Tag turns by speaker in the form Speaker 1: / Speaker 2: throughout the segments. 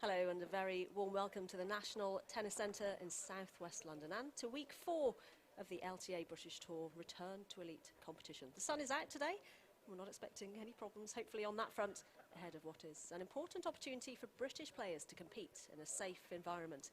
Speaker 1: Hello and a very warm welcome to the National Tennis Centre in southwest London and to week 4 of the LTA British Tour Return to Elite competition. The sun is out today. We're not expecting any problems, hopefully, on that front ahead of what is an important opportunity for British players to compete in a safe environment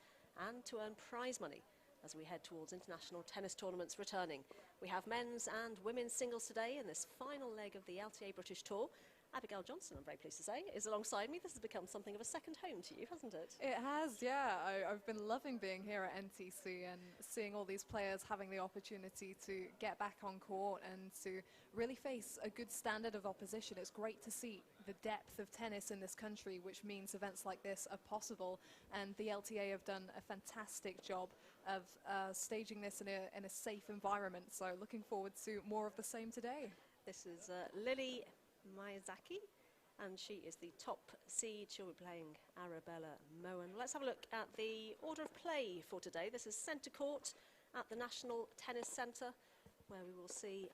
Speaker 1: and to earn prize money as we head towards international tennis tournaments returning. We have men's and women's singles today in this final leg of the LTA British Tour. Abigail Johnson, I'm very pleased to say, is alongside me. This has become something of a second home to you, hasn't it?
Speaker 2: It has, yeah. I've been loving being here at NTC and seeing all these players having the opportunity to get back on court and to really face a good standard of opposition. It's great to see the depth of tennis in this country, which means events like this are possible. And the LTA have done a fantastic job of staging this in a safe environment. So looking forward to more of the same today.
Speaker 1: This is Lily Miyazaki, and she is the top seed. She'll be playing Arabella Moen. Let's have a look at the order of play for today. This is centre court at the National Tennis Centre, where we will see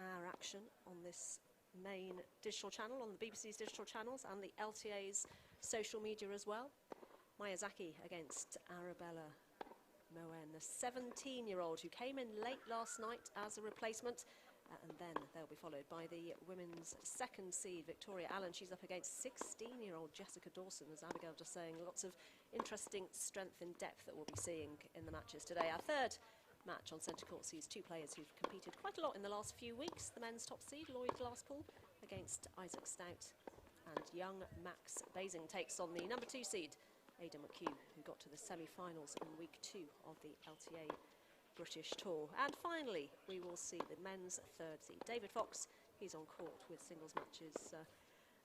Speaker 1: our action on this main digital channel, on the BBC's digital channels and the LTA's social media as well. Miyazaki against Arabella Moen, the 17-year-old who came in late last night as a replacement. And then they'll be followed by the women's second seed, Victoria Allen. She's up against 16-year-old Jessica Dawson, as Abigail just saying. Lots of interesting strength and depth that we'll be seeing in the matches today. Our third match on centre court sees two players who've competed quite a lot in the last few weeks. The men's top seed, Lloyd Glasspool, against Isaac Stout. And young Max Basing takes on the number 2 seed, Aidan McHugh, who got to the semi-finals in week 2 of the LTA British Tour. And finally, we will see the men's third seed, David Fox. He's on court with singles matches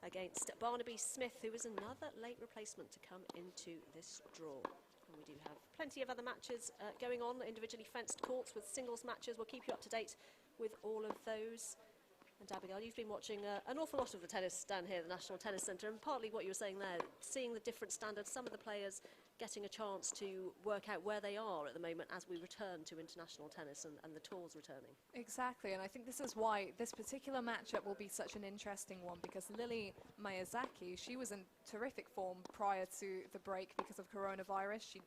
Speaker 1: against Barnaby Smith, who is another late replacement to come into this draw. And we do have plenty of other matches going on, individually fenced courts with singles matches. We'll keep you up to date with all of those. And Abigail, you've been watching an awful lot of the tennis down here at the National Tennis Centre, and partly what you were saying there, seeing the different standards, some of the players getting a chance to work out where they are at the moment as we return to international tennis and the tours returning.
Speaker 2: Exactly, and I think this is why this particular matchup will be such an interesting one, because Lily Miyazaki, she was in terrific form prior to the break because of coronavirus. She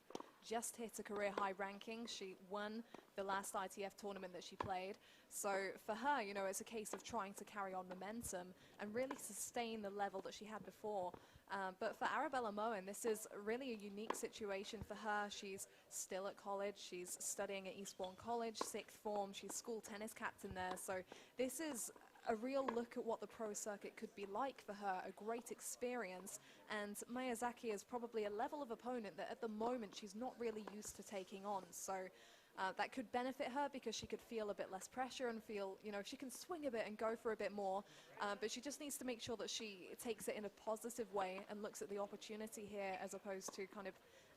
Speaker 2: just hit a career high ranking. She won the last ITF tournament that she played. So for her, you know, it's a case of trying to carry on momentum and really sustain the level that she had before. But for Arabella Moen, this is really a unique situation for her. She's still at college. She's studying at Eastbourne College, 6th form. She's school tennis captain there. So this is a real look at what the pro circuit could be like for her, a great experience. And Miyazaki is probably a level of opponent that at the moment she's not really used to taking on. So that could benefit her because she could feel a bit less pressure and feel, you know, she can swing a bit and go for a bit more. But she just needs to make sure that she takes it in a positive way and looks at the opportunity here as opposed to kind of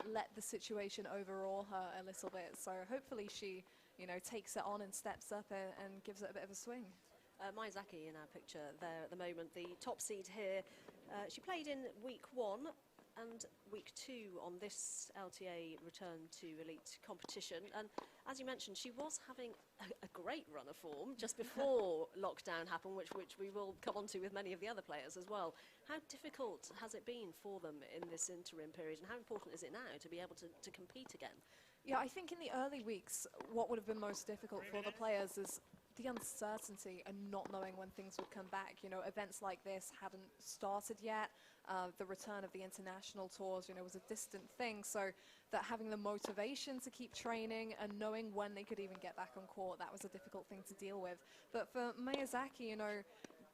Speaker 2: let the situation overawe her a little bit. So hopefully she, you know, takes it on and steps up and gives it a bit of a swing.
Speaker 1: Miyazaki in our picture there at the moment, the top seed here. She played in week 1 and week 2 on this LTA return to elite competition. And as you mentioned, she was having a great run of form just before lockdown happened, which we will come on to with many of the other players as well. How difficult has it been for them in this interim period, and how important is it now to be able to compete again?
Speaker 2: Yeah, I think in the early weeks, what would have been most difficult for the players is the uncertainty and not knowing when things would come back. You know, events like this hadn't started yet. The return of the international tours, you know, was a distant thing. So that having the motivation to keep training and knowing when they could even get back on court, that was a difficult thing to deal with. But for Miyazaki, you know,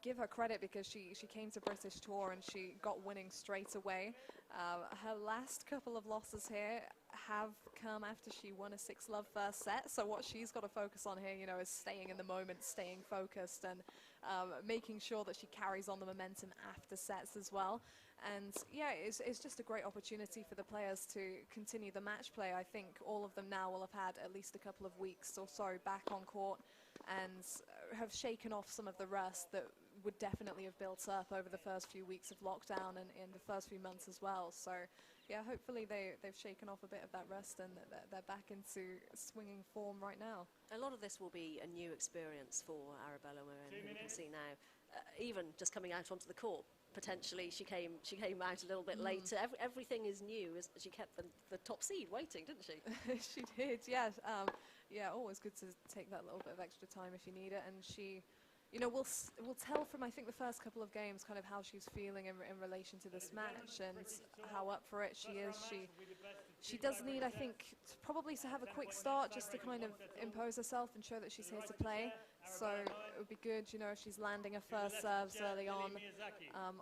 Speaker 2: give her credit because she came to British Tour and she got winning straight away. Her last couple of losses here have come after she won a 6-love first set. So what she's got to focus on here, you know, is staying in the moment, staying focused, and making sure that she carries on the momentum after sets as well. And yeah, it's just a great opportunity for the players to continue the match play. I think all of them now will have had at least a couple of weeks or so back on court and have shaken off some of the rust that would definitely have built up over the first few weeks of lockdown and in the first few months as well. So yeah, hopefully they've shaken off a bit of that rust and they're back into swinging form right now.
Speaker 1: A lot of this will be a new experience for Arabella Moen, who you can see now. even just coming out onto the court. Potentially, she came out a little bit later. Everything is new. She kept the top seed waiting, didn't she?
Speaker 2: She did, yes. Yeah, always good to take that little bit of extra time if you need it. And she, you know, we'll tell from, I think, the first couple of games kind of how she's feeling in relation to this match and how up for it she is. She does need, I think, probably to have a quick start just to kind of impose herself and show that she's here to play. So it would be good, you know, if she's landing her first serves early on.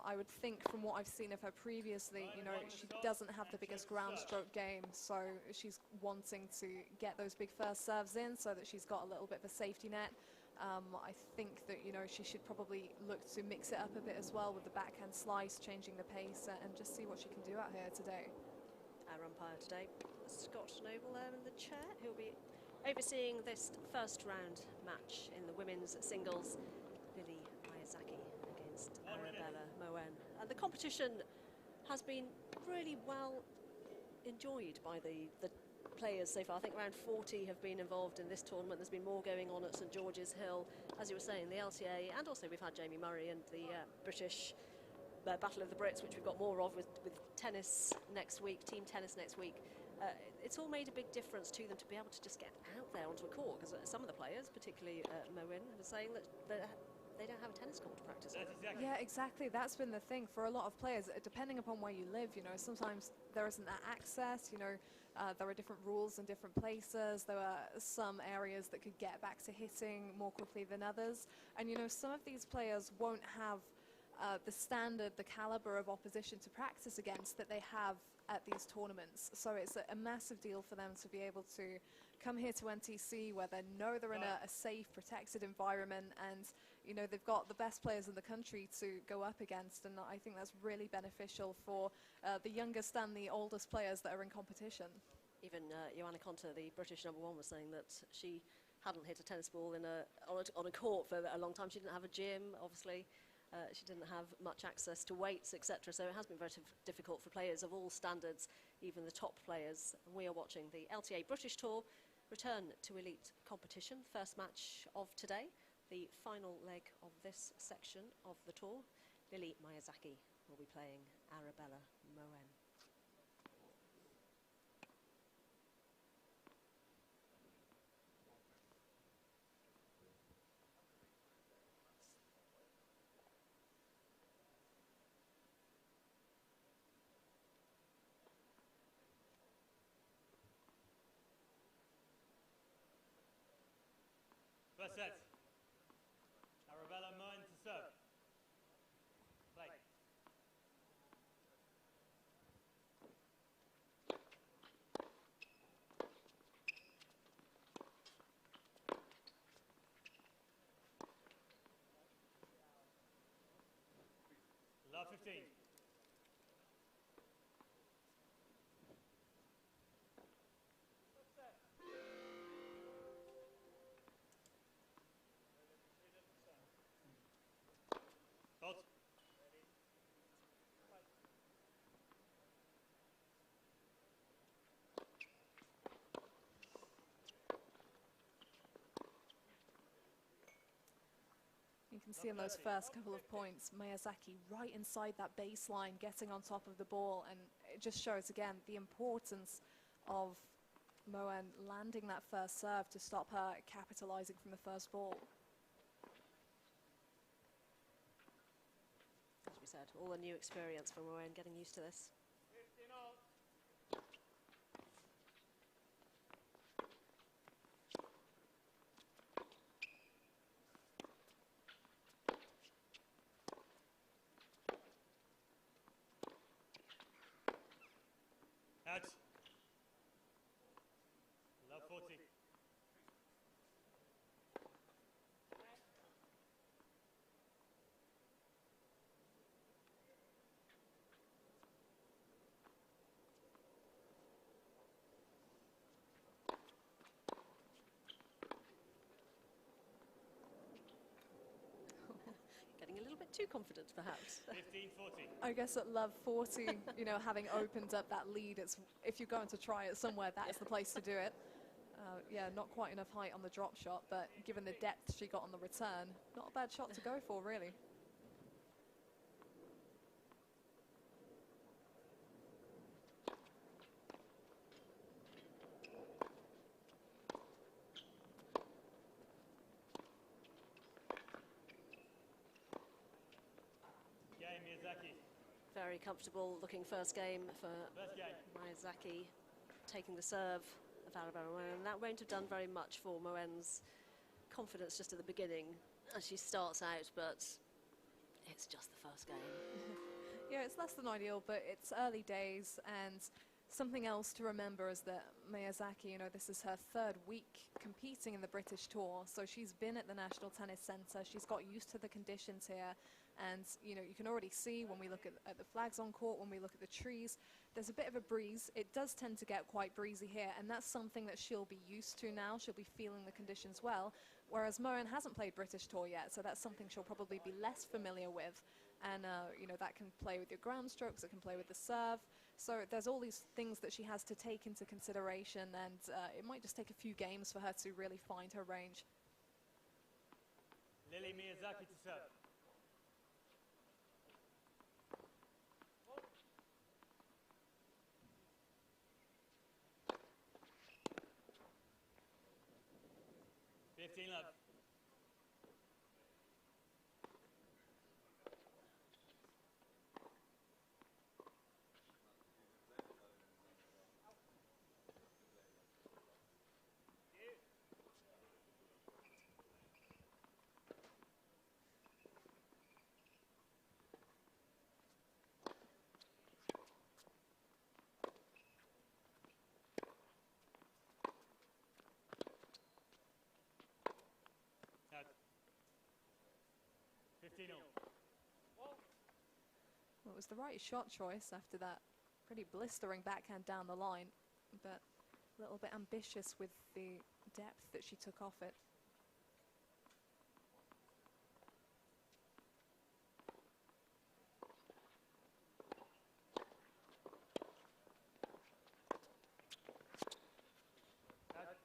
Speaker 2: I would think from what I've seen of her previously, you know, she doesn't have the biggest ground stroke game, so she's wanting to get those big first serves in so that she's got a little bit of a safety net. I think that, you know, she should probably look to mix it up a bit as well with the backhand slice, changing the pace, and just see what she can do out here today.
Speaker 1: Our umpire today, Scott Noble, there in the chair. He'll be overseeing this first round match in the women's singles. Lili Miyazaki against Arabella Moen. And the competition has been really well enjoyed by the players so far. I think around 40 have been involved in this tournament. There's been more going on at St George's Hill. As you were saying, the LTA, and also we've had Jamie Murray and the British Battle of the Brits, which we've got more of with tennis next week, team tennis next week. It's all made a big difference to them to be able to just get out there onto a court, because some of the players, particularly Moen, were saying that they don't have a tennis court to practice on.
Speaker 2: Yeah, exactly. That's been the thing for a lot of players. Depending upon where you live, you know, sometimes there isn't that access. You know, there are different rules in different places. There are some areas that could get back to hitting more quickly than others. And, you know, some of these players won't have the standard, the caliber of opposition to practice against that they have at these tournaments. So it's a massive deal for them to be able to come here to NTC where they know they're in a safe, protected environment, and, you know, they've got the best players in the country to go up against, and I think that's really beneficial for the youngest and the oldest players that are in competition.
Speaker 1: Even Joanna Konta, the British #1, was saying that she hadn't hit a tennis ball on a court for a long time. She didn't have a gym, obviously. She didn't have much access to weights, etc. So it has been very difficult for players of all standards, even the top players. And we are watching the LTA British Tour return to elite competition. First match of today, the final leg of this section of the tour. Lili Miyazaki will be playing Arabella Moen.
Speaker 3: First set. Arabella Moen to serve. Play. Love 15. Thoughts?
Speaker 2: You can see in those first couple of points, Miyazaki right inside that baseline, getting on top of the ball, and it just shows again the importance of Moen landing that first serve to stop her capitalizing from the first ball.
Speaker 1: As we said, all a new experience for Moen, getting used to this.
Speaker 3: 15 all. Out. Love 40.
Speaker 1: Getting a little bit too confident, perhaps.
Speaker 3: 15-40.
Speaker 2: I guess at love 40, you know, having opened up that lead, it's, if you're going to try it somewhere, that's the place to do it. Yeah, not quite enough height on the drop shot, but given the depth she got on the return, not a bad shot to go for, really.
Speaker 3: Miyazaki.
Speaker 1: Very comfortable looking first game for
Speaker 3: First game.
Speaker 1: Miyazaki, taking the serve of Arabella Moen. That won't have done very much for Moen's confidence just at the beginning as she starts out, but it's just the first game.
Speaker 2: Yeah, it's less than ideal, but it's early days, and something else to remember is that Miyazaki, you know, this is her third week competing in the British Tour, so she's been at the National Tennis Centre, she's got used to the conditions here, and, you know, you can already see when we look at the flags on court, when we look at the trees, there's a bit of a breeze. It does tend to get quite breezy here, and that's something that she'll be used to now. She'll be feeling the conditions well, whereas Moen hasn't played British Tour yet, so that's something she'll probably be less familiar with. And, you know, that can play with your ground strokes, it can play with the serve. So there's all these things that she has to take into consideration, and it might just take a few games for her to really find her range.
Speaker 3: Lily Miyazaki to serve. Love. Out. 15 all.
Speaker 2: Well, it was the right shot choice after that pretty blistering backhand down the line, but a little bit ambitious with the depth that she took off it.
Speaker 3: Out.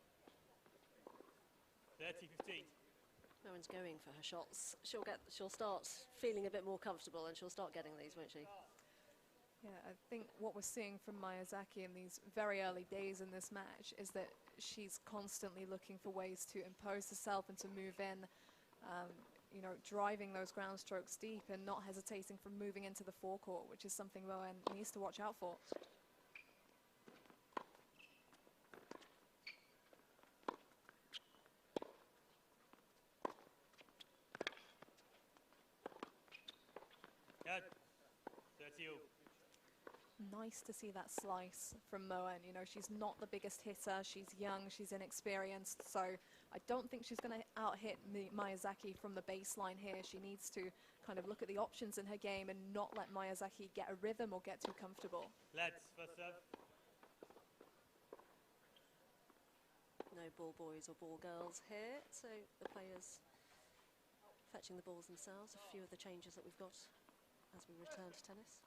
Speaker 3: 30-15.
Speaker 1: Moen's going for her shots. She'll start feeling a bit more comfortable, and she'll start getting these, won't she?
Speaker 2: Yeah, I think what we're seeing from Miyazaki in these very early days in this match is that she's constantly looking for ways to impose herself and to move in, you know, driving those ground strokes deep and not hesitating from moving into the forecourt, which is something Moen needs to watch out for.
Speaker 3: Out. 30 all.
Speaker 2: Nice to see that slice from Moen. You know, she's not the biggest hitter, she's young, she's inexperienced, so I don't think she's going to out-hit Miyazaki from the baseline here. She needs to kind of look at the options in her game and not let Miyazaki get a rhythm or get too comfortable.
Speaker 3: Lads, first serve.
Speaker 1: No ball boys or ball girls here, so the players fetching the balls themselves. A few of the changes that we've got as we return to tennis.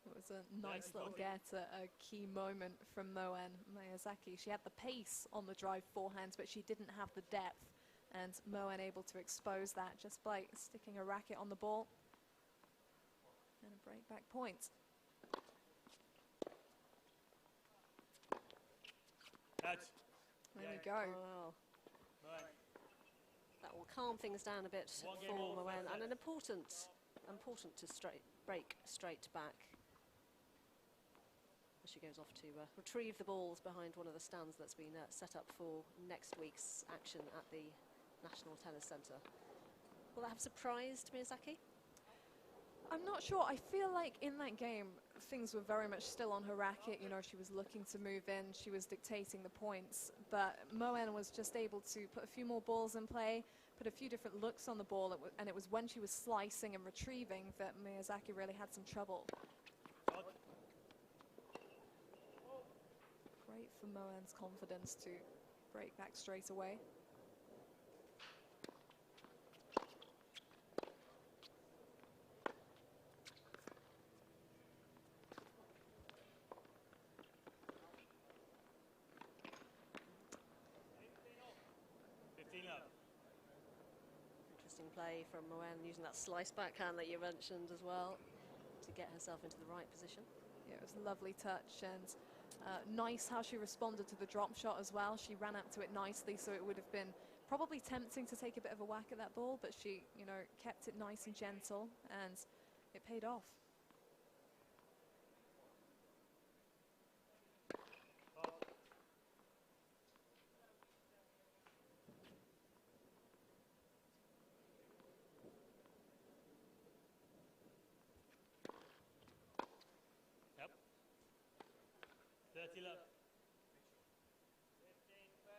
Speaker 2: It was a nice little get, a key moment from Moen Miyazaki. She had the pace on the drive forehands, but she didn't have the depth. And Moen able to expose that just by sticking a racket on the ball. And a break back point.
Speaker 3: Out.
Speaker 2: There we go.
Speaker 1: Oh,
Speaker 3: Moen.
Speaker 1: that will calm things down a bit
Speaker 3: One
Speaker 1: for
Speaker 3: game all,
Speaker 1: Moen,
Speaker 3: first
Speaker 1: and
Speaker 3: set.
Speaker 1: an important to break straight back. As she goes off to retrieve the balls behind one of the stands that's been set up for next week's action at the National Tennis Centre. Will that have surprised Miyazaki?
Speaker 2: I'm not sure. I feel like in that game, things were very much still on her racket. You know, she was looking to move in, she was dictating the points, but Moen was just able to put a few more balls in play, put a few different looks on the ball, and it was when she was slicing and retrieving that Miyazaki really had some trouble.
Speaker 3: Out.
Speaker 2: Great for Moen's confidence to break back straight away.
Speaker 3: 15 love.
Speaker 1: Interesting play from Moen using that slice backhand that you mentioned as well to get herself into the right position.
Speaker 2: Yeah, it was a lovely touch, and nice how she responded to the drop shot as well. She ran up to it nicely, so it would have been probably tempting to take a bit of a whack at that ball, but she, you know, kept it nice and gentle, and it paid off.
Speaker 3: Yep. 30 love. 15, 30.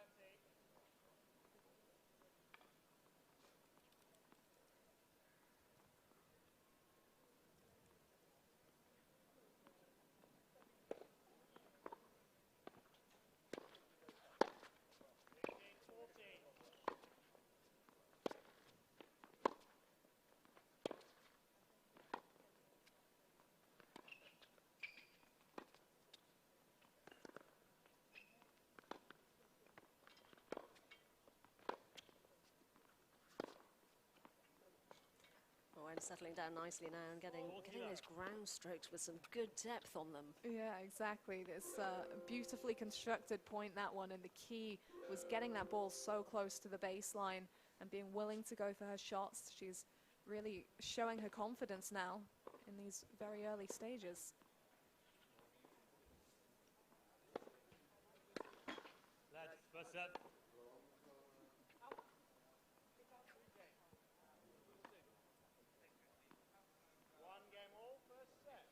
Speaker 1: Moen settling down nicely now and getting those ground strokes with some good depth on them.
Speaker 2: Yeah, exactly. It's a beautifully constructed point, that one, and the key was getting that ball so close to the baseline and being willing to go for her shots. She's really showing her confidence now in these very early stages.
Speaker 3: Lads, first set. One game all, first set.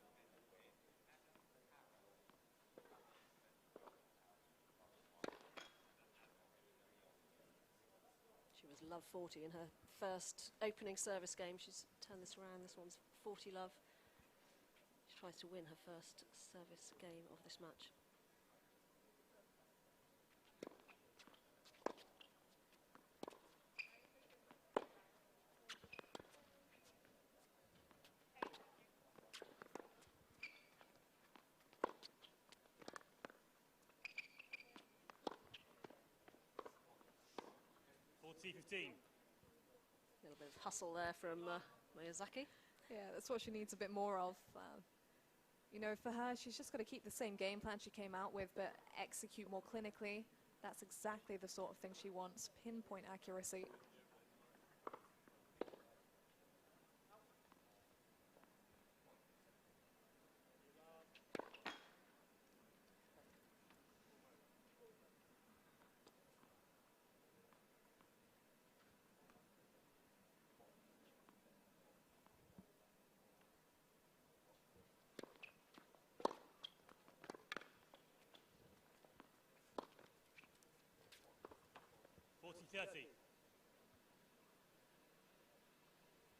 Speaker 1: She was love 40 in her first opening service game. She's turned this around. This one's 40 love. She tries to win her first service game of this match.
Speaker 3: C15.
Speaker 1: A little bit of hustle there from Miyazaki.
Speaker 2: Yeah, that's what she needs a bit more of. You know, for her, she's just got to keep the same game plan she came out with, but execute more clinically. That's exactly the sort of thing she wants, pinpoint accuracy.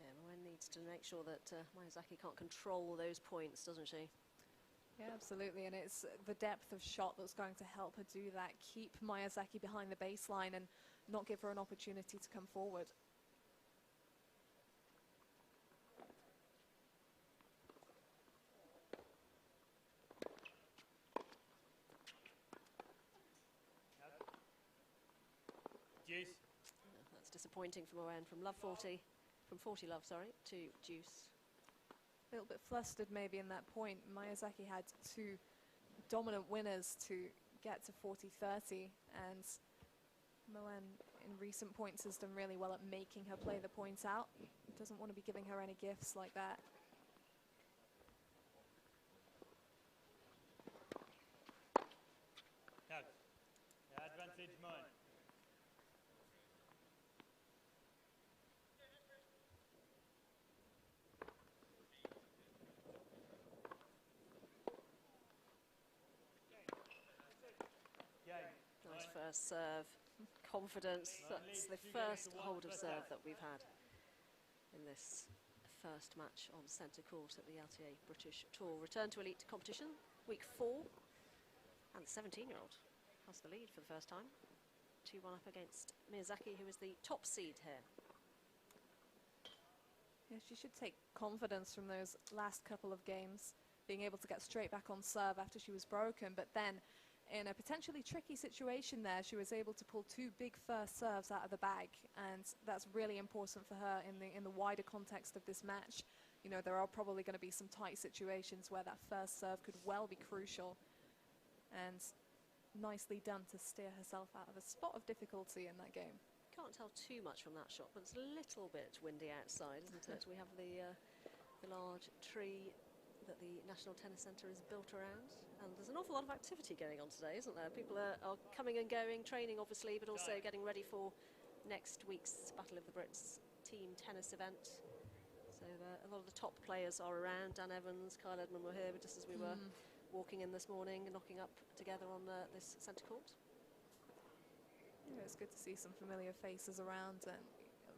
Speaker 1: Yeah, Moen needs to make sure that Miyazaki can't control those points, doesn't she?
Speaker 2: Yeah, absolutely, and it's the depth of shot that's going to help her do that. Keep Miyazaki behind the baseline and not give her an opportunity to come forward.
Speaker 3: Juice.
Speaker 1: That's disappointing for Moen from love 40, from 40 love, sorry, to deuce.
Speaker 2: A little bit flustered maybe in that point. Miyazaki had two dominant winners to get to 40-30, and Moen in recent points has done really well at making her play the points out. Doesn't want to be giving her any gifts like that.
Speaker 3: Out. Advantage Moen.
Speaker 1: Nice first serve, confidence. That's the first hold of serve that we've had in this first match on centre court at the LTA British Tour. Return to elite competition, week 4, and the 17-year-old has the lead for the first time. 2-1 up against Miyazaki, who is the top seed here.
Speaker 2: Yeah, she should take confidence from those last couple of games, being able to get straight back on serve after she was broken, but then in a potentially tricky situation there. She was able to pull 2 big first serves out of the bag, and that's really important for her in the wider context of this match. You know, there are probably going to be some tight situations where that first serve could well be crucial, and nicely done to steer herself out of a spot of difficulty in that game.
Speaker 1: Can't tell too much from that shot, but it's a little bit windy outside, isn't it? We have the large tree that the National Tennis Centre is built around, and there's an awful lot of activity going on today, isn't there? People are coming and going, training obviously, but also getting ready for next week's Battle of the Brits team tennis event. So a lot of the top players are around. Dan Evans, Kyle Edmund were here just as we were walking in this morning and knocking up together on this centre court.
Speaker 2: Yeah, it's good to see some familiar faces around, and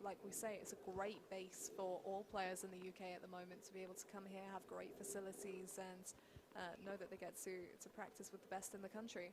Speaker 2: like we say, it's a great base for all players in the UK at the moment to be able to come here, have great facilities, and know that they get to practice with the best in the country.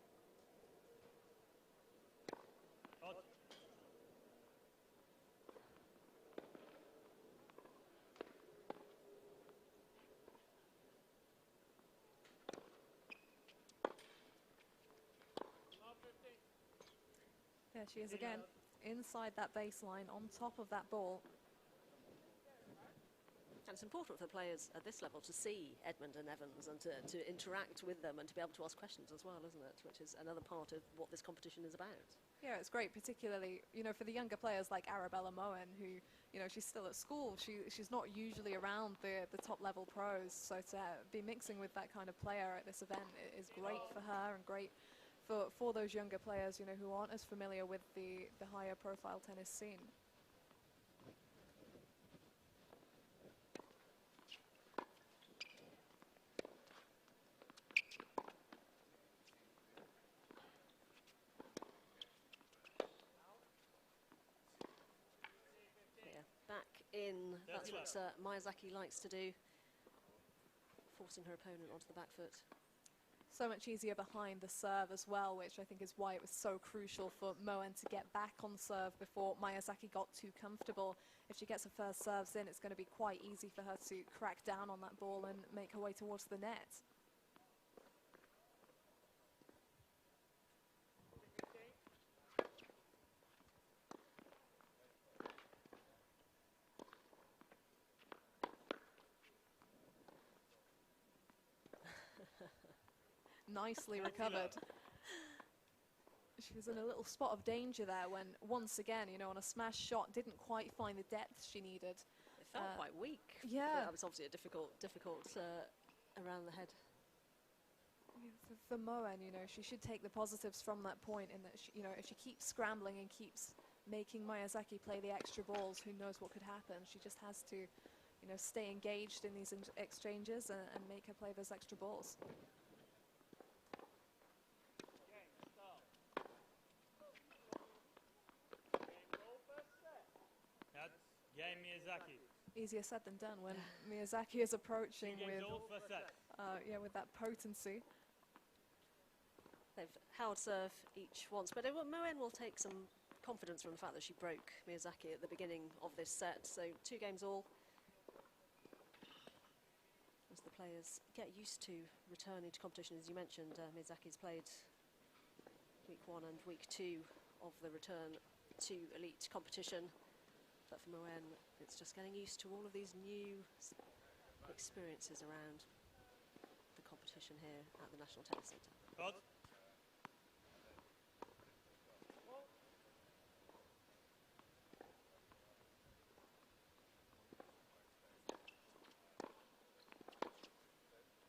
Speaker 2: There she is again, inside that baseline, on top of that ball.
Speaker 1: And it's important for the players at this level to see Edmund and Evans and to interact with them and to be able to ask questions as well, isn't it? Which is another part of what this competition is about.
Speaker 2: Yeah, it's great, particularly, you know, for the younger players like Arabella Moen, who, you know, she's still at school. She's not usually around the top level pros, so to be mixing with that kind of player at this event is great for her and great for those younger players, you know, who aren't as familiar with the higher profile tennis scene.
Speaker 1: Back in, that's what Miyazaki likes to do, forcing her opponent onto the back foot.
Speaker 2: So much easier behind the serve as well, which I think is why it was so crucial for Moen to get back on serve before Miyazaki got too comfortable. If she gets her first serves in, it's going to be quite easy for her to crack down on that ball and make her way towards the net. Nicely recovered. She was in a little spot of danger there when, once again, you know, on a smash shot, didn't quite find the depth she needed.
Speaker 1: It felt quite weak.
Speaker 2: Yeah.
Speaker 1: That was obviously a difficult around the head.
Speaker 2: For Moen, you know, she should take the positives from that point in that, she, you know, if she keeps scrambling and keeps making Miyazaki play the extra balls, who knows what could happen. She just has to, you know, stay engaged in these exchanges and make her play those extra balls.
Speaker 3: Game Miyazaki.
Speaker 2: Easier said than done when Miyazaki is approaching with, with that potency.
Speaker 1: They've held serve each once, but Moen will take some confidence from the fact that she broke Miyazaki at the beginning of this set. So 2 games all. As the players get used to returning to competition, as you mentioned, Miyazaki's played week 1 and week 2 of the return to elite competition. But for Moen, it's just getting used to all of these new experiences around the competition here at the National Tennis Centre.
Speaker 3: God.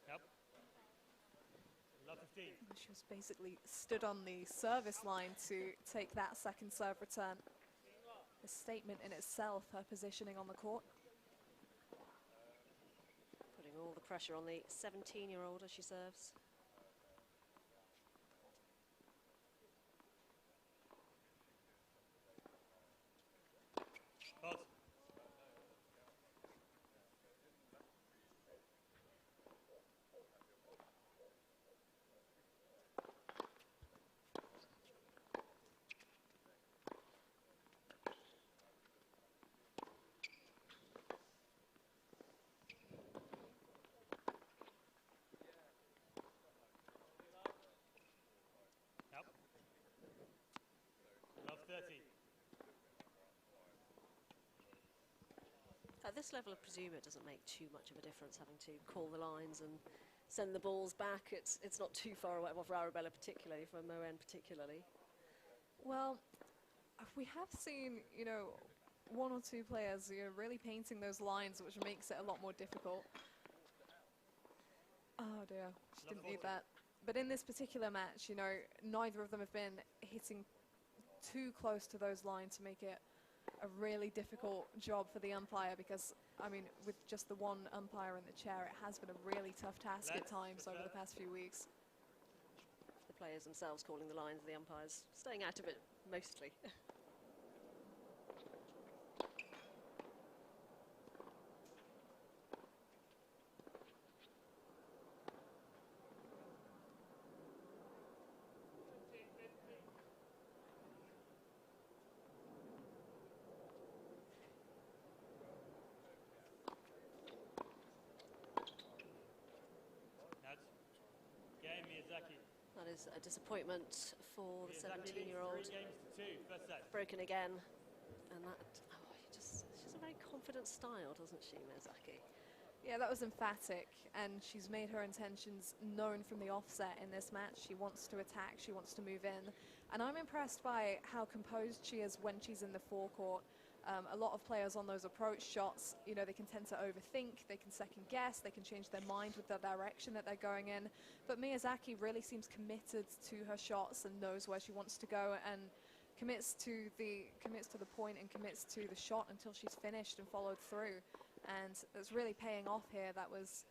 Speaker 3: Yep. Love 15.
Speaker 2: She was basically stood on the service line to take that second serve return. A statement in itself, her positioning on the court.
Speaker 1: Putting all the pressure on the 17-year-old as she serves.
Speaker 3: God.
Speaker 1: At this level, I presume it doesn't make too much of a difference having to call the lines and send the balls back. It's not too far away, well, for Arabella particularly, for Moen particularly.
Speaker 2: Well, we have seen, you know, one or two players, you know, really painting those lines, which makes it a lot more difficult. Oh dear, she didn't need that. But in this particular match, you know, neither of them have been hitting too close to those lines to make it a really difficult job for the umpire, because, I mean, with just the one umpire in the chair, it has been a really tough task at times over the past few weeks.
Speaker 1: The players themselves calling the lines, the umpires staying out of it mostly.
Speaker 3: That's game Miyazaki.
Speaker 1: That is a disappointment for the
Speaker 3: Miyazaki leads
Speaker 1: 17-year-old.
Speaker 3: 3 games to 2. First set.
Speaker 1: Broken again, and that, oh, she has a very confident style, doesn't she, Miyazaki?
Speaker 2: Yeah, that was emphatic, and she's made her intentions known from the offset in this match. She wants to attack, she wants to move in, and I'm impressed by how composed she is when she's in the forecourt. A lot of players on those approach shots, you know, they can tend to overthink, they can second guess, they can change their mind with the direction that they're going in. But Miyazaki really seems committed to her shots and knows where she wants to go, and commits to the point and commits to the shot until she's finished and followed through. And it's really paying off here. That was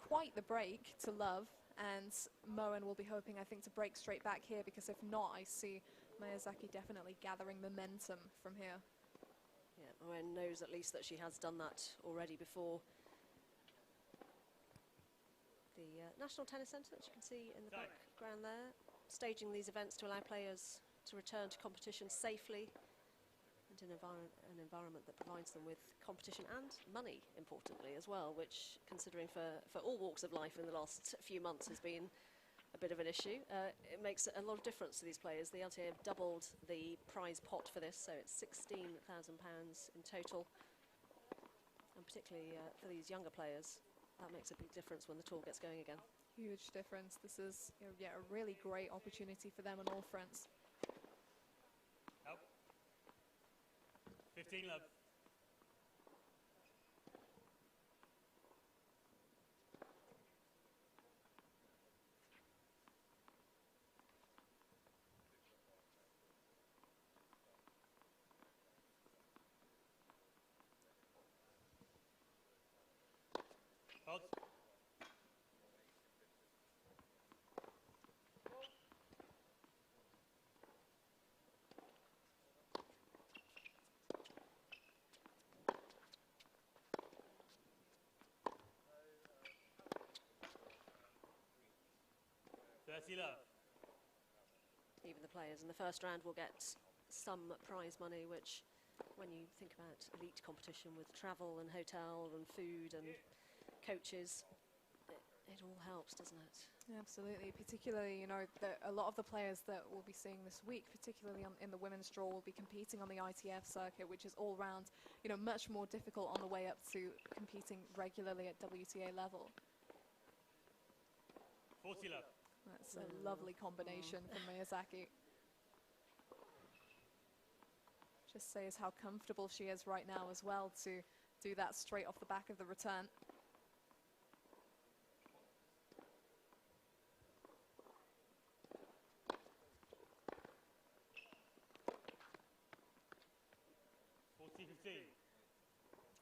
Speaker 2: quite the break to love, and Moen will be hoping, I think, to break straight back here, because if not, I see Miyazaki definitely gathering momentum from here.
Speaker 1: Yeah, Moen knows at least that she has done that already before. The National Tennis Centre that you can see in the background there, staging these events to allow players to return to competition safely and in an environment that provides them with competition and money, importantly, as well, which, considering for all walks of life in the last few months, has been a bit of an issue. It makes a lot of difference to these players. The LTA have doubled the prize pot for this, so it's £16,000 in total. And particularly for these younger players, that makes a big difference when the tour gets going again.
Speaker 2: Huge difference. This is, you know, yeah, a really great opportunity for them on all fronts.
Speaker 3: Help. 15 love. Hold. Love.
Speaker 1: Even the players in the first round will get some prize money, which, when you think about elite competition with travel and hotel and food and coaches, it all helps, doesn't it?
Speaker 2: Absolutely, particularly, you know, a lot of the players that we'll be seeing this week, particularly in the women's draw, will be competing on the ITF circuit, which is all round, you know, much more difficult on the way up to competing regularly at WTA level.
Speaker 3: 40 love.
Speaker 2: That's a lovely combination from Miyazaki. Just says how comfortable she is right now as well to do that straight off the back of the return.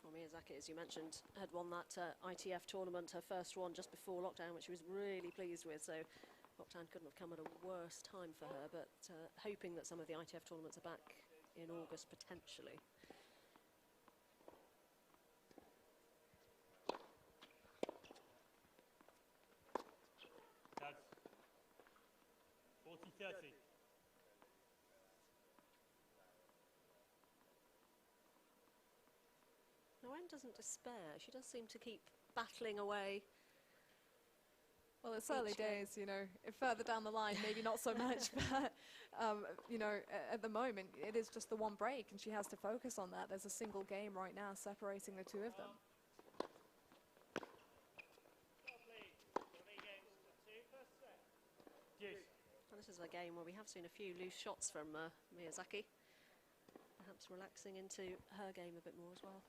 Speaker 1: Well, Miyazaki, as you mentioned, had won that ITF tournament, her first one just before lockdown, which she was really pleased with. So lockdown couldn't have come at a worse time for her, but hoping that some of the ITF tournaments are back in August potentially.
Speaker 3: That's 40-30.
Speaker 1: Moen doesn't despair. She does seem to keep battling away.
Speaker 2: Well, it's early days, you know. Further down the line, maybe not so much, but you know, at the moment, it is just the one break, and she has to focus on that. There's a single game right now separating the two of them.
Speaker 1: Well, this is a game where we have seen a few loose shots from Miyazaki. Perhaps relaxing into her game a bit more as well.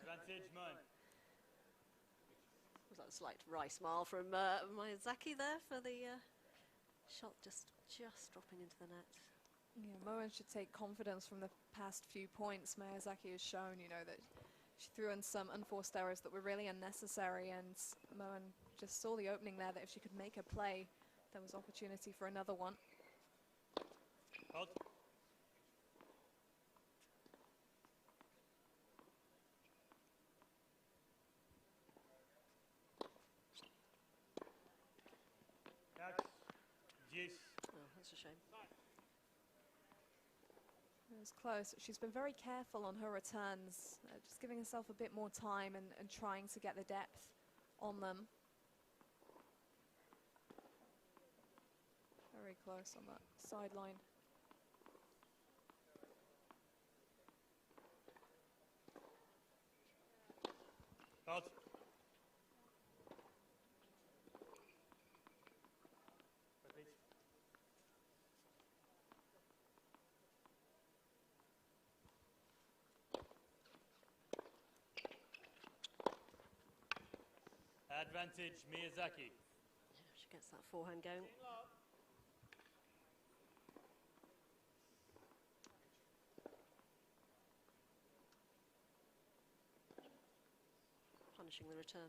Speaker 3: Advantage, Moen.
Speaker 1: Was that a slight wry smile from Miyazaki there for the shot just dropping into the net?
Speaker 2: Yeah, Moen should take confidence from the past few points. Miyazaki has shown, you know, that she threw in some unforced errors that were really unnecessary, and Moen just saw the opening there that if she could make a play, there was opportunity for another one.
Speaker 3: Hold. Out. Deuce.
Speaker 1: Oh, that's a shame.
Speaker 2: It was close. She's been very careful on her returns, just giving herself a bit more time and trying to get the depth on them. Very close on that sideline.
Speaker 3: Hold. Repeat. Advantage, Miyazaki.
Speaker 1: She gets that forehand going. Punishing the return.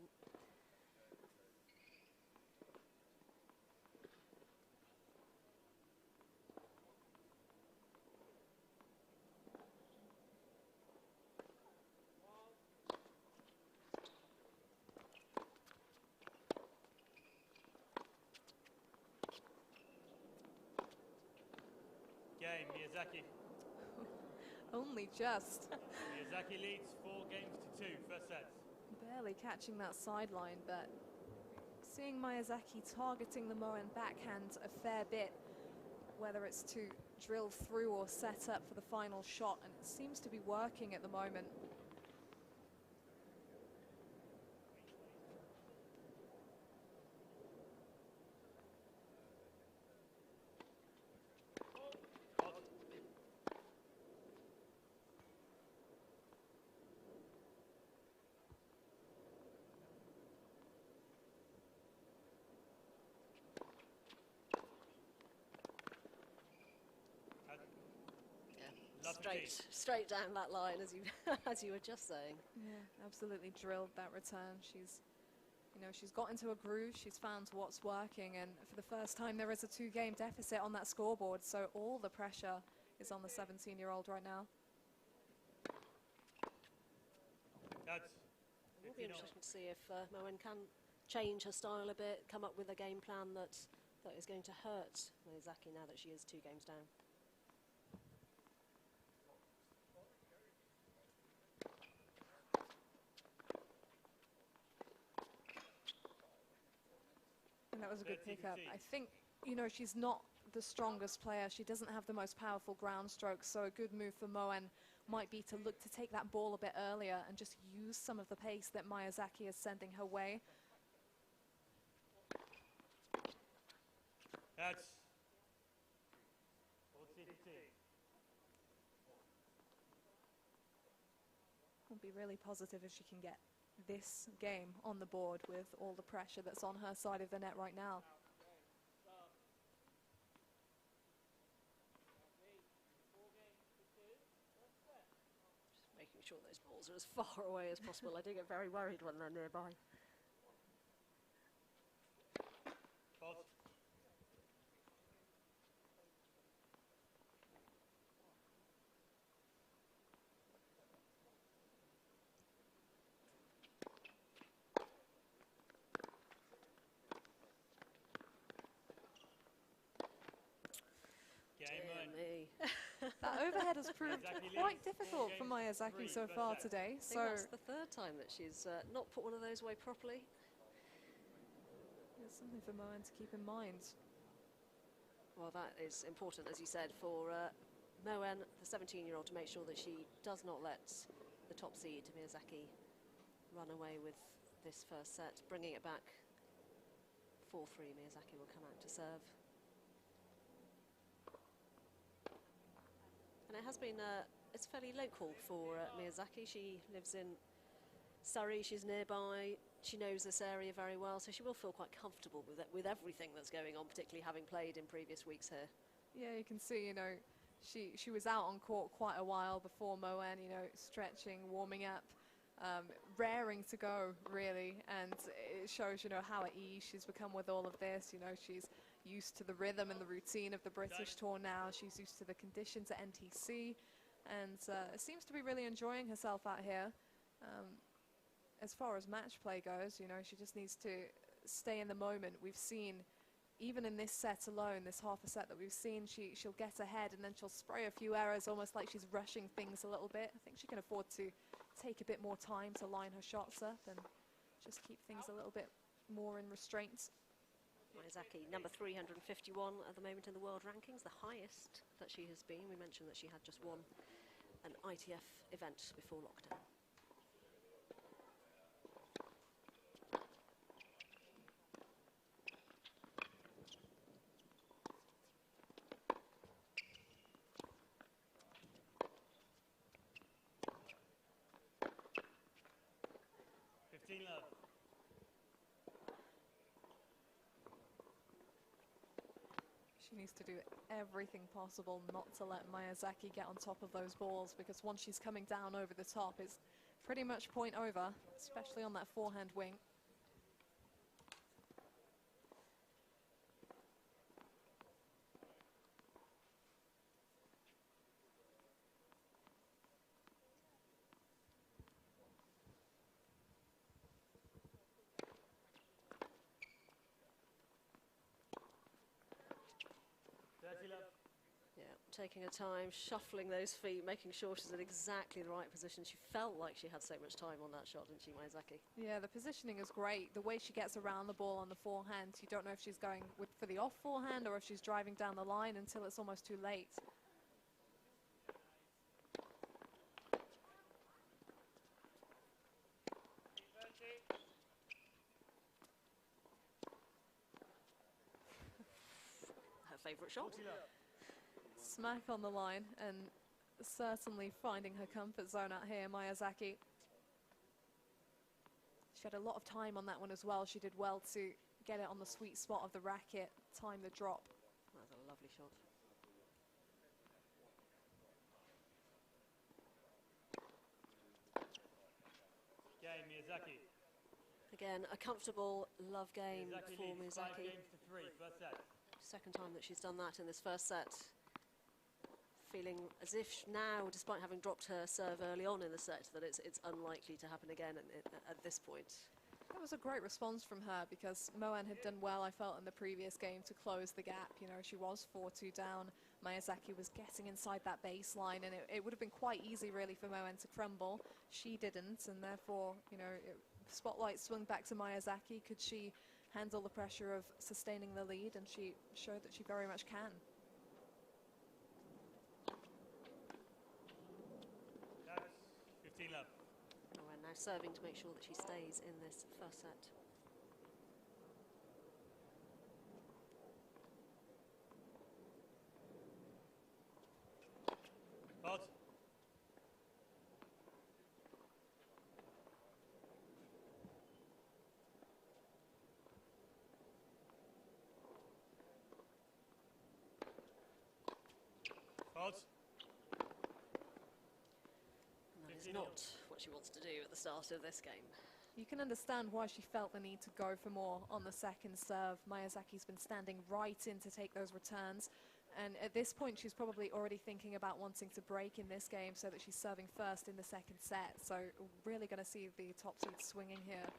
Speaker 3: Game, Miyazaki.
Speaker 2: Only just.
Speaker 3: Miyazaki leads 4-2, first set.
Speaker 2: Barely catching that sideline, but seeing Miyazaki targeting the Moen backhand a fair bit, whether it's to drill through or set up for the final shot, and it seems to be working at the moment.
Speaker 3: Hold. Out.
Speaker 1: Yeah,
Speaker 3: Love to see.
Speaker 1: straight down that line as you as you were just saying.
Speaker 2: Yeah, absolutely drilled that return. She's, you know, she's got into a groove, she's found what's working, and for the first time there is a 2-game deficit on that scoreboard, so all the pressure is on the 17-year-old right now.
Speaker 3: Out.
Speaker 1: It will be
Speaker 3: 15 all.
Speaker 1: interesting to see if Moen can change her style a bit, come up with a game plan that is going to hurt Miyazaki now that she is 2 games down.
Speaker 2: And that was a good
Speaker 3: 30-15.
Speaker 2: pickup. I think, you know, she's not the strongest player. She doesn't have the most powerful ground strokes, so a good move for Moen might be to look to take that ball a bit earlier and just use some of the pace that Miyazaki is sending her way.
Speaker 3: Out. 14-15.
Speaker 2: Will be really positive if she can get this game on the board with all the pressure that's on her side of the net right now.
Speaker 1: Just making sure those balls balls are as far away as possible. I do get very worried when they're nearby.
Speaker 3: Fault. Game
Speaker 1: Dear
Speaker 3: on.
Speaker 1: me.
Speaker 2: That overhead has proved
Speaker 3: Miyazaki
Speaker 2: quite
Speaker 3: leads.
Speaker 2: difficult for
Speaker 3: 4 games to
Speaker 2: Miyazaki
Speaker 3: 3,
Speaker 2: so
Speaker 3: first
Speaker 2: far
Speaker 3: set.
Speaker 2: today.
Speaker 1: I think
Speaker 2: So
Speaker 1: that's the third time that she's not put one of those away properly.
Speaker 2: it's something for Moen to keep in mind.
Speaker 1: Well, that is important, as you said, for Moen, the 17-year-old, to make sure that she does not let the top seed, Miyazaki, run away with this first set. Bringing it back 4-3, Miyazaki will come out to serve. And it has been, it's fairly local for Miyazaki. She lives in Surrey, she's nearby, she knows this area very well, so she will feel quite comfortable with it, with everything that's going on, particularly having played in previous weeks here.
Speaker 2: Yeah, you can see, you know, she was out on court quite a while before Moen, you know, stretching, warming up, raring to go, really. And it shows, you know, how at ease she's become with all of this. You know, she's used to the rhythm and the routine of the British tour now. She's used to the conditions at NTC. And seems to be really enjoying herself out here. As far as match play goes, you know, she just needs to stay in the moment. We've seen, even in this set alone, this half a set that we've seen, she'll get ahead and then she'll spray a few errors, almost like she's rushing things a little bit. I think she can afford to take a bit more time to line her shots up and just keep things a little bit more in restraint.
Speaker 1: Miyazaki, number 351 at the moment in the world rankings, the highest that she has been. We mentioned that she had just won an ITF event before lockdown.
Speaker 3: Love.
Speaker 2: She needs to do everything possible not to let Miyazaki get on top of those balls, because once she's coming down over the top, it's pretty much point over, especially on that forehand wing.
Speaker 1: Yeah, taking her time, shuffling those feet, making sure she's in exactly the right position. She felt like she had so much time on that shot, didn't she, Miyazaki?
Speaker 2: Yeah, the positioning is great. The way she gets around the ball on the forehand, you don't know if she's going for the off forehand or if she's driving down the line until it's almost too late.
Speaker 1: Her favourite shot.
Speaker 2: Smack on the line, and certainly finding her comfort zone out here, Miyazaki. She had a lot of time on that one as well. She did well to get it on the sweet spot of the racket, time the drop.
Speaker 1: That was a lovely shot.
Speaker 3: Game, Miyazaki.
Speaker 1: Again, a comfortable love game
Speaker 3: Miyazaki
Speaker 1: for
Speaker 3: leads 5
Speaker 1: Miyazaki.
Speaker 3: games to 3, first set.
Speaker 1: Second time that she's done that in this first set. Feeling as if now, despite having dropped her serve early on in the set, that it's unlikely to happen again at this point.
Speaker 2: That was a great response from her, because Moen had done well, I felt, in the previous game to close the gap. You know, she was 4-2 down. Miyazaki was getting inside that baseline, and it would have been quite easy, really, for Moen to crumble. She didn't, and therefore, you know, spotlight swung back to Miyazaki. Could she handle the pressure of sustaining the lead? And she showed that she very much can.
Speaker 3: That's 15 love.
Speaker 1: And we're now serving to make sure that she stays in this first set.
Speaker 3: Fault. Fault.
Speaker 1: And that is
Speaker 3: 15
Speaker 1: not
Speaker 3: all.
Speaker 1: what what she wants to do at the start of this game.
Speaker 2: You can understand why she felt the need to go for more on the second serve. Mayazaki's been standing right in to take those returns. And at this point, she's probably already thinking about wanting to break in this game so that she's serving first in the second set. So really going to see the top seed swinging here.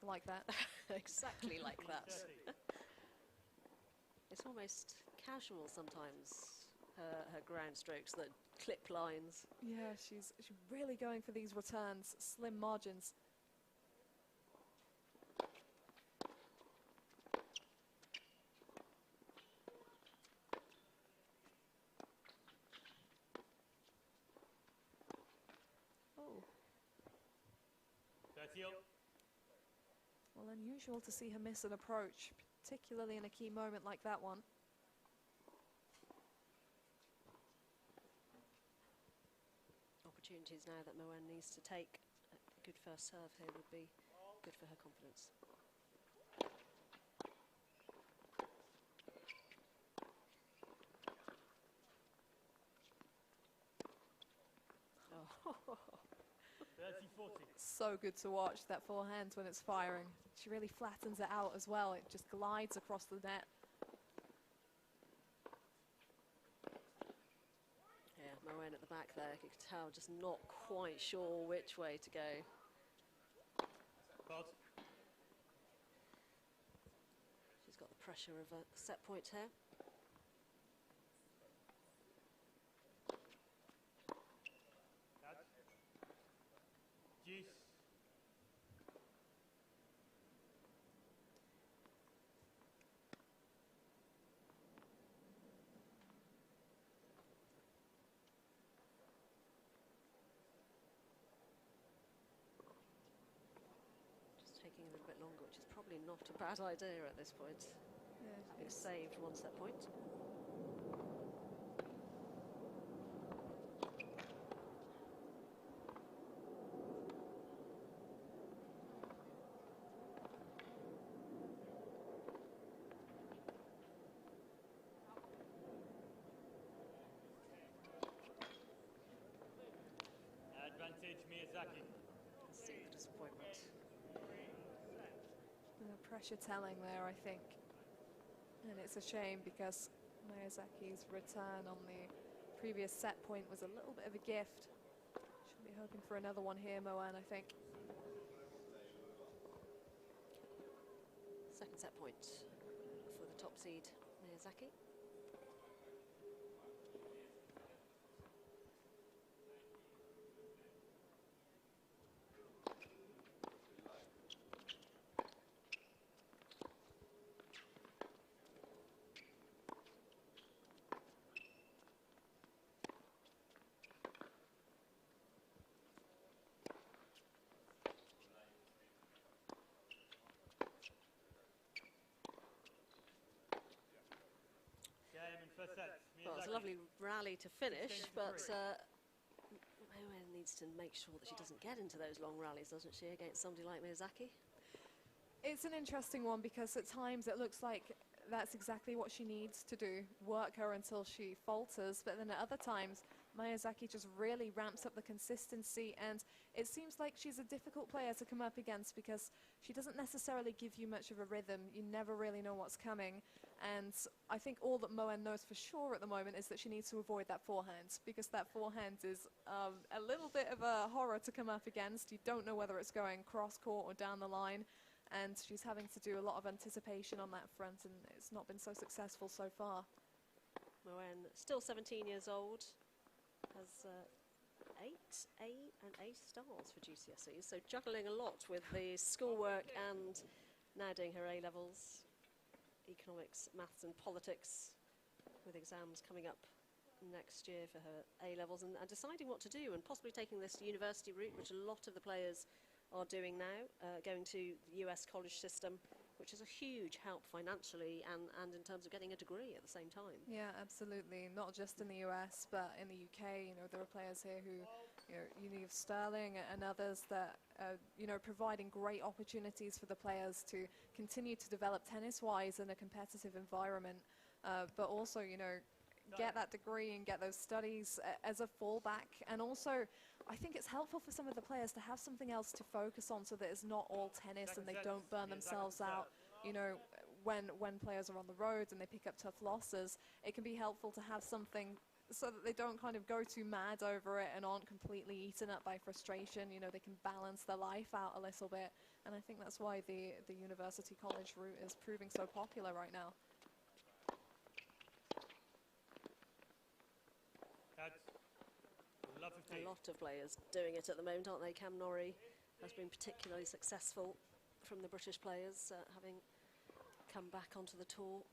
Speaker 2: Like that.
Speaker 1: Exactly like that. It's almost casual sometimes, her ground strokes, that clip lines.
Speaker 2: Yeah, she's really going for these returns, slim margins. Oh. Well, unusual to see her miss an approach, particularly in a key moment like that one.
Speaker 1: Opportunities now that Moen needs to take. A good first serve here would be good for her confidence. Oh.
Speaker 3: 30-40.
Speaker 2: So good to watch that forehand when it's firing. She really flattens it out as well. It just glides across the net.
Speaker 1: Yeah, Moen at the back there, you could tell, just not quite sure which way to go.
Speaker 3: Fault.
Speaker 1: She's got the pressure of a set point here.
Speaker 3: Deuce.
Speaker 1: Just taking a little bit longer, which is probably not a bad idea at this point.
Speaker 2: Yeah,
Speaker 1: Having saved one set point.
Speaker 3: Advantage Miyazaki.
Speaker 1: See the disappointment.
Speaker 2: the pressure telling there, I think. And it's a shame because Miyazaki's return on the previous set point was a little bit of a gift. Should be hoping for another one here, Moen, I think.
Speaker 1: Second set point for the top seed, Miyazaki. Well, it's a lovely rally to finish, but Moen needs to make sure that she doesn't get into those long rallies, doesn't she, against somebody like Miyazaki?
Speaker 2: It's an interesting one because at times it looks like that's exactly what she needs to do, work her until she falters, but then at other times Miyazaki just really ramps up the consistency, and it seems like she's a difficult player to come up against because she doesn't necessarily give you much of a rhythm. You never really know what's coming, and I think all that Moen knows for sure at the moment is that she needs to avoid that forehand, because that forehand is a little bit of a horror to come up against. You don't know whether it's going cross-court or down the line, and she's having to do a lot of anticipation on that front, and it's not been so successful so far.
Speaker 1: Moen, still 17 years old, has 8 A and A stars for GCSEs, so juggling a lot with the schoolwork and now doing her A-levels, economics, maths and politics, with exams coming up next year for her A-levels, and deciding what to do and possibly taking this university route, which a lot of the players are doing now, going to the US college system, which is a huge help financially and in terms of getting a degree at the same time.
Speaker 2: Yeah, absolutely. Not just in the US, but in the UK. You know, there are players here who, you know, Uni of Stirling and others that, you know, providing great opportunities for the players to continue to develop tennis-wise in a competitive environment, but also, you know, get that degree and get those studies as a fallback. And also, I think it's helpful for some of the players to have something else to focus on so that it's not all tennis and they don't burn themselves out. You know, when players are on the road and they pick up tough losses, it can be helpful to have something so that they don't kind of go too mad over it and aren't completely eaten up by frustration. You know, they can balance their life out a little bit. And I think that's why the university college route is proving so popular right now.
Speaker 3: That's love 15.
Speaker 1: A lot of players doing it at the moment, aren't they? Cam Norrie has been particularly successful from the British players, having come back onto the tour.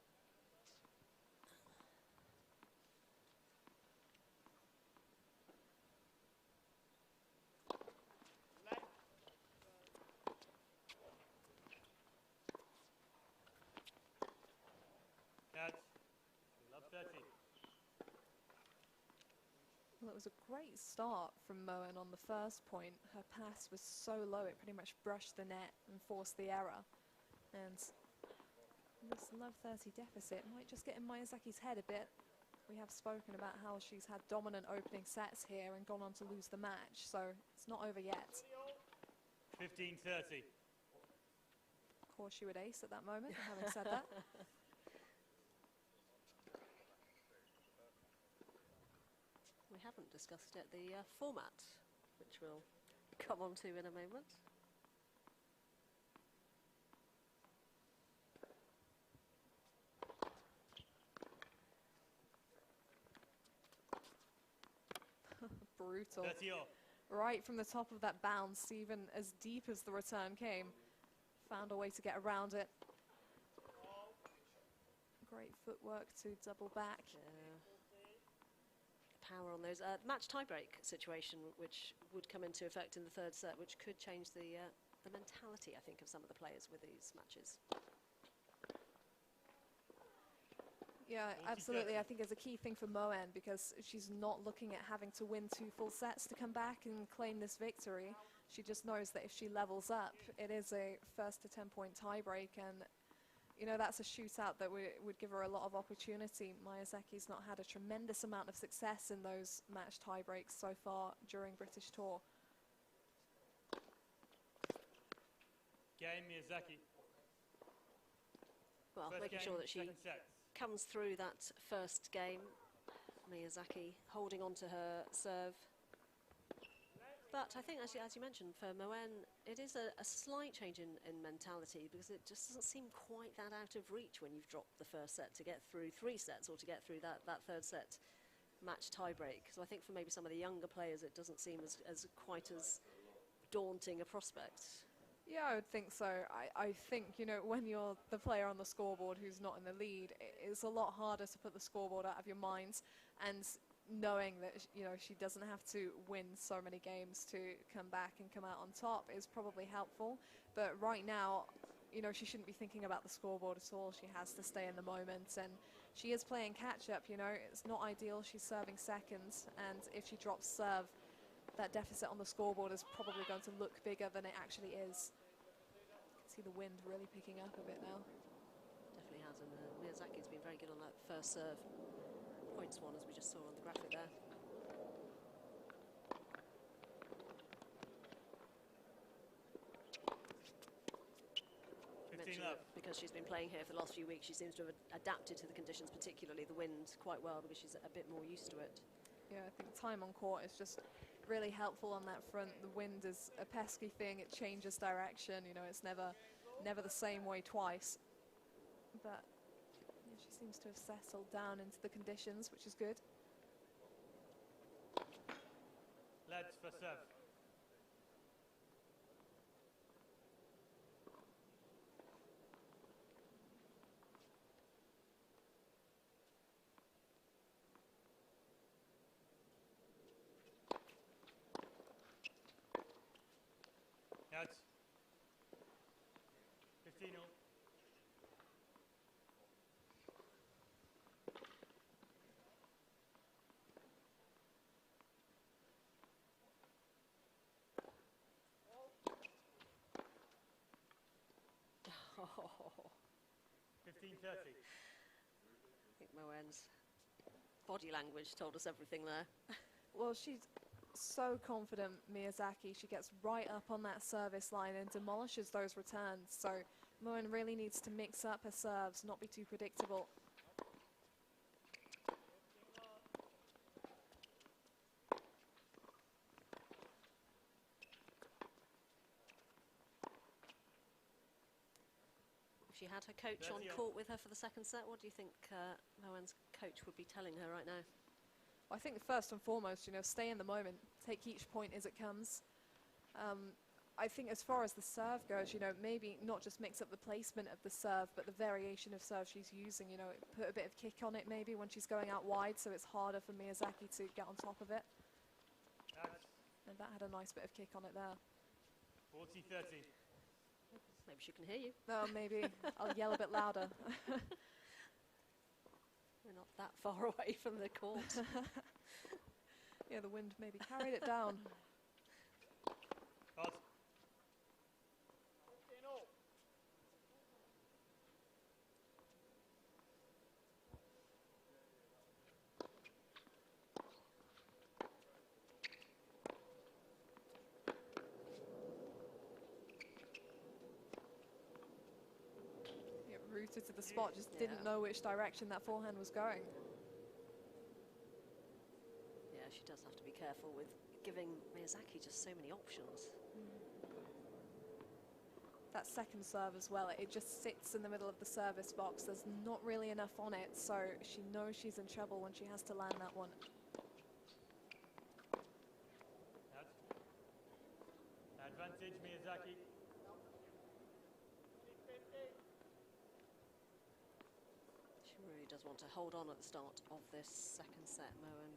Speaker 3: That's love 30.
Speaker 2: Well, it was a great start from Moen on the first point. Her pass was so low, it pretty much brushed the net and forced the error. And this love 30 deficit might just get in Miyazaki's head a bit. We have spoken about how she's had dominant opening sets here and gone on to lose the match, so it's not over yet.
Speaker 3: 15-30.
Speaker 2: Of course, she would ace at that moment, having said that.
Speaker 1: We haven't discussed yet the format, which we'll come on to in a moment.
Speaker 2: Brutal.
Speaker 3: 30 off.
Speaker 2: Right from the top of that bounce, even as deep as the return came, found a way to get around it. Great footwork to double back.
Speaker 1: Power on those. Match tiebreak situation, which would come into effect in the third set, which could change the mentality, I think, of some of the players with these matches.
Speaker 2: Yeah, absolutely. I think it's a key thing for Moen because she's not looking at having to win 2 full sets to come back and claim this victory. She just knows that if she levels up, it is a first to 10-point tiebreak, and you know, that's a shootout that would give her a lot of opportunity. Miyazaki's not had a tremendous amount of success in those match tiebreaks so far during British Tour.
Speaker 3: Game Miyazaki.
Speaker 1: Well,
Speaker 3: First
Speaker 1: making
Speaker 3: game,
Speaker 1: sure that she
Speaker 3: second set.
Speaker 1: comes through that first game. Miyazaki holding on to her serve. But I think, as you mentioned, for Moen, it is a slight change in mentality because it just doesn't seem quite that out of reach when you've dropped the first set to get through 3 sets or to get through that third set match tiebreak. So I think for maybe some of the younger players, it doesn't seem as quite as daunting a prospect.
Speaker 2: Yeah, I would think so. I think, you know, when you're the player on the scoreboard who's not in the lead, it's a lot harder to put the scoreboard out of your mind. And knowing that, you know, she doesn't have to win so many games to come back and come out on top is probably helpful. But right now, you know, she shouldn't be thinking about the scoreboard at all. She has to stay in the moment, and she is playing catch-up, you know. It's not ideal. She's serving seconds, and if she drops serve, that deficit on the scoreboard is probably going to look bigger than it actually is. You can see the wind really picking up a bit now.
Speaker 1: Definitely has, and Miyazaki's been very good on that first serve. Points one, as we just saw on the graphic there. Because she's been playing here for the last few weeks, she seems to have adapted to the conditions, particularly the wind, quite well because she's a bit more used to it.
Speaker 2: Yeah, I think time on court is just really helpful on that front. The wind is a pesky thing. It changes direction. You know, it's never the same way twice. But yeah, she seems to have settled down into the conditions, which is good.
Speaker 3: Let's for serve. That's 15 all.
Speaker 1: Oh,
Speaker 3: 15-30.
Speaker 1: I think Moen's body language told us everything there.
Speaker 2: Well, she's So confident, Miyazaki. She gets right up on that service line and demolishes those returns. So Moen really needs to mix up her serves, not be too predictable.
Speaker 1: If she had her coach on court with her for the second set, what do you think Moen's coach would be telling her right now?
Speaker 2: I think first and foremost, you know, stay in the moment, take each point as it comes. I think as far as the serve goes, you know, maybe not just mix up the placement of the serve, but the variation of serve she's using, you know, put a bit of kick on it maybe when she's going out wide, so it's harder for Miyazaki to get on top of it. And that had a nice bit of kick on it there.
Speaker 3: 40-30.
Speaker 1: Maybe she can hear you.
Speaker 2: Oh, maybe I'll yell a bit louder.
Speaker 1: We're not that far away from the court.
Speaker 2: Yeah, the wind maybe carried it down.
Speaker 3: Pass.
Speaker 2: Yeah, rooted to the spot, just didn't know which direction that forehand was going.
Speaker 1: Yeah, she does have to be careful with giving Miyazaki just so many options.
Speaker 2: That second serve as well, it just sits in the middle of the service box. There's not really enough on it, so she knows she's in trouble when she has to land that one.
Speaker 3: Advantage, Miyazaki.
Speaker 1: She really does want to hold on at the start of this second set, Moen.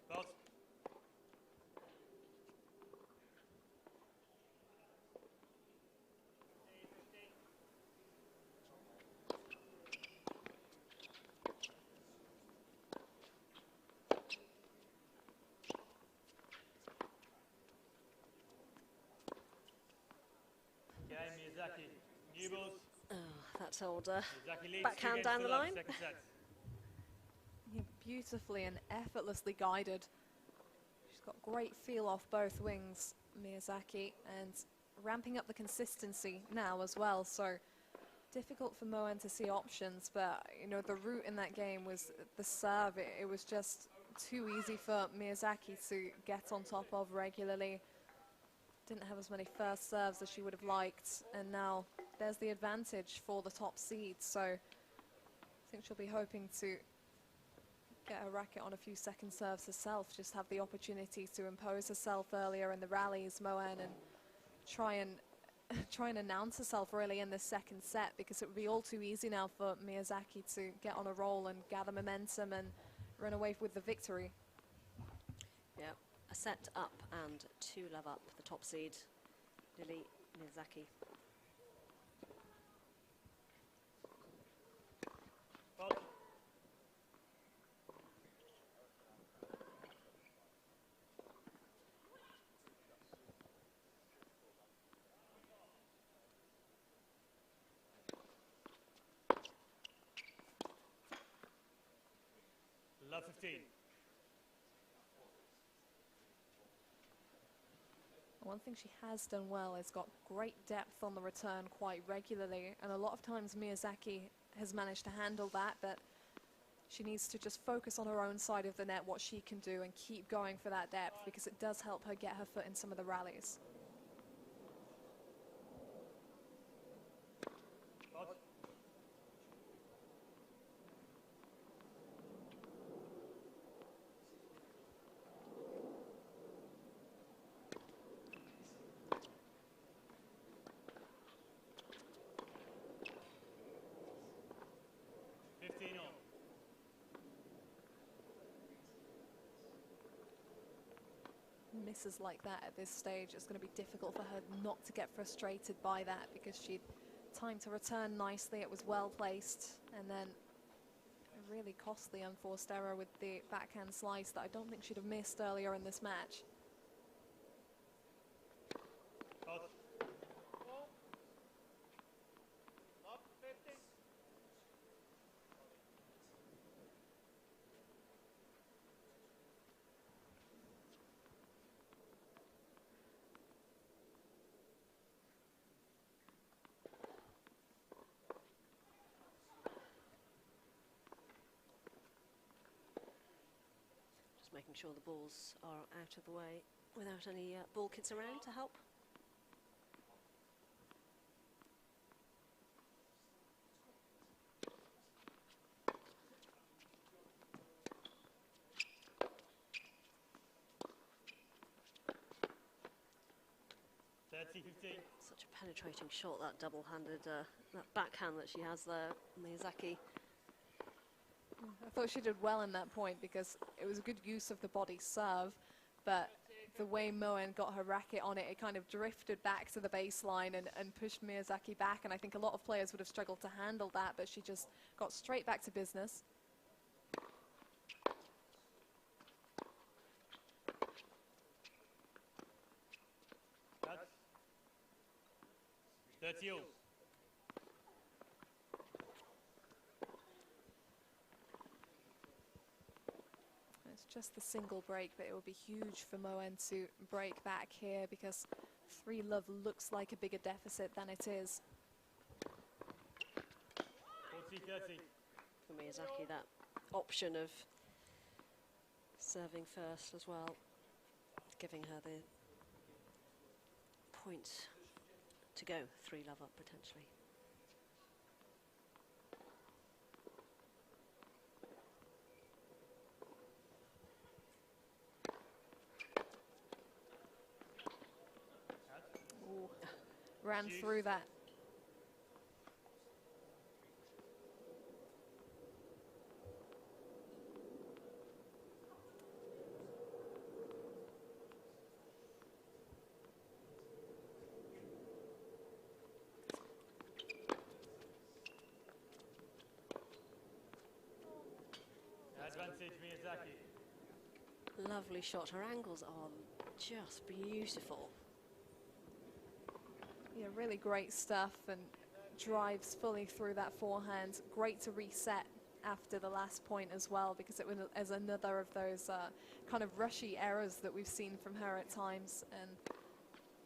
Speaker 3: Pass. Okay, Miyazaki. New balls.
Speaker 1: Oh, that's old
Speaker 3: Miyazaki leads
Speaker 1: backhand
Speaker 3: 2 games
Speaker 1: down
Speaker 3: to
Speaker 1: the
Speaker 3: love,
Speaker 1: line.
Speaker 3: second set.
Speaker 2: Yeah, beautifully and effortlessly guided. She's got great feel off both wings, Miyazaki, and ramping up the consistency now as well. So difficult for Moen to see options, but you know the route in that game was the serve. It was just too easy for Miyazaki to get on top of regularly. Didn't have as many first serves as she would have liked, and now there's the advantage for the top seed. So I think she'll be hoping to get her racket on a few second serves herself, just have the opportunity to impose herself earlier in the rallies, Moen, and try and announce herself really in the second set, because it would be all too easy now for Miyazaki to get on a roll and gather momentum and run away with the victory.
Speaker 1: Yeah, a set up and 2 love up the top seed, Lili Miyazaki.
Speaker 3: Pass. Love 15.
Speaker 2: One thing she has done well is got great depth on the return quite regularly, and a lot of times Miyazaki has managed to handle that, but she needs to just focus on her own side of the net, what she can do, and keep going for that depth, because it does help her get her foot in some of the rallies.
Speaker 3: Pass.
Speaker 2: Misses like that at this stage, it's going to be difficult for her not to get frustrated by that, because she'd timed to return nicely, it was well placed, and then a really costly unforced error with the backhand slice that I don't think she'd have missed earlier in this match.
Speaker 3: Pass.
Speaker 1: making sure the balls are out of the way without any ball kids around to help. Such a penetrating shot, that double-handed, that backhand that she has there, Miyazaki.
Speaker 2: I thought she did well in that point because it was a good use of the body serve, but the way Moen got her racket on it, it kind of drifted back to the baseline and pushed Miyazaki back, and I think a lot of players would have struggled to handle that, but she just got straight back to business.
Speaker 3: That's 30 all.
Speaker 2: It's just the single break, but it will be huge for Moen to break back here because 3-love looks like a bigger deficit than it is.
Speaker 3: 40-30.
Speaker 1: For Miyazaki, that option of serving first as well, giving her the point to go 3-love up potentially.
Speaker 2: Ran through that.
Speaker 3: Advantage Miyazaki.
Speaker 1: Lovely shot. Her angles are just beautiful.
Speaker 2: Yeah, really great stuff and drives fully through that forehand. Great to reset after the last point as well because it was another of those kind of rushy errors that we've seen from her at times and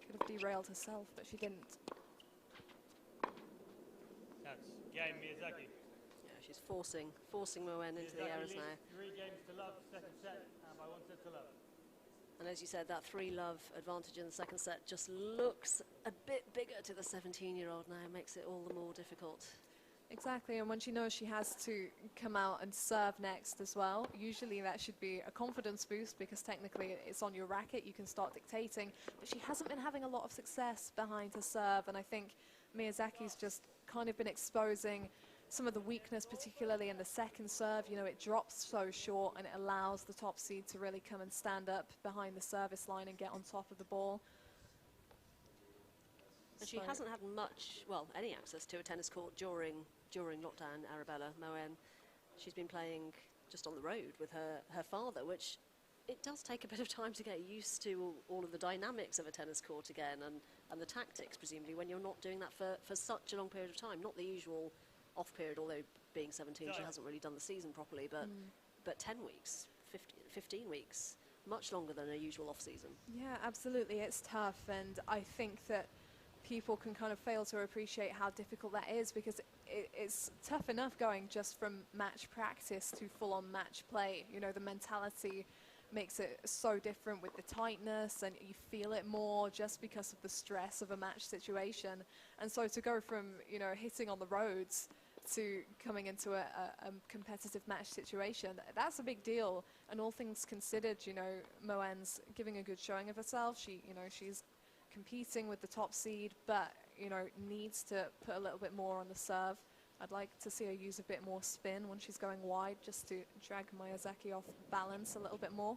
Speaker 2: could have derailed herself, but she didn't.
Speaker 3: That's game Miyazaki.
Speaker 1: Yeah, she's forcing Moen into the
Speaker 3: Miyazaki
Speaker 1: errors
Speaker 3: leads
Speaker 1: now.
Speaker 3: 3 games to love, second set, and by 1 set to love.
Speaker 1: And as you said, that 3-love advantage in the second set just looks a bit bigger to the 17-year-old now, makes it all the more difficult.
Speaker 2: Exactly, and when she knows she has to come out and serve next as well, usually that should be a confidence boost because technically it's on your racket, you can start dictating, but she hasn't been having a lot of success behind her serve, and I think Miyazaki's just kind of been exposing some of the weakness, particularly in the second serve. You know, it drops so short and it allows the top seed to really come and stand up behind the service line and get on top of the ball.
Speaker 1: And she hasn't had much, well, any access to a tennis court during lockdown, Arabella Moen. She's been playing just on the road with her father, which it does take a bit of time to get used to all of the dynamics of a tennis court again and the tactics, presumably, when you're not doing that for such a long period of time. Not the usual off period, although being 17, she hasn't really done the season properly, but 10 weeks, 15 weeks, much longer than a usual off season.
Speaker 2: Yeah, absolutely, it's tough, and I think that people can kind of fail to appreciate how difficult that is because it's tough enough going just from match practice to full-on match play. You know, the mentality makes it so different with the tightness and you feel it more just because of the stress of a match situation. And so to go from, you know, hitting on the roads to coming into a competitive match situation, that's a big deal. And all things considered, you know, Moen's giving a good showing of herself. She's competing with the top seed, but, you know, needs to put a little bit more on the serve. I'd like to see her use a bit more spin when she's going wide, just to drag Miyazaki off balance a little bit more.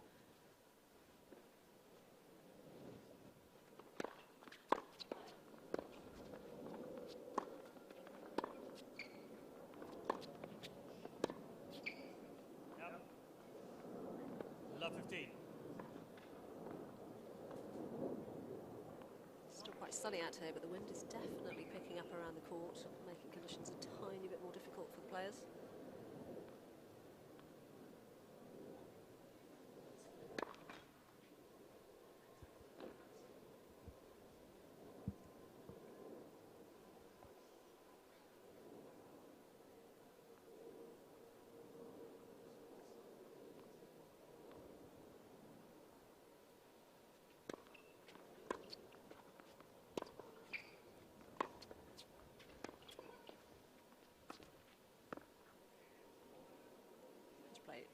Speaker 3: Yep. Love 15.
Speaker 1: Still quite sunny out here, but the wind is definitely picking up around the court, making conditions a tiny bit more difficult for the players.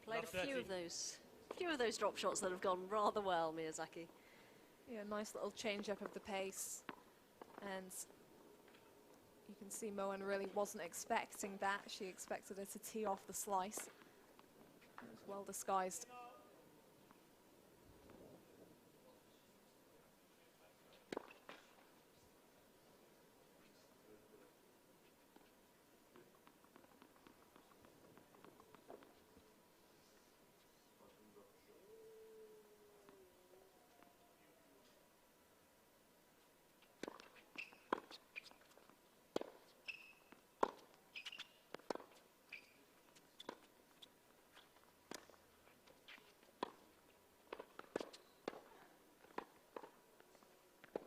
Speaker 1: Played
Speaker 3: Love
Speaker 1: a few
Speaker 3: 30.
Speaker 1: of those drop shots that have gone rather well, Miyazaki.
Speaker 2: Yeah, nice little change up of the pace. And you can see Moen really wasn't expecting that. She expected her to tee off the slice. It was well disguised.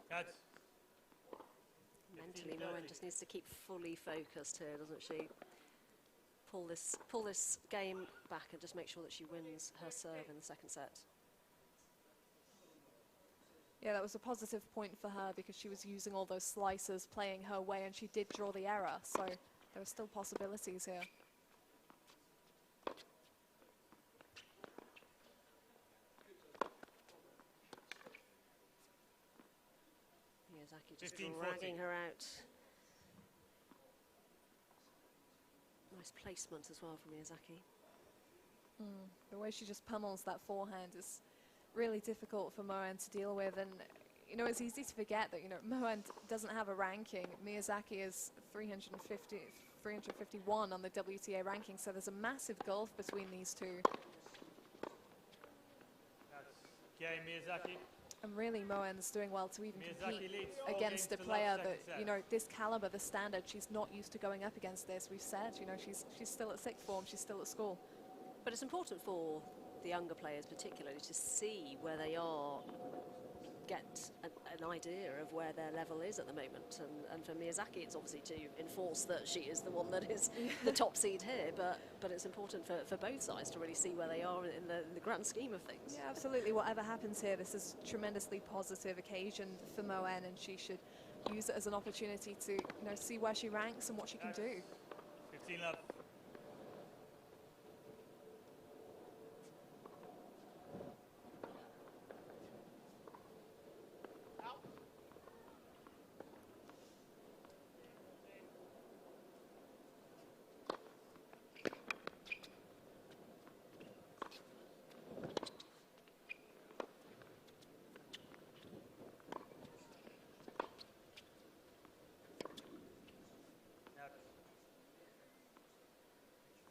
Speaker 3: Catch.
Speaker 1: Mentally, Moen just needs to keep fully focused here, doesn't she? Pull this game back and just make sure that she wins her serve in the second set.
Speaker 2: Yeah, that was a positive point for her because she was using all those slices, playing her way, and she did draw the error. So there are still possibilities here.
Speaker 1: Miyazaki just
Speaker 3: 15-40.
Speaker 1: dragging her out. Nice placement as well from Miyazaki.
Speaker 2: The way she just pummels that forehand is really difficult for Moen to deal with. And, you know, it's easy to forget that, you know, Moen doesn't have a ranking. Miyazaki is 351 on the WTA ranking, so there's a massive gulf between these two.
Speaker 3: Catch. Game Miyazaki.
Speaker 2: And really, Moen's doing well to even
Speaker 3: Miyazaki
Speaker 2: compete
Speaker 3: leads 4
Speaker 2: against a
Speaker 3: games to
Speaker 2: player
Speaker 3: love,
Speaker 2: that,
Speaker 3: second set.
Speaker 2: you know, this caliber, the standard, she's not used to going up against this. We've said, you know, she's still at sixth form, she's still at school.
Speaker 1: But it's important for the younger players particularly to see where they are, get an idea of where their level is at the moment. And for Miyazaki, it's obviously to enforce that she is the one that is the top seed here, but it's important for both sides to really see where they are in the grand scheme of things.
Speaker 2: Yeah, absolutely. Whatever happens here, this is a tremendously positive occasion for Moen, and she should use it as an opportunity to, you know, see where she ranks and what she can do.
Speaker 3: 15 love.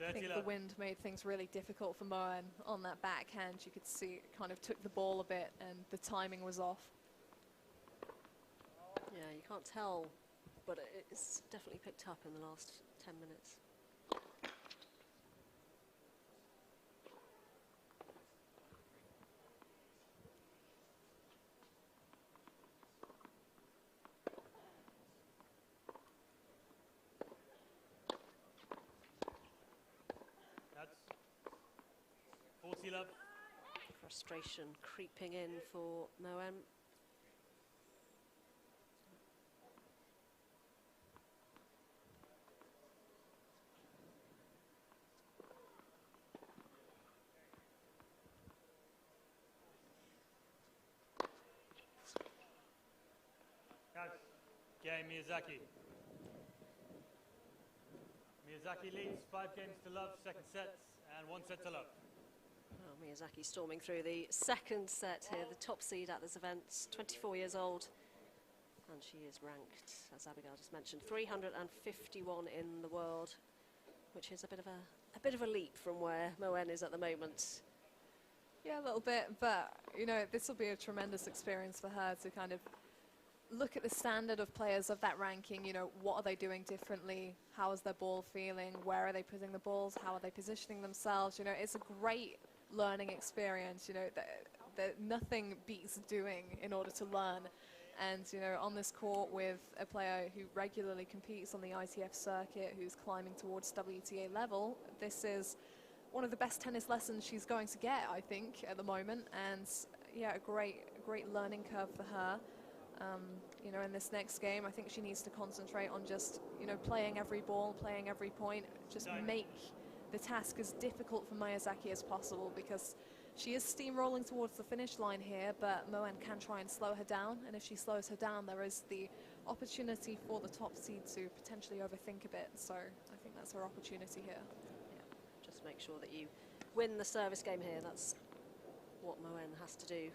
Speaker 2: I think the wind made things really difficult for Moen on that backhand. You could see it kind of took the ball a bit and the timing was off.
Speaker 1: Yeah, you can't tell, but it's definitely picked up in the last 10 minutes.
Speaker 3: That's 40 love.
Speaker 1: Frustration creeping in for Moen.
Speaker 3: Catch. Game Miyazaki. Miyazaki leads 5 games to love, second set, and 1 set to love.
Speaker 1: Well, Miyazaki storming through the second set here, the top seed at this event, 24 years old. And she is ranked, as Abigail just mentioned, 351 in the world, which is a bit of a leap from where Moen is at the moment.
Speaker 2: Yeah, a little bit, but, you know, this will be a tremendous experience for her to kind of look at the standard of players of that ranking. You know, what are they doing differently? How is their ball feeling? Where are they putting the balls? How are they positioning themselves? You know, it's a great learning experience. You know, that nothing beats doing in order to learn. And, you know, on this court with a player who regularly competes on the ITF circuit, who's climbing towards WTA level, this is one of the best tennis lessons she's going to get, I think, at the moment. And, yeah, a great learning curve for her. You know, in this next game, I think she needs to concentrate on just, you know, playing every ball, playing every point, just make the task as difficult for Miyazaki as possible, because she is steamrolling towards the finish line here, but Moen can try and slow her down, and if she slows her down, there is the opportunity for the top seed to potentially overthink a bit, so I think that's her opportunity here.
Speaker 1: Yeah, just make sure that you win the service game here. That's what Moen has to do.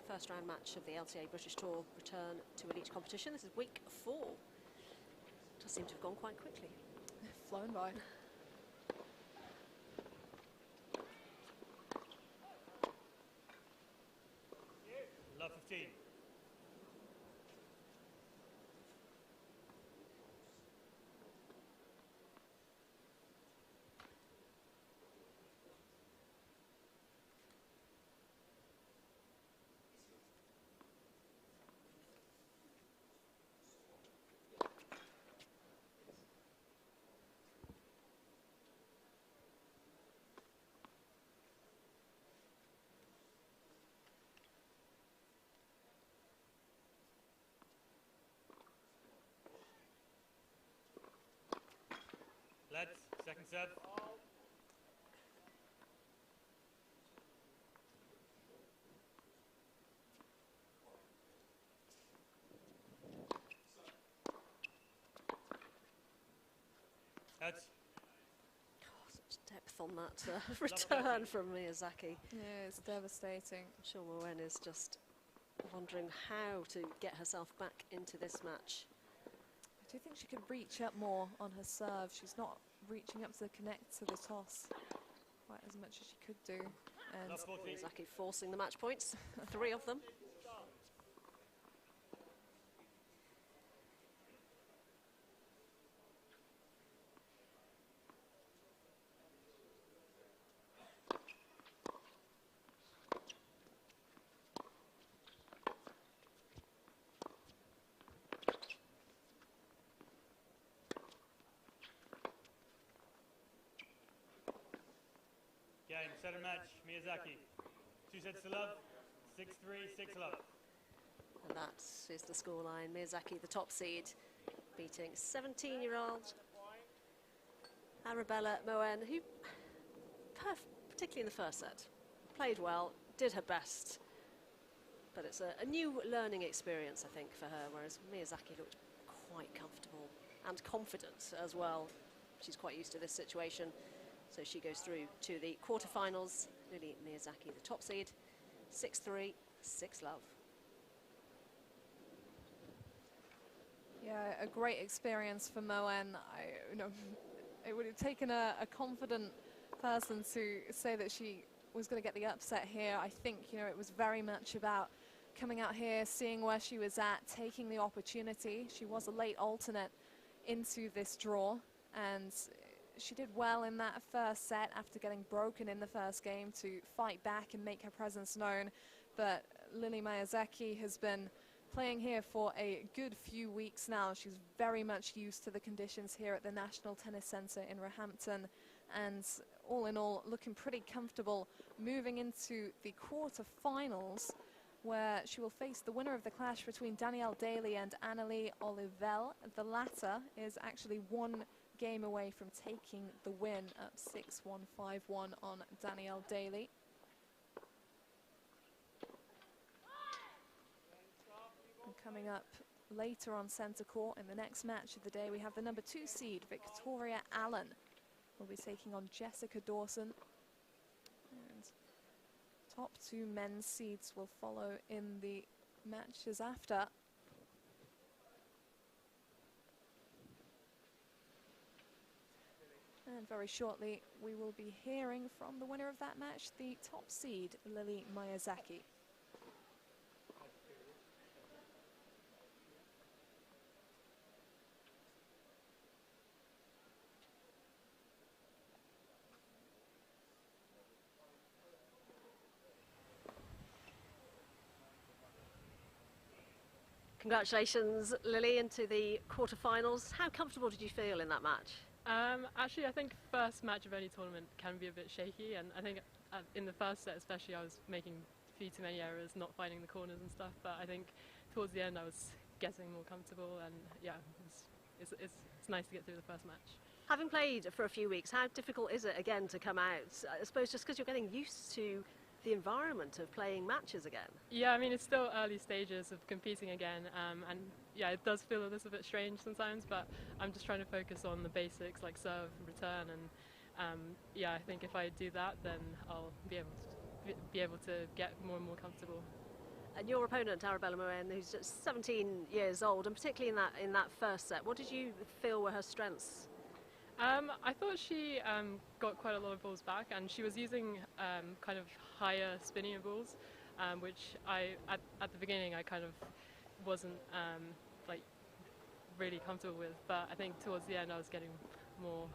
Speaker 1: First round match of the LTA British Tour return to elite competition. This is week 4. Does seem to have gone quite quickly.
Speaker 2: Flown by.
Speaker 3: Love 15. Let's, second set. Heads.
Speaker 1: Such depth on that return from Miyazaki.
Speaker 2: Yeah, it's devastating.
Speaker 1: I'm sure Moen is just wondering how to get herself back into this match.
Speaker 2: I do think she could reach up more on her serve. She's not reaching up to connect to the toss quite as much as she could do. And
Speaker 3: Love 14.
Speaker 1: Miyazaki forcing the match points, 3 of them.
Speaker 3: Game, set and match, Miyazaki. 2 sets to love, 6-3, 6 love.
Speaker 1: And that is the scoreline. Miyazaki, the top seed, beating 17-year-old Arabella Moen, who, particularly in the first set, played well, did her best. But it's a new learning experience, I think, for her, whereas Miyazaki looked quite comfortable and confident as well. She's quite used to this situation. So she goes through to the quarterfinals. Lily Miyazaki, the top seed, 6-3, 6 love.
Speaker 2: yeah, a great experience for Moen. It would have taken a confident person to say that she was going to get the upset here. I think, it was very much about coming out here, seeing where she was at, taking the opportunity. She was a late alternate into this draw, and she did well in that first set after getting broken in the first game to fight back and make her presence known. But Lily Miyazaki has been playing here for a good few weeks now. She's very much used to the conditions here at the National Tennis Centre in Roehampton, and all in all looking pretty comfortable moving into the quarterfinals, where she will face the winner of the clash between Danielle Daly and Annalie Olivel. The latter is actually one game away from taking the win, up 6-1, 5-1 on Danielle Daly. And coming up later on centre court in the next match of the day, we have the number 2 seed, Victoria Allen, will be taking on Jessica Dawson. And top 2 men's seeds will follow in the matches after. And very shortly, we will be hearing from the winner of that match, the top seed, Lily Miyazaki.
Speaker 1: Congratulations, Lily, into the quarterfinals. How comfortable did you feel in that match?
Speaker 4: Actually, I think first match of any tournament can be a bit shaky, and I think in the first set especially I was making a few too many errors, not finding the corners and stuff, but I think towards the end I was getting more comfortable, and yeah, it's nice to get through the first match.
Speaker 1: Having played for a few weeks, how difficult is it again to come out? I suppose just because you're getting used to the environment of playing matches again.
Speaker 4: Yeah, I mean, it's still early stages of competing again, and yeah, it does feel a little bit strange sometimes, but I'm just trying to focus on the basics like serve, return, and yeah, I think if I do that, then I'll be able to get more and more comfortable.
Speaker 1: And your opponent, Arabella Moen, who's just 17 years old, and particularly in that first set, what did you feel were her strengths?
Speaker 4: I thought she got quite a lot of balls back, and she was using kind of higher spinning balls, which at the beginning I kind of wasn't like really comfortable with. But I think towards the end I was getting more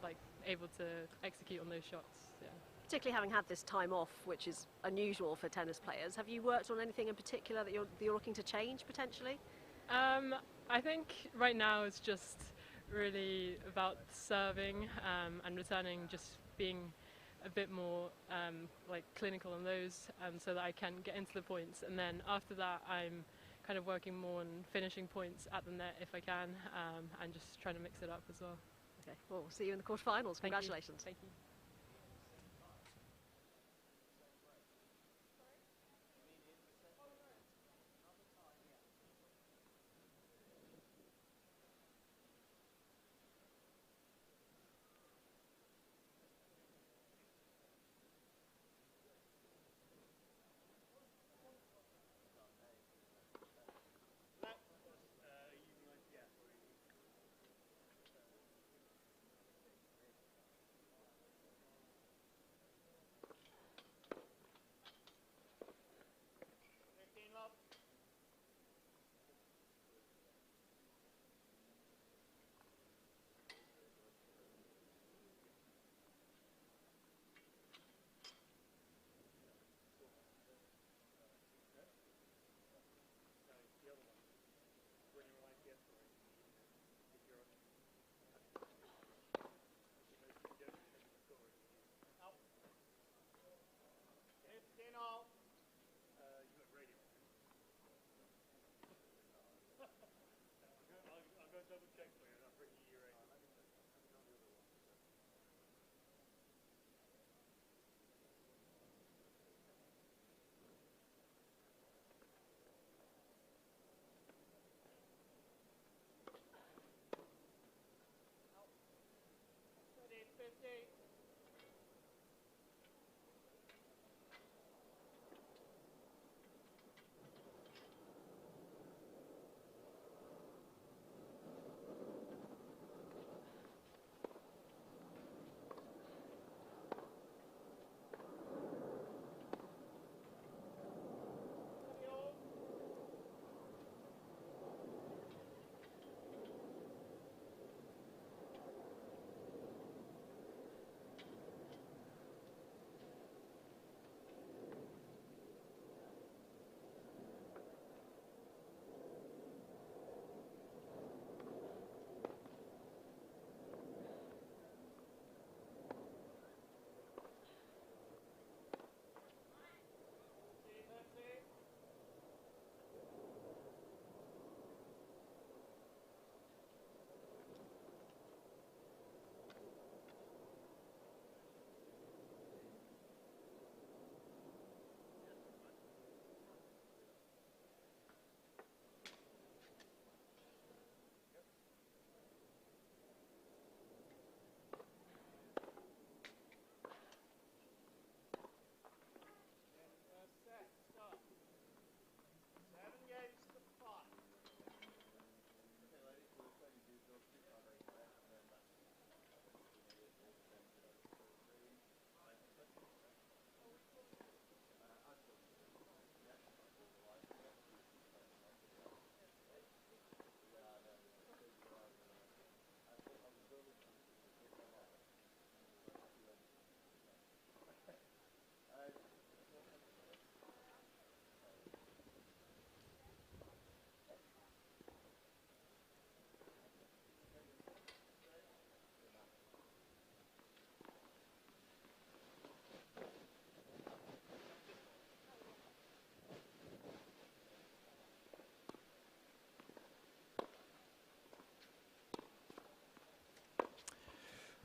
Speaker 4: like able to execute on those shots. Yeah.
Speaker 1: Particularly having had this time off, which is unusual for tennis players. Have you worked on anything in particular that you're looking to change potentially?
Speaker 4: I think right now it's just really about serving and returning, just being a bit more like clinical on those, so that I can get into the points. And then after that, I'm kind of working more on finishing points at the net if I can, and just trying to mix it up as well.
Speaker 1: Okay, well, we'll see you in the quarterfinals. Congratulations.
Speaker 4: Thank you.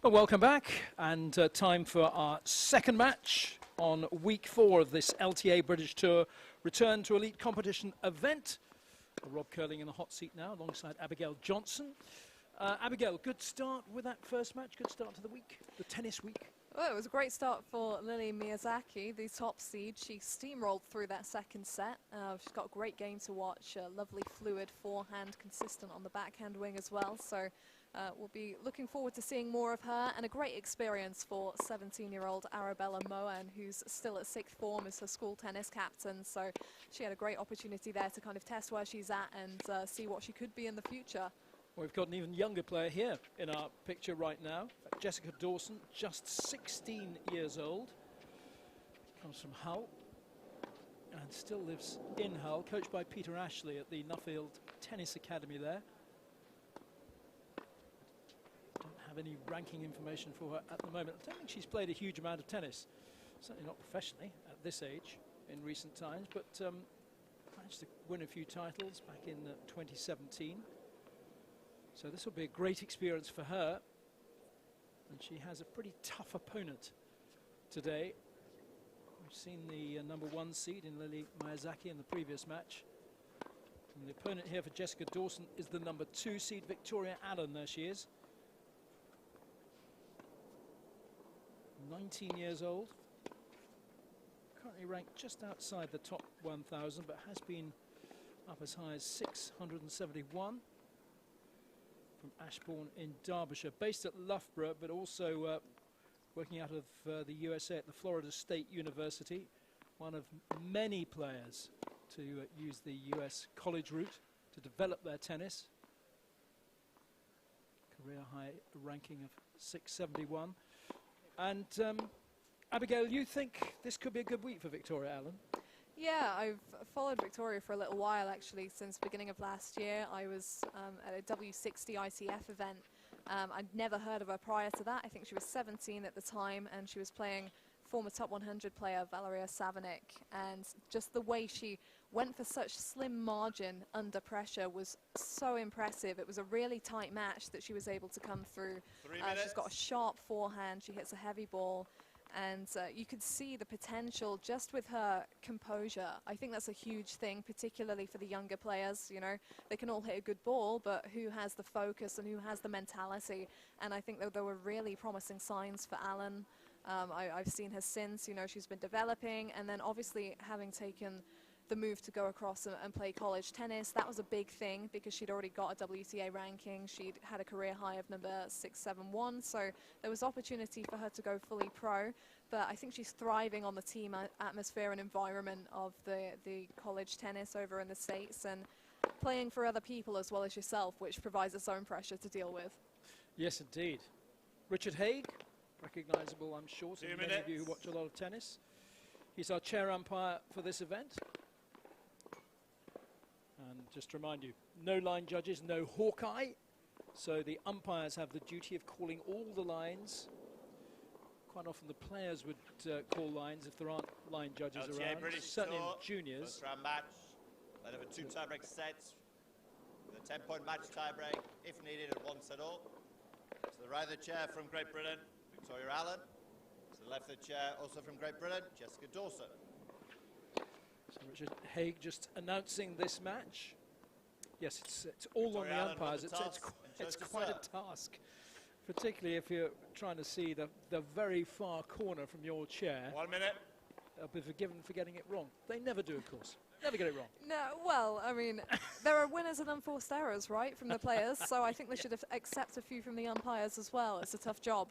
Speaker 5: Well, welcome back, and time for our second match on week 4 of this LTA British Tour Return to Elite Competition event. Rob Curling in the hot seat now, alongside Abigail Johnson. Abigail, good start with that first match, good start to the week, the tennis week.
Speaker 2: Well, it was a great start for Lily Miyazaki, the top seed. She steamrolled through that second set. She's got a great game to watch, lovely fluid forehand, consistent on the backhand wing as well. So we'll be looking forward to seeing more of her, and a great experience for 17-year-old Arabella Moen, who's still at 6th form as her school tennis captain. So she had a great opportunity there to kind of test where she's at and see what she could be in the future.
Speaker 5: Well, we've got an even younger player here in our picture right now. Jessica Dawson, just 16 years old. Comes from Hull and still lives in Hull, coached by Peter Ashley at the Nuffield Tennis Academy there. Don't have any ranking information for her at the moment. I don't think she's played a huge amount of tennis, certainly not professionally at this age in recent times, but managed to win a few titles back in 2017. So this will be a great experience for her, and she has a pretty tough opponent today. We've seen the number 1 seed in Lily Miyazaki in the previous match. And the opponent here for Jessica Dawson is the number 2 seed, Victoria Allen. There she is. 19 years old. Currently ranked just outside the top 1,000, but has been up as high as 671. From Ashbourne in Derbyshire, based at Loughborough, but also working out of the USA at the Florida State University. One of many players to use the US college route to develop their tennis. Career high ranking of 671. And Abigail, you think this could be a good week for Victoria Allen?
Speaker 2: Yeah, I've followed Victoria for a little while actually, since the beginning of last year. I was at a W60 ITF event. I'd never heard of her prior to that. I think she was 17 at the time, and she was playing former top 100 player Valeria Savanik. And just the way she went for such slim margin under pressure was so impressive. It was a really tight match that she was able to come through. She's got a sharp forehand, she hits a heavy ball. And you could see the potential just with her composure. I think that's a huge thing, particularly for the younger players. You know, they can all hit a good ball, but who has the focus and who has the mentality? And I think that there were really promising signs for Allen. I've seen her since, you know, she's been developing, and then obviously having taken the move to go across and play college tennis, that was a big thing because she'd already got a WTA ranking. She'd had a career high of number 671, so there was opportunity for her to go fully pro. But I think she's thriving on the team atmosphere and environment of the college tennis over in the States, and playing for other people as well as yourself, which provides its own pressure to deal with.
Speaker 5: Yes, indeed. Richard Haig, recognisable, I'm sure, to many of you who watch a lot of tennis. He's our chair umpire for this event. And just to remind you, no line judges, no Hawkeye. So the umpires have the duty of calling all the lines. Quite often the players would call lines if there aren't line judges
Speaker 6: LTA
Speaker 5: around.
Speaker 6: British
Speaker 5: Certainly
Speaker 6: Tour,
Speaker 5: in juniors.
Speaker 6: First round match. Then have a 2 tiebreak sets with a 10-point match tiebreak, if needed, at 1 set all. To the right of the chair from Great Britain, Victoria Allen. To the left of the chair, also from Great Britain, Jessica Dawson.
Speaker 5: So Richard Haig just announcing this match. Yes, it's all on the
Speaker 6: Allen
Speaker 5: umpires.
Speaker 6: won the
Speaker 5: It's
Speaker 6: toss,
Speaker 5: quite a task, particularly if you're trying to see the very far corner from your chair.
Speaker 6: 1 minute.
Speaker 5: They'll be forgiven for getting it wrong. They never do, of course. Never get it wrong.
Speaker 2: No, well, I mean, there are winners and unforced errors, right, from the players, so I think they should accept a few from the umpires as well. It's a tough job.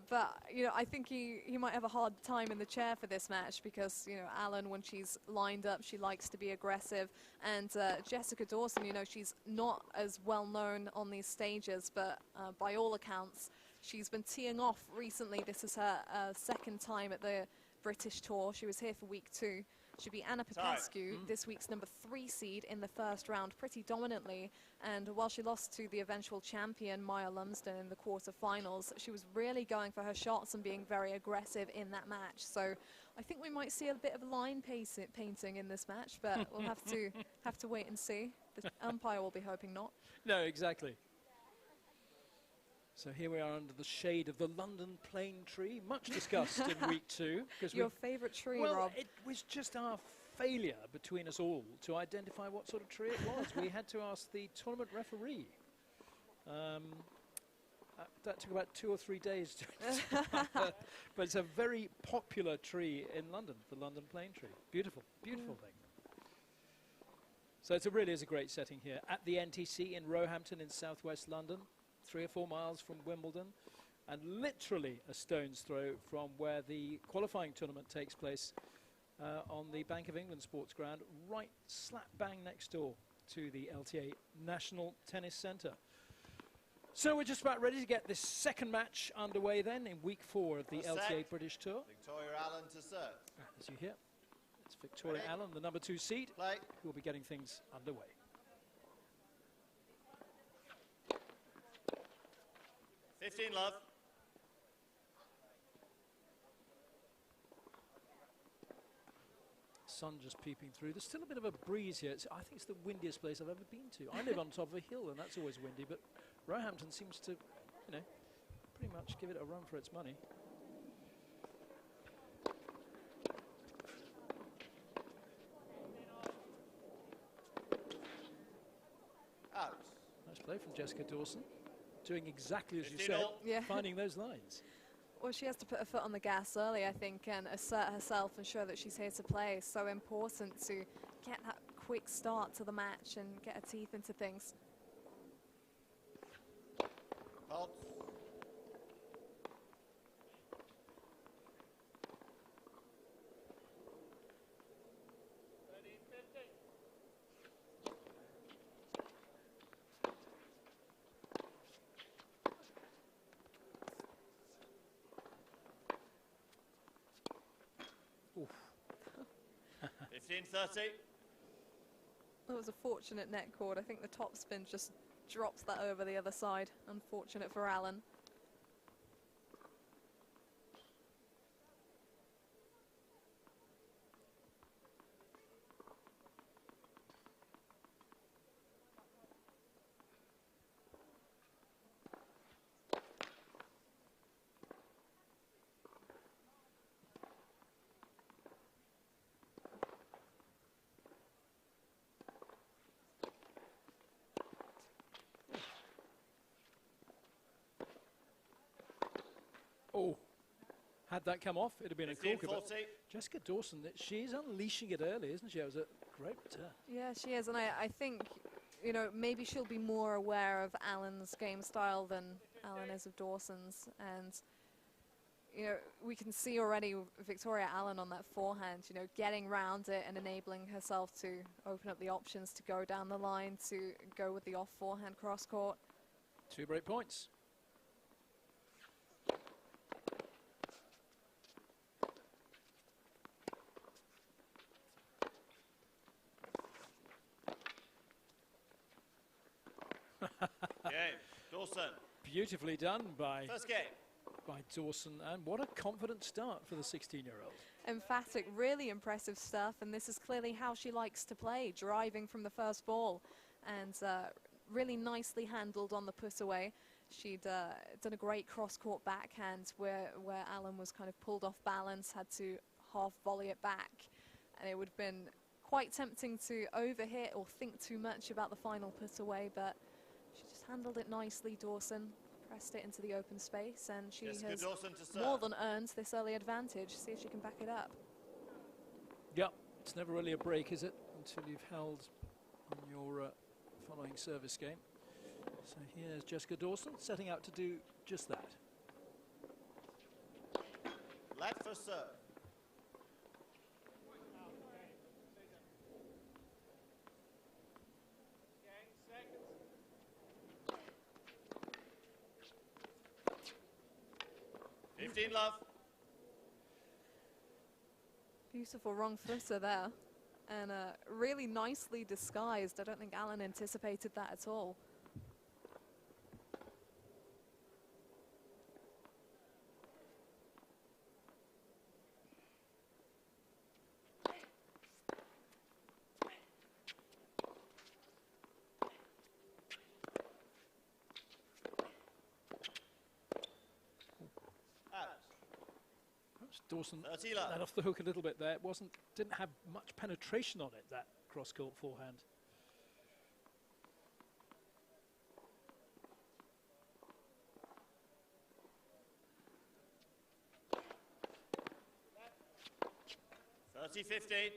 Speaker 2: But, you know, I think he might have a hard time in the chair for this match because, you know, Allen, when she's lined up, she likes to be aggressive. And Jessica Dawson, you know, she's not as well known on these stages, but by all accounts, she's been teeing off recently. This is her second time at the British Tour. She was here for week 2. She beat Anna Popescu, this week's number 3 seed, in the first round pretty dominantly. And while she lost to the eventual champion, Maya Lumsden, in the quarterfinals, she was really going for her shots and being very aggressive in that match. So I think we might see a bit of line painting in this match, but we'll have to wait and see. The umpire will be hoping not.
Speaker 5: No, exactly. So here we are under the shade of the London plane tree, much discussed in week 2.
Speaker 2: Your favourite tree,
Speaker 5: well,
Speaker 2: Rob.
Speaker 5: it was just our failure between us all to identify what sort of tree it was. We had to ask the tournament referee. That took about 2 or 3 days to but it's a very popular tree in London, the London plane tree. Beautiful, beautiful thing. So it really is a great setting here at the NTC in Roehampton in southwest London, 3 or 4 miles from Wimbledon, and literally a stone's throw from where the qualifying tournament takes place on the Bank of England Sports Ground, right slap bang next door to the LTA National Tennis Centre. So we're just about ready to get this second match underway then in week 4 of the LTA British Tour.
Speaker 6: Victoria Allen to serve.
Speaker 5: As you hear, it's Victoria Allen, the number 2 seed,
Speaker 6: Play.
Speaker 5: who will be getting things underway.
Speaker 6: Love.
Speaker 5: Sun just peeping through. There's still a bit of a breeze here. I think it's the windiest place I've ever been to. I live on top of a hill and that's always windy, but Roehampton seems to, you know, pretty much give it a run for its money.
Speaker 6: Out.
Speaker 5: Nice play from Jessica Dawson. Doing exactly as you
Speaker 6: 15
Speaker 5: said,
Speaker 6: all.
Speaker 2: Yeah.
Speaker 5: finding those lines.
Speaker 2: Well, she has to put her foot on the gas early, I think, and assert herself and show that she's here to play. It's so important to get that quick start to the match and get her teeth into things.
Speaker 6: Halt.
Speaker 5: Oof.
Speaker 6: 15-30.
Speaker 2: That was a fortunate net cord. I think the top spin just drops that over the other side. Unfortunate for Allen.
Speaker 5: Oh, had that come off, it'd have been a corker.
Speaker 6: 15-40.
Speaker 5: But Jessica Dawson, she's unleashing it early, isn't she? It was a great return.
Speaker 2: Yeah, she is, and I think, you know, maybe she'll be more aware of Allen's game style than Allen is of Dawson's, and you know, we can see already Victoria Allen on that forehand, you know, getting round it and enabling herself to open up the options to go down the line, to go with the off forehand cross court.
Speaker 5: 2 break points.
Speaker 6: Game. Dawson.
Speaker 5: Beautifully done by
Speaker 6: First game.
Speaker 5: Dawson, and what a confident start for the 16-year-old.
Speaker 2: Emphatic, really impressive stuff, and this is clearly how she likes to play, driving from the first ball, and really nicely handled on the put away. She'd done a great cross-court backhand where Allen was kind of pulled off balance, had to half volley it back, and it would have been quite tempting to overhit or think too much about the final put away, but she just handled it nicely, Dawson. Pressed it into the open space, and she
Speaker 6: Jessica
Speaker 2: has
Speaker 6: Dawson to serve.
Speaker 2: more than earned this early advantage. See if she can back it up.
Speaker 5: Yeah, it's never really a break, is it, until you've held on your following service game. So here's Jessica Dawson setting out to do just that.
Speaker 6: Left for serve. Love.
Speaker 2: Beautiful wrong footer there, and really nicely disguised. I don't think Allen anticipated that at all.
Speaker 5: Dawson
Speaker 6: 30 love.
Speaker 5: let off the hook a little bit there. Didn't have much penetration on it, that cross-court forehand.
Speaker 6: $30-15.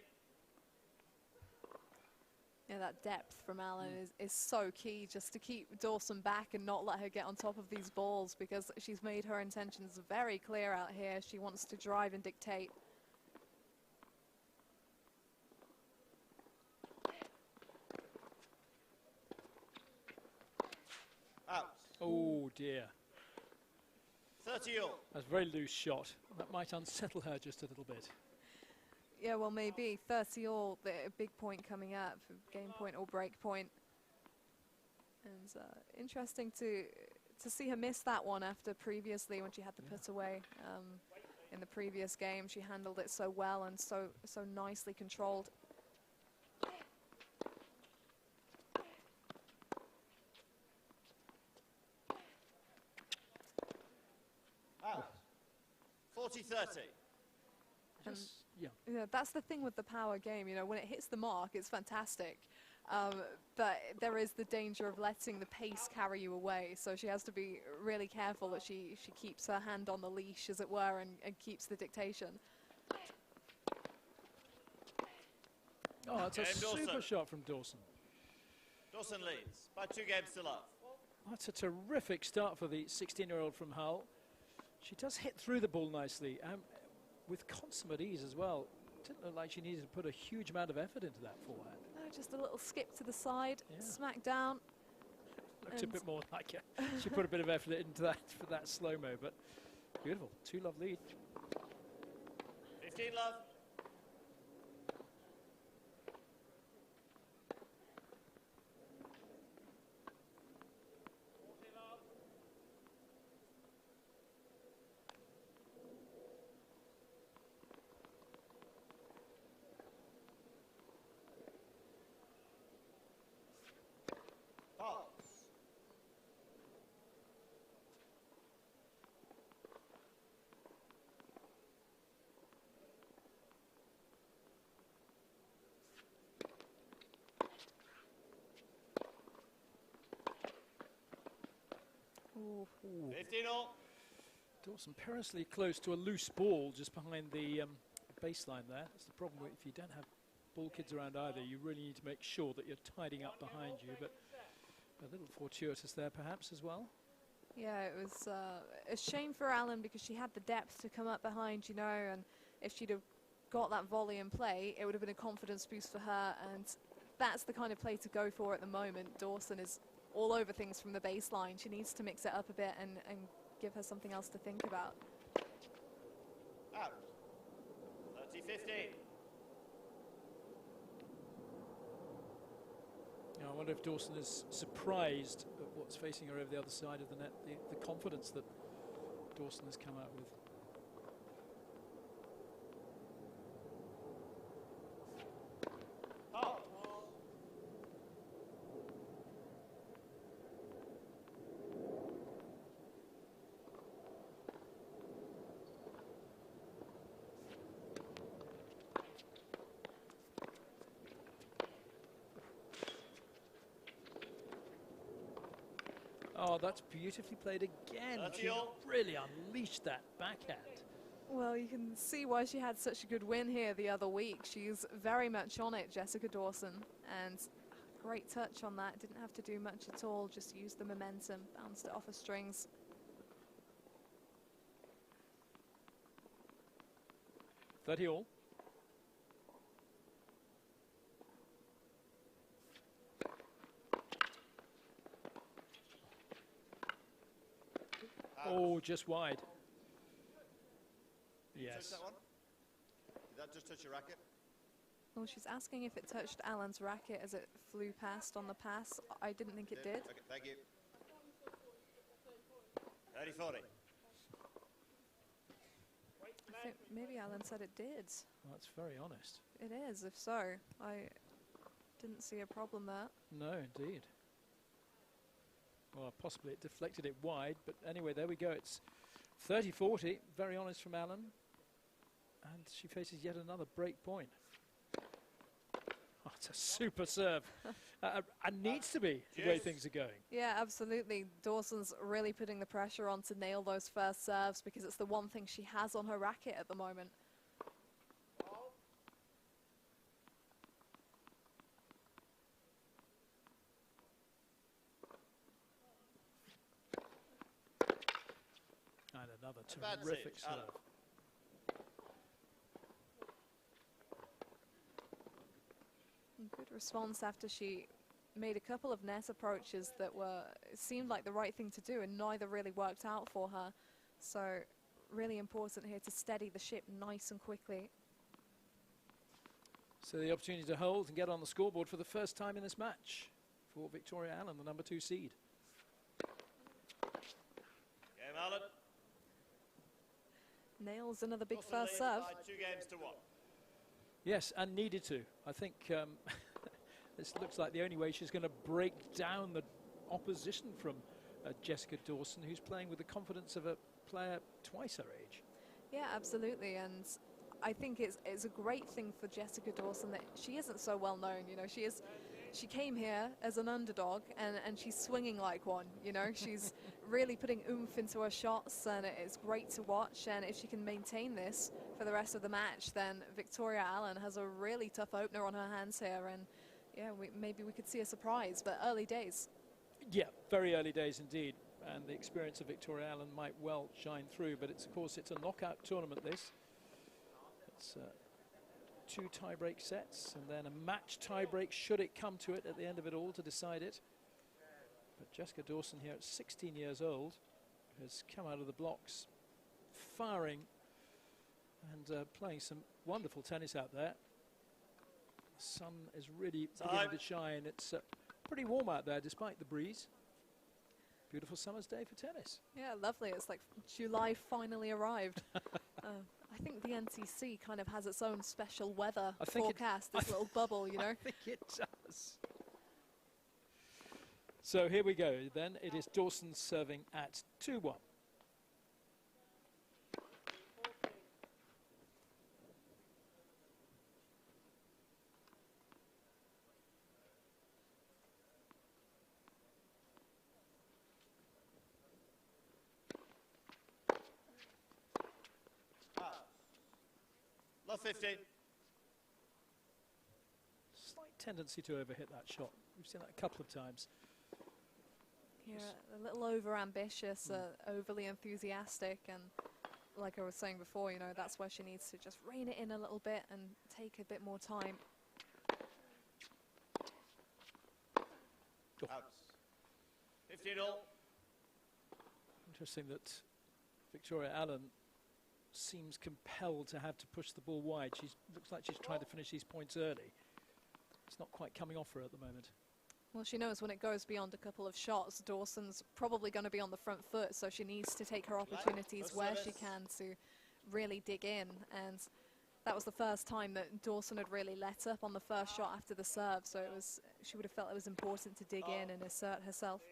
Speaker 2: Yeah, that depth from Allen is so key, just to keep Dawson back and not let her get on top of these balls, because she's made her intentions very clear out here. She wants to drive and dictate.
Speaker 6: Out.
Speaker 5: Oh dear.
Speaker 6: 30 all.
Speaker 5: That's a very loose shot. That might unsettle her just a little bit.
Speaker 2: Yeah, well, maybe 30 all, the big point coming up, game point or break point. And interesting to see her miss that one after previously when she had the put away in the previous game. She handled it so well and so nicely controlled.
Speaker 6: Out. 40-30.
Speaker 2: Yeah, that's the thing with the power game. You know, when it hits the mark, it's fantastic. But there is the danger of letting the pace carry you away. So she has to be really careful that she keeps her hand on the leash, as it were, and keeps the dictation.
Speaker 5: Oh, that's a
Speaker 6: Game
Speaker 5: super
Speaker 6: Dawson.
Speaker 5: shot from Dawson.
Speaker 6: Dawson leads by 2 games to love.
Speaker 5: That's a terrific start for the 16-year-old from Hull. She does hit through the ball nicely, with consummate ease as well. Didn't look like she needed to put a huge amount of effort into that forehand.
Speaker 2: No, just a little skip to the side,
Speaker 5: Yeah.
Speaker 2: smack down.
Speaker 5: Looked a bit more like it. She put a bit of effort into that for that slow-mo, but beautiful. 2-love lead.
Speaker 6: 15 love.
Speaker 2: Ooh.
Speaker 6: 15 all.
Speaker 5: Dawson perilously close to a loose ball just behind the baseline there. That's the problem if you don't have ball kids around either. You really need to make sure that you're tidying up behind you, but a little fortuitous there perhaps as well.
Speaker 2: Yeah, it was a shame for Allen because she had the depth to come up behind, you know, and if she'd have got that volley in play, it would have been a confidence boost for her, and that's the kind of play to go for at the moment. Dawson is all over things from the baseline. She needs to mix it up a bit and give her something else to think about.
Speaker 6: Out. 30-15.
Speaker 5: I wonder if Dawson is surprised at what's facing her over the other side of the net, the confidence that Dawson has come out with. Oh, that's beautifully played again. She really unleashed that backhand.
Speaker 2: Well, you can see why she had such a good win here the other week. She's very much on it, Jessica Dawson, and great touch on that. Didn't have to do much at all, just use the momentum, bounced it off her strings.
Speaker 5: All. Oh, just wide. Yes.
Speaker 6: Touch that one? Did that just touch your racket?
Speaker 2: Well, she's asking if it touched Alan's racket as it flew past on the pass. I didn't think it did.
Speaker 6: Okay, thank you. 30-40.
Speaker 2: I think maybe Alan said it did.
Speaker 5: Well, that's very honest.
Speaker 2: It is, if so. I didn't see a problem there.
Speaker 5: No, indeed. Well, possibly it deflected it wide, but anyway, there we go. It's 30-40. Very honest from Alan. And she faces yet another break point. Oh, it's a super serve. And needs to be the way things are going.
Speaker 2: Yeah, absolutely. Dawson's really putting the pressure on to nail those first serves because it's the one thing she has on her racket at the moment.
Speaker 5: And another
Speaker 6: Advantage,
Speaker 5: terrific
Speaker 6: Alan.
Speaker 5: serve.
Speaker 2: Good response after she made a couple of net approaches that seemed like the right thing to do, and neither really worked out for her. So really important here to steady the ship nice and quickly.
Speaker 5: So the opportunity to hold and get on the scoreboard for the first time in this match for Victoria Allen, the number 2 seed.
Speaker 6: Game, Alan.
Speaker 2: Nails another big
Speaker 6: Dawson
Speaker 2: first
Speaker 6: leads
Speaker 2: serve.
Speaker 6: by 2-1.
Speaker 5: Yes, and needed to. I think this looks like the only way she's going to break down the opposition from Jessica Dawson, who's playing with the confidence of a player twice her age.
Speaker 2: Yeah, absolutely, and I think it's a great thing for Jessica Dawson that she isn't so well known. You know, she came here as an underdog, and she's swinging like one. You know, she's really putting oomph into her shots, and it's great to watch. And if she can maintain this for the rest of the match, then Victoria Allen has a really tough opener on her hands here, and yeah, maybe we could see a surprise, but early days.
Speaker 5: Yeah, very early days indeed, and the experience of Victoria Allen might well shine through, but of course it's a knockout tournament, this. It's 2 tie-break sets and then a match tie-break should it come to it at the end of it all to decide it. But Jessica Dawson here at 16 years old has come out of the blocks firing and playing some wonderful tennis out there. The sun is really beginning to shine. It's pretty warm out there despite the breeze. Beautiful summer's day for tennis.
Speaker 2: Yeah, lovely. It's like July finally arrived. I think the NTC kind of has its own special weather forecast, this little bubble, you know.
Speaker 5: I think it does. So here we go then. It is Dawson serving at 2-1.
Speaker 6: Love 15.
Speaker 5: Slight tendency to overhit that shot. We've seen that a couple of times.
Speaker 2: Yeah, a little over-ambitious, overly enthusiastic, and like I was saying before, you know, that's where she needs to just rein it in a little bit and take a bit more time.
Speaker 6: Out. 15-all.
Speaker 5: Interesting that Victoria Allen seems compelled to have to push the ball wide. Looks like she's trying to finish these points early. It's not quite coming off her at the moment.
Speaker 2: Well, she knows when it goes beyond a couple of shots, Dawson's probably going to be on the front foot, so she needs to take her opportunities where she can to really dig in. And that was the first time that Dawson had really let up on the first shot after the serve, so she would have felt it was important to dig in and assert herself.
Speaker 3: 2-1,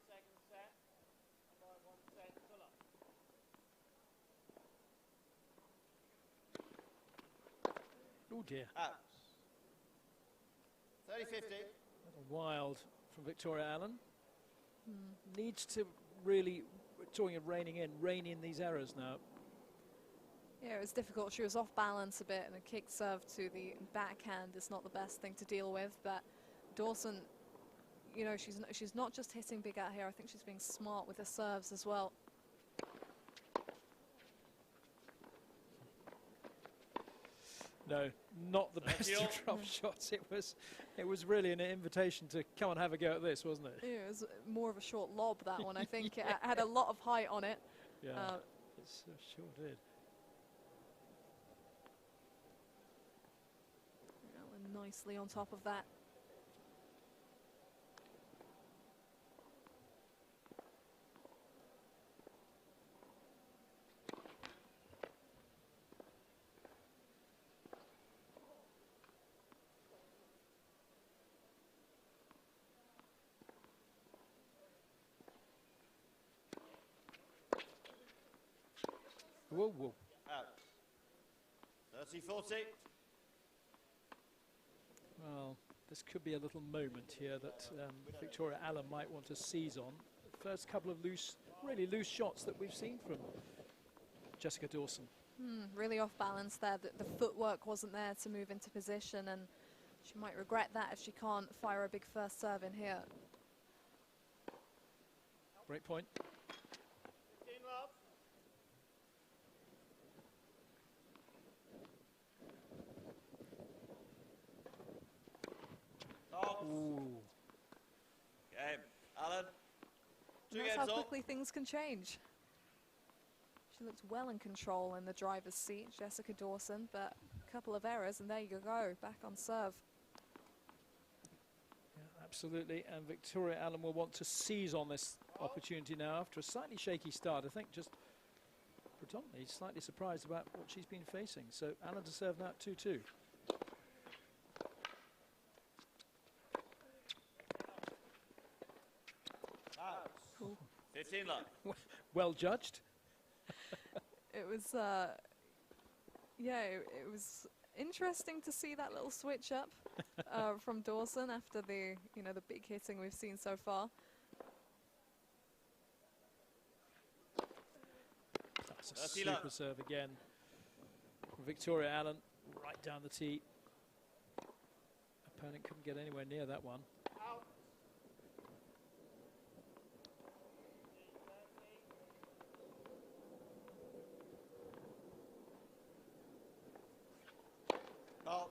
Speaker 3: second set. By 1 set, full up.
Speaker 5: Oh dear.
Speaker 6: Out. 30-50.
Speaker 5: Wild from Victoria Allen. Needs to really, talking of rein in these errors now.
Speaker 2: Yeah, it was difficult. She was off balance a bit, and a kick serve to the backhand is not the best thing to deal with. But Dawson, you know, she's not just hitting big out here. I think she's being smart with her serves as well.
Speaker 5: No, not the best of drop shots. It was really an invitation to come and have a go at this, wasn't it?
Speaker 2: Yeah, it was more of a short lob, that one. I think
Speaker 5: Yeah.
Speaker 2: it had a lot of height on it.
Speaker 5: Yeah, it sure did.
Speaker 2: Allen nicely on top of that.
Speaker 5: Whoa, whoa.
Speaker 6: Out. 30-40.
Speaker 5: Well, this could be a little moment here that Victoria Allen might want to seize on. The first couple of really loose shots that we've seen from Jessica Dawson.
Speaker 2: Really off balance there. The footwork wasn't there to move into position, and she might regret that if she can't fire a big first serve in here.
Speaker 5: Break point.
Speaker 3: 15 love.
Speaker 5: Ooh.
Speaker 6: Game. Allen.
Speaker 2: And that's how quickly things can change. She looked well in control in the driver's seat, Jessica Dawson, but a couple of errors and there you go, back on serve.
Speaker 5: Yeah, absolutely, and Victoria Allen will want to seize on this opportunity now after a slightly shaky start. I think just predominantly slightly surprised about what she's been facing. So Allen to serve now at 2-2.
Speaker 2: Cool.
Speaker 6: 15 love.
Speaker 5: Well judged.
Speaker 2: It was, yeah, it was interesting to see that little switch up from Dawson after the, the big hitting we've seen so far.
Speaker 5: That's a super serve again. Victoria Allen right down the tee. Opponent couldn't get anywhere near that one.
Speaker 6: Oh.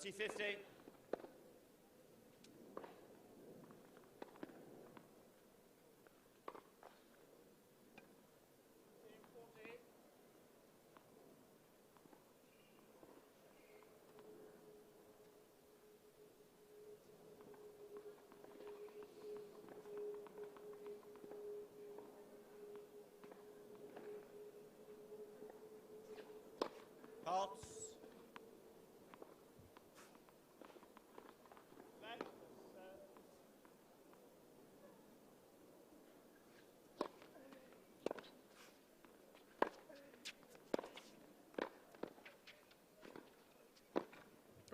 Speaker 6: $30-50. Pulse.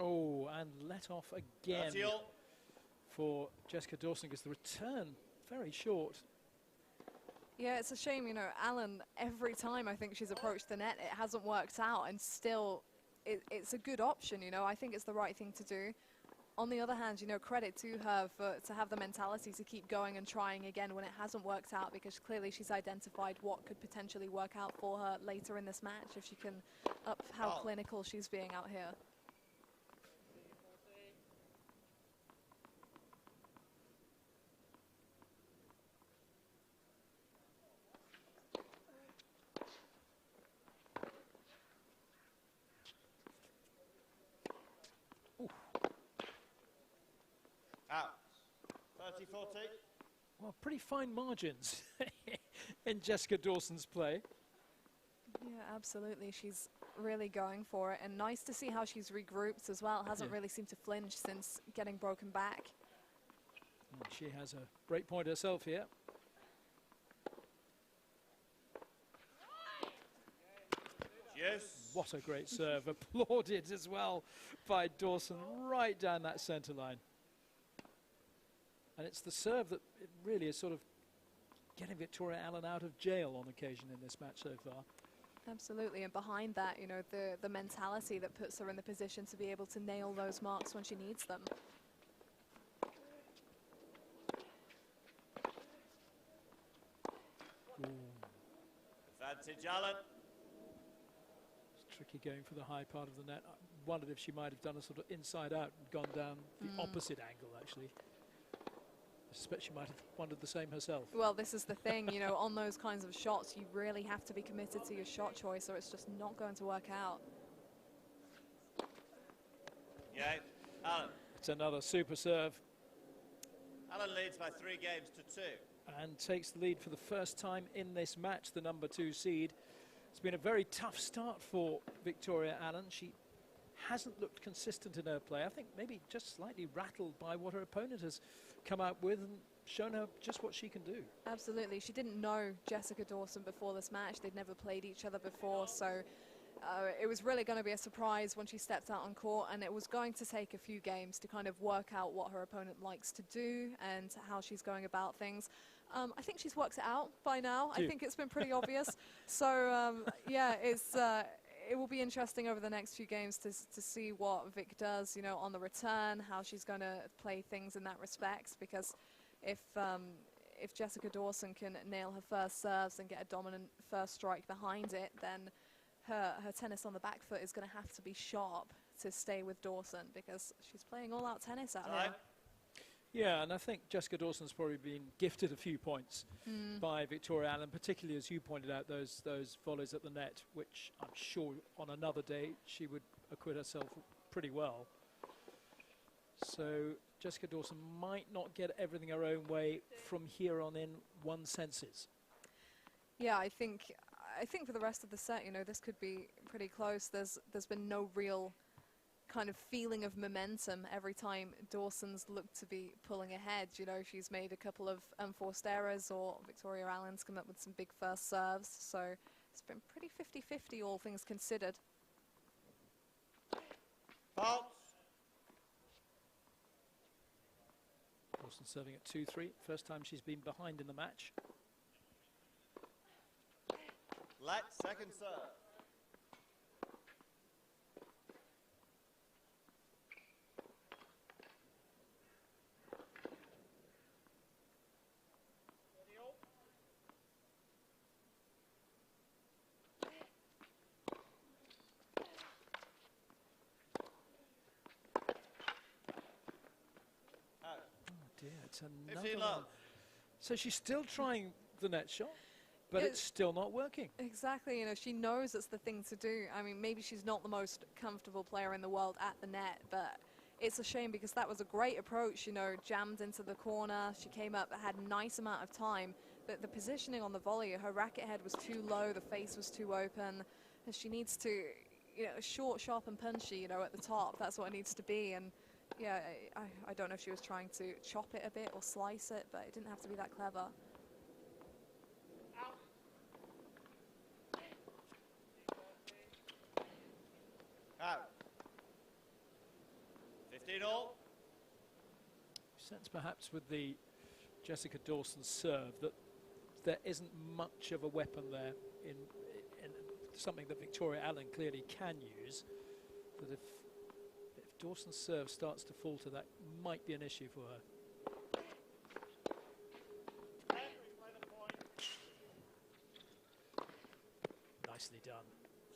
Speaker 5: Oh, and let off again
Speaker 6: 30-all.
Speaker 5: for Jessica Dawson because the return very short.
Speaker 2: Yeah, it's a shame, Allen, every time I think she's approached the net, it hasn't worked out, and still it's a good option, I think it's the right thing to do. On the other hand, credit to her to have the mentality to keep going and trying again when it hasn't worked out, because clearly she's identified what could potentially work out for her later in this match if she can up how clinical she's being out here.
Speaker 6: Out. 30-40.
Speaker 5: Well, pretty fine margins in Jessica Dawson's play.
Speaker 2: Yeah, absolutely. She's really going for it, and nice to see how she's regrouped as well. Hasn't really seemed to flinch since getting broken back.
Speaker 5: And she has a break point herself here.
Speaker 6: Yes.
Speaker 5: What a great serve. Applauded as well by Dawson right down that centre line. And it's the serve that it really is sort of getting Victoria Allen out of jail on occasion in this match so far.
Speaker 2: Absolutely, and behind that, the mentality that puts her in the position to be able to nail those marks when she needs them.
Speaker 6: Advantage Allen.
Speaker 5: It's tricky going for the high part of the net. I wondered if she might have done a sort of inside out and gone down the opposite angle, actually. I suspect she might have wondered the same herself.
Speaker 2: Well, this is the thing, on those kinds of shots, you really have to be committed to your shot choice, or it's just not going to work out.
Speaker 6: Yeah, Allen.
Speaker 5: It's another super serve.
Speaker 6: Allen leads by 3 games to 2.
Speaker 5: And takes the lead for the first time in this match, the number 2 seed. It's been a very tough start for Victoria Allen. She hasn't looked consistent in her play. I think maybe just slightly rattled by what her opponent has come out with and shown her just what she can do.
Speaker 2: Absolutely. She didn't know Jessica Dawson before this match. They'd never played each other before, so it was really going to be a surprise when she stepped out on court, and it was going to take a few games to kind of work out what her opponent likes to do and how she's going about things. I think she's worked it out by now. I think it's been pretty obvious. So, yeah, it will be interesting over the next few games to see what Vic does, you know, on the return, how she's going to play things in that respect, because if Jessica Dawson can nail her first serves and get a dominant first strike behind it, then her tennis on the back foot is going to have to be sharp to stay with Dawson, because she's playing all-out tennis out here.
Speaker 5: Yeah, and I think Jessica Dawson's probably been gifted a few points by Victoria Allen, particularly, as you pointed out, those volleys at the net, which I'm sure on another day she would acquit herself pretty well. So Jessica Dawson might not get everything her own way from here on in, one senses.
Speaker 2: Yeah, I think for the rest of the set, you know, this could be pretty close. There's been no real kind of feeling of momentum every time Dawson's looked to be pulling ahead. You know, she's made a couple of unforced errors, or Victoria Allen's come up with some big first serves. So it's been pretty 50-50, all things considered.
Speaker 6: Fault.
Speaker 5: Dawson serving at 2-3. First time she's been behind in the match.
Speaker 6: Let second serve.
Speaker 5: It's another
Speaker 6: 15
Speaker 5: one.
Speaker 6: love.
Speaker 5: So she's still trying the net shot, but it's still not working.
Speaker 2: Exactly, you know, she knows it's the thing to do. I mean, maybe she's not the most comfortable player in the world at the net, but it's a shame because that was a great approach, you know, jammed into the corner. She came up, had a nice amount of time, but the positioning on the volley, her racket head was too low, the face was too open, and she needs to, you know, short, sharp and punchy, you know, at the top. That's what it needs to be. And yeah, I don't know if she was trying to chop it a bit or slice it, but it didn't have to be that clever.
Speaker 6: Out. 15 all.
Speaker 5: Sense perhaps with the Jessica Dawson serve that there isn't much of a weapon there in something that Victoria Allen clearly can use. That if Dawson's serve starts to falter, that might be an issue for her. Nicely done.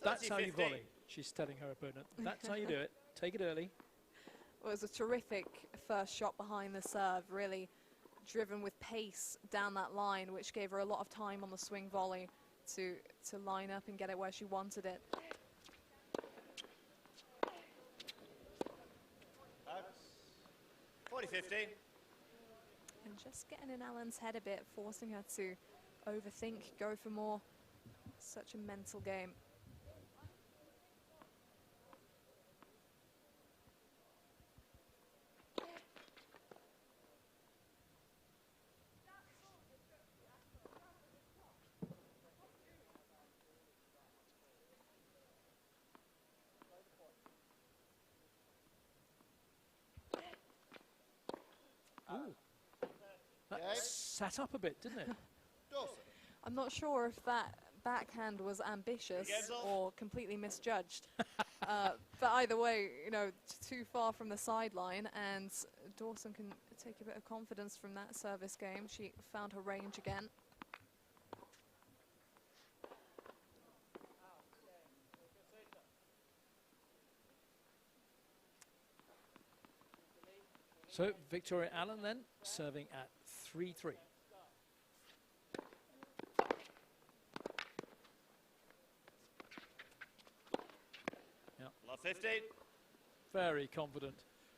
Speaker 5: That's how you volley, she's telling her opponent. That's how you do it. Take it early.
Speaker 2: Well, it was a terrific first shot behind the serve, really driven with pace down that line, which gave her a lot of time on the swing volley to line up and get it where she wanted it.
Speaker 6: 40-15.
Speaker 2: And just getting in Allen's head a bit, forcing her to overthink, go for more. Such a mental game.
Speaker 5: That sat up a bit, didn't it?
Speaker 6: Dawson.
Speaker 2: I'm not sure if that backhand was ambitious or completely misjudged. But either way, you know, too far from the sideline, and Dawson can take a bit of confidence from that service game. She found her range again.
Speaker 5: So Victoria Allen then serving at 3-3.
Speaker 6: Love 15.
Speaker 5: Very confident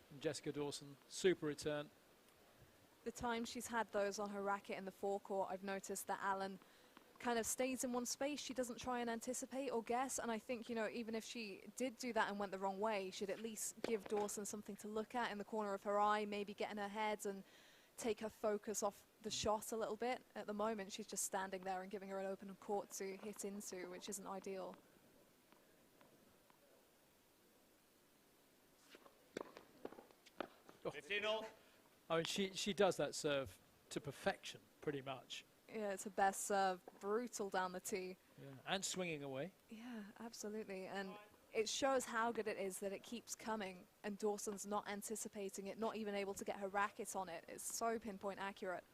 Speaker 5: from Jessica Dawson. Super return.
Speaker 2: The time she's had those on her racket in the forecourt, I've noticed that Allen kind of stays in one space. She doesn't try and anticipate or guess. And I think, you know, even if she did do that and went the wrong way, she'd at least give Dawson something to look at in the corner of her eye, maybe get in her head and take her focus off the shot a little bit. At the moment, she's just standing there and giving her an open court to hit into, which isn't ideal.
Speaker 5: Oh.
Speaker 6: 15-all.
Speaker 5: I mean, she does that serve to perfection, pretty much.
Speaker 2: Yeah, it's a best serve, brutal down the tee.
Speaker 5: Yeah. And swinging away.
Speaker 2: Yeah, absolutely. And it shows how good it is that it keeps coming and Dawson's not anticipating it, not even able to get her racket on it. It's so pinpoint accurate.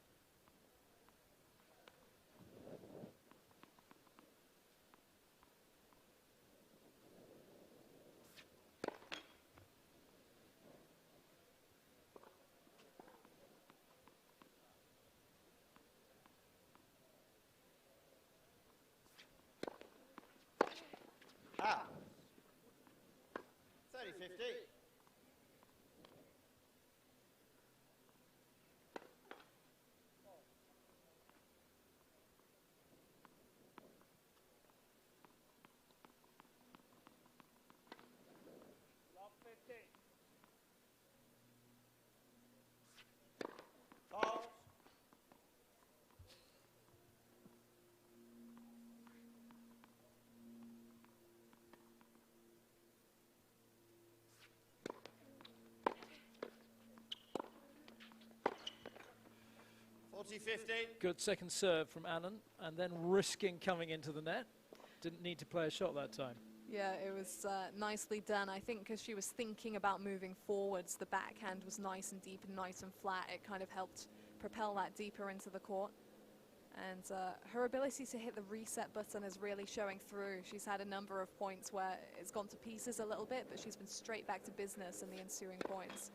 Speaker 6: Ah. 30-50. Fouls.
Speaker 5: Good second serve from Allen, and then risking coming into the net. Didn't need to play a shot that time.
Speaker 2: Yeah, it was nicely done. I think because she was thinking about moving forwards, the backhand was nice and deep and nice and flat. It kind of helped propel that deeper into the court. And her ability to hit the reset button is really showing through. She's had a number of points where it's gone to pieces a little bit, but she's been straight back to business in the ensuing points.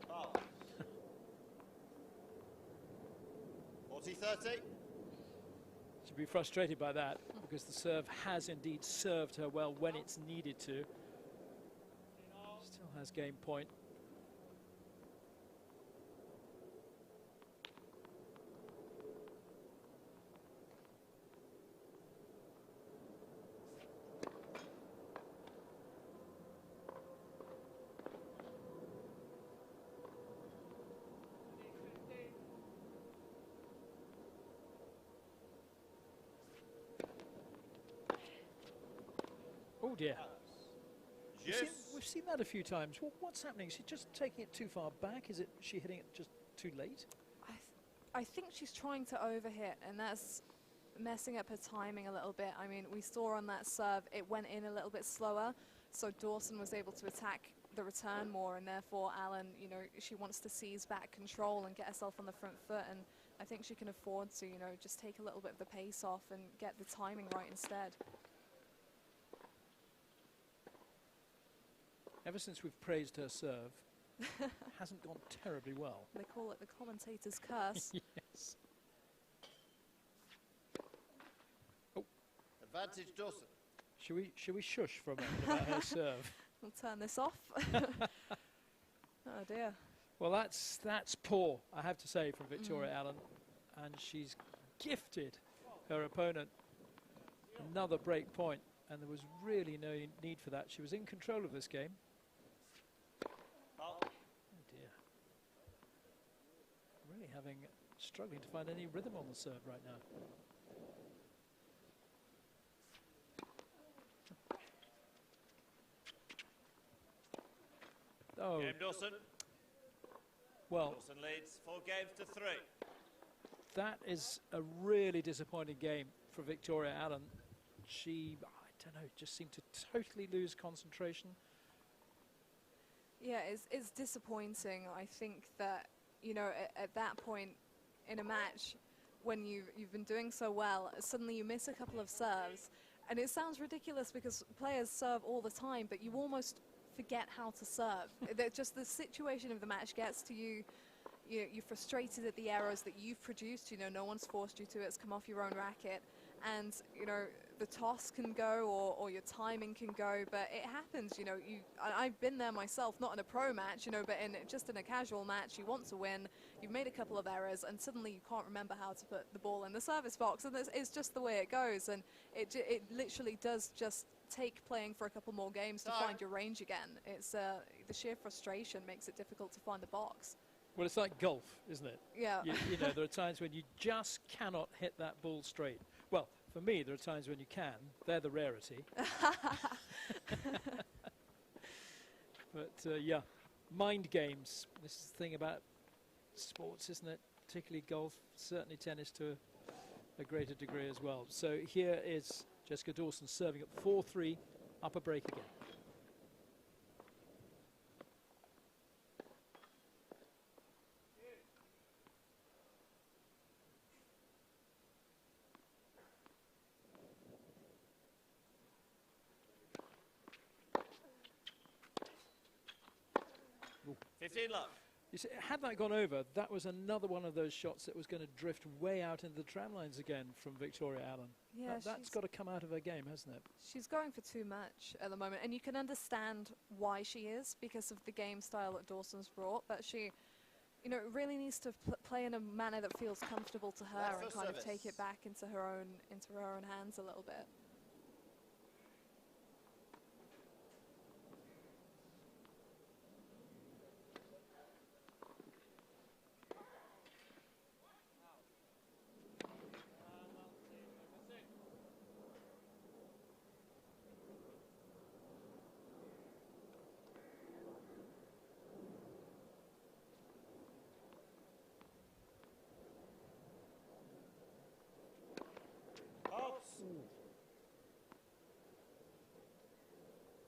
Speaker 6: Fouls. 40-30.
Speaker 5: She'll be frustrated by that because the serve has indeed served her well when it's needed to. Still has game point. Oh dear. We've seen that a few times. What's happening? Is she just taking it too far back? Is she hitting it just too late?
Speaker 2: I think she's trying to overhit, and that's messing up her timing a little bit. I mean, we saw on that serve, it went in a little bit slower, so Dawson was able to attack the return more, and therefore Allen, you know, she wants to seize back control and get herself on the front foot, and I think she can afford to, you know, just take a little bit of the pace off and get the timing right instead.
Speaker 5: Ever since we've praised her serve, hasn't gone terribly well.
Speaker 2: They call it the commentator's curse.
Speaker 5: Yes.
Speaker 6: Advantage Dawson.
Speaker 5: Should we shush for a moment about her serve?
Speaker 2: We'll turn this off. Oh dear.
Speaker 5: Well, that's poor, I have to say, from Victoria Allen, and she's gifted her opponent another break point, and there was really no need for that. She was in control of this game.
Speaker 6: Foul.
Speaker 5: Oh dear. Really struggling to find any rhythm on the serve right now. Oh,
Speaker 6: Game Dawson.
Speaker 5: well,
Speaker 6: Dawson leads 4 games to 3.
Speaker 5: that is a really disappointing game for Victoria Allen. She, I don't know, just seemed to totally lose concentration.
Speaker 2: Yeah, it's disappointing. I think that, you know, at that point in a match, when you've been doing so well, suddenly you miss a couple of serves. And it sounds ridiculous because players serve all the time, but you almost forget how to serve. Just the situation of the match gets to you. You're frustrated at the errors that you've produced. You know, no one's forced you to. It's come off your own racket. and you know the toss can go or your timing can go, but it happens. You know, I've been there myself, not in a pro match, you know, but just in a casual match. You want to win, you've made a couple of errors, and suddenly you can't remember how to put the ball in the service box, and it's just the way it goes. And it literally does just take playing for a couple more games to find your range again. It's the sheer frustration makes it difficult to find the box.
Speaker 5: Well, it's like golf, isn't it?
Speaker 2: Yeah.
Speaker 5: You know, there are times when you just cannot hit that ball straight. Well, for me, there are times when you can. They're the rarity. But, yeah, mind games. This is the thing about sports, isn't it? Particularly golf, certainly tennis to a greater degree as well. So here is Jessica Dawson serving at 4-3, upper break again.
Speaker 6: Ooh. 15 love.
Speaker 5: You see, had that gone over, that was another one of those shots that was going to drift way out into the tram lines again from Victoria Allen.
Speaker 2: Yeah,
Speaker 5: that's got to come out of her game, hasn't it?
Speaker 2: She's going for too much at the moment, and you can understand why she is because of the game style that Dawson's brought, but she, you know, really needs to play in a manner that feels comfortable to her and kind of take it back into her own hands a little bit.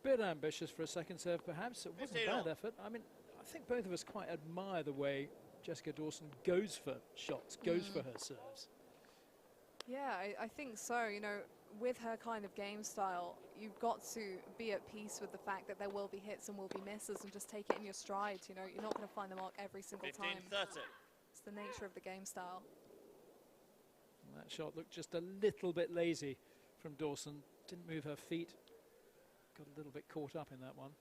Speaker 5: Bit ambitious for a second serve, perhaps. It wasn't a bad effort. I mean, I think both of us quite admire the way Jessica Dawson goes for shots, goes for her serves.
Speaker 2: Yeah, I think so. You know, with her kind of game style, you've got to be at peace with the fact that there will be hits and will be misses and just take it in your stride. You know, you're not going to find the mark every single time.
Speaker 6: 15-30.
Speaker 2: It's the nature of the game style.
Speaker 5: And that shot looked just a little bit lazy from Dawson. Didn't move her feet. Got a little bit caught up in that one.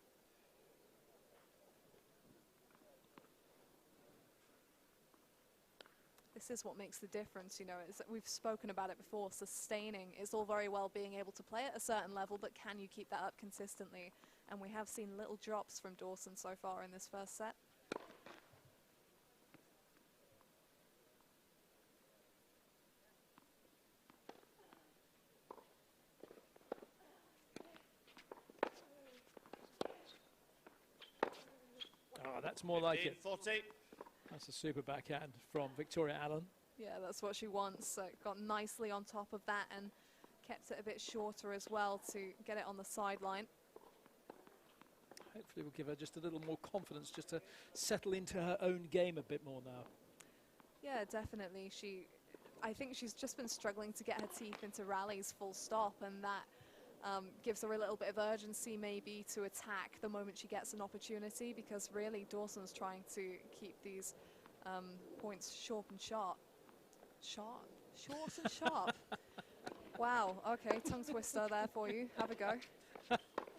Speaker 2: This is what makes the difference, you know, we've spoken about it before, sustaining is all very well being able to play at a certain level, but can you keep that up consistently? And we have seen little drops from Dawson so far in this first set.
Speaker 5: Oh, that's more like it.
Speaker 6: 40.
Speaker 5: That's a super backhand from Victoria Allen.
Speaker 2: Yeah, that's what she wants. Got nicely on top of that and kept it a bit shorter as well to get it on the sideline.
Speaker 5: Hopefully we'll give her just a little more confidence, just to settle into her own game a bit more now.
Speaker 2: Yeah, definitely. I think she's just been struggling to get her teeth into rallies full stop, and that gives her a little bit of urgency maybe to attack the moment she gets an opportunity, because really Dawson's trying to keep these points short and sharp. Short and sharp. Wow, okay, tongue twister there for you. Have a go.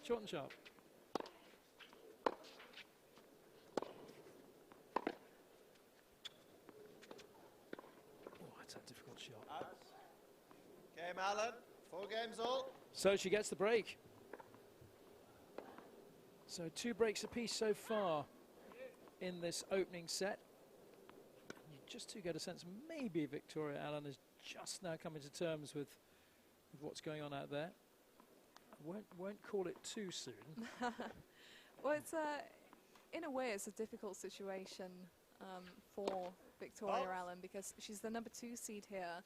Speaker 5: Short and sharp. Oh, that's a difficult shot.
Speaker 6: Game Allen, 4 games all.
Speaker 5: So she gets the break. So 2 breaks apiece so far in this opening set. You just do get a sense maybe Victoria Allen is just now coming to terms with what's going on out there. I won't call it too soon.
Speaker 2: Well, it's in a way it's a difficult situation for Victoria Allen, because she's the number 2 seed here.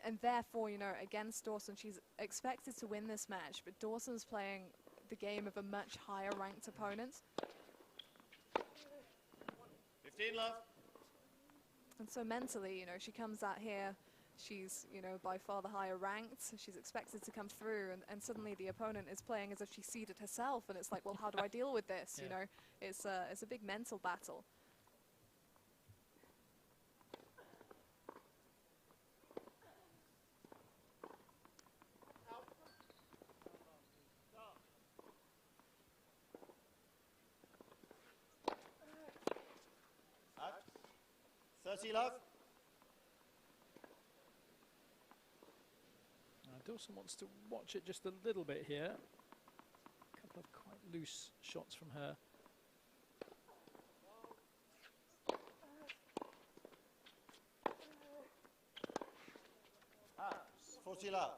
Speaker 2: And therefore, you know, against Dawson, she's expected to win this match, but Dawson's playing the game of a much higher ranked opponent.
Speaker 6: 15 love.
Speaker 2: And so mentally, you know, she comes out here, she's, you know, by far the higher ranked, she's expected to come through, and suddenly the opponent is playing as if she seeded herself, and it's like, well, how do I deal with this?
Speaker 5: Yeah.
Speaker 2: You know, it's a big mental battle.
Speaker 6: 30 love.
Speaker 5: Dawson wants to watch it just a little bit here. A couple of quite loose shots from her.
Speaker 6: Ah, 40 love.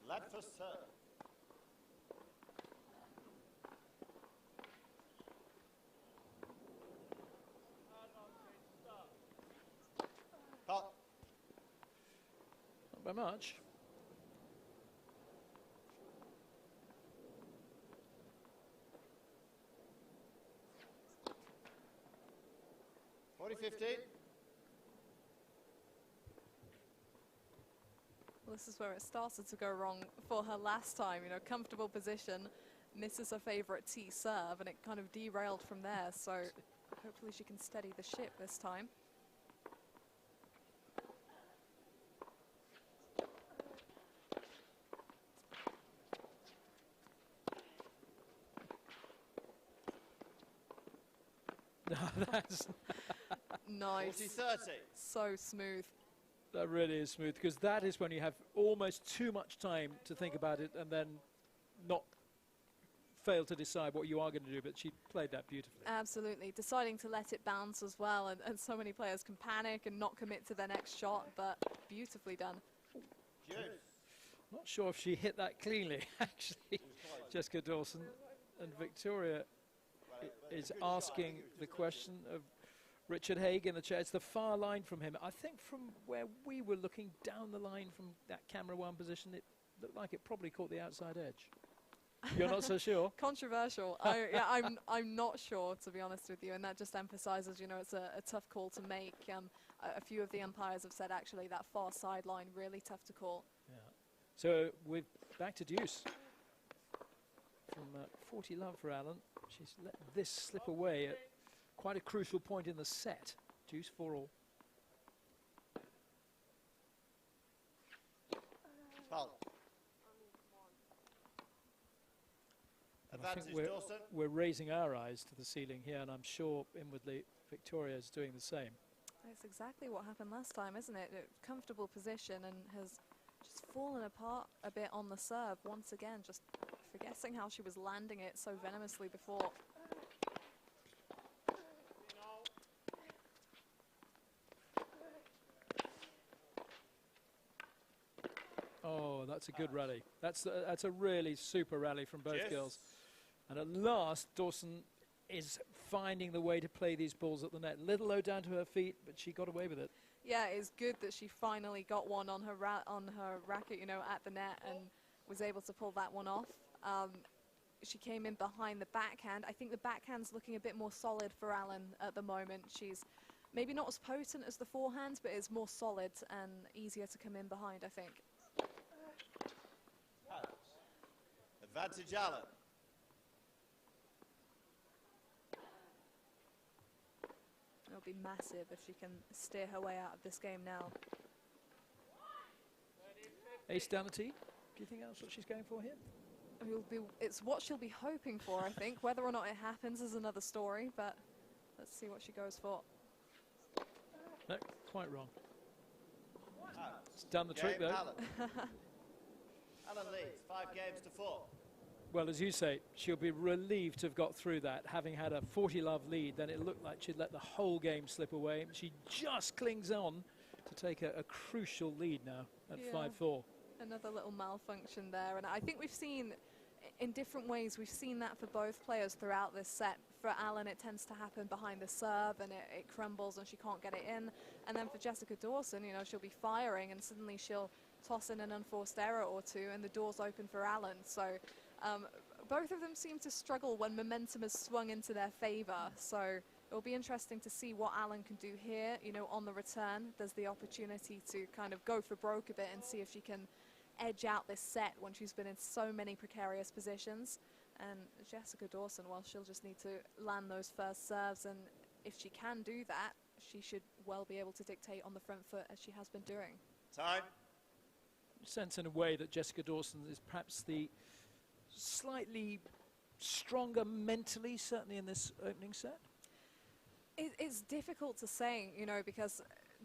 Speaker 6: Left for serve. Pot.
Speaker 5: Not by much.
Speaker 2: Well, this is where it started to go wrong for her last time. You know, comfortable position, misses her favourite tee serve, and it kind of derailed from there. So hopefully she can steady the ship this time.
Speaker 5: That's
Speaker 2: Nice.
Speaker 6: 40-30.
Speaker 2: So smooth.
Speaker 5: that really is smooth, because that is when you have almost too much time to think about it and then not fail to decide what you are going to do, but she played that beautifully.
Speaker 2: Absolutely. Deciding to let it bounce as well, and so many players can panic and not commit to their next shot, but beautifully done.
Speaker 6: Juice.
Speaker 5: Not sure if she hit that cleanly, actually. Jessica Dawson, and Victoria is asking the question of Richard Haig in the chair. It's the far line from him. I think from where we were looking down the line from that camera one position, it looked like it probably caught the outside edge. You're not so sure?
Speaker 2: Controversial. I'm not sure, to be honest with you, and that just emphasises, you know, it's a tough call to make. A few of the umpires have said actually that far sideline really tough to call.
Speaker 5: Yeah. So we're back to deuce. From 40 love for Allen. She's let this slip away at quite a crucial point in the set. Deuce 4-all.
Speaker 6: Foul.
Speaker 5: I
Speaker 6: Advantage
Speaker 5: think
Speaker 6: Dawson.
Speaker 5: we're raising our eyes to the ceiling here, and I'm sure inwardly Victoria is doing the same.
Speaker 2: That's exactly what happened last time, isn't it? A comfortable position and has just fallen apart a bit on the serve once again, just forgetting how she was landing it so venomously before.
Speaker 5: Oh, that's a good rally. That's a really super rally from both girls. And at last, Dawson is finding the way to play these balls at the net. Little low down to her feet, but she got away with it.
Speaker 2: Yeah, it's good that she finally got one on her racket, you know, at the net, and was able to pull that one off. She came in behind the backhand. I think the backhand's looking a bit more solid for Allen at the moment. She's maybe not as potent as the forehand, but is more solid and easier to come in behind, I think.
Speaker 6: Advantage Allen.
Speaker 2: It'll be massive if she can steer her way out of this game now.
Speaker 5: Ace down the tee. Do you think that's what she's going for here?
Speaker 2: It's what she'll be hoping for, I think. Whether or not it happens is another story, but let's see what she goes for.
Speaker 5: No, quite wrong. It's done the trick, though.
Speaker 6: Allen. Allen leads 5 games to 4.
Speaker 5: Well, as you say, she'll be relieved to have got through that. Having had a 40-love lead, then it looked like she'd let the whole game slip away. She just clings on to take a crucial lead now at 5-4.
Speaker 2: Another little malfunction there, and I think we've seen, in different ways, we've seen that for both players throughout this set. For Allen, it tends to happen behind the serve, and it crumbles and she can't get it in. And then for Jessica Dawson, you know, she'll be firing, and suddenly she'll toss in an unforced error or two, and the door's open for Allen. So both of them seem to struggle when momentum has swung into their favour. So it'll be interesting to see what Allen can do here. You know, on the return, there's the opportunity to kind of go for broke a bit and see if she can edge out this set when she's been in so many precarious positions. And Jessica Dawson, well, she'll just need to land those first serves, and if she can do that, she should well be able to dictate on the front foot as she has been doing.
Speaker 6: Time.
Speaker 5: Sense in a way that Jessica Dawson is perhaps the slightly stronger mentally, certainly in this opening set.
Speaker 2: It's difficult to say, you know, because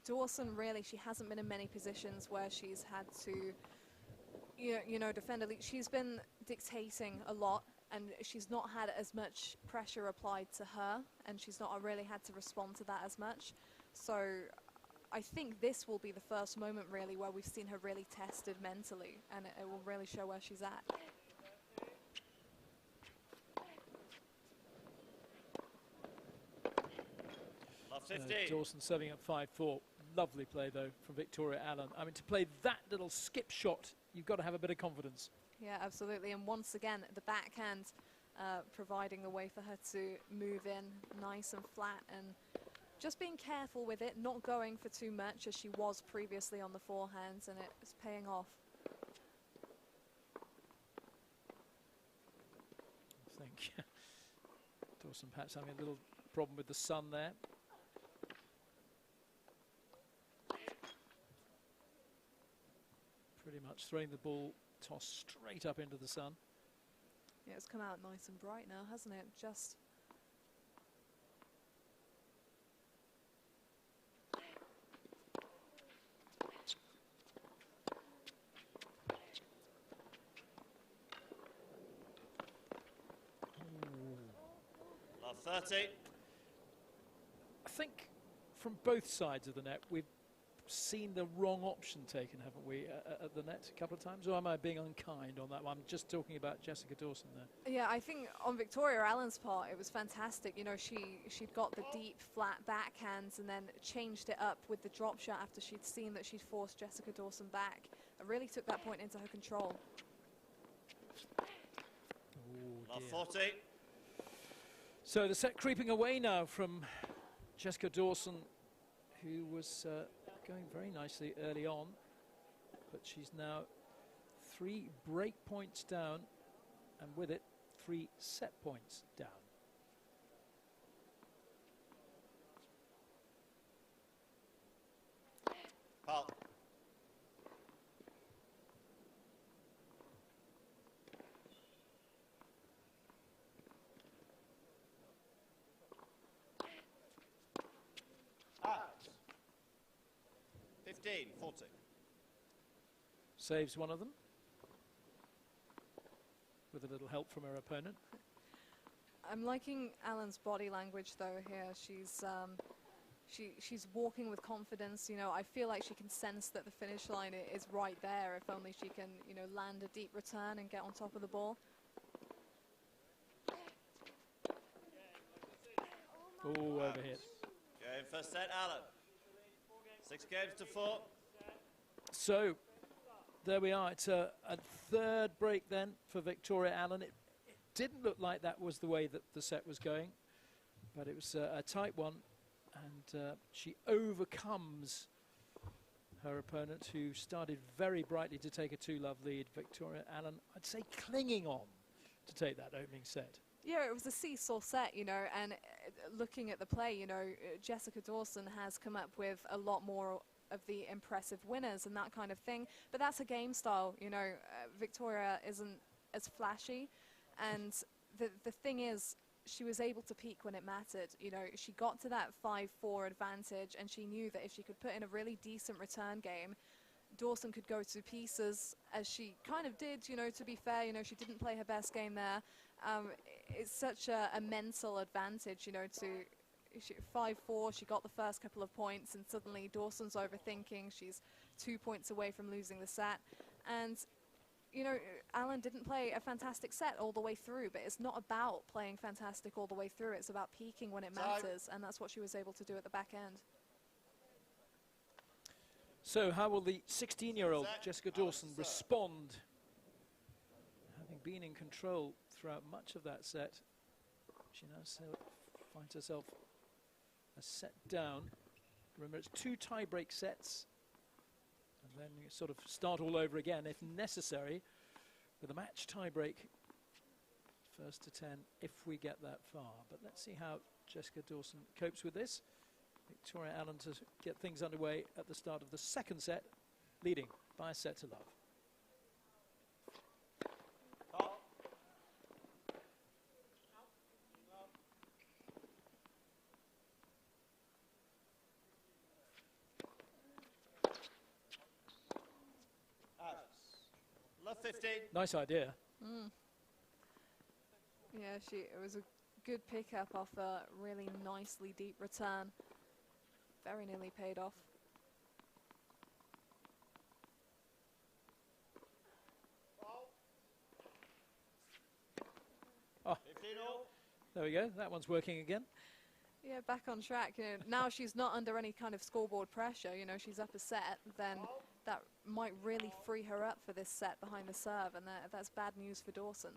Speaker 2: Dawson really, she hasn't been in many positions where she's had to, you know, defend a lead. She's been dictating a lot, and she's not had as much pressure applied to her, and she's not really had to respond to that as much. So I think this will be the first moment really where we've seen her really tested mentally, and it will really show where she's at.
Speaker 6: Love 15.
Speaker 5: Dawson serving up 5-4. Lovely play, though, from Victoria Allen. I mean, to play that little skip shot, you've got to have a bit of confidence.
Speaker 2: Yeah, absolutely. And once again, the backhand providing the way for her to move in nice and flat, and just being careful with it, not going for too much as she was previously on the forehands, and it's paying off.
Speaker 5: I think Dawson perhaps having a little problem with the sun there. Pretty much throwing the ball tossed straight up into the sun.
Speaker 2: Yeah, it's come out nice and bright now, hasn't it? Just
Speaker 6: Love 30.
Speaker 5: I think from both sides of the net, we've seen the wrong option taken, haven't we, at the net a couple of times? Or am I being unkind on that one? I'm just talking about Jessica Dawson there.
Speaker 2: yeah, I think on Victoria Allen's part, it was fantastic. You know, she'd got the deep, flat backhands and then changed it up with the drop shot after she'd seen that she'd forced Jessica Dawson back. It really took that point into her control.
Speaker 6: Love 40.
Speaker 5: So the set creeping away now from Jessica Dawson, who was going very nicely early on, but she's now 3 break points down, and with it 3 set points down.
Speaker 6: Paul. Out. 15, 40.
Speaker 5: Saves one of them with a little help from her opponent.
Speaker 2: I'm liking Allen's body language though here. She's walking with confidence. You know, I feel like she can sense that the finish line is right there. If only she can, you know, land a deep return and get on top of the ball.
Speaker 5: Oh, overhit.
Speaker 6: Game first set, Allen. 6 games to 4.
Speaker 5: So there we are. It's a third break then for Victoria Allen. It didn't look like that was the way that the set was going, but it was a tight one, and she overcomes her opponent, who started very brightly to take a 2-love lead. Victoria Allen, I'd say, clinging on to take that opening set.
Speaker 2: Yeah, it was a seesaw set, you know, and looking at the play, you know, Jessica Dawson has come up with a lot more of the impressive winners and that kind of thing, but that's a game style, you know. Victoria isn't as flashy, and the thing is, she was able to peak when it mattered. You know, she got to that 5-4 advantage, and she knew that if she could put in a really decent return game, Dawson could go to pieces, as she kind of did, you know, to be fair. You know, she didn't play her best game there. It's such a mental advantage, you know, to 5-4, she got the first couple of points, and suddenly Dawson's overthinking. She's 2 points away from losing the set. And, you know, Allen didn't play a fantastic set all the way through, but it's not about playing fantastic all the way through. It's about peaking when it matters, and that's what she was able to do at the back end.
Speaker 5: So how will the 16-year-old Jessica Dawson respond, having been in control throughout much of that set? She now finds herself a set down. Remember, it's 2 tie-break sets, and then you sort of start all over again if necessary with a match tiebreak. First to 10 if we get that far. But let's see how Jessica Dawson copes with this. Victoria Allen to get things underway at the start of the second set, leading by a set to love.
Speaker 6: Love 15.
Speaker 5: Nice idea.
Speaker 2: Yeah, it was a good pickup off a really nicely deep return. Very nearly paid off.
Speaker 5: Oh,
Speaker 6: 15 all.
Speaker 5: there we go. That one's working again.
Speaker 2: Yeah, back on track. You know, now she's not under any kind of scoreboard pressure. You know, she's up a set, then that might really free her up for this set behind the serve, and that's bad news for Dawson.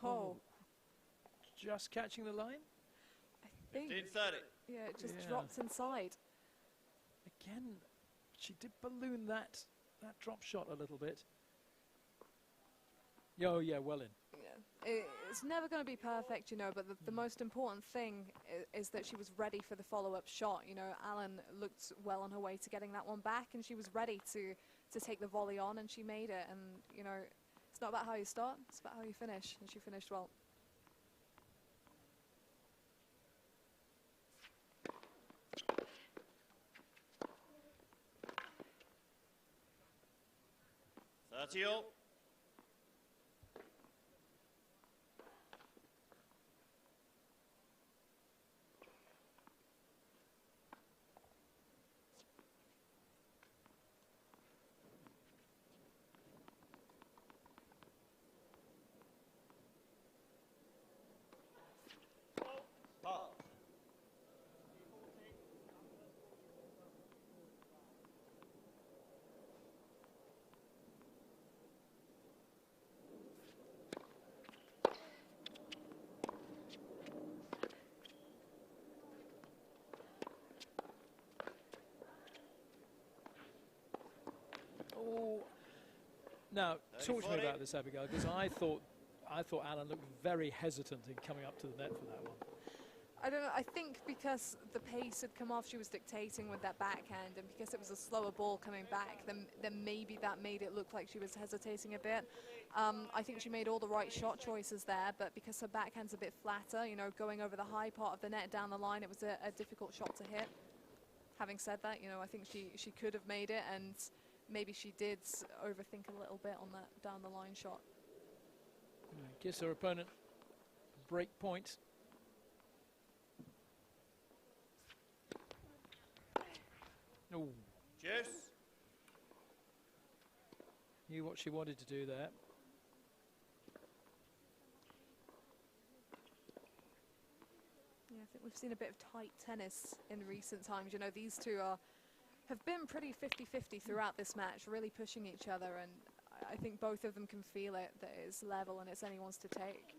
Speaker 2: Oh,
Speaker 5: Just catching the line.
Speaker 2: I think,
Speaker 6: 15-30.
Speaker 2: yeah, it just
Speaker 5: Yeah.
Speaker 2: dropped inside.
Speaker 5: Again, she did balloon that drop shot a little bit. Oh, yeah, well in.
Speaker 2: Yeah. It's never going to be perfect, you know, but the most important thing is that she was ready for the follow-up shot. You know, Allen looked well on her way to getting that one back, and she was ready to take the volley on, and she made it. And, you know, it's not about how you start, it's about how you finish, and she finished well.
Speaker 6: All.
Speaker 5: Oh, now talk to me
Speaker 6: 30-40.
Speaker 5: about this, Abigail, because I thought Allen looked very hesitant in coming up to the net for that one.
Speaker 2: I don't know, I think because the pace had come off, she was dictating with that backhand, and because it was a slower ball coming back, then maybe that made it look like she was hesitating a bit. I think she made all the right shot choices there, but because her backhand's a bit flatter, you know, going over the high part of the net down the line, it was a difficult shot to hit. Having said that, you know, I think she could have made it, and maybe she did overthink a little bit on that down the line shot.
Speaker 5: Gives her opponent break point. Oh,
Speaker 6: Juice.
Speaker 5: knew what she wanted to do there.
Speaker 2: Yeah, I think we've seen a bit of tight tennis in recent times. You know, these two have been pretty 50-50 throughout this match, really pushing each other, and I think both of them can feel it, that it's level and it's anyone's to take.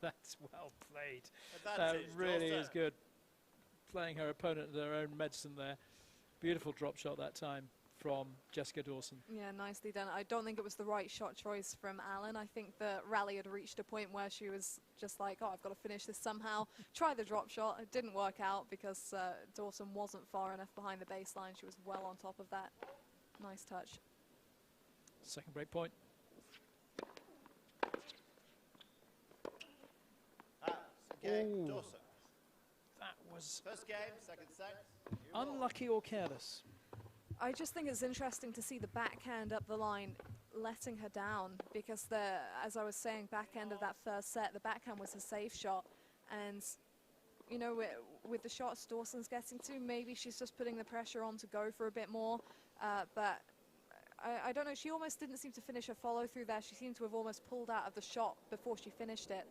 Speaker 5: That's well played.
Speaker 6: Advantage,
Speaker 5: Really
Speaker 6: Dawson.
Speaker 5: is good. Playing her opponent at their own medicine there. Beautiful drop shot that time from Jessica Dawson.
Speaker 2: Yeah, nicely done. I don't think it was the right shot choice from Allen. I think the rally had reached a point where she was just like, oh, I've got to finish this somehow. Try the drop shot. It didn't work out because Dawson wasn't far enough behind the baseline. She was well on top of that. Nice touch.
Speaker 5: Second break point
Speaker 6: Okay,
Speaker 5: Ooh.
Speaker 6: Dawson.
Speaker 5: That was
Speaker 6: First game, second set. You roll.
Speaker 5: unlucky or careless.
Speaker 2: I just think it's interesting to see the backhand up the line letting her down, because as I was saying, back end of that first set, the backhand was a safe shot. And, you know, with the shots Dawson's getting to, maybe she's just putting the pressure on to go for a bit more. But I don't know, she almost didn't seem to finish her follow through there. She seemed to have almost pulled out of the shot before she finished it.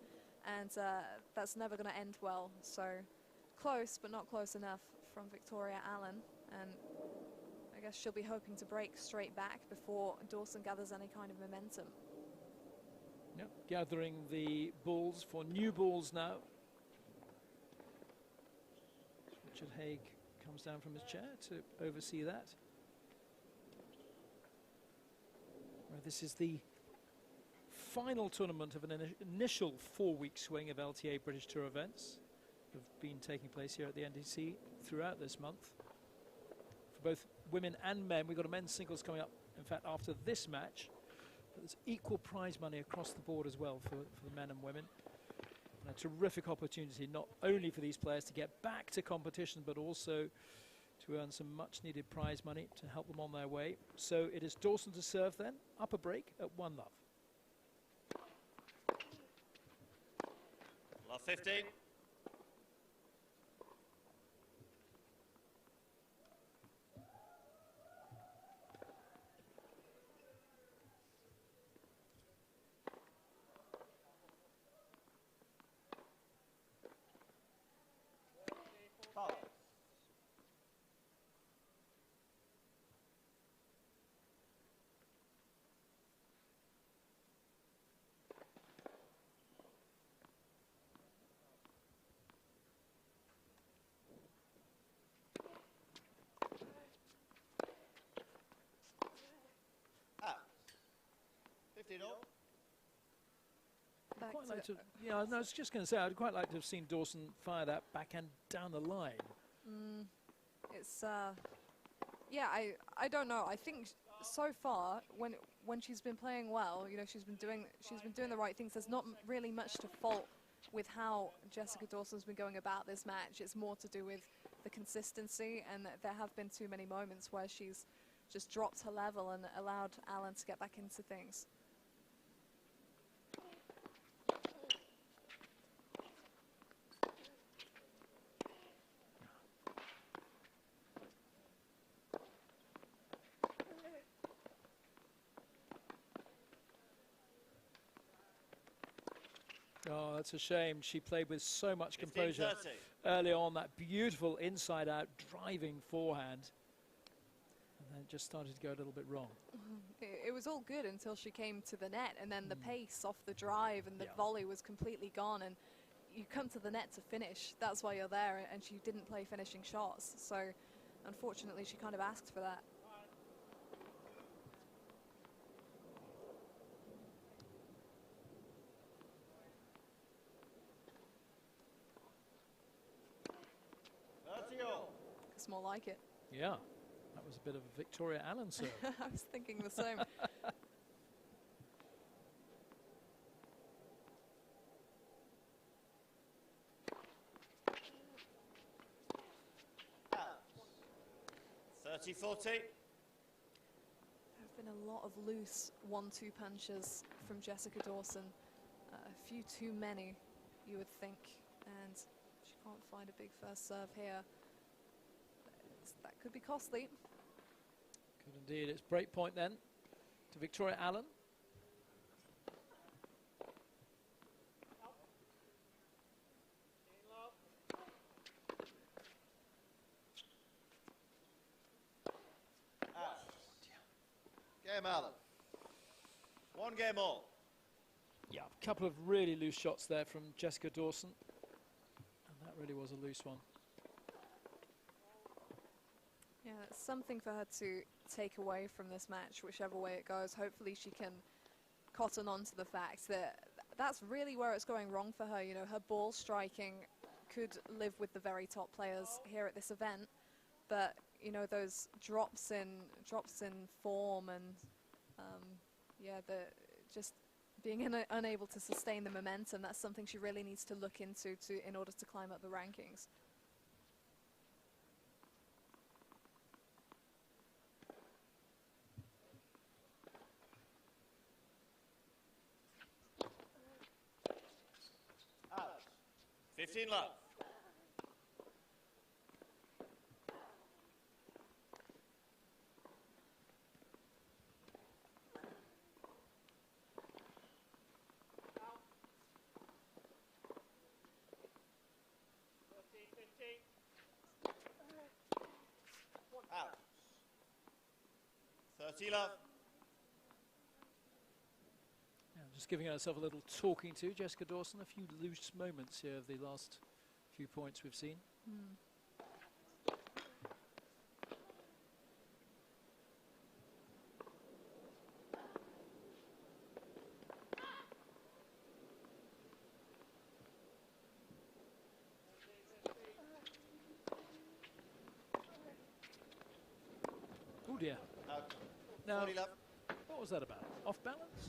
Speaker 2: And that's never going to end well. So close, but not close enough from Victoria Allen. And I guess she'll be hoping to break straight back before Dawson gathers any kind of momentum.
Speaker 5: Yep, gathering the balls for new balls now. Richard Haig comes down from his chair to oversee that. Well, this is the final tournament of an initial 4-week swing of LTA British Tour events that have been taking place here at the NDC throughout this month. For both women and men, we've got a men's singles coming up, in fact, after this match. But there's equal prize money across the board as well for the men and women. And a terrific opportunity not only for these players to get back to competition, but also to earn some much needed prize money to help them on their way. So it is Dawson to serve then, up a break at 1-love.
Speaker 6: Love 15.
Speaker 2: Back
Speaker 5: Quite
Speaker 2: to
Speaker 5: like to, yeah, no, I was just going to say, I'd quite like to have seen Dawson fire that backhand down the line.
Speaker 2: It's yeah, I don't know. I think so far when she's been playing well, you know, she's been doing the right things. There's not really much to fault with how Jessica Dawson's been going about this match. It's more to do with the consistency, and there have been too many moments where she's just dropped her level and allowed Allen to get back into things.
Speaker 5: Oh, that's a shame. She played with so much
Speaker 6: 15,
Speaker 5: composure
Speaker 6: 30.
Speaker 5: early on, that beautiful inside-out driving forehand. And then it just started to go a little bit wrong.
Speaker 2: It was all good until she came to the net, and then the pace off the drive and the
Speaker 5: Yeah.
Speaker 2: volley was completely gone, and you come to the net to finish. That's why you're there, and she didn't play finishing shots. So unfortunately, she kind of asked for that. It's more like it.
Speaker 5: Yeah, that was a bit of a Victoria Allen serve.
Speaker 2: I was thinking the same.
Speaker 6: Thirty, 40.
Speaker 2: There have been a lot of loose 1-2 punches from Jessica Dawson. A few too many, you would think, and she can't find a big first serve here. That could be costly.
Speaker 5: Good indeed. It's break point then to Victoria Allen.
Speaker 6: Game Allen. One game all.
Speaker 5: Yeah, a couple of really loose shots there from Jessica Dawson. And that really was a loose one.
Speaker 2: Yeah, it's something for her to take away from this match, whichever way it goes. Hopefully she can cotton on to the fact that that's really where it's going wrong for her. You know, her ball striking could live with the very top players here at this event, but you know, those drops in form and yeah, the just being unable to sustain the momentum, that's something she really needs to look into in order to climb up the rankings.
Speaker 6: Out. 15 love. Out. 30 love.
Speaker 5: Yeah, just giving herself a little talking to, Jessica Dawson. A few loose moments here of the last few points we've seen. Oh dear.
Speaker 6: Out.
Speaker 5: Now,
Speaker 6: 40 love.
Speaker 5: what was that about? Off balance?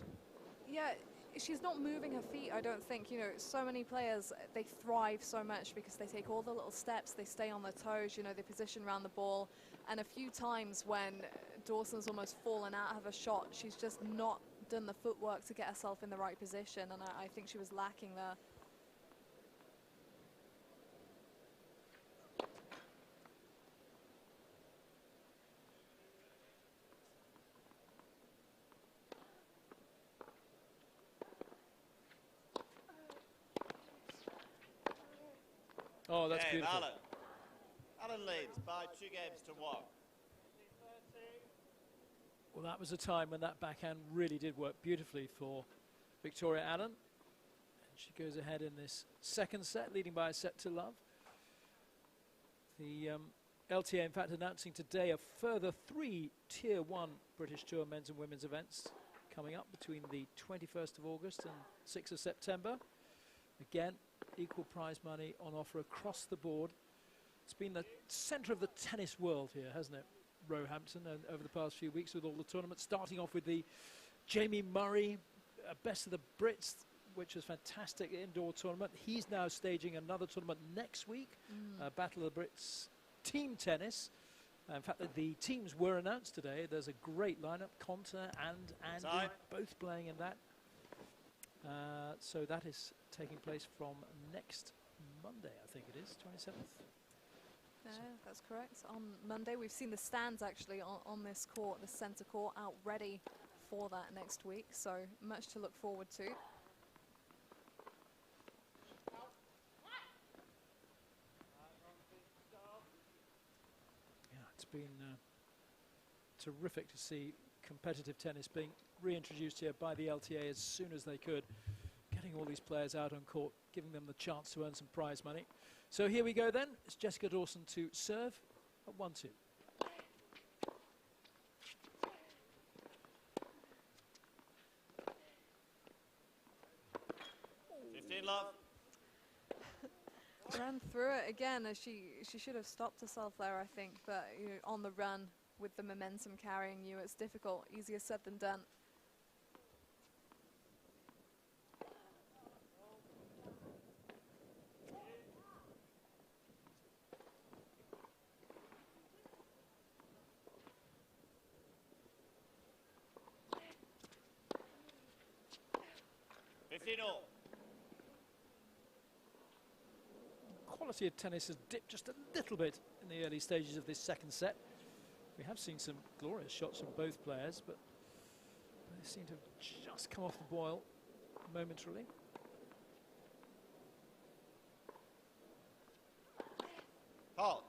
Speaker 2: Yeah, she's not moving her feet, I don't think. You know, so many players, they thrive so much because they take all the little steps, they stay on their toes, you know, they position around the ball. And a few times when Dawson's almost fallen out of a shot, she's just not done the footwork to get herself in the right position, and I think she was lacking there.
Speaker 5: Oh, that's
Speaker 6: Game,
Speaker 5: beautiful.
Speaker 6: Alan. Alan leads by 2 games to 1.
Speaker 5: Well, that was a time when that backhand really did work beautifully for Victoria Allen. And she goes ahead in this second set, leading by a set to love. The LTA, in fact, announcing today a further 3 Tier 1 British Tour men's and women's events coming up between the 21st of August and 6th of September. Again, equal prize money on offer across the board. It's been the centre of the tennis world here, hasn't it, Roehampton, and over the past few weeks with all the tournaments, starting off with the Jamie Murray Best of the Brits, which was fantastic indoor tournament. He's now staging another tournament next week, Battle of the Brits team tennis. In fact, the teams were announced today. There's a great lineup, Conter and Andy,
Speaker 6: Time.
Speaker 5: both playing in that. So that is taking place from next Monday, I think it is, 27th.
Speaker 2: Yeah, that's correct. On Monday, we've seen the stands actually on this court, the centre court, out ready for that next week. So much to look forward to.
Speaker 5: Yeah, it's been terrific to see competitive tennis being reintroduced here by the LTA as soon as they could, getting all these players out on court, giving them the chance to earn some prize money. So here we go then. It's Jessica Dawson to serve at 1-2.
Speaker 6: Love.
Speaker 2: Ran through it again, as she should have stopped herself there, I think. But you know, on the run with the momentum carrying you, it's difficult. Easier said than done.
Speaker 5: Quality of tennis has dipped just a little bit in the early stages of this second set. We have seen some glorious shots from both players, but they seem to have just come off the boil momentarily.
Speaker 6: Paul.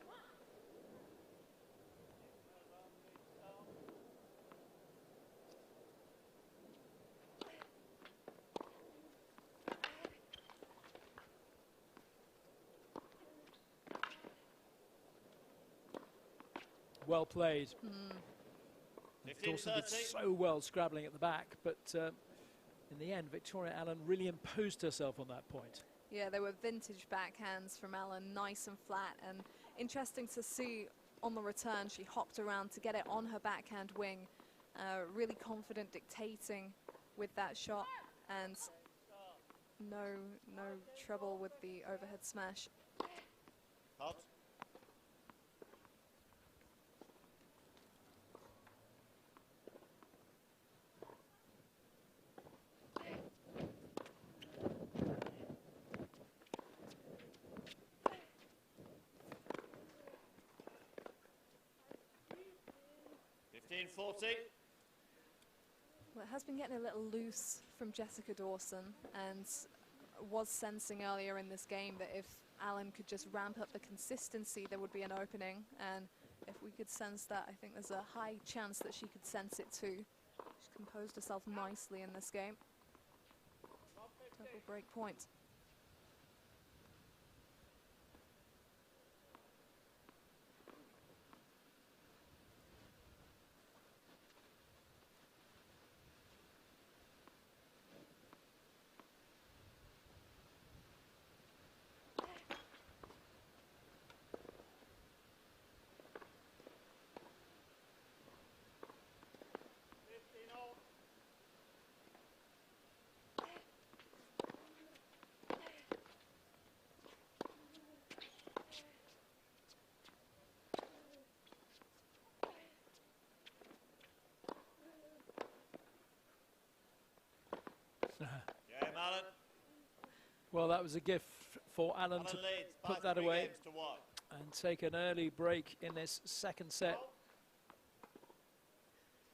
Speaker 5: Well played.
Speaker 6: 15,
Speaker 5: Dawson did
Speaker 6: 30.
Speaker 5: so well scrabbling at the back, but in the end, Victoria Allen really imposed herself on that point.
Speaker 2: Yeah, they were vintage backhands from Allen, nice and flat, and interesting to see on the return. She hopped around to get it on her backhand wing, really confident, dictating with that shot. and no trouble with the overhead smash.
Speaker 6: Hot. .40.
Speaker 2: Well, it has been getting a little loose from Jessica Dawson, and was sensing earlier in this game that if Alan could just ramp up the consistency, there would be an opening. And if we could sense that, I think there's a high chance that she could sense it too. She's composed herself nicely in this game. Double break point.
Speaker 6: Game, Alan.
Speaker 5: Well, that was a gift for Alan
Speaker 6: Alan
Speaker 5: to
Speaker 6: leads by
Speaker 5: put that
Speaker 6: 3
Speaker 5: away
Speaker 6: games to 1.
Speaker 5: and take an early break in this second set.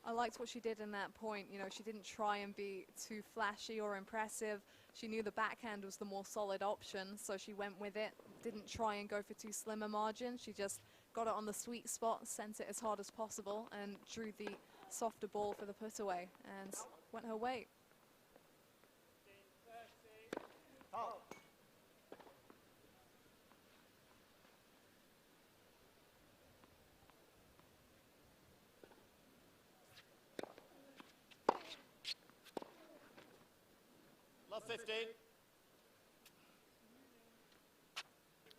Speaker 2: I liked what she did in that point. You know, she didn't try and be too flashy or impressive. She knew the backhand was the more solid option, so she went with it. Didn't try and go for too slim a margin. She just got it on the sweet spot, sent it as hard as possible, and drew the softer ball for the put away, and went her way.
Speaker 6: Hot. Love 15.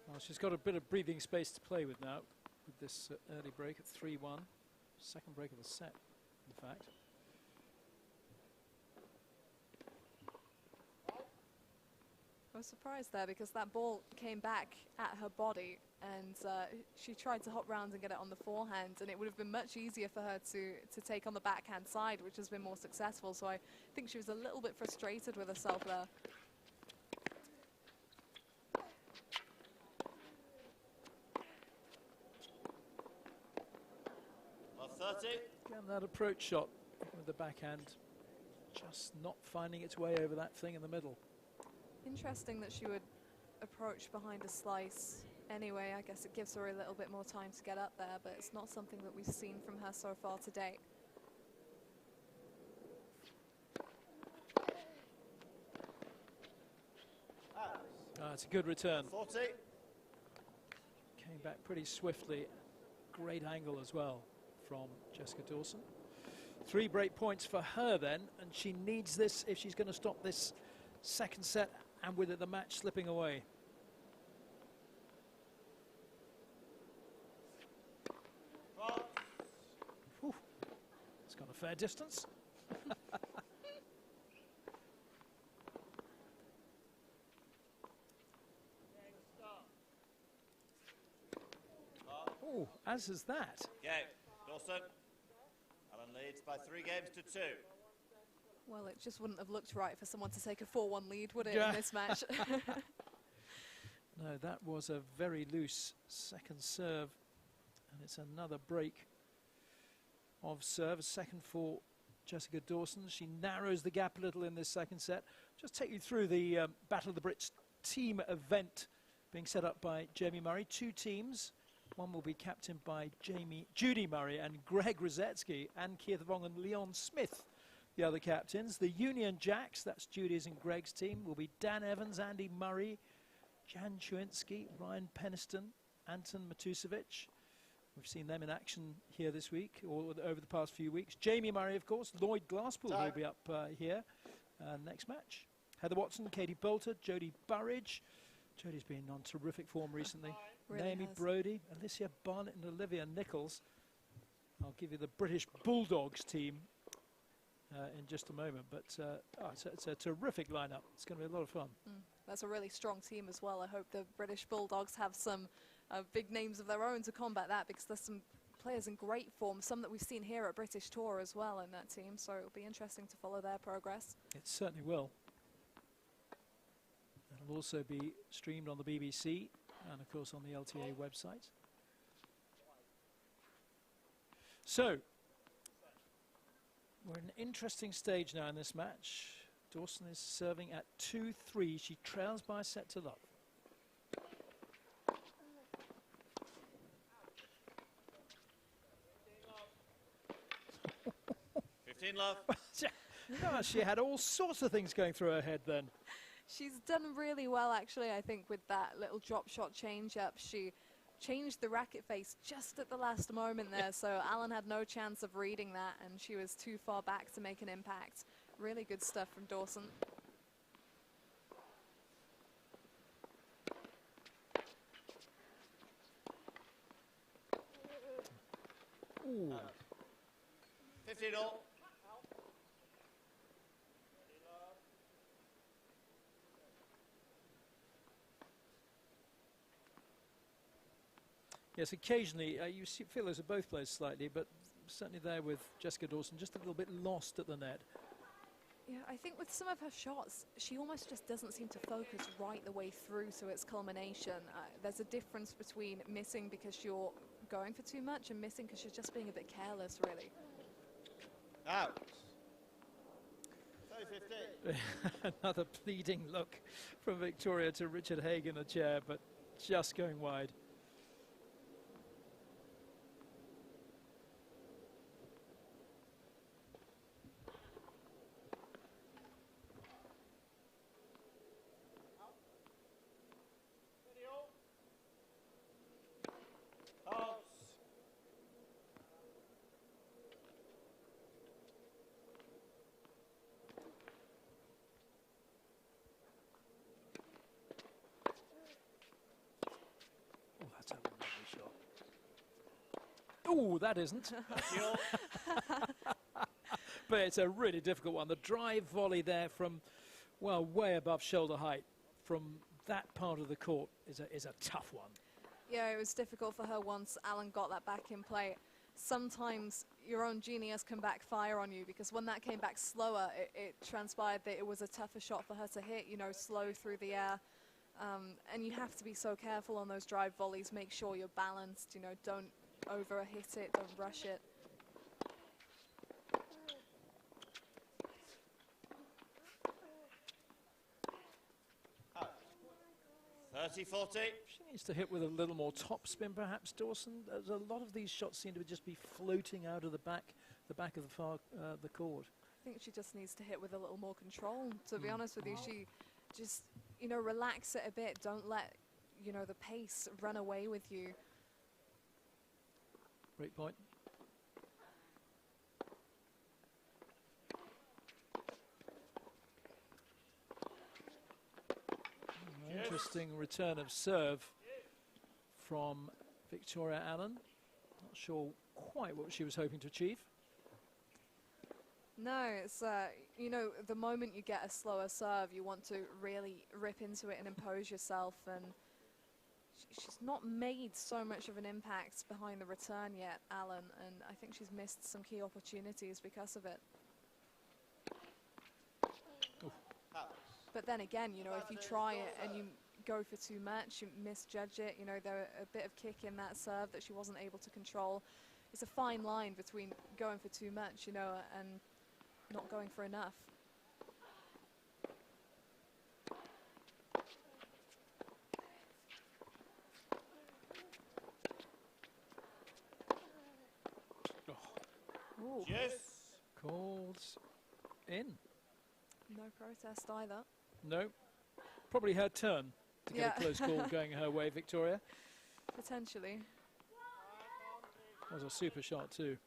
Speaker 5: Well, she's got a bit of breathing space to play with now, with this early break at 3-1. Second break of the set, in fact.
Speaker 2: I was surprised there because that ball came back at her body, and she tried to hop round and get it on the forehand, and it would have been much easier for her to take on the backhand side, which has been more successful. So I think she was a little bit frustrated with herself there.
Speaker 6: Love 30.
Speaker 5: Again, that approach shot with the backhand, just not finding its way over that thing in the middle.
Speaker 2: Interesting that she would approach behind a slice anyway. I guess it gives her a little bit more time to get up there, but it's not something that we've seen from her so far today.
Speaker 5: It's a good return.
Speaker 6: 40.
Speaker 5: Came back pretty swiftly. Great angle as well from Jessica Dawson. 3 break points for her then, and she needs this if she's going to stop this second set, and with it the match slipping away. Whew. It's gone a fair distance. Oh, as is that.
Speaker 6: Game. Dawson. Alan leads by 3 games to 2.
Speaker 2: Well, it just wouldn't have looked right for someone to take a 4-1 lead, would it,
Speaker 5: Yeah.
Speaker 2: in this match?
Speaker 5: No, that was a very loose second serve, and it's another break of serve. A second for Jessica Dawson. She narrows the gap a little in this second set. Just take you through the Battle of the Brits team event being set up by Jamie Murray. 2 teams. One will be captained by Judy Murray and Greg Rosetsky, and Keith Vong and Leon Smith, the other captains. The Union Jacks, that's Judy's and Greg's team, will be Dan Evans, Andy Murray, Jan Chewinski, Ryan Peniston, Anton Matusevic. We've seen them in action here this week, or over the past few weeks. Jamie Murray, of course. Lloyd Glasspool will be up here next match. Heather Watson, Katie Bolter, Jodie Burridge. Jodie's been on terrific form recently.
Speaker 2: Really
Speaker 5: Naomi
Speaker 2: has.
Speaker 5: Brodie, Alicia Barnett and Olivia Nichols. I'll give you the British Bulldogs team in just a moment. But it's a terrific lineup. It's going to be a lot of fun.
Speaker 2: That's a really strong team as well. I hope the British Bulldogs have some big names of their own to combat that, because there's some players in great form, some that we've seen here at British Tour as well in that team, so it'll be interesting to follow their progress.
Speaker 5: It certainly will. It'll also be streamed on the BBC and, of course, on the LTA website. So, we're at an interesting stage now in this match. Dawson is serving at 2-3. She trails by a set to love.
Speaker 6: Love.
Speaker 5: No, she had all sorts of things going through her head then.
Speaker 2: She's done really well, actually, I think, with that little drop shot change-up. She changed the racket face just at the last moment there, so Alan had no chance of reading that, and she was too far back to make an impact. Really good stuff from Dawson.
Speaker 5: Ooh.
Speaker 6: 15-all.
Speaker 5: Yes, occasionally you feel as a both players slightly, but certainly there with Jessica Dawson, just a little bit lost at the net.
Speaker 2: Yeah, I think with some of her shots, she almost just doesn't seem to focus right the way through to its culmination. There's a difference between missing because you're going for too much and missing because you're just being a bit careless, really.
Speaker 6: Out. 30-15.
Speaker 5: Another pleading look from Victoria to Richard Haig in the chair, but just going wide. Oh, that isn't. But it's a really difficult one. The drive volley there from, well, way above shoulder height from that part of the court is a tough one.
Speaker 2: Yeah, it was difficult for her once Alan got that back in play. Sometimes your own genius can backfire on you, because when that came back slower, it transpired that it was a tougher shot for her to hit, you know, slow through the air. And you have to be so careful on those drive volleys. Make sure you're balanced, you know, don't over-hit it, don't rush it.
Speaker 6: Oh. 30-40.
Speaker 5: She needs to hit with a little more topspin, perhaps, Dawson. There's a lot of these shots seem to just be floating out of the back of the court.
Speaker 2: I think she just needs to hit with a little more control. To be honest with you, she just, you know, relax it a bit. Don't let, you know, the pace run away with you.
Speaker 5: Great point. Interesting return of serve from Victoria Allen. Not sure quite what she was hoping to achieve.
Speaker 2: No, it's, you know, the moment you get a slower serve, you want to really rip into it and impose yourself. And she's not made so much of an impact behind the return yet, Allen, and I think she's missed some key opportunities because of it.
Speaker 5: Ooh.
Speaker 2: But then again, you know, if you try it and you go for too much, you misjudge it, you know, there a bit of kick in that serve that she wasn't able to control. It's a fine line between going for too much, you know, and not going for enough.
Speaker 5: Oh.
Speaker 6: Yes.
Speaker 5: Called in.
Speaker 2: No protest either.
Speaker 5: No. Probably her turn to get a close call going her way, Victoria.
Speaker 2: Potentially.
Speaker 5: That was a super shot too.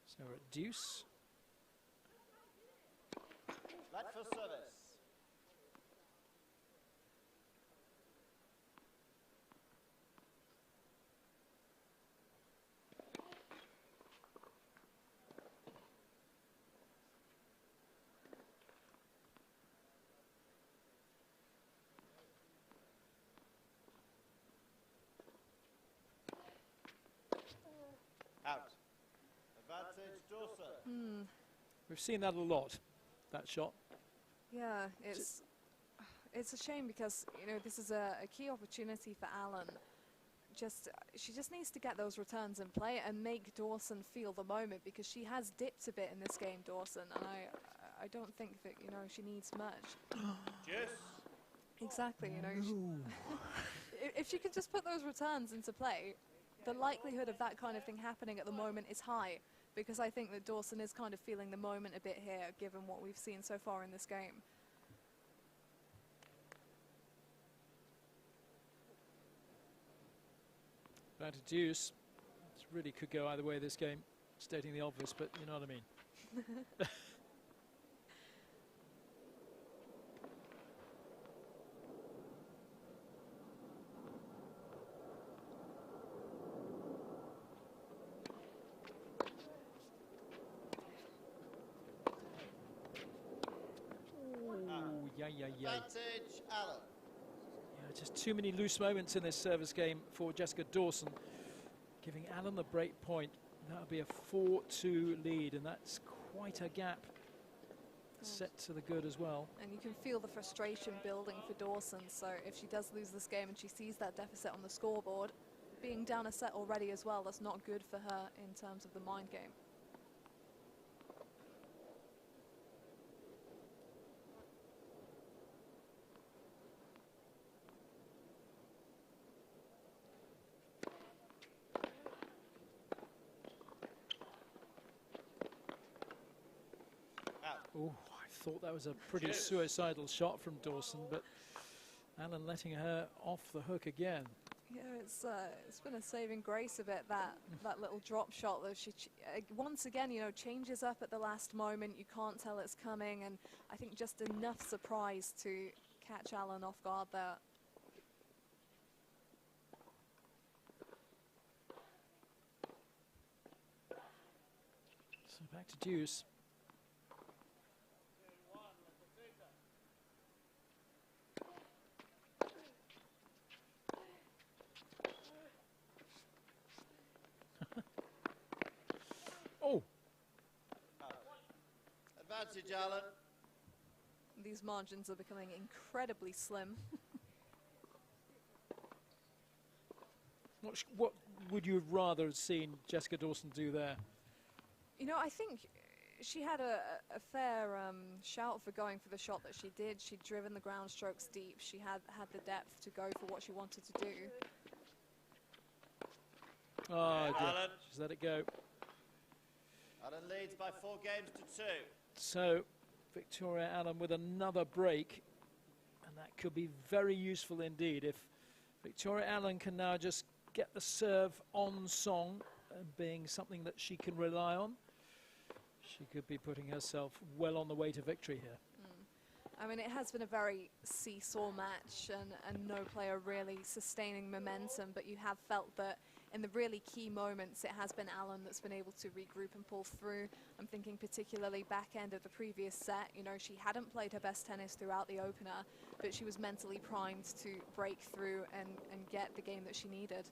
Speaker 5: So we're at deuce.
Speaker 6: Back for service. Out. Advantage Dawson.
Speaker 5: We've seen that a lot, that shot.
Speaker 2: Yeah, it's a shame because, you know, this is a key opportunity for Allen. She just needs to get those returns in play and make Dawson feel the moment, because she has dipped a bit in this game, Dawson, and I don't think that, you know, she needs much.
Speaker 6: Yes.
Speaker 2: Exactly, you know. If she could just put those returns into play, the likelihood of that kind of thing happening at the moment is high, because I think that Dawson is kind of feeling the moment a bit here, given what we've seen so far in this game.
Speaker 5: Back to deuce. It really could go either way this game, stating the obvious, but you know what I mean. Ooh, yay.
Speaker 6: Advantage Allen.
Speaker 5: Yeah, just too many loose moments in this service game for Jessica Dawson, giving Allen the break point. That would be a 4-2 lead, and that's quite a gap set to the good as well.
Speaker 2: And you can feel the frustration building for Dawson, so if she does lose this game and she sees that deficit on the scoreboard, being down a set already as well, that's not good for her in terms of the mind game.
Speaker 5: Oh, I thought that was a pretty suicidal shot from Dawson, but Allen letting her off the hook again.
Speaker 2: Yeah, it's been a saving grace a bit, that little drop shot that she once again, you know, changes up at the last moment. You can't tell it's coming, and I think just enough surprise to catch Allen off guard there.
Speaker 5: So back to deuce. Oh,
Speaker 6: Advantage Allen.
Speaker 2: These margins are becoming incredibly slim.
Speaker 5: what would you have rather have seen Jessica Dawson do there?
Speaker 2: You know, I think she had a fair shout for going for the shot that she did. She'd driven the ground strokes deep. She had the depth to go for what she wanted to do.
Speaker 5: Oh, dear.
Speaker 6: Allen.
Speaker 5: Just let it go.
Speaker 6: Allen leads by 4 games to 2.
Speaker 5: So Victoria Allen with another break, and that could be very useful indeed if Victoria Allen can now just get the serve on song, being something that she can rely on. She could be putting herself well on the way to victory here.
Speaker 2: I mean, it has been a very seesaw match, and no player really sustaining momentum, but you have felt that in the really key moments, it has been Allen that's been able to regroup and pull through. I'm thinking particularly back end of the previous set. You know, she hadn't played her best tennis throughout the opener, but she was mentally primed to break through and get the game that she needed.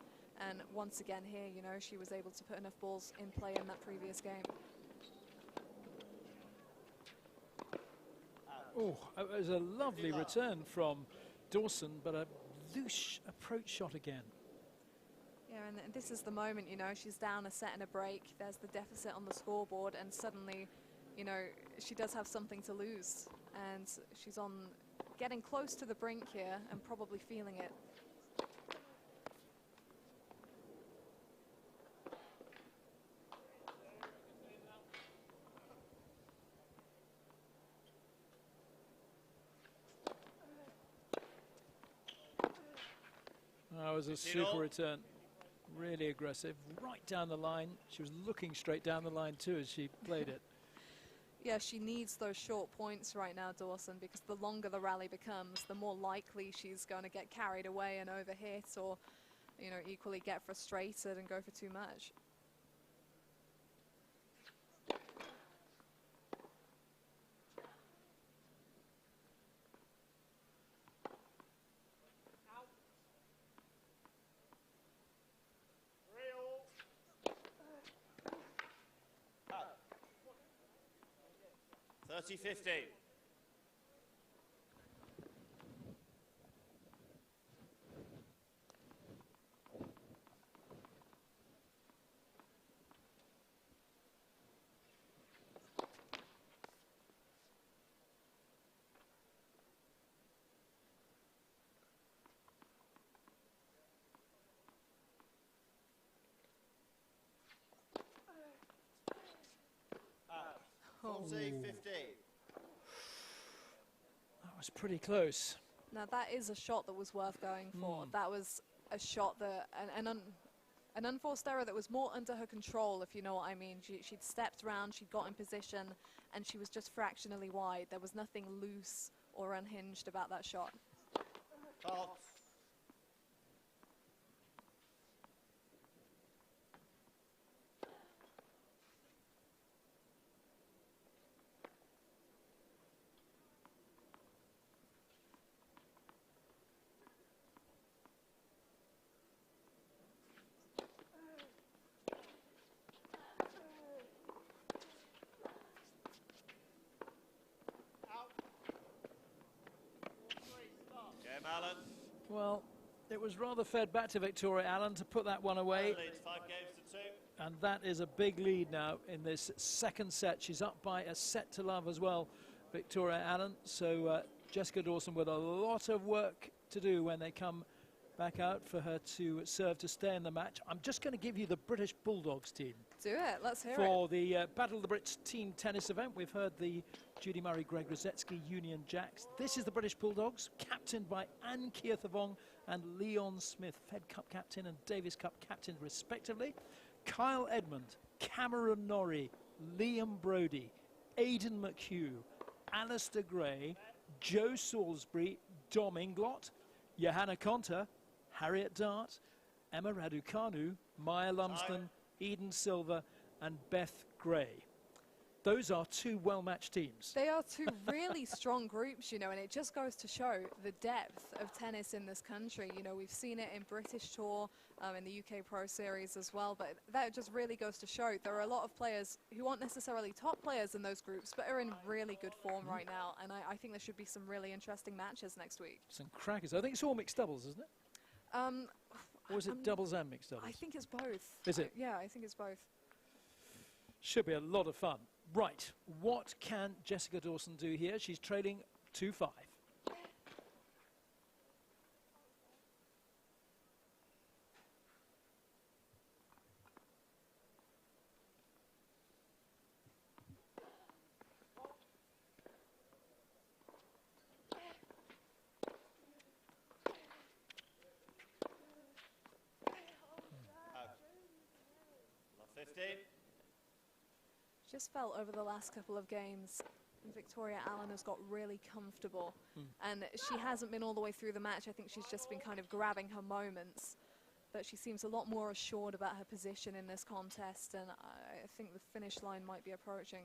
Speaker 2: And once again here, you know, she was able to put enough balls in play in that previous game.
Speaker 5: Oh, it was a lovely return from Dawson, but a loose approach shot again.
Speaker 2: Yeah, and this is the moment, you know, she's down a set and a break. There's the deficit on the scoreboard, and suddenly, you know, she does have something to lose. And she's getting close to the brink here and probably feeling it.
Speaker 5: That was a super return. Really aggressive, right down the line. She was looking straight down the line too as she played it.
Speaker 2: Yeah, she needs those short points right now, Dawson, because the longer the rally becomes, the more likely she's going to get carried away and overhit, or, you know, equally get frustrated and go for too much.
Speaker 6: 30-15.
Speaker 5: Oh.
Speaker 6: 40-15.
Speaker 5: That was pretty close.
Speaker 2: Now that is a shot that was worth going for. That was a shot that an unforced error that was more under her control, if you know what I mean. She'd stepped around, she'd got in position, and she was just fractionally wide. There was nothing loose or unhinged about that shot.
Speaker 6: Fault. Game Allen.
Speaker 5: Well, it was rather fed back to Victoria Allen to put that one away.
Speaker 6: Leads 5 games to 2.
Speaker 5: And that is a big lead now in this second set. She's up by a set to love as well, Victoria Allen. So Jessica Dawson with a lot of work to do when they come back out for her to serve to stay in the match. I'm just going to give you the British Bulldogs team.
Speaker 2: Do it, let's hear it.
Speaker 5: For the Battle of the Brits team tennis event, we've heard the Judy Murray, Greg Rosetsky Union Jacks. This is the British Bulldogs, captained by Anne Keir-Thavong and Leon Smith, Fed Cup captain and Davis Cup captain respectively. Kyle Edmund, Cameron Norrie, Liam Brodie, Aidan McHugh, Alistair Gray, Joe Salisbury, Dom Inglot, Johanna Konta, Harriet Dart, Emma Raducanu, Maya Lumsden, Eden Silver and Beth Gray. Those are 2 well-matched teams.
Speaker 2: They are 2 really strong groups, you know, and it just goes to show the depth of tennis in this country. You know, we've seen it in British Tour, in the UK Pro Series as well, but that just really goes to show there are a lot of players who aren't necessarily top players in those groups, but are in really good form right now, and I think there should be some really interesting matches next week.
Speaker 5: Some crackers. I think it's all mixed doubles, isn't it? Or is it doubles and mixed doubles?
Speaker 2: I think it's both.
Speaker 5: Is it?
Speaker 2: Yeah, I think it's both.
Speaker 5: Should be a lot of fun. Right, what can Jessica Dawson do here? She's trailing 2-5.
Speaker 6: Love 15.
Speaker 2: Just felt over the last couple of games, Victoria Allen has got really comfortable. And she hasn't been all the way through the match. I think she's just been kind of grabbing her moments. But she seems a lot more assured about her position in this contest. And I think the finish line might be approaching.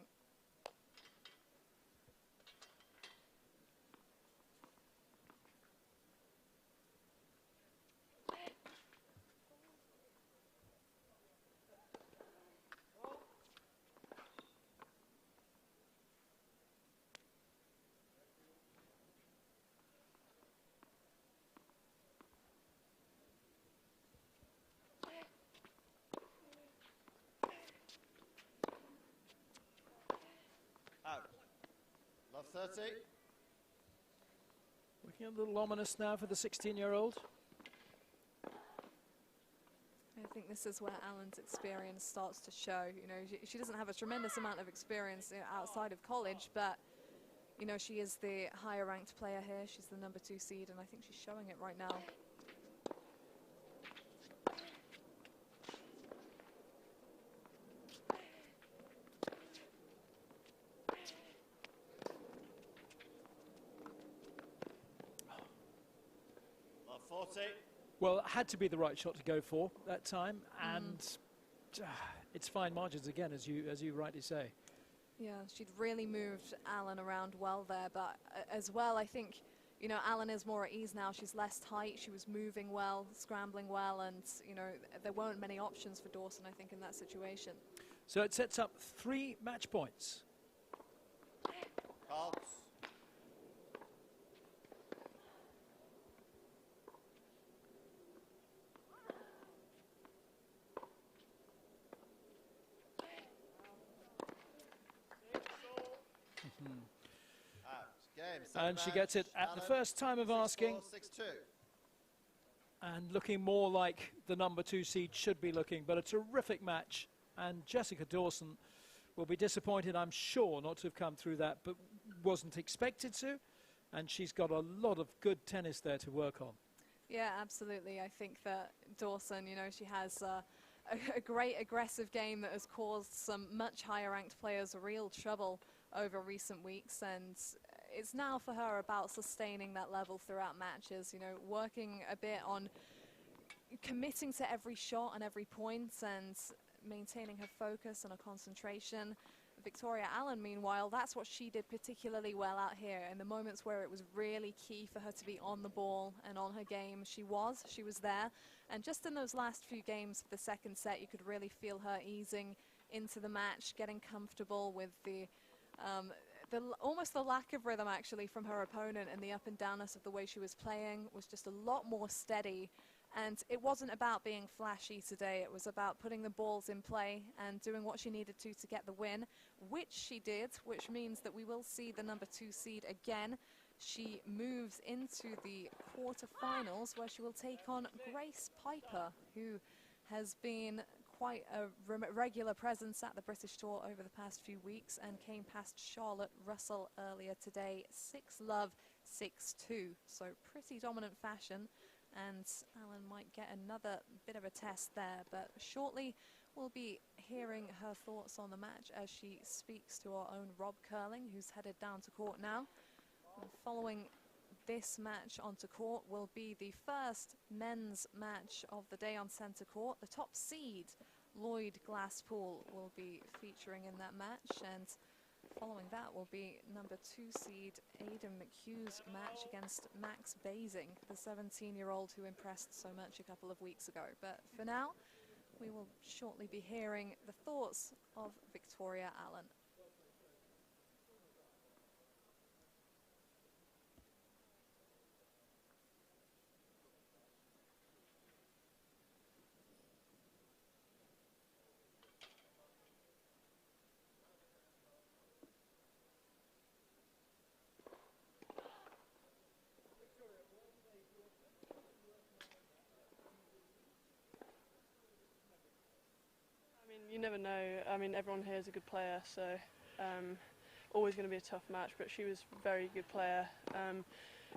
Speaker 6: Out. Love 30.
Speaker 5: Looking a little ominous now for the 16-year-old.
Speaker 2: I think this is where Allen's experience starts to show. You know, she doesn't have a tremendous amount of experience outside of college, but, you know, she is the higher ranked player here. She's the number 2 seed, and I think she's showing it right now.
Speaker 6: Love 40.
Speaker 5: Well, it had to be the right shot to go for that time, and it's fine margins again, as you rightly say.
Speaker 2: Yeah, she'd really moved Allen around well there, but as well, I think, you know, Allen is more at ease now. She's less tight. She was moving well, scrambling well, and, you know, there weren't many options for Dawson, I think, in that situation.
Speaker 5: So it sets up 3 match points.
Speaker 6: Game,
Speaker 5: And she gets it at the first time of asking,
Speaker 6: 6-4, 6-2.
Speaker 5: and looking more like the number 2 seed should be looking. But a terrific match, and Jessica Dawson will be disappointed, I'm sure, not to have come through that, but wasn't expected to, and she's got a lot of good tennis there to work on.
Speaker 2: Yeah, absolutely. I think that Dawson, you know, she has a great aggressive game that has caused some much higher ranked players real trouble over recent weeks, and it's now for her about sustaining that level throughout matches, you know, working a bit on committing to every shot and every point and maintaining her focus and her concentration. Victoria Allen, meanwhile, that's what she did particularly well out here. In the moments where it was really key for her to be on the ball and on her game, she was there. And just in those last few games of the second set, you could really feel her easing into the match, getting comfortable with almost the lack of rhythm actually from her opponent, and the up and downness of the way she was playing was just a lot more steady. And it wasn't about being flashy today, it was about putting the balls in play and doing what she needed to get the win, which she did, which means that we will see the number 2 seed again. She moves into the quarterfinals where she will take on Grace Piper, who has been quite a regular presence at the British Tour over the past few weeks and came past Charlotte Russell earlier today, 6-love, 6-2. So pretty dominant fashion, and Allen might get another bit of a test there, but shortly we'll be hearing her thoughts on the match as she speaks to our own Rob Curling, who's headed down to court now. And following this match onto court will be the first men's match of the day on centre court. The top seed, Lloyd Glasspool, will be featuring in that match, and following that will be number 2 seed Aidan McHugh's match against Max Basing, the 17-year-old who impressed so much a couple of weeks ago. But for now, we will shortly be hearing the thoughts of Victoria Allen.
Speaker 7: You never know. I mean, everyone here is a good player, so always going to be a tough match, but she was a very good player.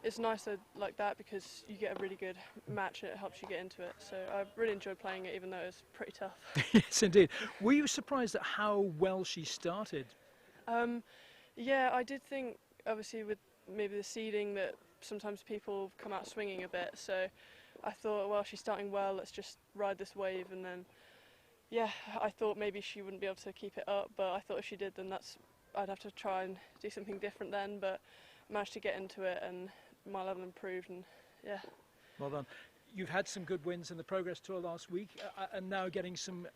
Speaker 7: It's nicer like that because you get a really good match and it helps you get into it. So I really enjoyed playing it, even though it was pretty tough.
Speaker 5: Yes, indeed. Were you surprised at how well she started?
Speaker 7: Yeah, I did think, obviously, with maybe the seeding, that sometimes people come out swinging a bit. So I thought, well, she's starting well, let's just ride this wave, and then yeah, I thought maybe she wouldn't be able to keep it up, but I thought if she did, then I'd have to try and do something different then, but managed to get into it and my level improved, and yeah.
Speaker 5: Well done. You've had some good wins in the Progress Tour last week, and now getting some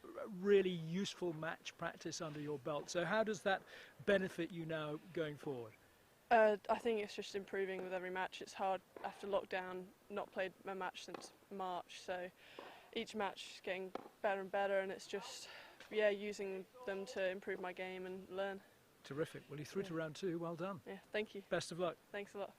Speaker 5: really useful match practice under your belt. So how does that benefit you now going forward?
Speaker 7: I think it's just improving with every match. It's hard after lockdown, not played my match since March, so each match is getting better and better, and it's just, yeah, using them to improve my game and learn.
Speaker 5: Terrific. Well, you're through to round 2. Well done.
Speaker 7: Yeah, thank you.
Speaker 5: Best of luck.
Speaker 7: Thanks a lot.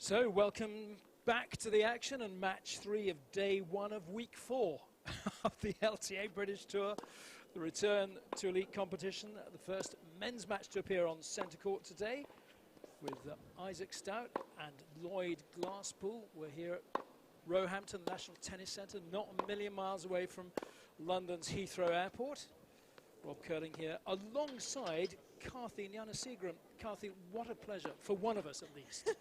Speaker 5: So, welcome back to the action and match 3 of day 1 of week 4 of the LTA British Tour. The return to elite competition, the first men's match to appear on centre court today with Isaac Stout and Lloyd Glasspool. We're here at Roehampton National Tennis Centre, not a million miles away from London's Heathrow Airport. Rob Curling here alongside Karthi Gnanasegaram. Karthi, what a pleasure, for one of us at least.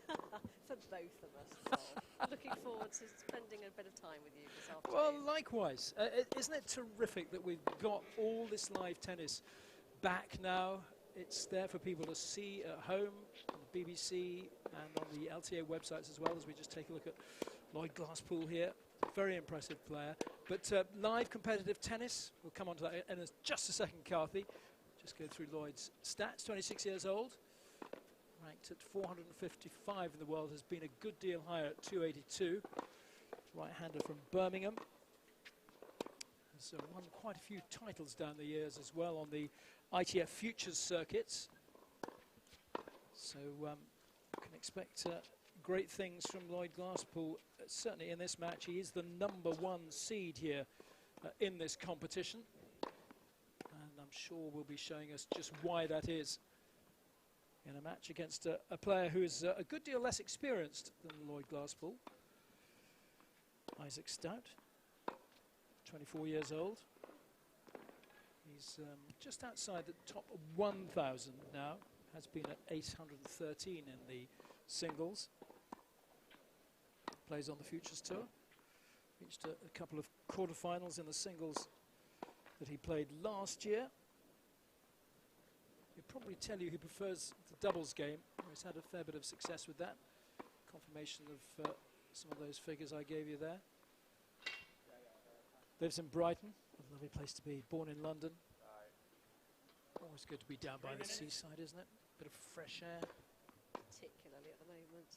Speaker 1: For both of us. Well, looking forward to spending a bit of time with you this afternoon.
Speaker 5: Well, likewise. Isn't it terrific that we've got all this live tennis back now? It's there for people to see at home on the BBC and on the LTA websites as well, as we just take a look at Lloyd Glasspool here. Very impressive player. But live competitive tennis, we'll come on to that in just a second, Karthi. Just go through Lloyd's stats. 26 years old, ranked at 455 in the world, has been a good deal higher at 282. Right-hander from Birmingham. Has won quite a few titles down the years as well on the ITF Futures circuits. So can expect great things from Lloyd Glasspool. Certainly in this match, he is the #1 seed here in this competition. And I'm sure will be showing us just why that is in a match against a player who is a good deal less experienced than Lloyd Glasspool. Isaac Stout, 24 years old. He's just outside the top 1,000 now. Has been at 813 in the singles. Plays on the Futures Tour. Reached a couple of quarterfinals in the singles that he played last year. He'll probably tell you he prefers the doubles game. He's had a fair bit of success with that. Confirmation of some of those figures I gave you there. Lives in Brighton, a lovely place to be. Born in London. Always good to be down by the seaside, isn't it? Bit of fresh air.
Speaker 1: Particularly at the moment.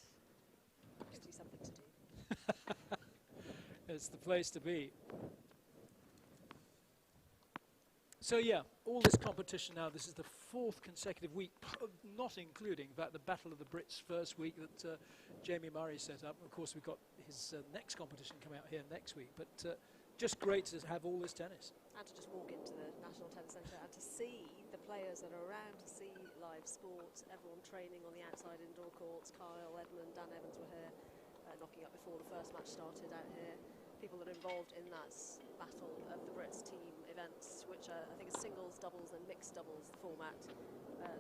Speaker 1: Gives you something to do.
Speaker 5: It's the place to be. So yeah, all this competition now, this is the 4th consecutive week, not including the Battle of the Brits first week that Jamie Murray set up. Of course, we've got his next competition coming out here next week, but just great to have all this tennis.
Speaker 1: And to just walk into the National Tennis Centre and to see the players that are around, to see live sport, everyone training on the outside indoor courts. Kyle, Edmund, Dan Evans were here, knocking up before the first match started out here. People that are involved in that Battle of the Brits team events, which I think is singles, doubles and mixed doubles format.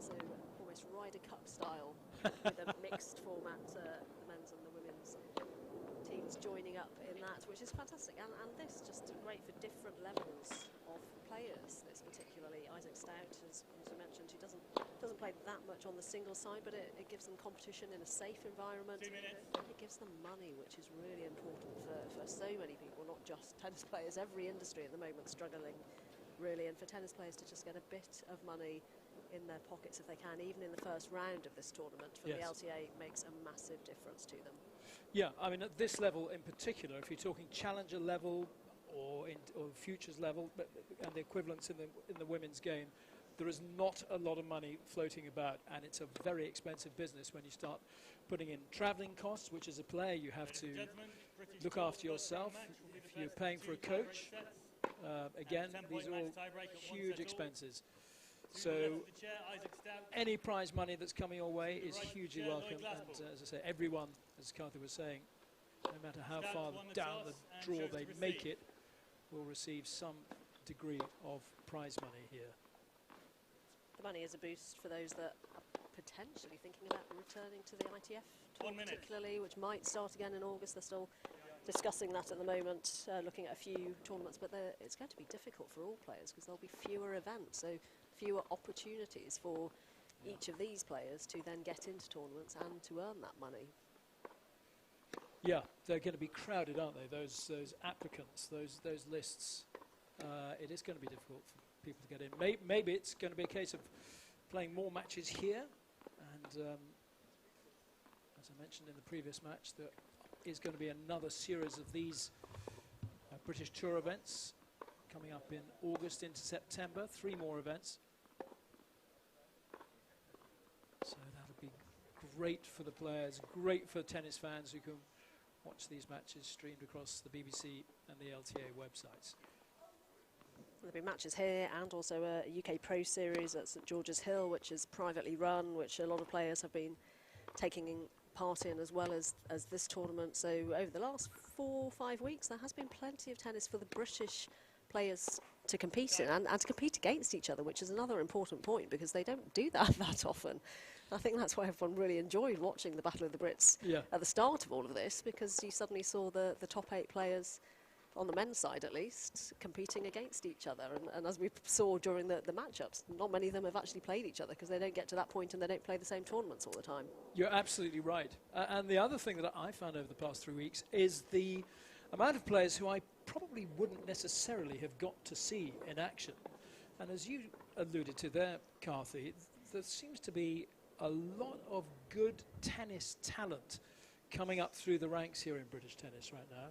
Speaker 1: So almost Ryder Cup style with a mixed format, the men's and the women's teams joining up in that, which is fantastic. And this just great for different levels of players. This particularly Isaac Stout, as you mentioned, he doesn't play that much on the single side, but it gives them competition in a safe environment. And it gives them money, which is really important for so many people, not just tennis players. Every industry at the moment struggling, really, and for tennis players to just get a bit of money in their pockets if they can, even in the first round of this tournament for the LTA, makes a massive difference to them.
Speaker 5: Yeah, I mean, at this level in particular, if you're talking challenger level or futures level, and the equivalents in the women's game, there is not a lot of money floating about, and it's a very expensive business when you start putting in travelling costs, which as a player you have to look after yourself. If you're paying for a coach, again, these are all huge expenses. So any prize money that's coming your way is hugely welcome, and as I say, everyone, as Karthi was saying, no matter how far down the draw they make it, will receive some degree of prize money here.
Speaker 1: The money is a boost for those that are potentially thinking about returning to the ITF tour, particularly, which might start again in August. They're still discussing that at the moment, looking at a few tournaments, but it's going to be difficult for all players because there'll be fewer events, so fewer opportunities for each of these players to then get into tournaments and to earn that money.
Speaker 5: Yeah, they're going to be crowded, aren't they? Those applicants, those lists. It is going to be difficult for people to get in. Maybe it's going to be a case of playing more matches here, and as I mentioned in the previous match, there is going to be another series of these British Tour events coming up in August into September. 3 more events. So that'll be great for the players, great for tennis fans who can watch these matches streamed across the BBC and the LTA websites.
Speaker 1: There'll be matches here and also a UK Pro Series at St George's Hill, which is privately run, which a lot of players have been taking part in, as well as this tournament. So over the last 4 or 5 weeks, there has been plenty of tennis for the British players to compete in and to compete against each other, which is another important point because they don't do that that often. I think that's why everyone really enjoyed watching the Battle of the Brits at the start of all of this, because you suddenly saw the top 8 players, on the men's side at least, competing against each other. And as we saw during the matchups, not many of them have actually played each other because they don't get to that point and they don't play the same tournaments all the time.
Speaker 5: You're absolutely right. And the other thing that I found over the past 3 weeks is the amount of players who I probably wouldn't necessarily have got to see in action. And as you alluded to there, Carthy, there seems to be a lot of good tennis talent coming up through the ranks here in British tennis right now.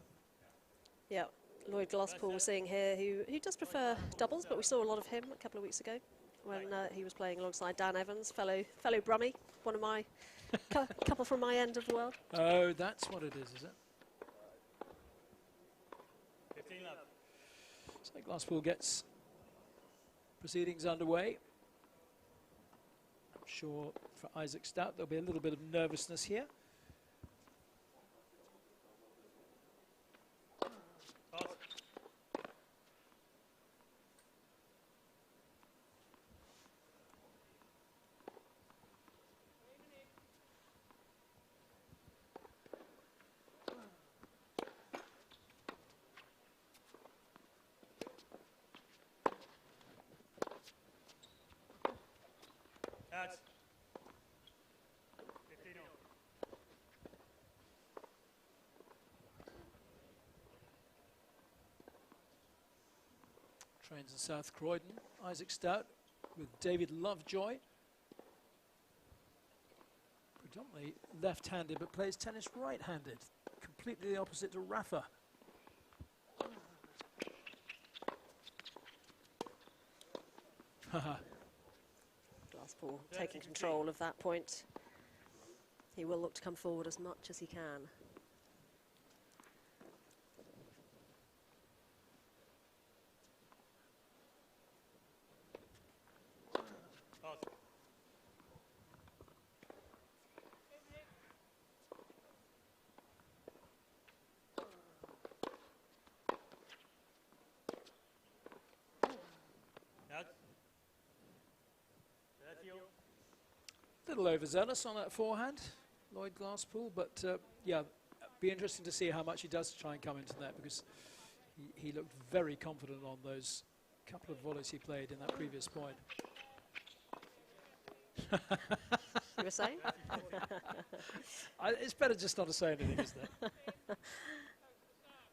Speaker 1: Yeah, Lloyd Glasspool we're seeing here, who does prefer doubles, but we saw a lot of him a couple of weeks ago when he was playing alongside Dan Evans, fellow Brummie, one of my couple from my end of the world.
Speaker 5: Oh, that's what it is it?
Speaker 3: 15 love.
Speaker 5: So Glasspool gets proceedings underway. I'm sure for Isaac Stout there'll be a little bit of nervousness here.
Speaker 3: Out. 15 all.
Speaker 5: Trains in South Croydon, Isaac Stout with David Lovejoy. Predominantly left-handed, but plays tennis right-handed. Completely the opposite to Rafa. Haha.
Speaker 1: Glasspool taking control of that point. He will look to come forward as much as he can.
Speaker 3: Pause. Out. 30 all.
Speaker 5: Little overzealous on that forehand, Lloyd Glasspool, but yeah, be interesting to see how much he does to try and come into that, because he looked very confident on those couple of volleys he played in that previous point.
Speaker 1: You were saying?
Speaker 5: It's better just not to say anything, isn't it?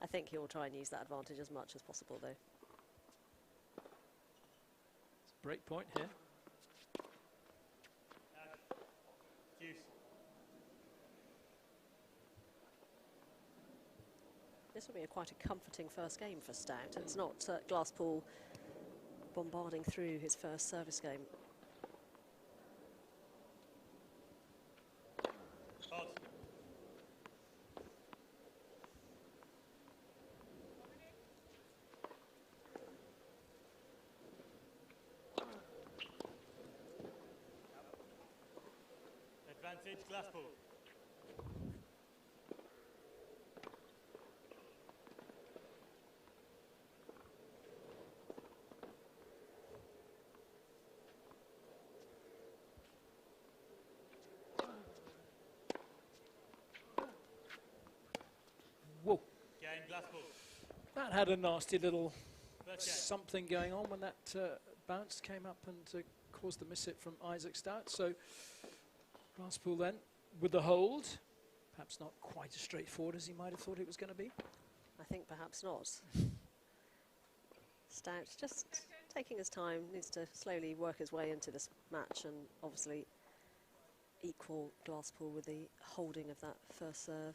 Speaker 1: I think he'll try and use that advantage as much as possible, though.
Speaker 5: It's a break point here.
Speaker 3: Deuce.
Speaker 1: This will be quite a comforting first game for Stout. It's not Glasspool bombarding through his first service game.
Speaker 3: Pause. Advantage Glasspool.
Speaker 5: Whoa,
Speaker 3: Game Glasspool.
Speaker 5: that had a nasty little
Speaker 3: First game.
Speaker 5: something going on when that bounce came up and caused the miss hit from Isaac Stout. So Glasspool then with the hold, perhaps not quite as straightforward as he might have thought it was going to be.
Speaker 1: I think perhaps not. Stout just taking his time, needs to slowly work his way into this match and obviously equal Glasspool with the holding of that first serve,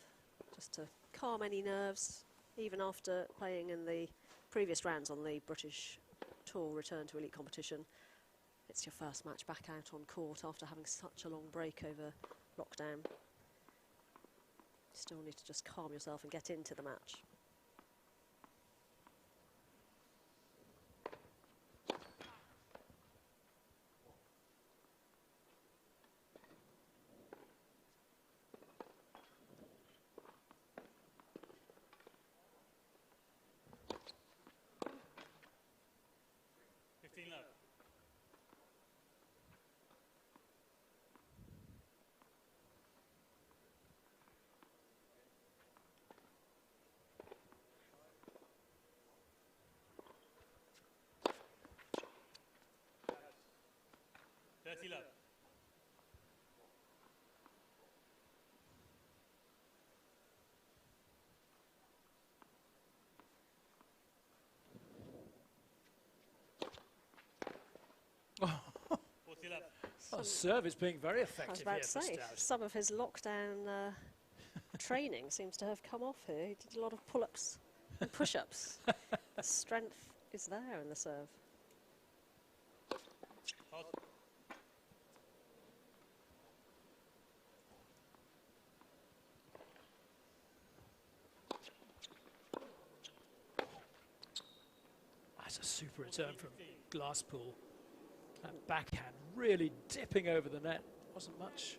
Speaker 1: just to calm any nerves, even after playing in the previous rounds on the British Tour return to elite competition. It's your first match back out on court after having such a long break over lockdown. Still need to just calm yourself and get into the match.
Speaker 3: Love.
Speaker 5: Well, serve is being very
Speaker 1: I was
Speaker 5: effective
Speaker 1: about
Speaker 5: here
Speaker 1: to
Speaker 5: for
Speaker 1: say,
Speaker 5: Stout.
Speaker 1: some of his lockdown training seems to have come off here. He did a lot of pull-ups and push-ups. The strength is there in the serve.
Speaker 5: That's a super return from Glasspool. That backhand really dipping over the net. Wasn't much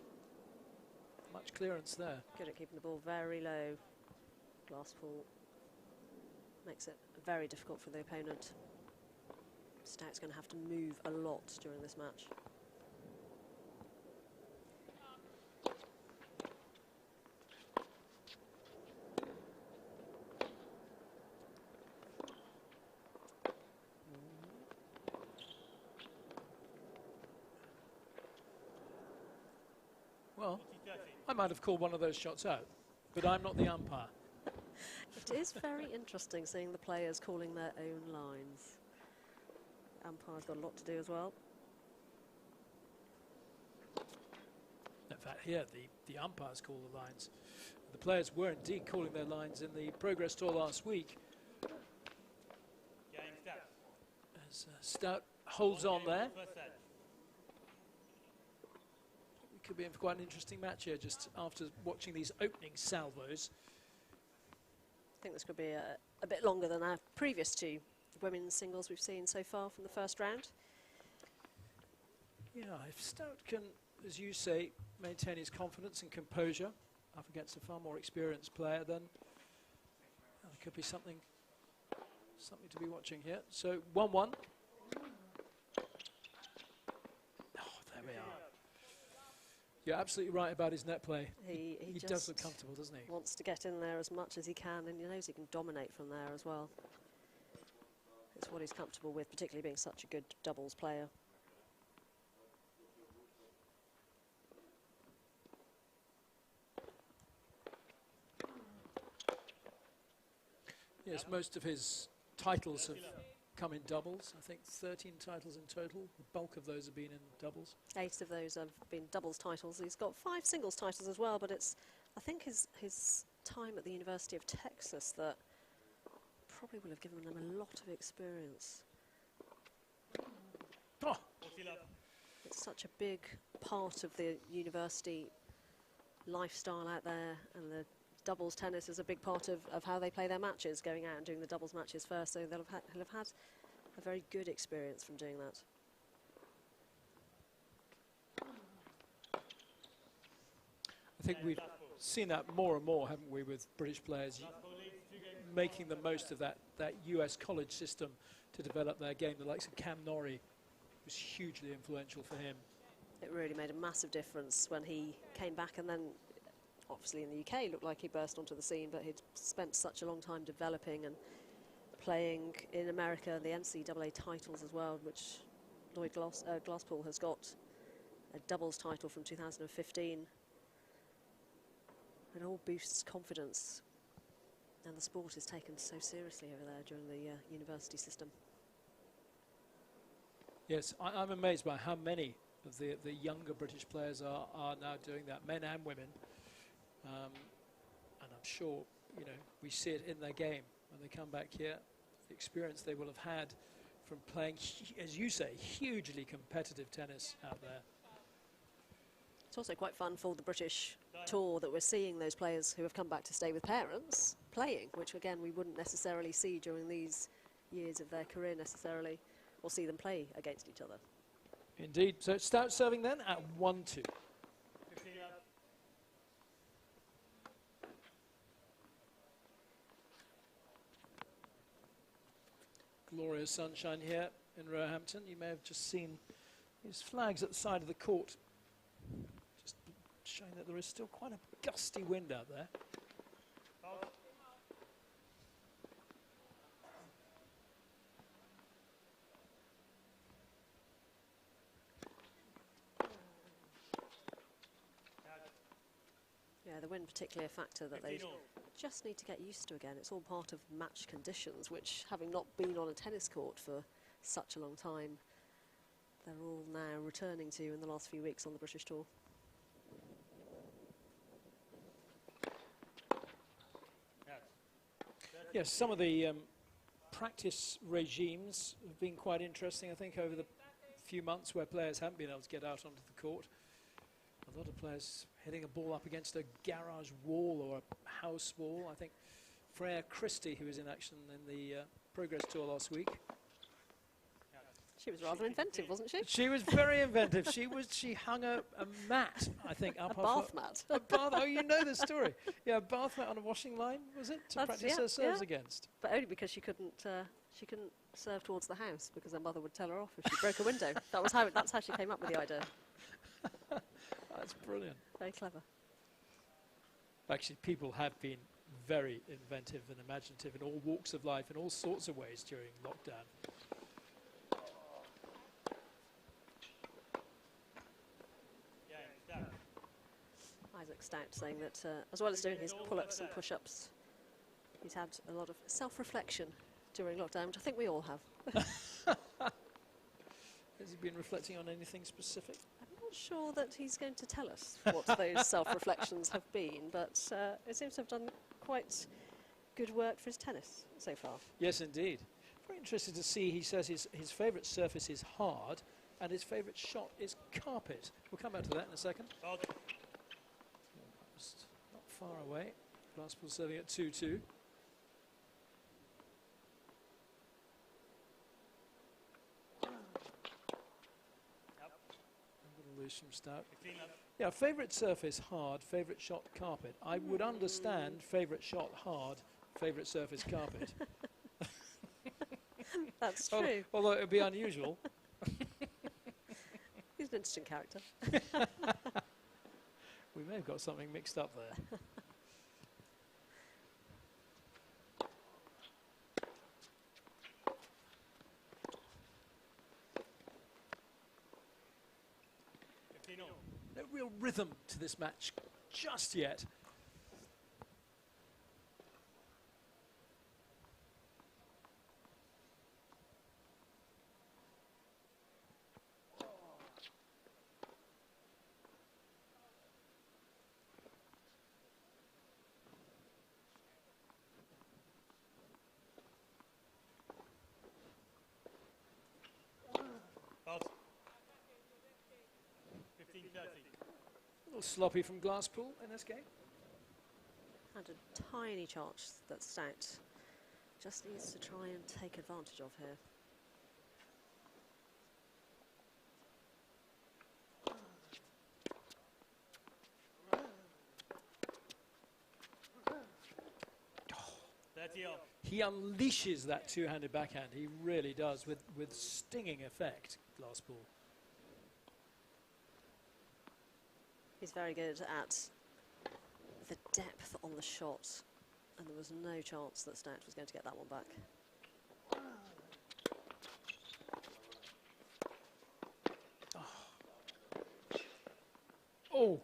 Speaker 5: clearance there.
Speaker 1: Good at keeping the ball very low. Glasspool makes it very difficult for the opponent. Stout's going to have to move a lot during this match.
Speaker 5: Well, I might have called one of those shots out, but I'm not the umpire.
Speaker 1: It is very interesting seeing the players calling their own lines. Umpire's got a lot to do as well.
Speaker 5: In fact, here the umpires call the lines. The players were indeed calling their lines in the Progress Tour last week. As Stout holds on there. It could be in for quite an interesting match here just after watching these opening salvos.
Speaker 1: I think this could be a bit longer than our previous two women's singles we've seen so far from the first round.
Speaker 5: Yeah, if Stout can, as you say, maintain his confidence and composure up against a far more experienced player, then there could be something to be watching here. So 1-1. Oh, there we are. You're absolutely right about his net play.
Speaker 1: He
Speaker 5: does
Speaker 1: just
Speaker 5: look comfortable, doesn't he?
Speaker 1: wants to get in there as much as he can, and he knows he can dominate from there as well. It's what he's comfortable with, particularly being such a good doubles player.
Speaker 5: Yes, most of his titles have come in doubles. I think 13 titles in total. The bulk of those have been in doubles.
Speaker 1: 8 of those have been doubles titles. He's got 5 singles titles as well, but it's, I think, his time at the University of Texas that probably will have given him a lot of experience.
Speaker 5: Oh,
Speaker 1: It's such a big part of the university lifestyle out there, and the doubles tennis is a big part of how they play their matches, going out and doing the doubles matches first, so he'll have had a very good experience from doing that.
Speaker 5: I think we've seen that more and more, haven't we, with British players making the most of that US college system to develop their game. The likes of Cam Norrie was hugely influential for him.
Speaker 1: It really made a massive difference when he came back, and then obviously in the UK looked like he burst onto the scene, but he'd spent such a long time developing and playing in America, the NCAA titles as well, which Lloyd Glasspool has got a doubles title from 2015. It all boosts confidence, and the sport is taken so seriously over there during the university system.
Speaker 5: Yes, I'm amazed by how many of the younger British players are now doing that, men and women. And I'm sure, you know, we see it in their game when they come back here. The experience they will have had from playing, as you say, hugely competitive tennis out there.
Speaker 1: It's also quite fun for the British tour that we're seeing those players who have come back to stay with parents playing, which again we wouldn't necessarily see during these years of their career necessarily, or see them play against each other.
Speaker 5: Indeed. So it's Stout serving then at 1-2.
Speaker 3: 15 up.
Speaker 5: Glorious sunshine here in Roehampton. You may have just seen these flags at the side of the court, just showing that there is still quite a gusty wind out there.
Speaker 3: Foul.
Speaker 1: Yeah, the wind particularly a factor that they
Speaker 3: 15 all.
Speaker 1: just need to get used to again. It's all part of match conditions, which, having not been on a tennis court for such a long time, they're all now returning to in the last few weeks on the British Tour.
Speaker 5: Yes, some of the practice regimes have been quite interesting, I think, over the few months where players haven't been able to get out onto the court. A lot of players hitting a ball up against a garage wall or a house wall. I think Freya Christie, who was in action in the Progress Tour last week.
Speaker 1: She was rather inventive, wasn't she?
Speaker 5: She was very inventive. She hung a mat, I think, up
Speaker 1: A
Speaker 5: off
Speaker 1: bath mat.
Speaker 5: a bath. Oh, you know the story. Yeah, a bath mat on a washing line, was it, to
Speaker 1: That's-
Speaker 5: practice
Speaker 1: yeah,
Speaker 5: her serves
Speaker 1: yeah.
Speaker 5: against?
Speaker 1: But only because she couldn't serve towards the house because her mother would tell her off if she broke a window. That's how she came up with the idea.
Speaker 5: That's brilliant.
Speaker 1: Very clever.
Speaker 5: Actually, people have been very inventive and imaginative in all walks of life in all sorts of ways during lockdown.
Speaker 3: Yeah, Stout.
Speaker 1: Isaac Stout saying that as well as doing his pull-ups and push-ups, he's had a lot of self-reflection during lockdown, which I think we all have.
Speaker 5: Has he been reflecting on anything specific?
Speaker 1: I'm not sure that he's going to tell us what those self-reflections have been, but it seems to have done quite good work for his tennis so far.
Speaker 5: Yes, indeed. Very interested to see, he says his favourite surface is hard and his favourite shot is carpet. We'll come back to that in a second.
Speaker 3: Foul.
Speaker 5: Just not far away. Glasspool serving at 2-2. Loose from Stout.
Speaker 3: 15 up.
Speaker 5: Yeah, favourite surface hard, favourite shot carpet. I would understand favourite shot hard, favourite surface carpet.
Speaker 1: That's
Speaker 5: Al-
Speaker 1: true.
Speaker 5: Although it would be unusual.
Speaker 1: He's an interesting character.
Speaker 5: We may have got something mixed up there. No real rhythm to this match just yet.
Speaker 3: Foul. 15-30.
Speaker 5: A little sloppy from Glasspool in this game.
Speaker 1: And a tiny chance that Stout just needs to try and take advantage of here.
Speaker 5: He unleashes that two-handed backhand. He really does, with stinging effect, Glasspool.
Speaker 1: He's very good at the depth on the shot, and there was no chance that Stout was going to get that one back.
Speaker 5: Oh!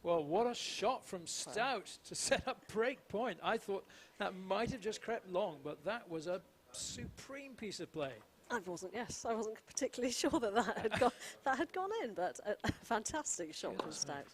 Speaker 5: Well, what a shot from Stout to set up break point. I thought that might have just crept long, but that was a supreme piece of play.
Speaker 1: I wasn't particularly sure that that had gone in, but a fantastic shot from Stout.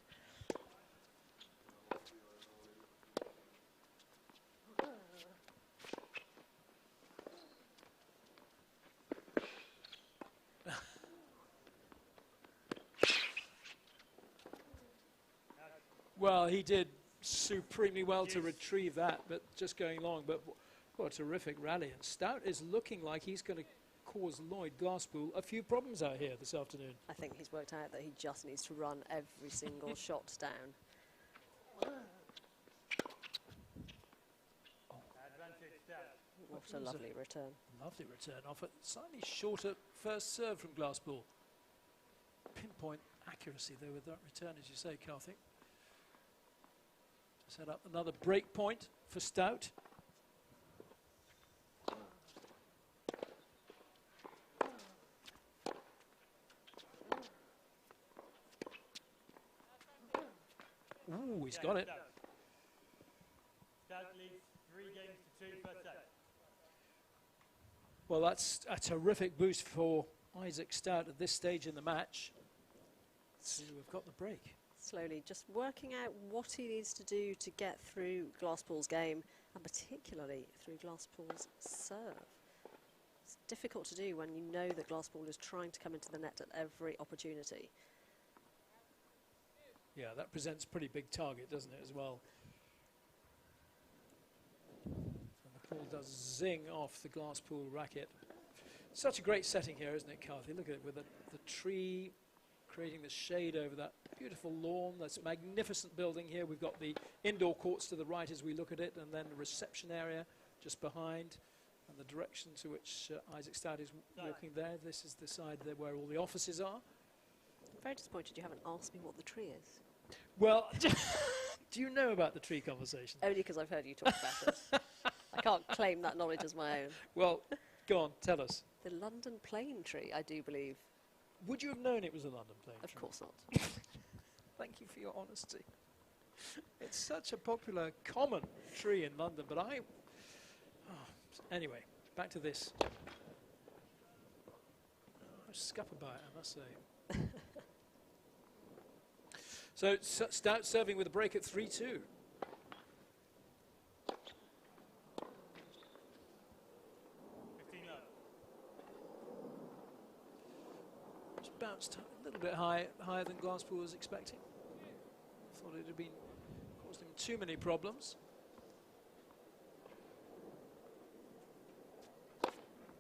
Speaker 5: Well, he did supremely well to retrieve that, but just going long. But what a terrific rally. And Stout is looking like he's going to cause Lloyd Glasspool a few problems out here this afternoon.
Speaker 1: I think he's worked out that he just needs to run every single shot down.
Speaker 3: Advantage Stout.
Speaker 1: What
Speaker 5: That
Speaker 1: a
Speaker 5: was a
Speaker 1: lovely return.
Speaker 5: Lovely return off a slightly shorter first serve from Glasspool. Pinpoint accuracy there with that return, as you say, Karthik. To set up another break point for Stout. Ooh, he's got it.
Speaker 3: Stout leads 3 games to 2 first set.
Speaker 5: Well, that's a terrific boost for Isaac Stout at this stage in the match. So we've got the break.
Speaker 1: Slowly, just working out what he needs to do to get through Glasspool's game, and particularly through Glasspool's serve. It's difficult to do when you know that Glasspool is trying to come into the net at every opportunity.
Speaker 5: Yeah, that presents a pretty big target, doesn't it, as well? And the ball does zing off the Glasspool racket. Such a great setting here, isn't it, Carthy? Look at it with the tree creating the shade over that beautiful lawn. That's a magnificent building here. We've got the indoor courts to the right as we look at it, and then the reception area just behind, and the direction to which Isaac Stout is walking there. This is the side there where all the offices are.
Speaker 1: I'm very disappointed you haven't asked me what the tree is.
Speaker 5: Well, do you know about the tree conversation?
Speaker 1: Only because I've heard you talk about it. I can't claim that knowledge as my own.
Speaker 5: Well, go on, tell us.
Speaker 1: The London plane tree, I do believe.
Speaker 5: Would you have known it was a London plane
Speaker 1: Of
Speaker 5: tree?
Speaker 1: course not.
Speaker 5: Thank you for your honesty. It's such a popular, common tree in London, but anyway, back to this. I'm scuppered by it, I must say. So Stout serving with a break at 3-2. Just bounced a little bit higher than Glasspool was expecting. Thought it had caused him too many problems.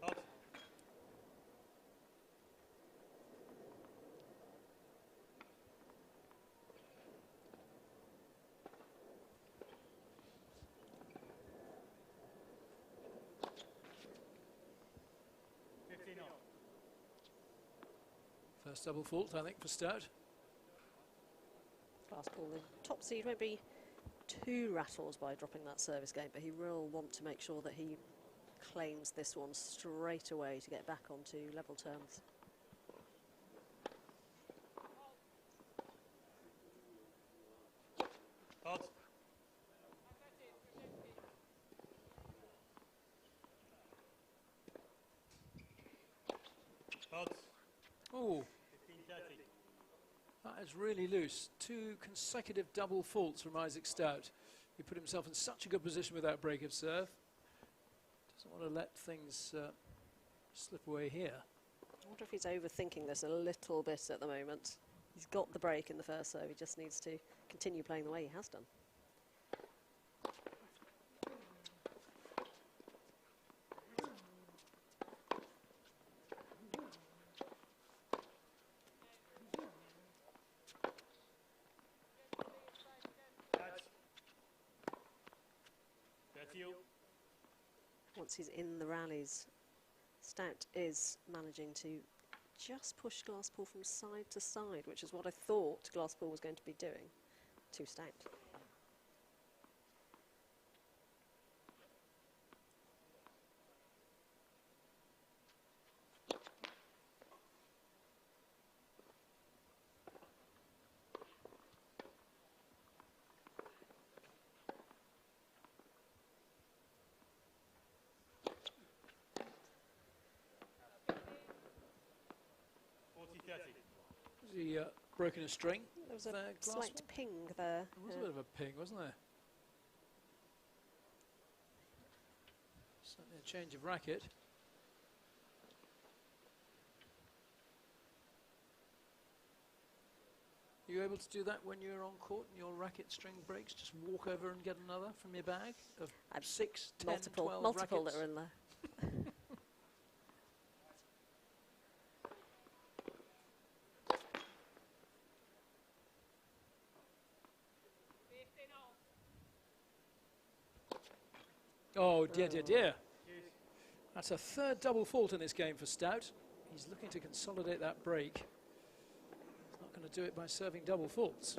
Speaker 3: Out.
Speaker 5: First double fault, I think, for Stout.
Speaker 1: Glasspool, the top seed, won't be too rattled by dropping that service game, but he will want to make sure that he claims this one straight away to get back onto level terms.
Speaker 3: Out. Out.
Speaker 5: Oh,
Speaker 3: 15-30.
Speaker 5: that is really loose. 2 consecutive double faults from Isaac Stout. He put himself in such a good position with that break of serve. Doesn't want to let things slip away here.
Speaker 1: I wonder if he's overthinking this a little bit at the moment. He's got the break in the first serve, he just needs to continue playing the way he has done.
Speaker 3: Catch. 30.
Speaker 1: Once he's in the rallies, Stout is managing to just push Glasspool from side to side, which is what I thought Glasspool was going to be doing to Stout.
Speaker 5: Has he broken a string?
Speaker 1: There was a
Speaker 5: there,
Speaker 1: slight
Speaker 5: Glasspool?
Speaker 1: ping there.
Speaker 5: There was a bit of a ping, wasn't there? Certainly a change of racket. you able to do that when you're on court and your racket string breaks? Just walk over and get another from your bag of
Speaker 1: I've
Speaker 5: 6, 10,
Speaker 1: multiple
Speaker 5: 12
Speaker 1: multiple
Speaker 5: rackets?
Speaker 1: that are in there.
Speaker 5: Oh, dear, dear, dear. That's a third double fault in this game for Stout. He's looking to consolidate that break. He's not going to do it by serving double faults.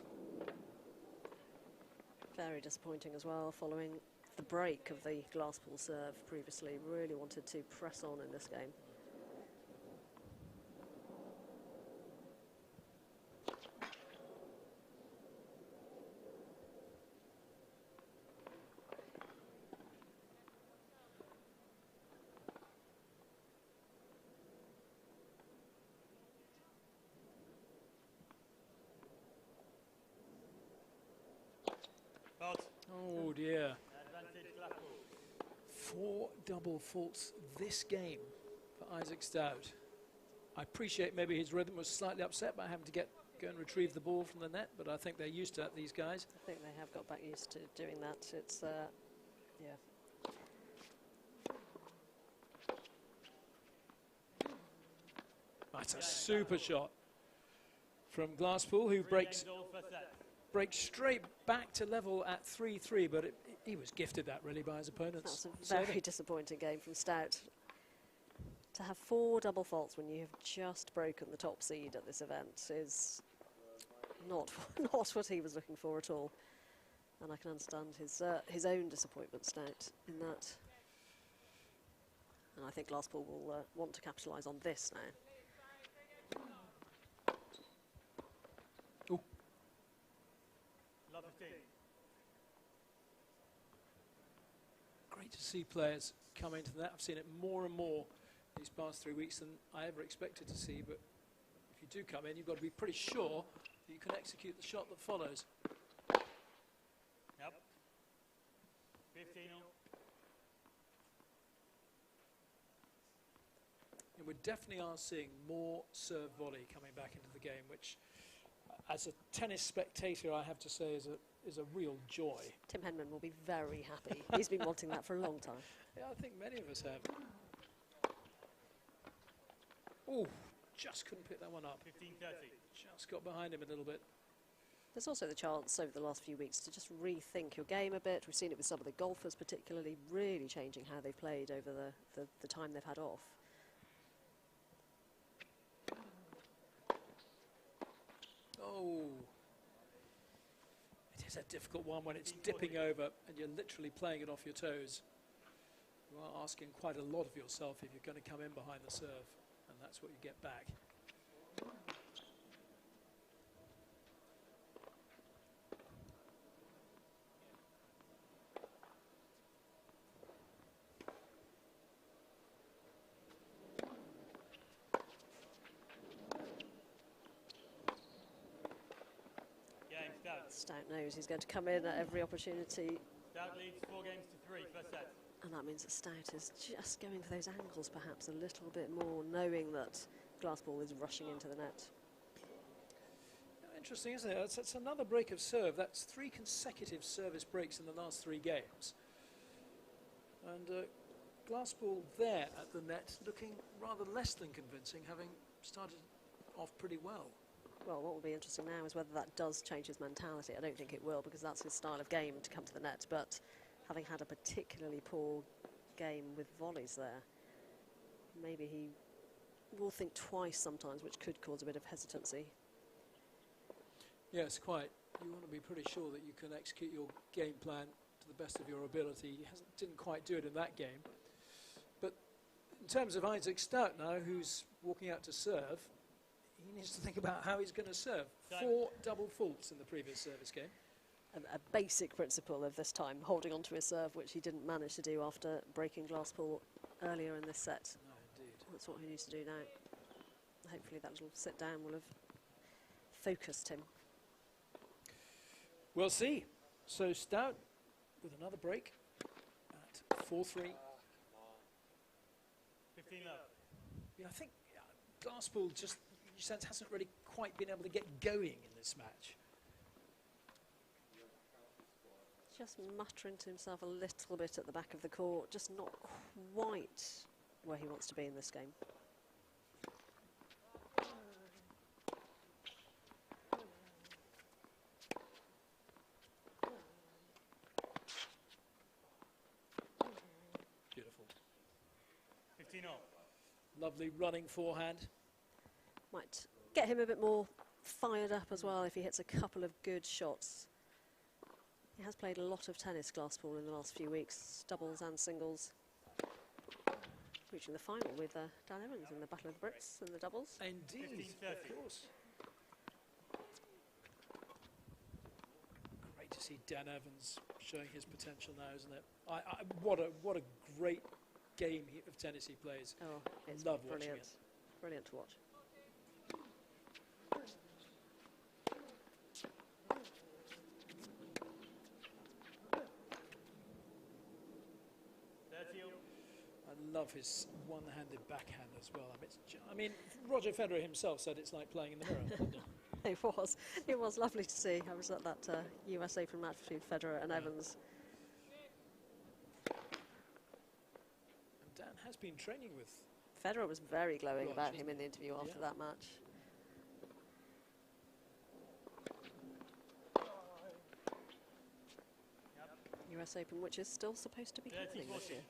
Speaker 1: Very disappointing as well, following the break of the Glasspool serve previously. Really wanted to press on in this game.
Speaker 3: Fault.
Speaker 5: Oh, dear.
Speaker 3: Advantage Glasspool.
Speaker 5: 4 double faults this game for Isaac Stout. I appreciate maybe his rhythm was slightly upset by having to go and retrieve the ball from the net, but I think they're used to that, these guys.
Speaker 1: I think they have got back used to doing that. It's, yeah.
Speaker 5: That's a super shot from Glasspool, who breaks straight back to level at 3-3, but he was gifted that really by his opponents.
Speaker 1: That's a very disappointing game from Stout. To have 4 double faults when you have just broken the top seed at this event is not what he was looking for at all. And I can understand his own disappointment, Stout, in that. And I think Glasspool will want to capitalise on this now.
Speaker 5: Ooh.
Speaker 3: Love 15.
Speaker 5: Great to see players come into that. I've seen it more and more these past 3 weeks than I ever expected to see, but if you do come in, you've got to be pretty sure that you can execute the shot that follows.
Speaker 3: Yep. 15 all.
Speaker 5: And we definitely are seeing more serve volley coming back into the game, which, as a tennis spectator, I have to say is a real joy.
Speaker 1: Tim Henman will be very happy. He's been wanting that for a long time.
Speaker 5: Yeah, I think many of us have. Oh, just couldn't pick that one up.
Speaker 3: 15-30.
Speaker 5: Just got behind him a little bit.
Speaker 1: There's also the chance over the last few weeks to just rethink your game a bit. We've seen it with some of the golfers particularly, really changing how they've played over the time they've had off.
Speaker 5: Oh, it is a difficult one when it's dipping over and you're literally playing it off your toes. You are asking quite a lot of yourself if you're going to come in behind the serve, and that's what you get back.
Speaker 3: Game Stout.
Speaker 1: Stout knows he's going to come in at every opportunity,
Speaker 3: Stout leads 4 games to 3. First set.
Speaker 1: and that means that Stout is just going for those angles perhaps a little bit more, knowing that Glasspool is rushing into the net.
Speaker 5: Interesting, isn't it? That's another break of serve. That's 3 consecutive service breaks in the last 3 games. And Glasspool there at the net looking rather less than convincing, having started off pretty well.
Speaker 1: Well, what will be interesting now is whether that does change his mentality. I don't think it will, because that's his style of game, to come to the net, but having had a particularly poor game with volleys there, maybe he will think twice sometimes, which could cause a bit of hesitancy.
Speaker 5: Yes, quite. You want to be pretty sure that you can execute your game plan to the best of your ability. He didn't quite do it in that game. But in terms of Isaac Stout now, who's walking out to serve, he needs to think about how he's going to serve. 4 double faults in the previous service game.
Speaker 1: A basic principle of this time, holding on to his serve, which he didn't manage to do after breaking Glasspool earlier in this set.
Speaker 5: No, indeed.
Speaker 1: That's what he needs to do now. Hopefully that little sit down will have focused him.
Speaker 5: We'll see. So Stout with another break at 4-3.
Speaker 3: 15 love.
Speaker 5: Yeah, I think Glasspool just you sense hasn't really quite been able to get going in this match.
Speaker 1: Just muttering to himself a little bit at the back of the court, just not quite where he wants to be in this game.
Speaker 5: Beautiful.
Speaker 3: 15-0.
Speaker 5: Lovely running forehand.
Speaker 1: Might get him a bit more fired up as well if he hits a couple of good shots. He has played a lot of tennis, Glasspool, in the last few weeks, doubles and singles. Reaching the final with Dan Evans in the Battle of the Brits in the doubles.
Speaker 5: Indeed,
Speaker 3: 15-30.
Speaker 5: of course. Great to see Dan Evans showing his potential now, isn't it? What a great game of tennis he plays.
Speaker 1: Oh, it's
Speaker 5: Love watching
Speaker 1: brilliant.
Speaker 5: it.
Speaker 1: Brilliant to watch.
Speaker 5: I love his one-handed backhand as well. I mean, Roger Federer himself said it's like playing in the mirror. didn't he?
Speaker 1: It was. It was lovely to see. I was at that US Open match between Federer and Evans.
Speaker 5: And Dan has been training with.
Speaker 1: Federer was very glowing
Speaker 5: Roger,
Speaker 1: about him
Speaker 5: isn't
Speaker 1: in the interview after
Speaker 5: Yeah.
Speaker 1: that match. US Open, which is still supposed to be happening this year.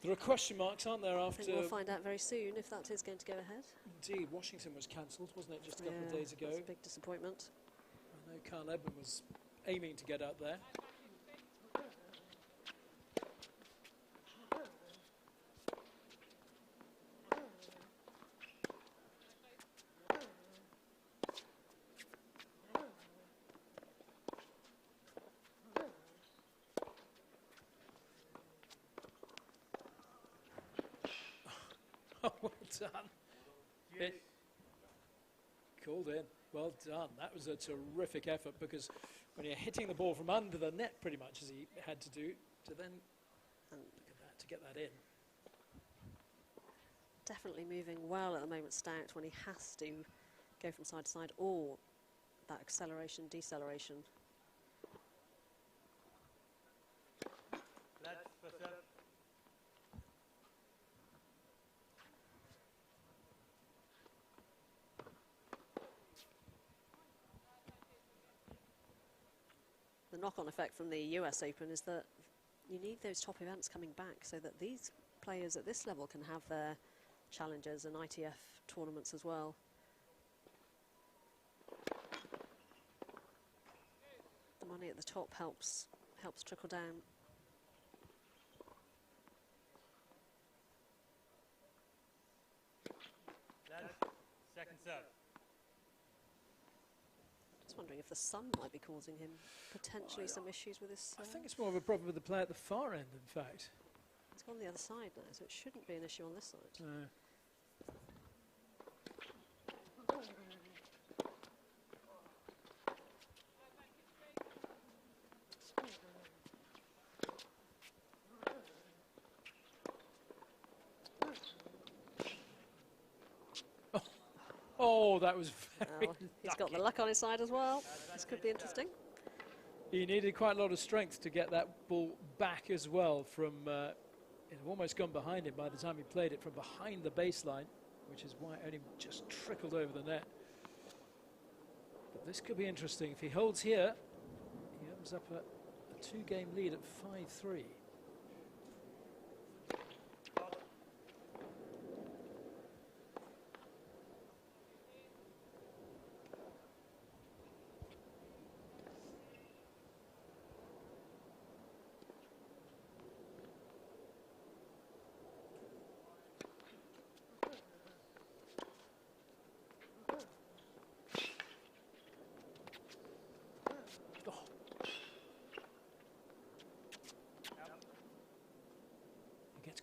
Speaker 5: There are question marks, aren't there,
Speaker 1: I
Speaker 5: after...
Speaker 1: think we'll find out very soon if that is going to go ahead.
Speaker 5: Indeed, Washington was cancelled, wasn't it, just a couple of days ago?
Speaker 1: That's a big disappointment.
Speaker 5: I know Carl Edmund was aiming to get up there. Oh, well done. It called in. Well done. That was a terrific effort, because when you're hitting the ball from under the net pretty much as he had to do, to then look at that, to get that in.
Speaker 1: Definitely moving well at the moment, Stout, when he has to go from side to side, or that acceleration, deceleration.
Speaker 3: Let's first up.
Speaker 1: The knock-on effect from the US Open is that you need those top events coming back so that these players at this level can have their challenges and ITF tournaments as well. The money at the top helps trickle down.
Speaker 3: Let's second serve.
Speaker 1: Just wondering if the sun might be causing him potentially some issues with his.
Speaker 5: I think it's more of a problem with the player at the far end, in fact.
Speaker 1: It's gone the other side now, so it shouldn't be an issue on this side.
Speaker 5: Oh, that was very
Speaker 1: Well, he's got the luck on his side as well. This could be interesting.
Speaker 5: He needed quite a lot of strength to get that ball back as well from, it had almost gone behind him by the time he played it from behind the baseline, which is why it only just trickled over the net. But this could be interesting. If he holds here, he opens up a two-game lead at 5-3.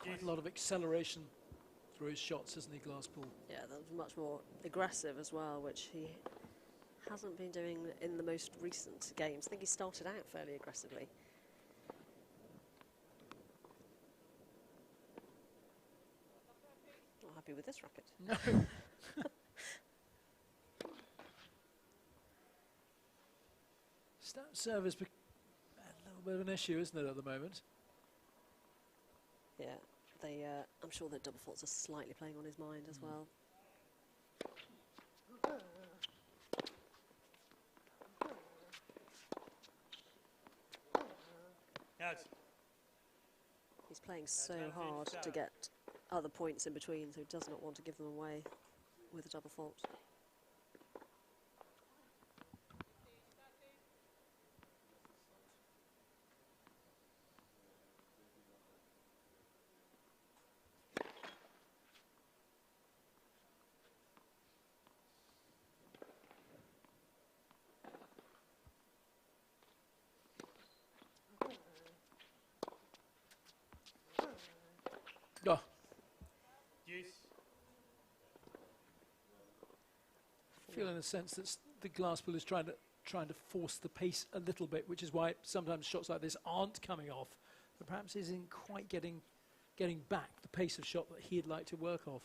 Speaker 5: Quite a lot of acceleration through his shots, isn't he, Glasspool?
Speaker 1: Yeah, that was much more aggressive as well, which he hasn't been doing in the most recent games. I think he started out fairly aggressively. Not happy with this racket.
Speaker 5: No. serve is a little bit of an issue, isn't it, at the moment?
Speaker 1: Yeah, I'm sure that double faults are slightly playing on his mind as well.
Speaker 3: Out.
Speaker 1: He's playing so hard to get other points in between, so he does not want to give them away with a double fault.
Speaker 5: Oh,
Speaker 3: Deuce.
Speaker 5: feel in a sense that the Glasspool is trying to force the pace a little bit, which is why sometimes shots like this aren't coming off. But perhaps isn't quite getting back the pace of shot that he'd like to work off.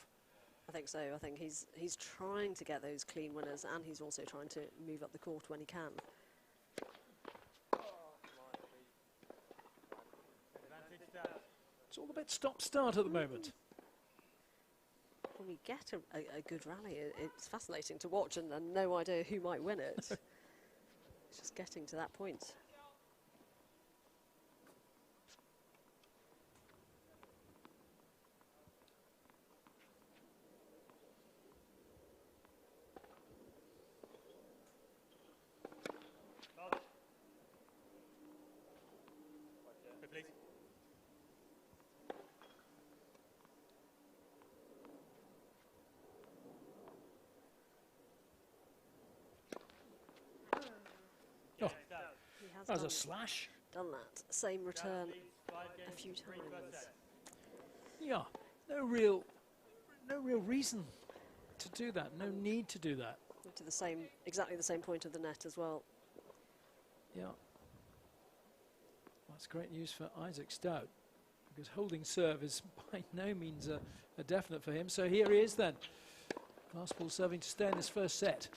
Speaker 1: I think so. I think he's trying to get those clean winners, and he's also trying to move up the court when he can.
Speaker 3: Advantage start.
Speaker 5: It's all a bit stop-start at the moment.
Speaker 1: When we get a good rally, it's fascinating to watch, and no idea who might win it. It's just getting to that point.
Speaker 3: Fault. Good, please.
Speaker 5: Oh.
Speaker 3: Start.
Speaker 1: He has
Speaker 5: That was
Speaker 1: done,
Speaker 5: a slash.
Speaker 1: done that. Same return
Speaker 3: Leads 5 games
Speaker 1: a few
Speaker 3: to 3 first
Speaker 1: times.
Speaker 3: set.
Speaker 5: Yeah, no real reason to do that. No need to do that.
Speaker 1: To the same, exactly the same point of the net as well.
Speaker 5: Yeah. That's great news for Isaac Stout, because holding serve is by no means a definite for him. So here he is then. Glasspool serving to stay in this first set.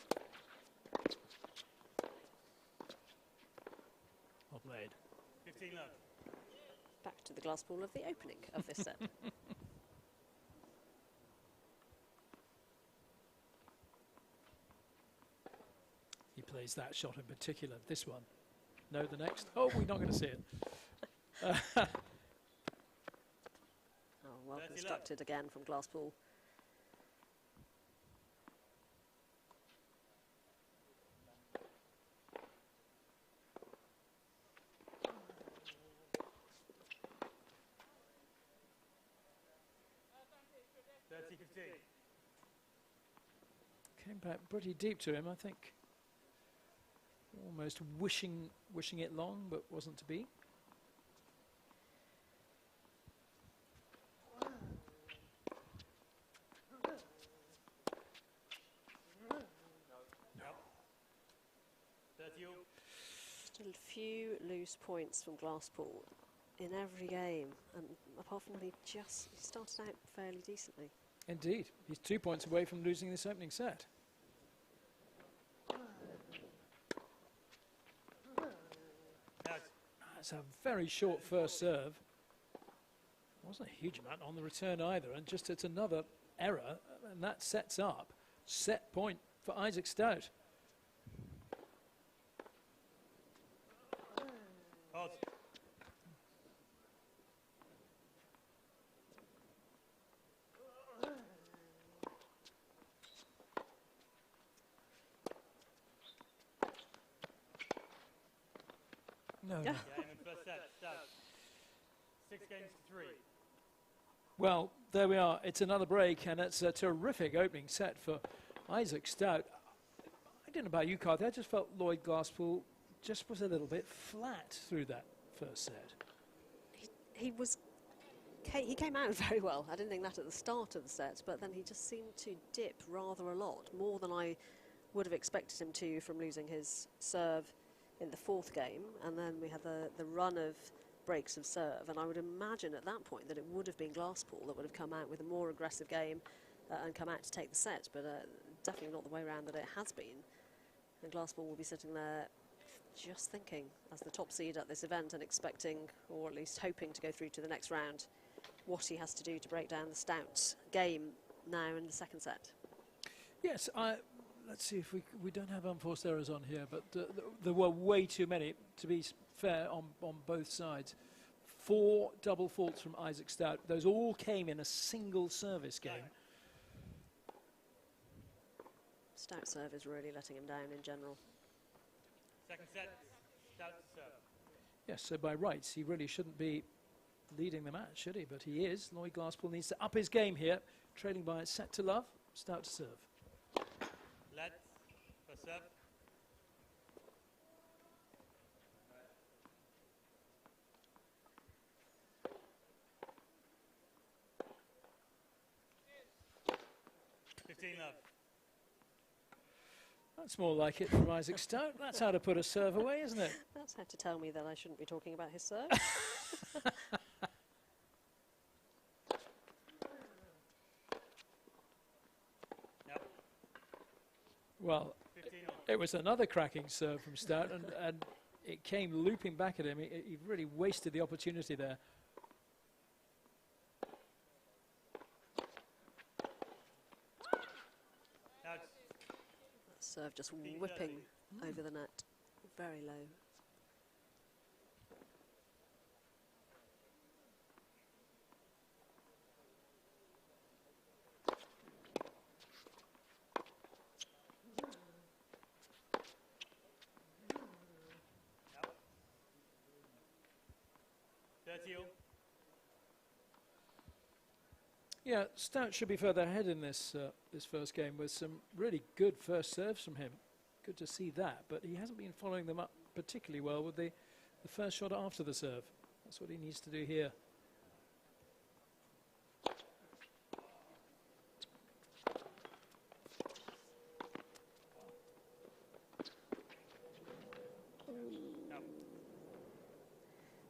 Speaker 5: Well played.
Speaker 3: 15 love.
Speaker 1: Back to the Glasspool of the opening of this set.
Speaker 5: He plays that shot in particular, this one. No, the next. Oh, we're not going to see it.
Speaker 1: Oh, well
Speaker 3: 30 love.
Speaker 1: constructed again from Glasspool.
Speaker 5: Came back pretty deep to him, I think. Almost wishing it long, but wasn't to be. No.
Speaker 3: 30 all.
Speaker 1: Still a few loose points from Glasspool in every game, and apart from when he started out fairly decently.
Speaker 5: Indeed. He's 2 points away from losing this opening set.
Speaker 3: Out.
Speaker 5: That's a very short first serve. Wasn't a huge amount on the return either, and just it's another error, and that sets up set point for Isaac Stout.
Speaker 3: Halt.
Speaker 5: No.
Speaker 1: Yeah.
Speaker 3: Game in first set. Start. 6 games to 3.
Speaker 5: Well, there we are. It's another break, and it's a terrific opening set for Isaac Stout. I don't know about you, Carthy. I just felt Lloyd Glasspool just was a little bit flat through that first set.
Speaker 1: He came out very well. I didn't think that at the start of the set, but then he just seemed to dip rather a lot, more than I would have expected him to from losing his serve in the fourth game. And then we had the run of breaks of serve, and I would imagine at that point that it would have been Glasspool that would have come out with a more aggressive game and come out to take the set, but definitely not the way around that it has been. And Glasspool will be sitting there just thinking, as the top seed at this event and expecting, or at least hoping to go through to the next round, what he has to do to break down the Stout game now in the second set.
Speaker 5: Yes, let's see if we don't have unforced errors on here, but there were way too many, to be fair, on both sides. 4 double faults from Isaac Stout. Those all came in a single service game.
Speaker 1: Stout serve is really letting him down in general.
Speaker 3: Second set, Stout to serve.
Speaker 5: Yes, so by rights, he really shouldn't be leading the match, should he? But he is. Lloyd Glasspool needs to up his game here, trailing by a set to love. Stout to serve.
Speaker 3: Let's for serve. Love.
Speaker 5: That's more like it from Isaac Stout. That's how to put a serve away, isn't it?
Speaker 1: That's how to tell me that I shouldn't be talking about his serve.
Speaker 3: Yep.
Speaker 5: Well, it was another cracking serve from Stout, and it came looping back at him. He really wasted the opportunity there.
Speaker 1: Serve just whipping over the net, very low.
Speaker 5: Yeah, Stout should be further ahead in this this first game with some really good first serves from him. Good to see that, but he hasn't been following them up particularly well with the first shot after the serve. That's what he needs to do here.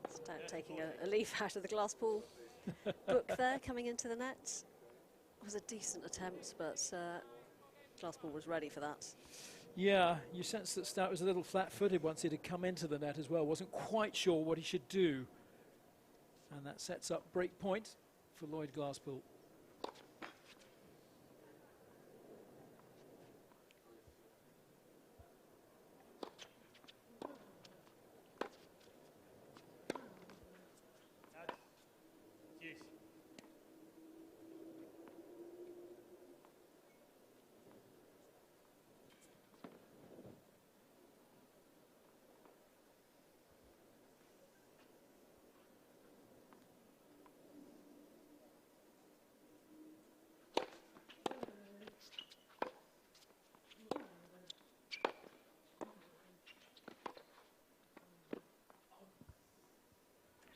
Speaker 1: Stout taking a leaf out of the Glasspool book there, coming into the net. It was a decent attempt, but Glasspool was ready for that.
Speaker 5: Yeah, you sense that Stout was a little flat-footed once it had come into the net as well. Wasn't quite sure what he should do. And that sets up break point for Lloyd Glasspool.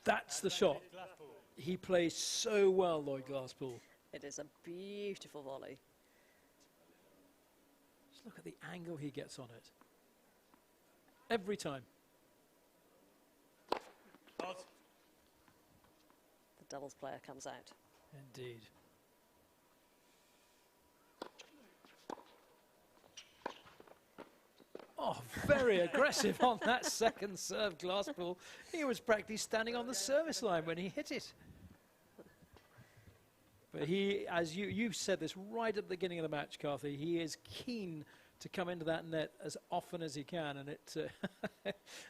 Speaker 5: That's the shot. He plays so well, Lloyd Glasspool.
Speaker 1: It is a beautiful volley.
Speaker 5: Just look at the angle he gets on it. Every time.
Speaker 1: The doubles player comes out.
Speaker 5: Indeed. Oh, very aggressive on that second serve, Glasspool. He was practically standing on the service line when he hit it. But he, as you said this right at the beginning of the match, Carthy, he is keen to come into that net as often as he can, and it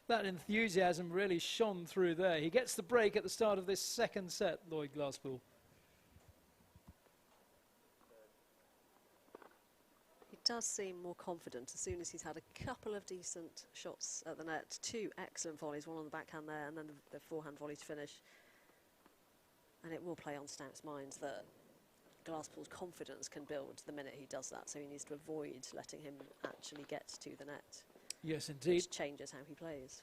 Speaker 5: that enthusiasm really shone through there. He gets the break at the start of this second set, Lloyd Glasspool.
Speaker 1: Does seem more confident as soon as he's had a couple of decent shots at the net. 2 excellent volleys, one on the backhand there, and then the forehand volley to finish. And it will play on Stout's mind that Glasspool's confidence can build the minute he does that, so he needs to avoid letting him actually get to the net.
Speaker 5: Yes, indeed.
Speaker 1: Which changes how he plays.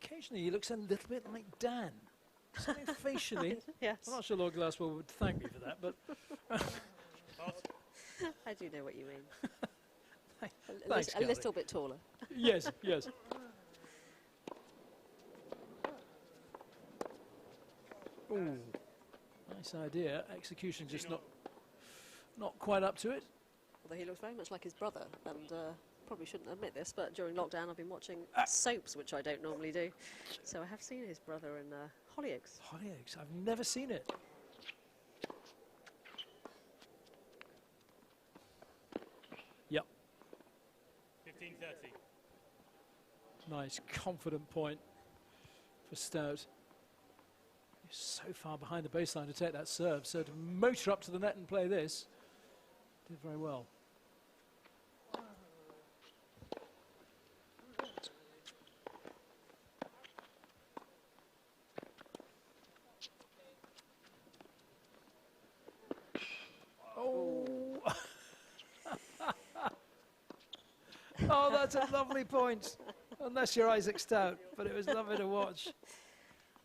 Speaker 5: Occasionally he looks a little bit like Dan. Something facially.
Speaker 1: Yes.
Speaker 5: I'm not sure Lord Glasspool would thank me for that, but
Speaker 1: I do know what you mean.
Speaker 5: Thanks,
Speaker 1: A
Speaker 5: Kelly.
Speaker 1: little bit taller.
Speaker 5: Yes, yes. Ooh, nice idea. Execution just not quite up to it.
Speaker 1: Although he looks very much like his brother, and probably shouldn't admit this, but during lockdown I've been watching soaps, which I don't normally do. So I have seen his brother in Hollyoaks.
Speaker 5: Hollyoaks, I've never seen it. Yep,
Speaker 3: 15-30.
Speaker 5: nice, confident point for Stout. He's so far behind the baseline to take that serve, so to motor up to the net and play this, did very well. Oh, oh, that's a lovely point. Unless you're Isaac Stout, but it was lovely to watch.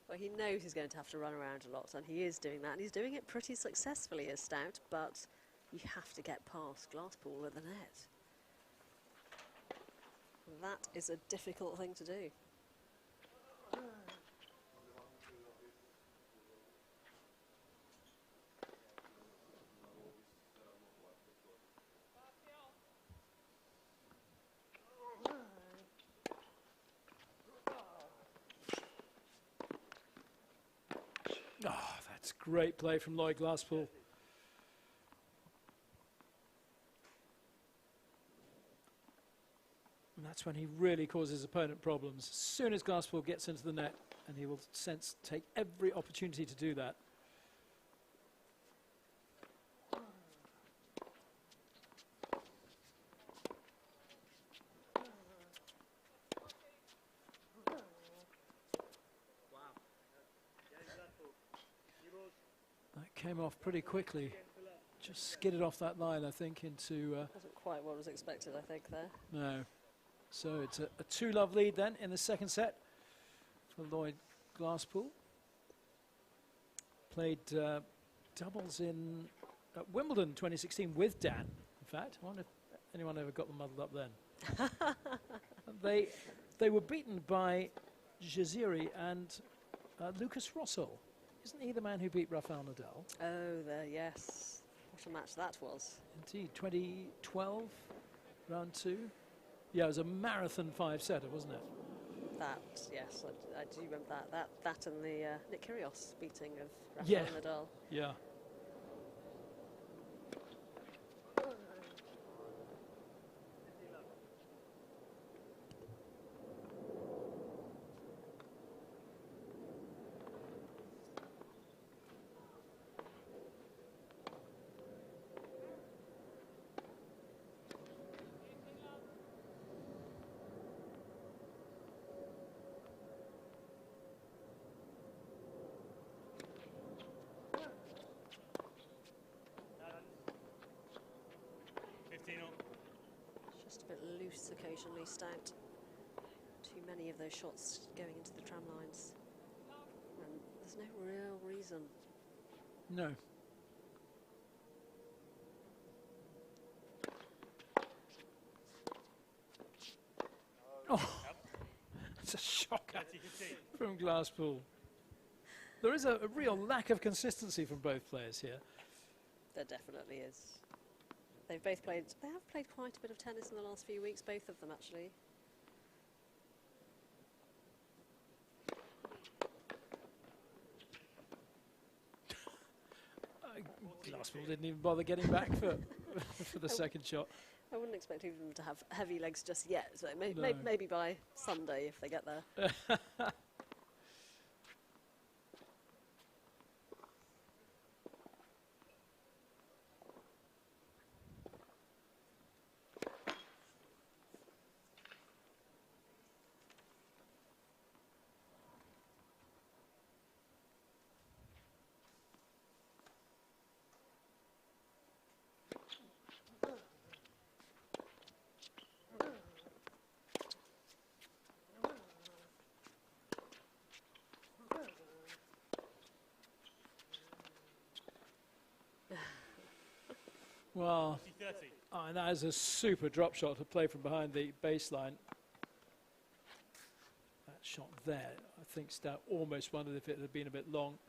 Speaker 1: Well, he knows he's going to have to run around a lot, and he is doing that, and he's doing it pretty successfully as Stout, but you have to get past Glasspool at the net. That is a difficult thing to do.
Speaker 5: Oh, that's great play from Lloyd Glasspool. And that's when he really causes his opponent problems. As soon as Glasspool gets into the net, and he will take every opportunity to do that. That came off pretty quickly. Just skidded off that line, I think, into...
Speaker 1: Wasn't quite what was expected, I think, there.
Speaker 5: No. So it's a 2-love lead then in the second set for Lloyd Glasspool. Played doubles in Wimbledon 2016 with Dan, in fact. I wonder if anyone ever got them muddled up then. They were beaten by Jaziri and Lucas Rosol. Isn't he the man who beat Rafael Nadal?
Speaker 1: Oh, yes. What a match that was.
Speaker 5: Indeed, 2012, round 2. Yeah, it was a marathon 5-setter, wasn't it?
Speaker 1: That, yes, I do remember that. That and the Nick Kyrgios beating of Rafael
Speaker 5: Yeah.
Speaker 1: Nadal.
Speaker 5: Yeah.
Speaker 1: Just a bit loose occasionally, Stout. Too many of those shots going into the tram lines. And there's no real reason.
Speaker 5: No. Oh, it's a shocker from Glasspool. There is a real lack of consistency from both players here.
Speaker 1: There definitely is. They have played quite a bit of tennis in the last few weeks, both of them actually.
Speaker 5: Glasspool didn't even bother getting back for the second shot.
Speaker 1: I wouldn't expect even them to have heavy legs just yet, so
Speaker 5: No.
Speaker 1: maybe by Sunday if they get there.
Speaker 5: Well,
Speaker 3: 30.
Speaker 5: and that is a super drop shot to play from behind the baseline. That shot there, I think Stout almost wondered if it had been a bit long.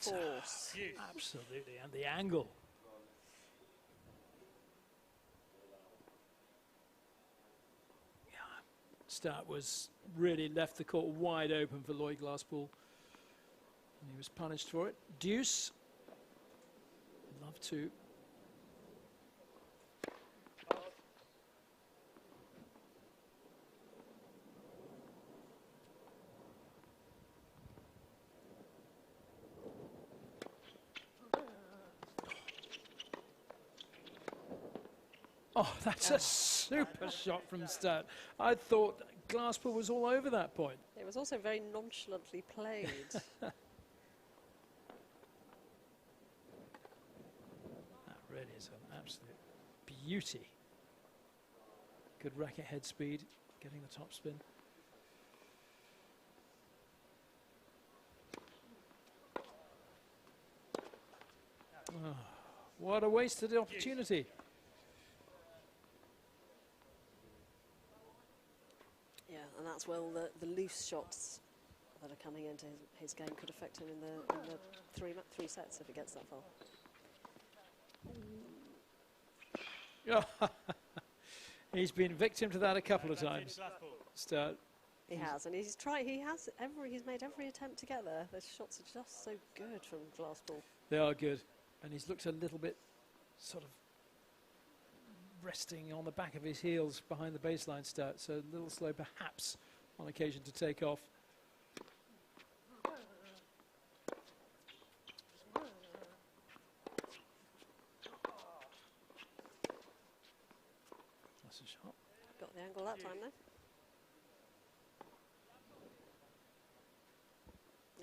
Speaker 1: Force.
Speaker 5: Absolutely, and the angle. Yeah, Stout was really left the court wide open for Lloyd Glasspool, and he was punished for it. Deuce, love to. Oh, that's a super shot from Stout. I thought Glasspool was all over that point.
Speaker 1: It was also very nonchalantly played.
Speaker 5: That really is an absolute beauty. Good racket head speed, getting the top spin. Oh, what a wasted opportunity.
Speaker 1: Yeah, and that's well the loose shots that are coming into his game could affect him in the three sets if it gets that far.
Speaker 5: He's been victim to that a couple of times. Stout.
Speaker 1: He has, and he's made every attempt to get there. Those shots are just so good from Glasspool.
Speaker 5: They are good, and he's looked a little bit sort of resting on the back of his heels behind the baseline, Stout, so a little slow perhaps on occasion to take off. That's a shot.
Speaker 1: Got the angle that time, though.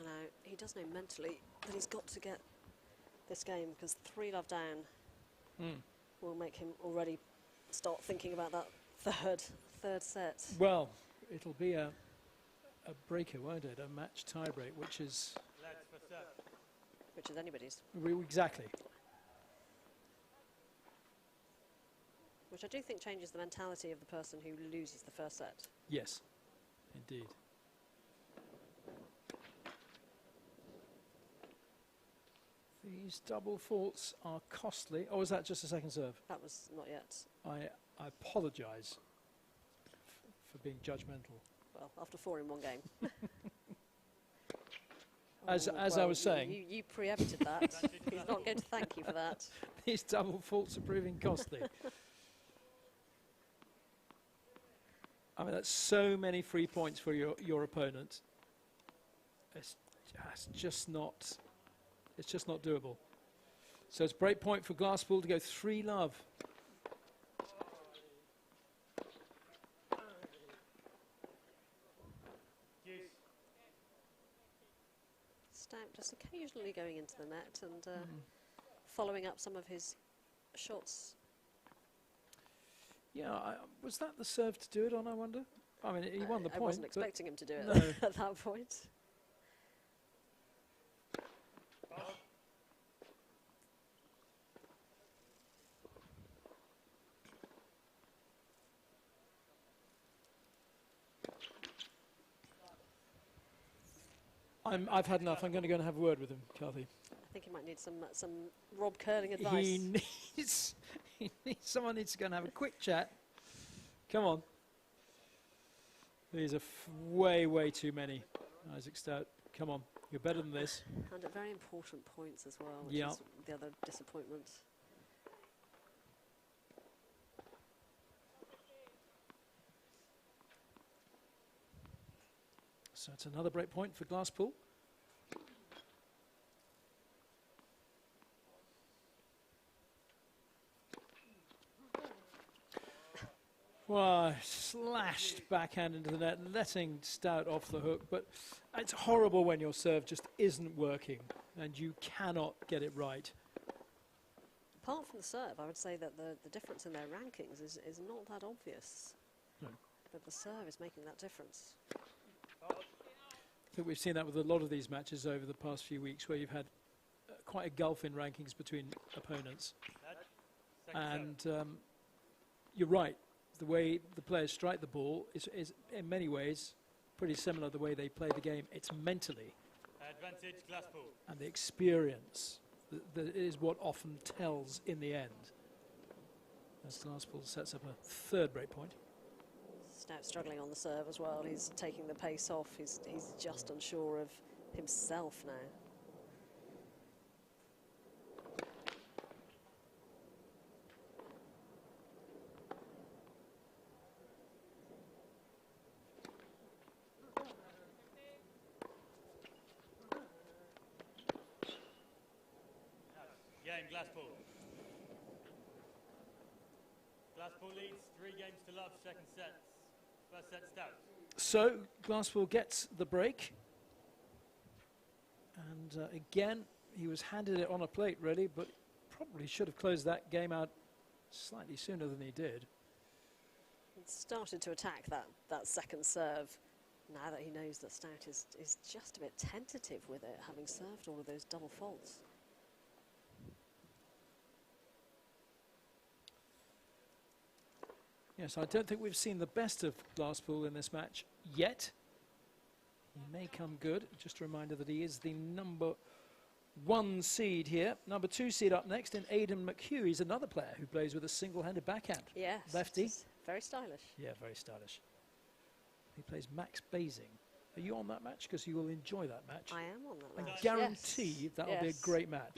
Speaker 1: Now, he does know mentally that he's got to get this game, because 3-love down will make him already start thinking about that third set.
Speaker 5: Well, it'll be a breaker, won't it? A match tie-break, which is...
Speaker 1: Which is anybody's.
Speaker 5: Exactly.
Speaker 1: Which I do think changes the mentality of the person who loses the first set.
Speaker 5: Yes, indeed. These double faults are costly. Oh, was that just a second serve?
Speaker 1: That was not yet.
Speaker 5: I apologise for being judgmental.
Speaker 1: Well, after 4 in one game.
Speaker 5: As I was saying,
Speaker 1: you preempted that. He's not going to thank you for that.
Speaker 5: these double faults are proving costly. I mean, that's so many free points for your opponent. It's just not doable. So it's break point for Glasspool to go 3-love.
Speaker 1: Stout just occasionally going into the net and following up some of his shots.
Speaker 5: Yeah, was that the serve to do it on, I wonder? I mean, he won the point.
Speaker 1: I wasn't expecting him to do it
Speaker 5: No.
Speaker 1: at that point.
Speaker 5: I've had enough. I'm going to go and have a word with him, Kathy.
Speaker 1: I think he might need some Rob Curling advice.
Speaker 5: He needs someone needs to go and have a quick chat. Come on. These are way too many, Isaac Stout. Come on, you're better than this.
Speaker 1: And at very important points as well, which
Speaker 5: Yeah.
Speaker 1: is the other disappointment.
Speaker 5: So it's another break point for Glasspool. Well, slashed backhand into the net, letting Stout off the hook. But it's horrible when your serve just isn't working and you cannot get it right.
Speaker 1: Apart from the serve, I would say that the difference in their rankings is not that obvious.
Speaker 5: No.
Speaker 1: But the serve is making that difference.
Speaker 5: I think we've seen that with a lot of these matches over the past few weeks, where you've had quite a gulf in rankings between opponents. And you're right, the way the players strike the ball is in many ways pretty similar to the way they play the game. It's mentally.
Speaker 3: Advantage Glasspool.
Speaker 5: And the experience that is what often tells in the end. As Glasspool sets up a third break point.
Speaker 1: Stout struggling on the serve as well. He's taking the pace off. He's just unsure of himself now.
Speaker 3: Game Glasspool. Glasspool leads 3 games to love, second set. First set Stout.
Speaker 5: So Glasspool gets the break. And again, he was handed it on a plate really, but probably should have closed that game out slightly sooner than he did.
Speaker 1: He started to attack that second serve now that he knows that Stout is just a bit tentative with it, having served all of those double faults.
Speaker 5: Yes, I don't think we've seen the best of Glasspool in this match yet. He may come good. Just a reminder that he is the number 1 seed here. Number 2 seed up next in Aidan McHugh. He's another player who plays with a single-handed backhand.
Speaker 1: Yes.
Speaker 5: Lefty.
Speaker 1: Very stylish.
Speaker 5: Yeah, very stylish. He plays Max Basing. Are you on that match? Because you will enjoy that match.
Speaker 1: I am on that match.
Speaker 5: I guarantee
Speaker 1: yes.
Speaker 5: that'll be a great match.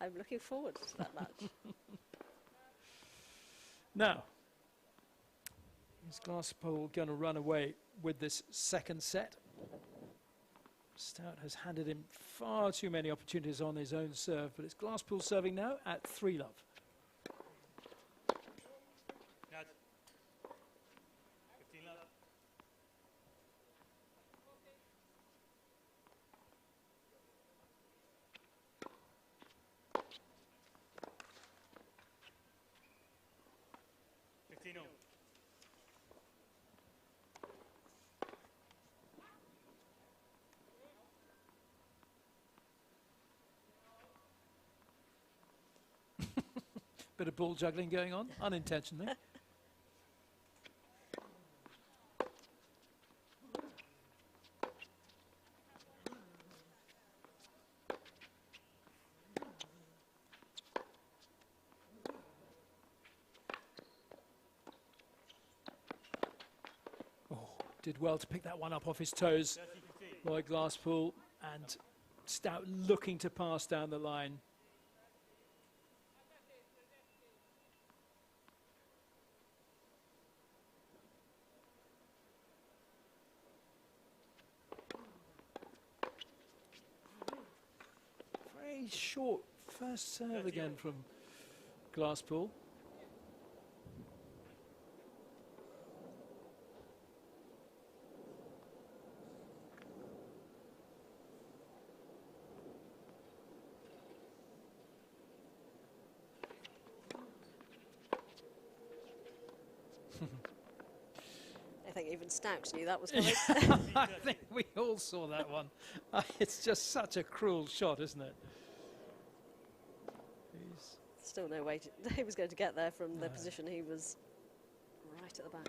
Speaker 1: I'm looking forward to that match.
Speaker 5: Now, is Glasspool going to run away with this second set? Stout has handed him far too many opportunities on his own serve, but it's Glasspool serving now at 3-love.
Speaker 3: Now it's 15 love.
Speaker 5: Bit of ball juggling going on, unintentionally. Did well to pick that one up off his toes, Lloyd Glasspool, and Stout looking to pass down the line. Very short first serve again from Glasspool.
Speaker 1: I think even Stout knew that was coming.
Speaker 5: I think we all saw that one. It's just such a cruel shot, isn't it?
Speaker 1: Still no way he was going to get there from the position he was right at the back.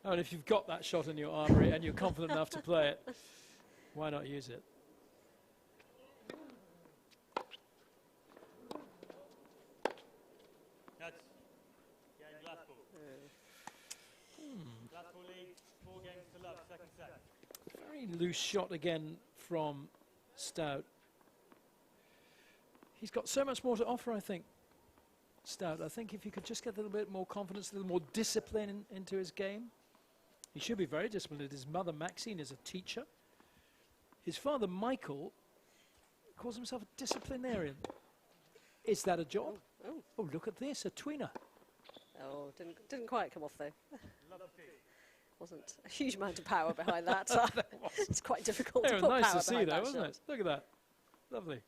Speaker 5: Oh, and if you've got that shot in your armoury and you're confident enough to play it, why not use it?
Speaker 3: That's game Glasspool. Glasspool leads 4 games to love, second set.
Speaker 5: Very loose shot again from Stout. He's got so much more to offer, I think, Stout. I think if you could just get a little bit more confidence, a little more discipline into his game. He should be very disciplined. His mother, Maxine, is a teacher. His father, Michael, calls himself a disciplinarian. Is that a job?
Speaker 1: Oh.
Speaker 5: Oh, look at this, a tweener.
Speaker 1: Oh, didn't quite come off though.
Speaker 3: Love the feed.
Speaker 1: Wasn't a huge amount of power behind that. It's quite difficult
Speaker 5: It
Speaker 1: to
Speaker 5: was
Speaker 1: put
Speaker 5: nice
Speaker 1: power
Speaker 5: to see,
Speaker 1: behind
Speaker 5: though,
Speaker 1: that
Speaker 5: wasn't
Speaker 1: shot.
Speaker 5: it? Look at that. Lovely.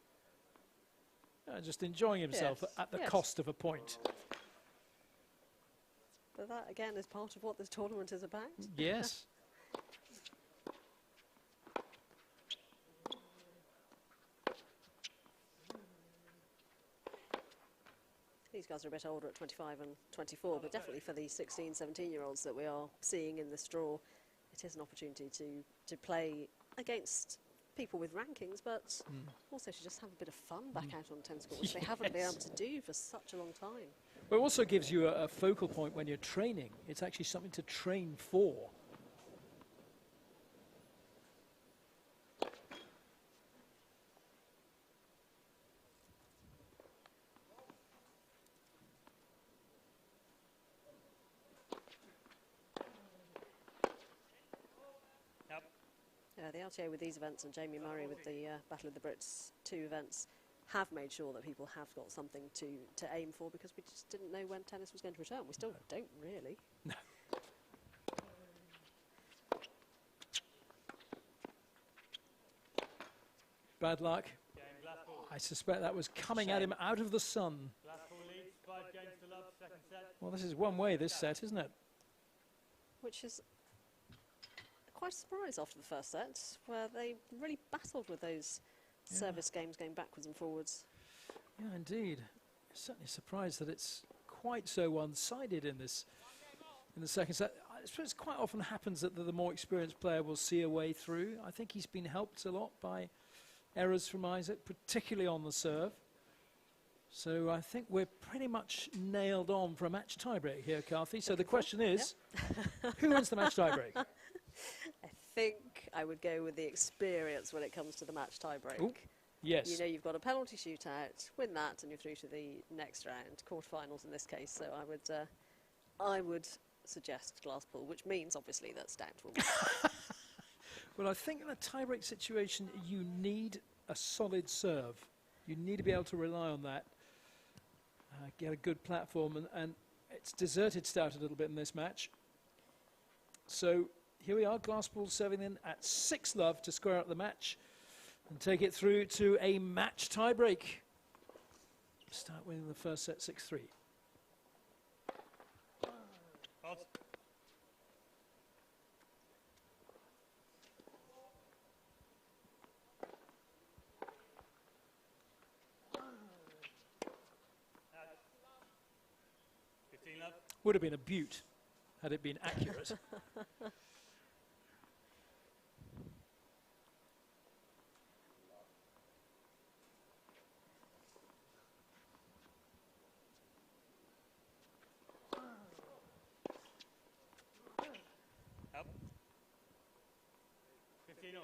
Speaker 5: Just enjoying himself
Speaker 1: Yes,
Speaker 5: at the
Speaker 1: yes.
Speaker 5: cost of a point.
Speaker 1: But that again is part of what this tournament is about.
Speaker 5: Yes.
Speaker 1: These guys are a bit older at 25 and 24, but definitely for the 16, 17-year-olds that we are seeing in this draw, it is an opportunity to play against people with rankings, but also to just have a bit of fun back out on tennis court, which they haven't been able to do for such a long time.
Speaker 5: But it also gives you a focal point when you're training. It's actually something to train for.
Speaker 3: Yep.
Speaker 1: The LTA with these events and Jamie Murray with the Battle of the Brits 2 events have made sure that people have got something to aim for, because we just didn't know when tennis was going to return. We still don't really.
Speaker 5: No. Bad luck.
Speaker 3: Game Glasspool.
Speaker 5: I suspect that was coming at him out of the sun.
Speaker 3: Glasspool leads 5 games to love, second set.
Speaker 5: Well, this is one way, this set, isn't it?
Speaker 1: Which is quite a surprise after the first set, where they really battled with those service games going backwards and forwards.
Speaker 5: Yeah, indeed. Certainly surprised that it's quite so one-sided in this, in the second set. I suppose it quite often happens that the more experienced player will see a way through. I think he's been helped a lot by errors from Isaac, particularly on the serve. So I think we're pretty much nailed on for a match tiebreak here, Carthy. So the question is, who wins the match tiebreak?
Speaker 1: I think I would go with the experience when it comes to the match tiebreak.
Speaker 5: Ooh, yes.
Speaker 1: You know, you've got a penalty shootout, win that, and you're through to the next round, quarterfinals in this case. So I would suggest Glasspool, which means obviously that Stout will win.
Speaker 5: Well, I think in a tiebreak situation, you need a solid serve. You need to be able to rely on that, get a good platform, and it's deserted Stout a little bit in this match. So here we are, Glasspool serving in at 6-love to square up the match and take it through to a match tiebreak. Start winning the first set 6-3.
Speaker 3: Fault. Out. 15 love.
Speaker 5: Would have been a beaut had it been accurate.
Speaker 3: Up. 15 all.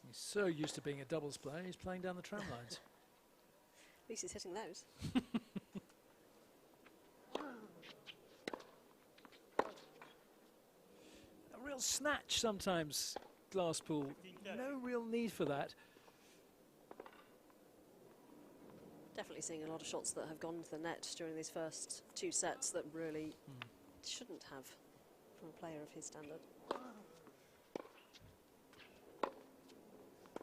Speaker 5: He's so used to being a doubles player, he's playing down the tram lines.
Speaker 1: At least he's hitting those.
Speaker 5: A real snatch sometimes, Glasspool. No real need for that.
Speaker 1: Definitely seeing a lot of shots that have gone to the net during these first 2 sets that really shouldn't have from a player of his standard.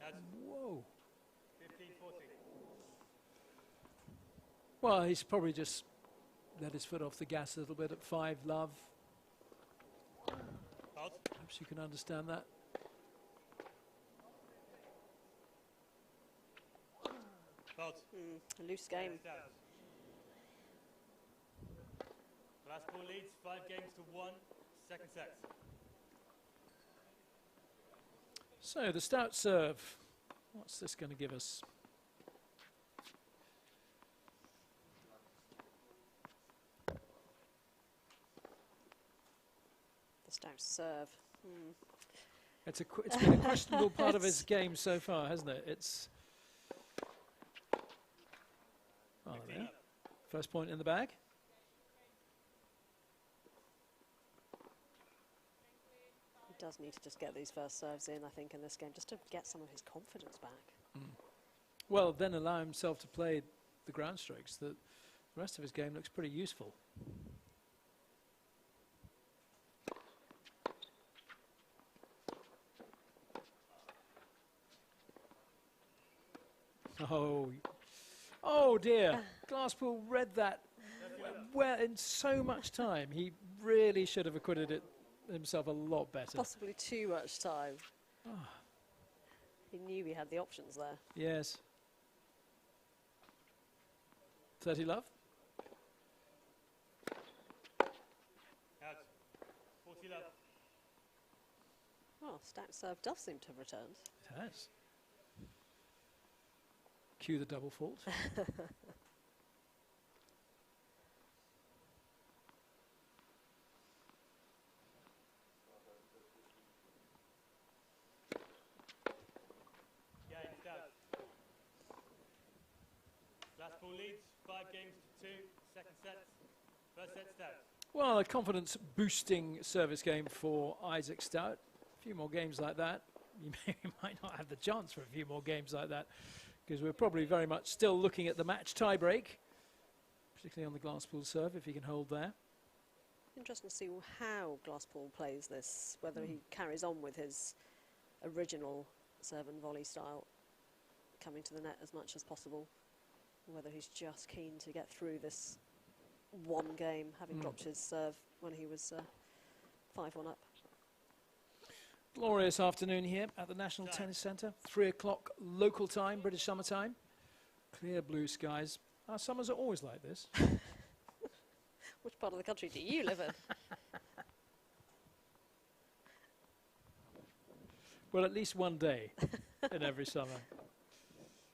Speaker 3: Out.
Speaker 5: Whoa.
Speaker 3: 15 14.
Speaker 5: Well, he's probably just let his foot off the gas a little bit at 5-love.
Speaker 3: Fault.
Speaker 5: Perhaps you can understand that.
Speaker 3: Fault.
Speaker 1: A loose game.
Speaker 3: Stout. Glasspool leads 5 games to 1, second set.
Speaker 5: So the Stout serve. What's this going to give us?
Speaker 1: The Stout serve.
Speaker 5: It's been a questionable part of his game so far, hasn't it? It's there. First point in the bag.
Speaker 1: He does need to just get these first serves in, I think, in this game, just to get some of his confidence back.
Speaker 5: Well, then allow himself to play the ground strokes that the rest of his game looks pretty useful. Oh dear. Glasspool read that well in so much time. He really should have acquitted himself a lot better.
Speaker 1: Possibly too much time. He knew he had the options there.
Speaker 5: Yes. 30 love.
Speaker 3: Out. 40 love.
Speaker 1: Well, Stout's serve does seem to have returned.
Speaker 5: It has. Cue the double fault.
Speaker 3: Game, Stout. Glasspool leads 5 games to 2. Second set. First set, Stout.
Speaker 5: Well, a confidence-boosting service game for Isaac Stout. A few more games like that. You might not have the chance for a few more games like that, because we're probably very much still looking at the match tie-break, particularly on the Glasspool serve, if he can hold there.
Speaker 1: Interesting to see how Glasspool plays this, whether he carries on with his original serve and volley style, coming to the net as much as possible, or whether he's just keen to get through this one game, having dropped his serve when he was 5-1 up.
Speaker 5: Glorious afternoon here at the National Tennis Centre. 3 o'clock local time, British summer time. Clear blue skies. Our summers are always like this.
Speaker 1: Which part of the country do you live in?
Speaker 5: Well, at least one day in every summer.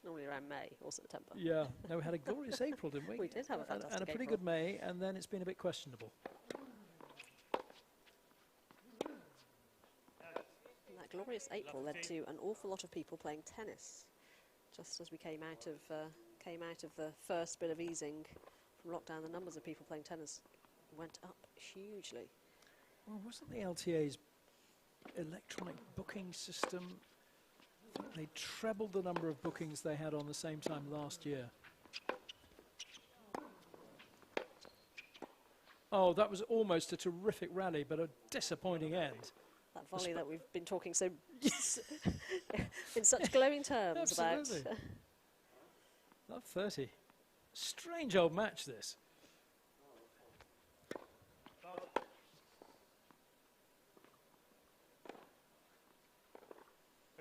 Speaker 1: Normally around May or September.
Speaker 5: Yeah. No, we had a glorious April, didn't we?
Speaker 1: We did have a fantastic
Speaker 5: and a pretty
Speaker 1: April.
Speaker 5: good May, and then it's been a bit questionable.
Speaker 1: And that glorious April led to an awful lot of people playing tennis. Just as we came out of the first bit of easing from lockdown, the numbers of people playing tennis went up hugely.
Speaker 5: Well, wasn't the LTA's electronic booking system, I think they trebled the number of bookings they had on the same time last year. Oh, that was almost a terrific rally, but a disappointing end.
Speaker 1: That volley that we've been talking so in such glowing terms about.
Speaker 5: Absolutely. Love 30. Strange old match, this.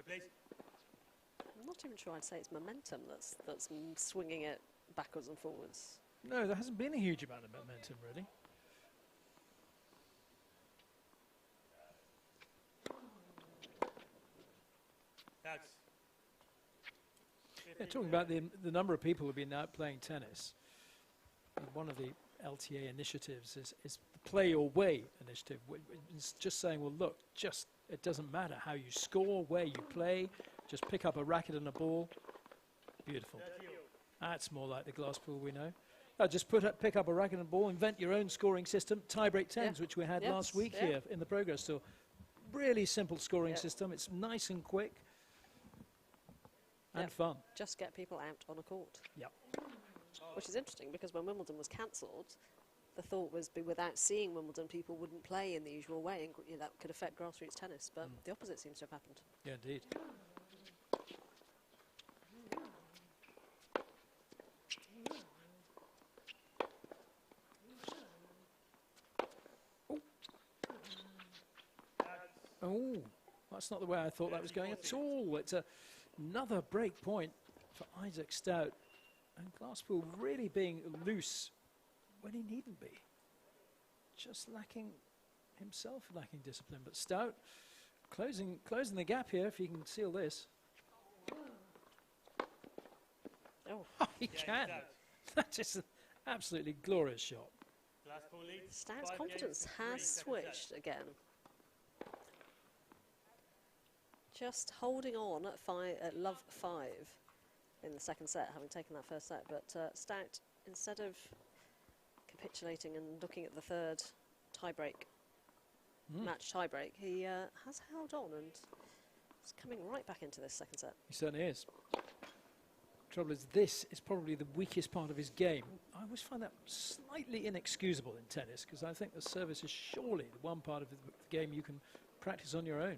Speaker 3: Please.
Speaker 1: I'm not even sure I'd say it's momentum that's swinging it backwards and forwards.
Speaker 5: No, there hasn't been a huge amount of momentum, really.
Speaker 3: That's
Speaker 5: Yeah, talking about the number of people who have been out playing tennis, one of the LTA initiatives is the Play Your Way initiative. It's just saying, well, look, it doesn't matter how you score, where you play, just pick up a racket and a ball. Beautiful. That's more like the Glasspool we know. Just pick up a racket and a ball, invent your own scoring system, tie-break tens, which we had last week here in the Progress Tour. Really simple scoring system. It's nice and quick and fun.
Speaker 1: Just get people out on a court.
Speaker 5: Yep.
Speaker 1: Which is interesting because when Wimbledon was cancelled, the thought was without seeing Wimbledon, people wouldn't play in the usual way, and that could affect grassroots tennis. But the opposite seems to have happened.
Speaker 5: Yeah, indeed. Oh, that's not the way I thought that was going at all. It's another break point for Isaac Stout. And Glasspool really being loose when he needn't be. Just himself lacking discipline. But Stout closing the gap here if he can seal this.
Speaker 1: Oh,
Speaker 5: He can. That is an absolutely glorious shot.
Speaker 3: Glasspool leads.
Speaker 1: Stout's
Speaker 3: 5
Speaker 1: confidence
Speaker 3: games to
Speaker 1: has
Speaker 3: 3, second set.
Speaker 1: switched again. Just holding on at love 5 in the second set, having taken that first set. But Stout, instead of capitulating and looking at the third match tie-break, he has held on and is coming right back into this second set.
Speaker 5: He certainly is. trouble is, this is probably the weakest part of his game. I always find that slightly inexcusable in tennis, because I think the service is surely the one part of the game you can practice on your own.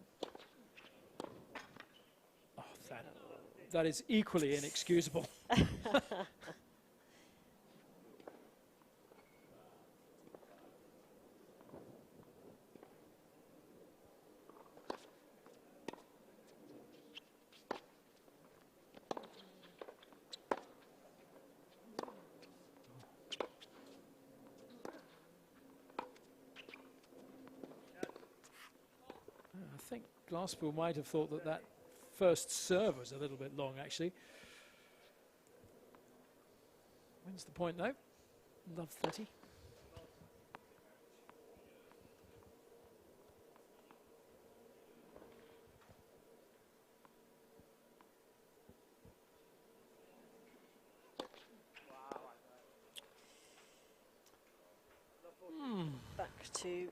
Speaker 5: Oh, that is equally inexcusable. I think Glasspool might have thought that that first serve was a little bit long, actually. Wins the point now. Love 30.
Speaker 1: Back to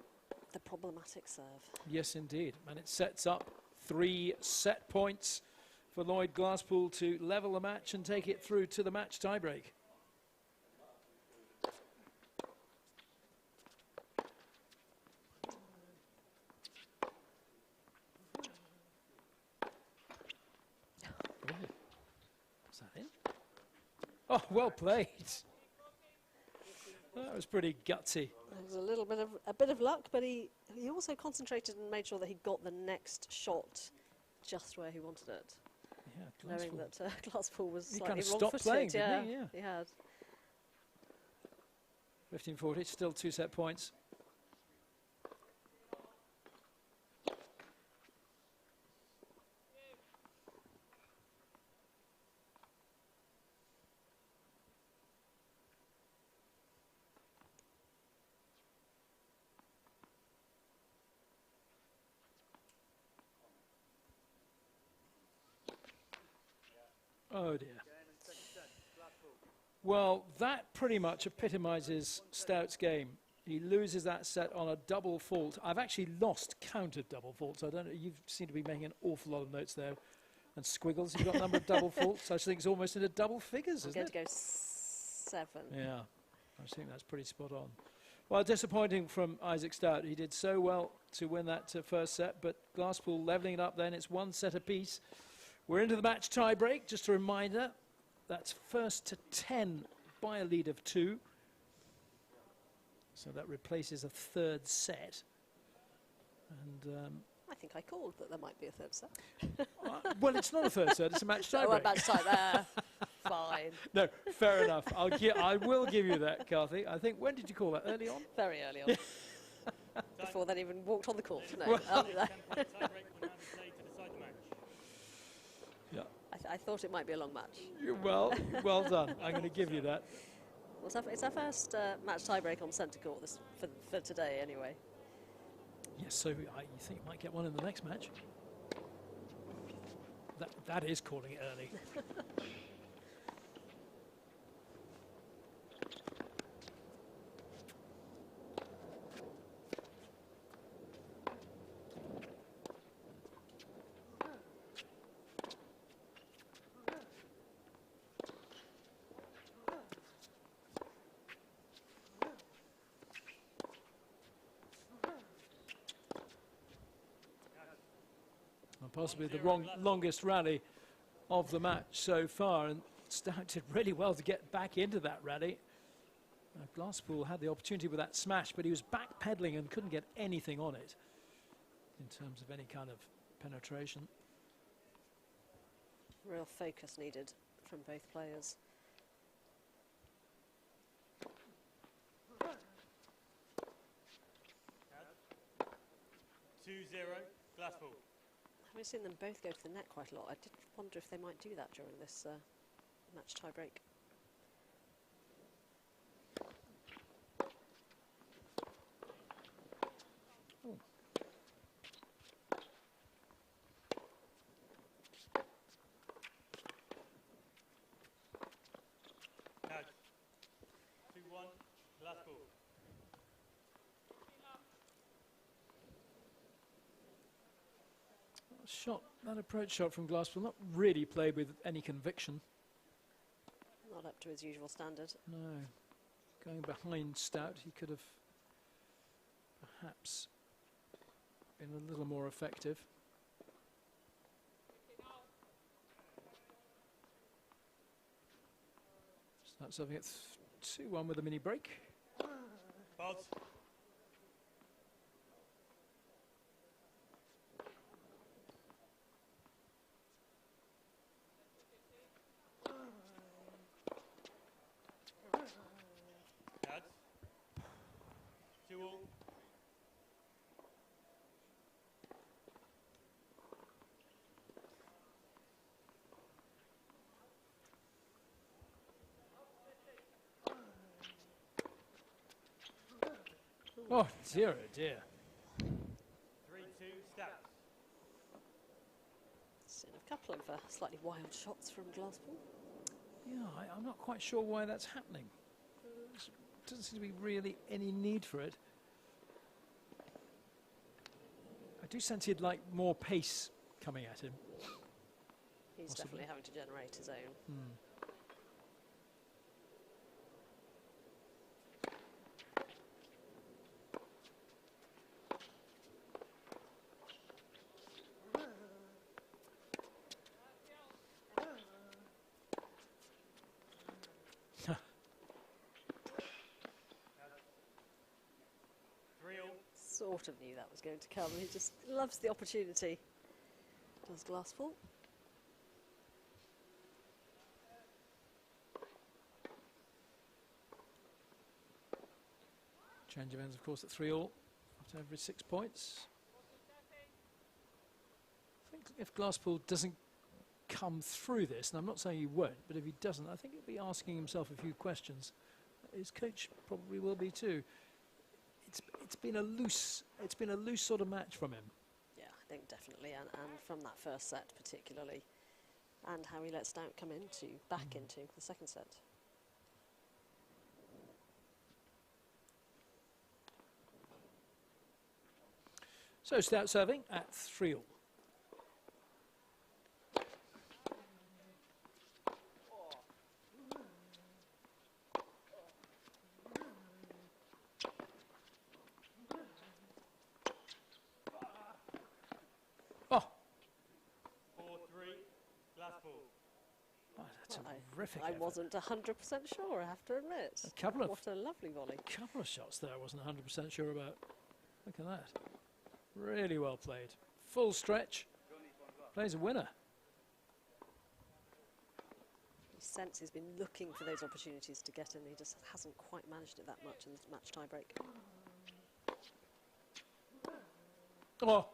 Speaker 1: the problematic serve.
Speaker 5: Yes, indeed. And it sets up 3 set points for Lloyd Glasspool to level the match and take it through to the match tiebreak. Is that in? Oh, well played. That was pretty gutsy.
Speaker 1: There was a bit of luck, but he also concentrated and made sure that he got the next shot just where he wanted it.
Speaker 5: Yeah,
Speaker 1: Knowing
Speaker 5: Glasspool.
Speaker 1: that Glasspool was
Speaker 5: He
Speaker 1: slightly
Speaker 5: kind of stopped
Speaker 1: wrong-footed.
Speaker 5: playing,
Speaker 1: Yeah,
Speaker 5: didn't he? Yeah.
Speaker 1: he had.
Speaker 5: 15-40, still 2 set points. Oh dear. Well, that pretty much epitomizes Stout's game. He loses that set on a double fault. I've actually lost count of double faults. I don't know. You seem to be making an awful lot of notes there. And squiggles. You've got a number of double faults. I think it's almost into double figures,
Speaker 1: I'm
Speaker 5: isn't
Speaker 1: going
Speaker 5: it?
Speaker 1: to go 7.
Speaker 5: Yeah, I think that's pretty spot on. Well, disappointing from Isaac Stout. He did so well to win that first set, but Glasspool levelling it up then. It's 1 set apiece. We're into the match tie break. Just a reminder, that's first to 10 by a lead of 2. So that replaces a third set. And
Speaker 1: I think I called that there might be a third set.
Speaker 5: well, it's not a third set; it's a match tie
Speaker 1: Oh, a
Speaker 5: break.
Speaker 1: match tie there. Fine.
Speaker 5: No, fair enough. I will give you that, Kathy. I think, when did you call that? Early on?
Speaker 1: Very early on. Before they'd even walked on the court. No,
Speaker 5: Well,
Speaker 3: 10-point tiebreak will now be played to decide the match.
Speaker 5: Yeah.
Speaker 1: I thought it might be a long match.
Speaker 5: Well done. I'm going to give you that.
Speaker 1: Well, it's our first match tiebreak on centre court for today, anyway.
Speaker 5: Yes, so you think you might get one in the next match? That is calling it early. Possibly the longest rally of the match so far, and Stout did really well to get back into that rally. Glasspool had the opportunity with that smash, but he was backpedaling and couldn't get anything on it in terms of any kind of penetration.
Speaker 1: Real focus needed from both players.
Speaker 3: Glasspool.
Speaker 1: Having seen them both go to the net quite a lot, I did wonder if they might do that during this match tiebreak.
Speaker 3: Now, 2-1, Glasspool.
Speaker 5: Shot, that approach shot from Glasspool, not really played with any conviction.
Speaker 1: Not up to his usual standard.
Speaker 5: No. Going behind Stout, he could have perhaps been a little more effective. Stout serving at 2-1 with a mini break.
Speaker 3: Fault. Cut. 2-all.
Speaker 5: Oh dear, oh dear.
Speaker 3: 3-2 Stout.
Speaker 1: Seen a couple of slightly wild shots from Glasspool.
Speaker 5: Yeah, I'm not quite sure why that's happening. Doesn't seem to be really any need for it. I do sense he'd like more pace coming at him.
Speaker 1: He's
Speaker 5: Possibly.
Speaker 1: definitely having to generate his own. Sort of knew that was going to come. He just loves the opportunity. Does Glasspool.
Speaker 5: Change of ends, of course, at 3-all after every 6 points. I think if Glasspool doesn't come through this, and I'm not saying he won't, but if he doesn't, I think he'll be asking himself a few questions. His coach probably will be too. It's been a loose sort of match from him.
Speaker 1: Yeah, I think definitely, and from that first set particularly, and how he let Stout come back into the second set.
Speaker 5: So Stout serving at 3-all. Oh,
Speaker 3: 4-3 Glasspool.
Speaker 5: oh, that's
Speaker 1: Well,
Speaker 5: a terrific
Speaker 1: I
Speaker 5: effort.
Speaker 1: wasn't 100% sure, I have to admit.
Speaker 5: A couple of
Speaker 1: What a lovely volley.
Speaker 5: couple of shots there I wasn't 100% sure about. Look at that. Really well played. Full stretch. Plays a winner.
Speaker 1: You sense he's been looking for those opportunities to get in. He just hasn't quite managed it that much in this match tie-break.
Speaker 5: Oh,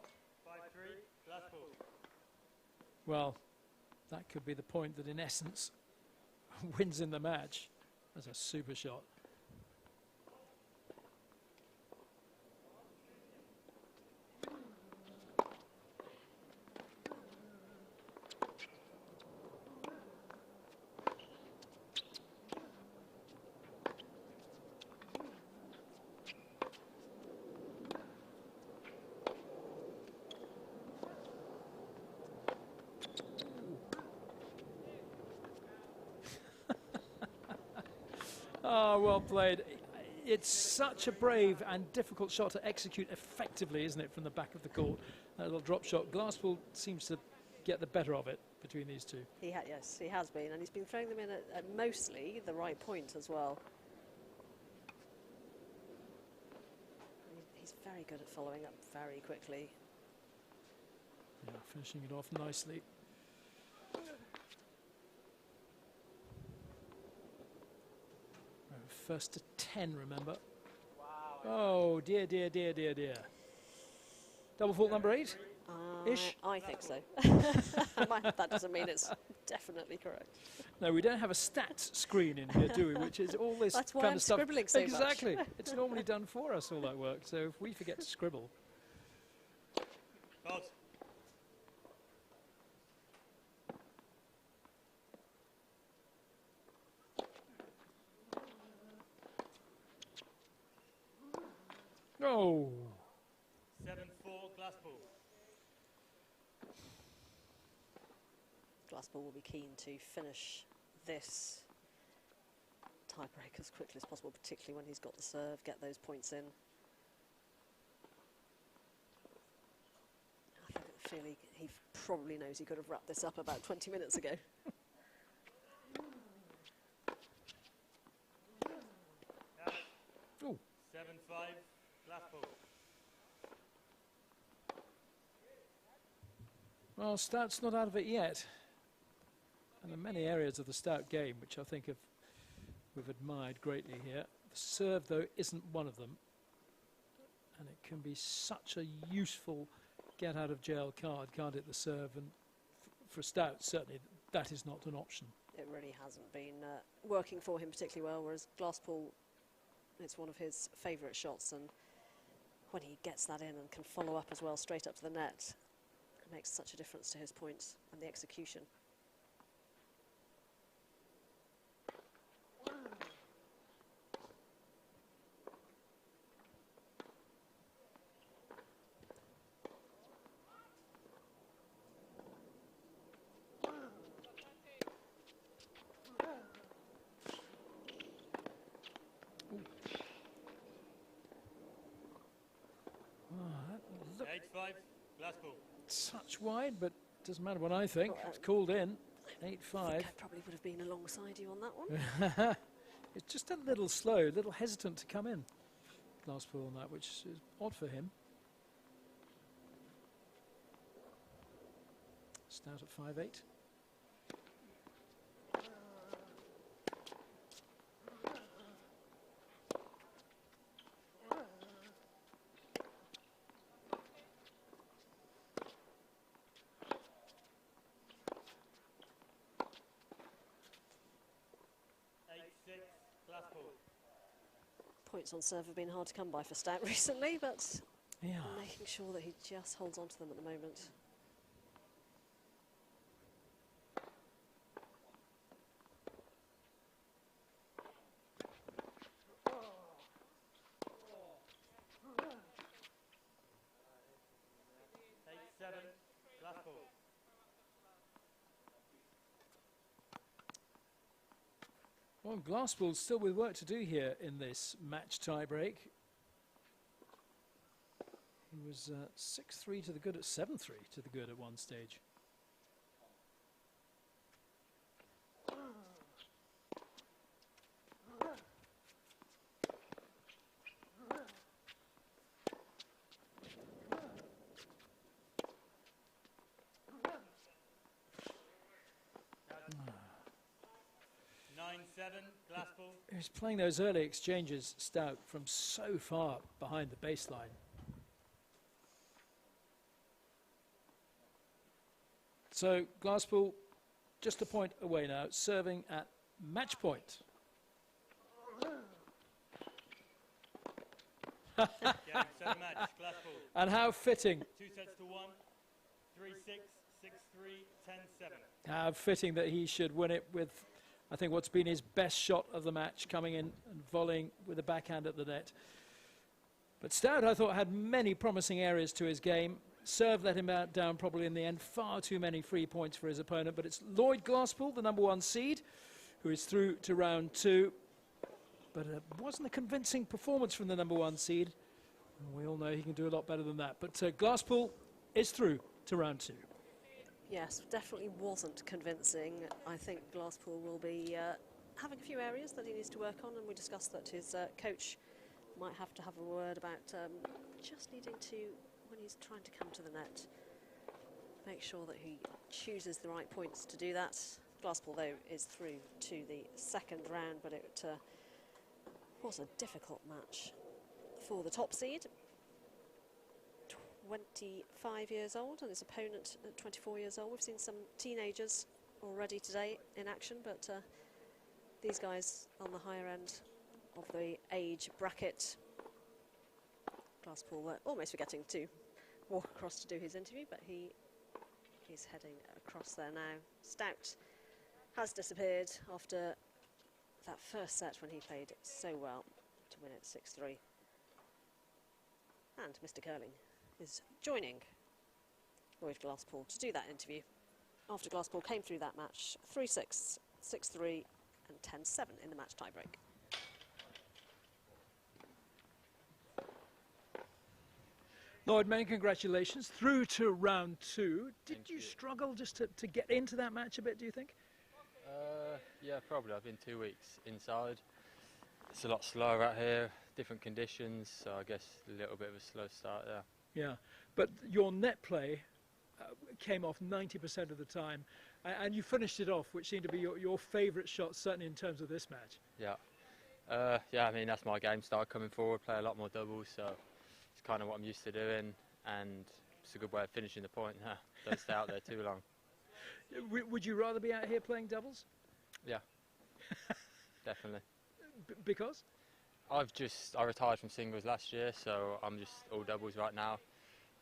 Speaker 3: 5-3 Glasspool.
Speaker 5: well, that could be the point that in essence wins in the match. That's a super shot. Oh, well played. It's such a brave and difficult shot to execute effectively, isn't it, from the back of the court? That little drop shot. Glasspool seems to get the better of it between these two.
Speaker 1: Yes, he has been, and he's been throwing them in at mostly the right point as well. He's very good at following up very quickly.
Speaker 5: Yeah, finishing it off nicely. First to 10, remember. Oh, dear, dear, dear, dear, dear. Double fault number 8? Ish?
Speaker 1: I think so. That doesn't mean it's definitely correct.
Speaker 5: No, we don't have a stats screen in here, do we? Which is all this
Speaker 1: That's why
Speaker 5: kind
Speaker 1: I'm
Speaker 5: of stuff.
Speaker 1: scribbling so much.
Speaker 5: Exactly. It's normally done for us, all that work. So if we forget to scribble.
Speaker 3: Fault.
Speaker 5: Oh,
Speaker 3: 7-4 Glasspool.
Speaker 1: Glasspool will be keen to finish this tiebreak as quickly as possible, particularly when he's got the serve, get those points in. I feel he probably knows he could have wrapped this up about 20 minutes ago.
Speaker 5: Oh,
Speaker 3: 7-5, Glasspool.
Speaker 5: well, Stout's not out of it yet. And there are many areas of the Stout game which I think we've admired greatly here. The serve, though, isn't one of them. And it can be such a useful get-out-of-jail card, can't it, the serve? And for Stout, certainly, that is not an option.
Speaker 1: It really hasn't been working for him particularly well, whereas Glasspool, it's one of his favourite shots, and when he gets that in and can follow up as well straight up to the net, it makes such a difference to his points and the execution.
Speaker 5: Look,
Speaker 3: 8-5, Glasspool.
Speaker 5: touch wide, but doesn't matter what I think.
Speaker 1: Well,
Speaker 5: It's called in.
Speaker 1: I
Speaker 5: 8-5.
Speaker 1: think I probably would have been alongside you on that one.
Speaker 5: It's just a little slow, a little hesitant to come in. Glasspool on that, which is odd for him. Stout at 5-8.
Speaker 1: Points on serve have been hard to come by for Stout recently, but
Speaker 5: Yeah.
Speaker 1: making sure that he just holds on to them at the moment. Well, Glasspool still with work to do here in this match tiebreak. He was 6-3 to the good at 7-3 to the good at one stage. He was playing those early exchanges, Stout, from so far behind the baseline. So Glasspool just a point away now, serving at match point.
Speaker 3: Game, set match, Glasspool.
Speaker 5: And how fitting.
Speaker 3: 2 sets to 1, 3-6, 6-3, 10-7.
Speaker 5: How fitting that he should win it with, I think, what's been his best shot of the match, coming in and volleying with a backhand at the net. But Stout, I thought, had many promising areas to his game. Serve let him down probably in the end. Far too many free points for his opponent. But it's Lloyd Glasspool, the #1 seed, who is through to round 2. But it wasn't a convincing performance from the #1 seed. We all know he can do a lot better than that. But Glasspool is through to round 2.
Speaker 1: Yes, definitely wasn't convincing. I think Glasspool will be having a few areas that he needs to work on, and we discussed that his coach might have to have a word about just needing to, when he's trying to come to the net, make sure that he chooses the right points to do that. Glasspool, though, is through to the second round, but it was a difficult match for the top seed. 25 years old, and his opponent at 24 years old. We've seen some teenagers already today in action, but these guys on the higher end of the age bracket. Glasspool were almost forgetting to walk across to do his interview, but he's heading across there now. Stout has disappeared after that first set when he played so well to win it 6-3. And Mr. Curling is joining Lloyd Glasspool to do that interview after Glasspool came through that match 3-6, 6-3 and 10-7 in the match tiebreak.
Speaker 5: Lloyd, many congratulations. Through to round 2. Did
Speaker 8: Thank
Speaker 5: you
Speaker 8: you.
Speaker 5: struggle just to get into that match a bit, do you think?
Speaker 8: Yeah, probably. I've been 2 weeks inside. It's a lot slower out here, different conditions, so I guess a little bit of a slow start there.
Speaker 5: Yeah, but your net play came off 90% of the time, and you finished it off, which seemed to be your favourite shot, certainly in terms of this match.
Speaker 8: Yeah. Yeah, I mean, that's my game style, coming forward, play a lot more doubles, so it's kind of what I'm used to doing, and it's a good way of finishing the point. Don't stay out there too long.
Speaker 5: Would you rather be out here playing doubles?
Speaker 8: Yeah, definitely.
Speaker 5: Because?
Speaker 8: I retired from singles last year, so I'm just all doubles right now.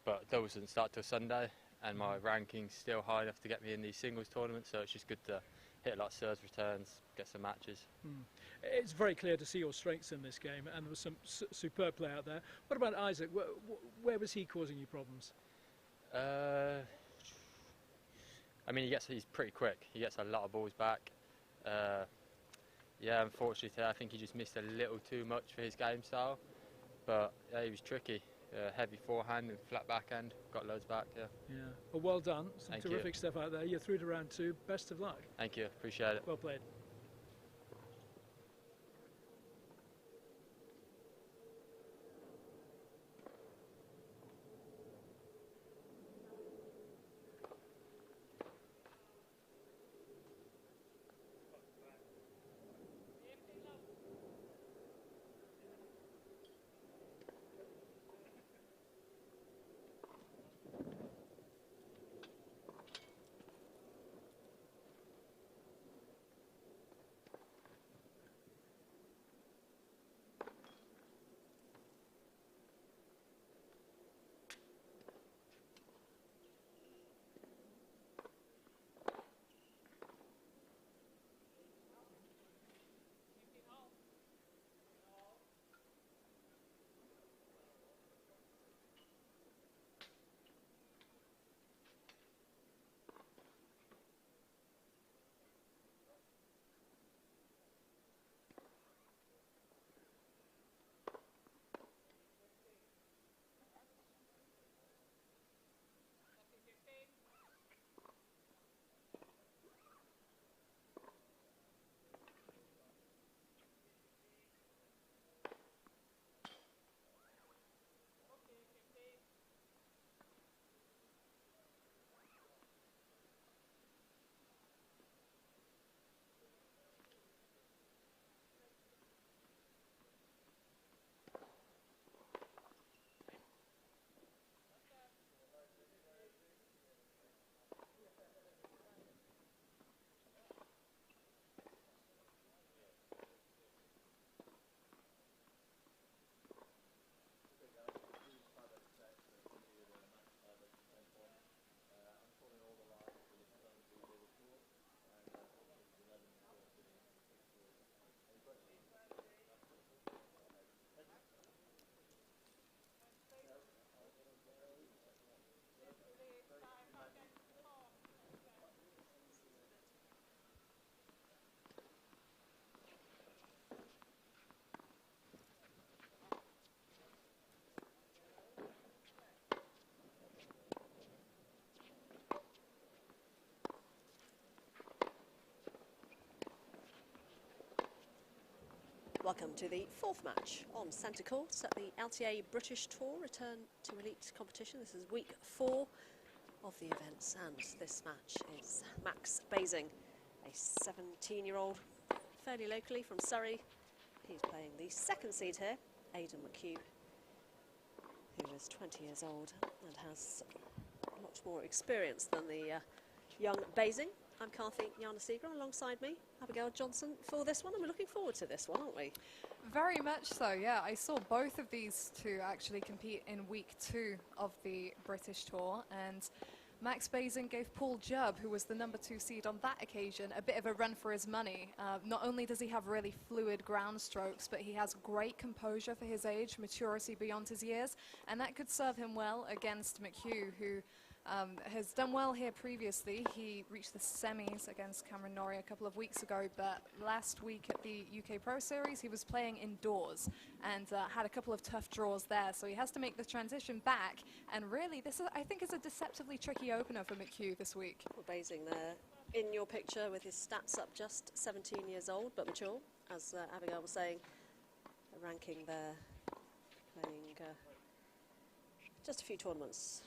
Speaker 8: But doubles doesn't start till Sunday, and my ranking's still high enough to get me in these singles tournaments, so it's just good to hit a lot of serves, returns, get some matches.
Speaker 5: It's very clear to see your strengths in this game, and there was some superb play out there. What about Isaac? Where was he causing you problems?
Speaker 8: I mean, he's pretty quick. He gets a lot of balls back. Yeah, unfortunately today I think he just missed a little too much for his game style. But yeah, he was tricky. Heavy forehand and flat backhand. Got loads back, yeah.
Speaker 5: Yeah. Well, well done. Some
Speaker 8: Thank
Speaker 5: terrific
Speaker 8: you.
Speaker 5: stuff out there. You're through to round 2. Best of luck.
Speaker 8: Thank you, appreciate it.
Speaker 5: Well played.
Speaker 1: Welcome to the 4th match on centre court at the LTA British Tour return to elite competition. This is week 4 of the events, and this match is Max Basing, a 17-year-old, fairly locally from Surrey. He's playing the 2nd seed here, Aidan McHugh, who is 20 years old and has much more experience than the young Basing. I'm Carthy Yanasigra, alongside me, Abigail Johnson, for this one, and we're looking forward to this one, aren't we?
Speaker 2: Very much so, yeah. I saw both of these two actually compete in week 2 of the British Tour, and Max Basing gave Paul Jubb, who was the number 2 seed on that occasion, a bit of a run for his money. Not only does he have really fluid ground strokes, but he has great composure for his age, maturity beyond his years, and that could serve him well against McHugh, who has done well here previously. He reached the semis against Cameron Norrie a couple of weeks ago, but last week at the UK Pro Series he was playing indoors and had a couple of tough draws there, so he has to make the transition back, and really this is, I think, is a deceptively tricky opener for McHugh this week.
Speaker 1: Well, Basing there in your picture with his stats up, just 17 years old but mature, as Abigail was saying. The ranking there, playing just a few tournaments,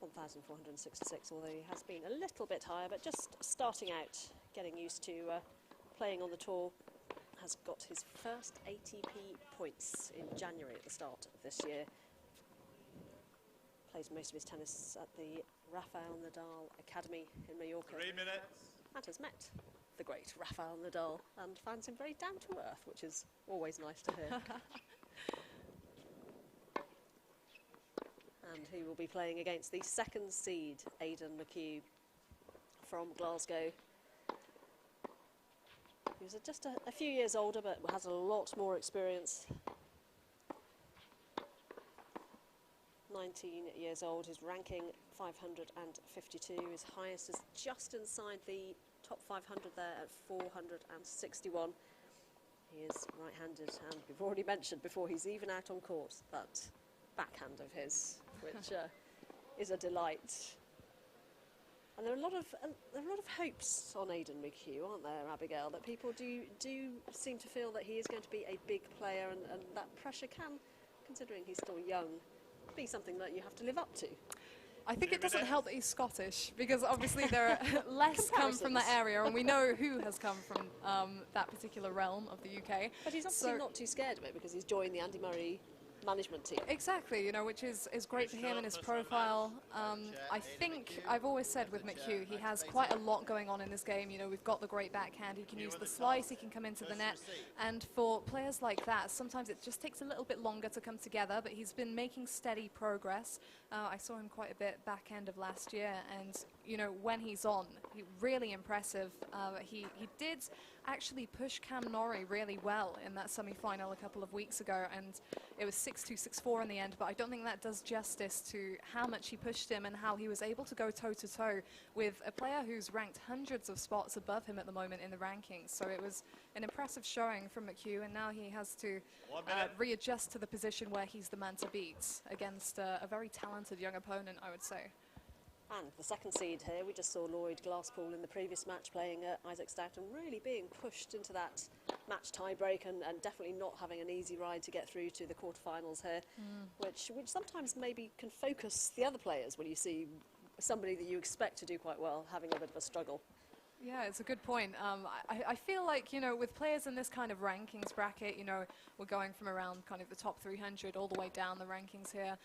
Speaker 1: 1,466, although he has been a little bit higher, but just starting out, getting used to playing on the tour. Has got his first ATP points in January at the start of this year. Plays most of his tennis at the Rafael Nadal Academy in Mallorca.
Speaker 6: 3 minutes.
Speaker 1: And has met the great Rafael Nadal and finds him very down to earth, which is always nice to hear. And he will be playing against the second seed, Aidan McHugh from Glasgow. He was just a few years older, but has a lot more experience. 19 years old, his ranking 552, his highest is just inside the top 500 there at 461. He is right-handed, and we've already mentioned before he's even out on court that backhand of his, which is a delight. And there are a lot of hopes on Aidan McHugh, aren't there, Abigail? That people do seem to feel that he is going to be a big player, and that pressure can, considering he's still young, be something that you have to live up to.
Speaker 2: I think it doesn't help that he's Scottish, because obviously there are less come from that area, and we know who has come from that particular realm of the UK.
Speaker 1: But he's obviously not too scared of it, because he's joined the Andy Murray management team.
Speaker 2: Exactly, you know, which is great for him and his profile. I think I've always said with McHugh, he has quite a lot going on in this game. You know, we've got the great backhand, he can use the slice, he can come into the net, and for players like that, sometimes it just takes a little bit longer to come together, but he's been making steady progress. I saw him quite a bit back end of last year, and you know, when he's on, really impressive. He did actually push Cam Norrie really well in that semi-final a couple of weeks ago, and it was 6-2, 6-4 in the end, but I don't think that does justice to how much he pushed him and how he was able to go toe-to-toe with a player who's ranked hundreds of spots above him at the moment in the rankings. So it was an impressive showing from McHugh, and now he has to readjust to the position where he's the man to beat against a very talented young opponent, I would say.
Speaker 1: And the second seed here, we just saw Lloyd Glasspool in the previous match playing Isaac Stoughton, really being pushed into that match tie-break, and definitely not having an easy ride to get through to the quarterfinals here, which sometimes maybe can focus the other players when you see somebody that you expect to do quite well having a bit of a struggle.
Speaker 2: Yeah, it's a good point. I feel like, you know, with players in this kind of rankings bracket, you know, we're going from around kind of the top 300 all the way down the rankings here.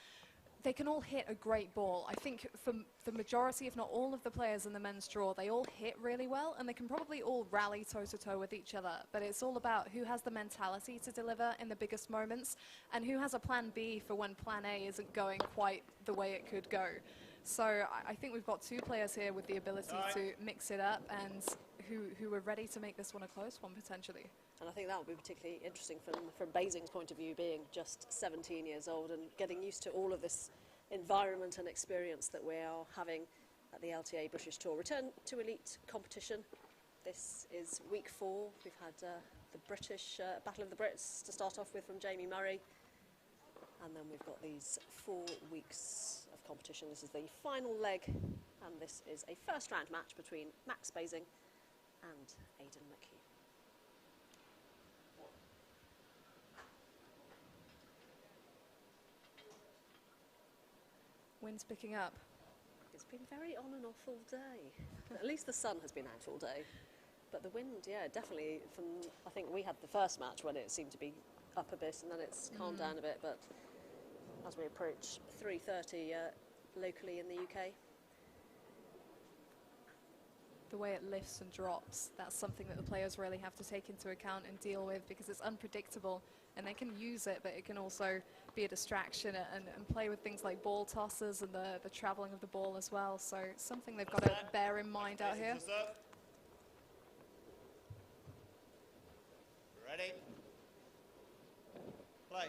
Speaker 2: They can all hit a great ball. I think for the majority, if not all of the players in the men's draw, they all hit really well, and they can probably all rally toe-to-toe with each other. But it's all about who has the mentality to deliver in the biggest moments, and who has a plan B for when plan A isn't going quite the way it could go. So I think we've got two players here with the ability to mix it up, and who are ready to make this one a close one, potentially.
Speaker 1: And I think that will be particularly interesting from Basing's point of view, being just 17 years old and getting used to all of this environment and experience that we are having at the LTA British Tour. Return to elite competition. This is week 4. We've had the British Battle of the Brits to start off with from Jamie Murray. And then we've got these 4 weeks of competition. This is the final leg, and this is a first round match between Max Basing and Aidan McHugh.
Speaker 2: Wind's picking up.
Speaker 1: It's been very on and off all day. At least the sun has been out all day. But the wind, yeah, definitely from, I think we had the first match when it seemed to be up a bit, and then it's calmed down a bit, but as we approach 3:30 locally in the UK.
Speaker 2: The way it lifts and drops, that's something that the players really have to take into account and deal with, because it's unpredictable, and they can use it, but it can also be a distraction and play with things like ball tosses and the travelling of the ball as well. So it's something they've got to bear in mind out here.
Speaker 6: Ready? Play.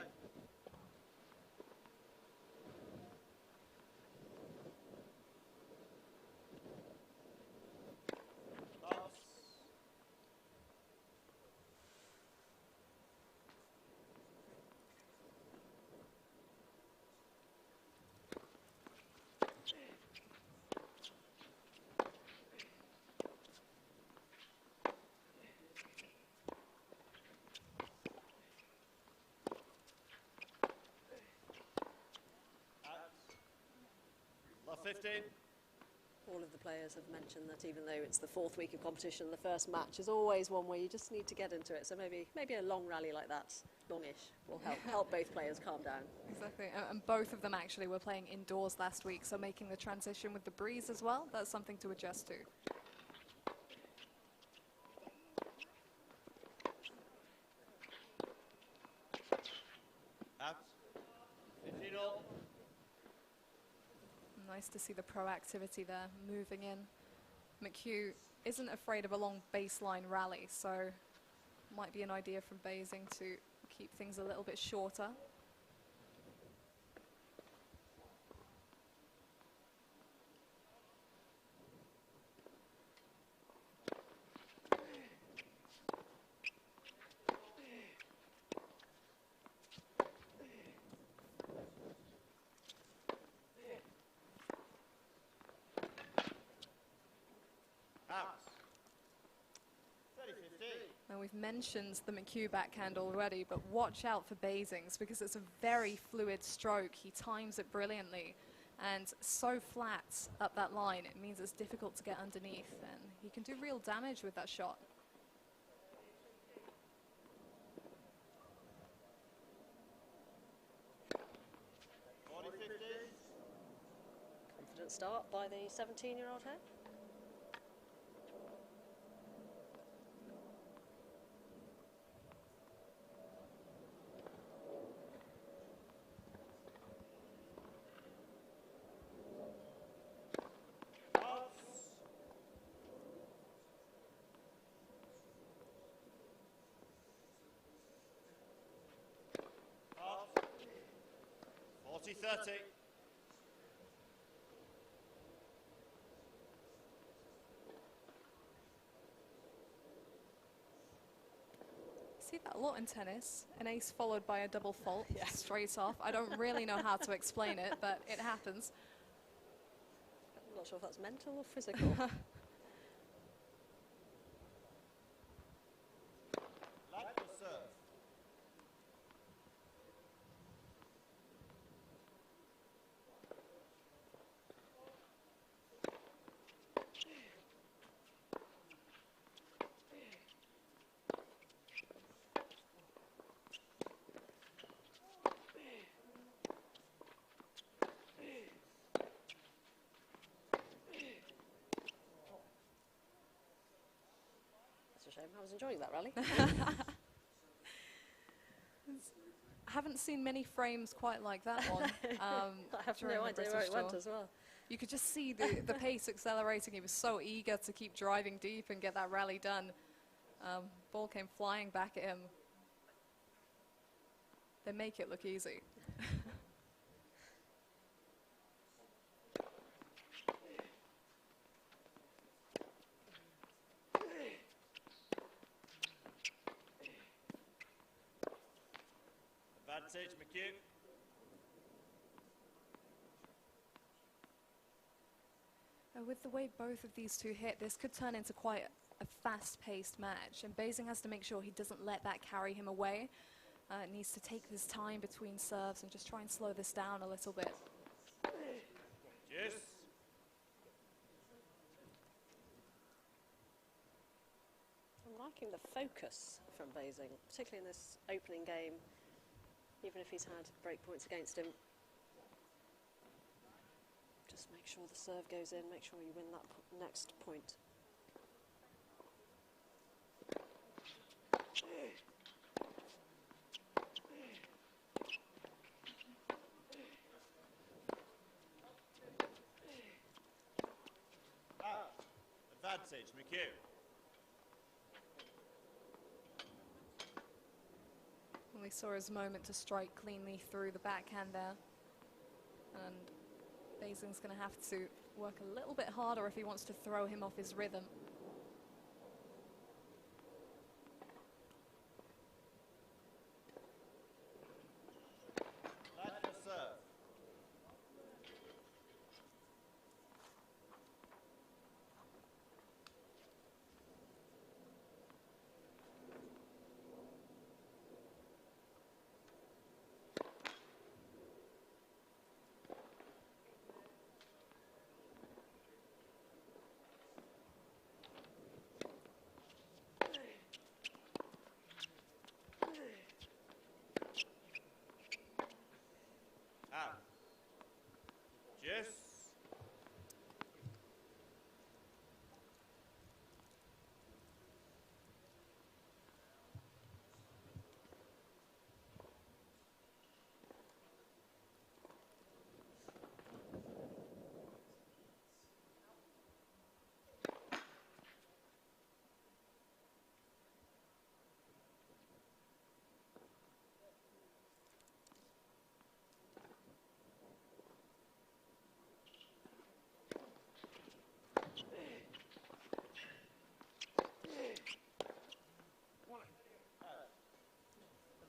Speaker 6: 15.
Speaker 1: All of the players have mentioned that even though it's the fourth week of competition, the first match is always one where you just need to get into it. So maybe a long rally like that, longish, will help both players calm down.
Speaker 2: Exactly, and both of them actually were playing indoors last week, so making the transition with the breeze as well, that's something to adjust to.
Speaker 6: Out. 15 all.
Speaker 2: Nice to see the proactivity there, moving in. McHugh isn't afraid of a long baseline rally, so might be an idea from Basing to keep things a little bit shorter. Now we've mentioned the McHugh backhand already, but watch out for Basing's because it's a very fluid stroke. He times it brilliantly and so flat up that line, it means it's difficult to get underneath, and he can do real damage with that shot.
Speaker 1: Confident start by the 17-year-old here.
Speaker 6: Off. 40-30.
Speaker 2: See that a lot in tennis, an ace followed by a double fault straight off. I don't really know how to explain it, but it happens.
Speaker 1: I'm not sure if that's mental or physical.
Speaker 6: Like the serve.
Speaker 1: That's a shame. I was enjoying that rally.
Speaker 2: I haven't seen many frames quite like that one.
Speaker 1: I have
Speaker 2: during
Speaker 1: no
Speaker 2: the
Speaker 1: idea where
Speaker 2: British
Speaker 1: it went
Speaker 2: Tour.
Speaker 1: as well.
Speaker 2: You could just see the pace accelerating. He was so eager to keep driving deep and get that rally done. Ball came flying back at him. They make it look easy.
Speaker 6: Advantage, McHugh.
Speaker 2: With the way both of these two hit, this could turn into quite a fast-paced match, and Basing has to make sure he doesn't let that carry him away. Needs to take his time between serves and just try and slow this down a little bit.
Speaker 6: Yes.
Speaker 1: I'm liking the focus from Basing, particularly in this opening game, even if he's had break points against him. Just make sure the serve goes in, make sure you win that next point.
Speaker 6: Advantage, McHugh.
Speaker 2: Well, we saw his moment to strike cleanly through the backhand there. And Basing's going to have to work a little bit harder if he wants to throw him off his rhythm.
Speaker 6: Like the serve.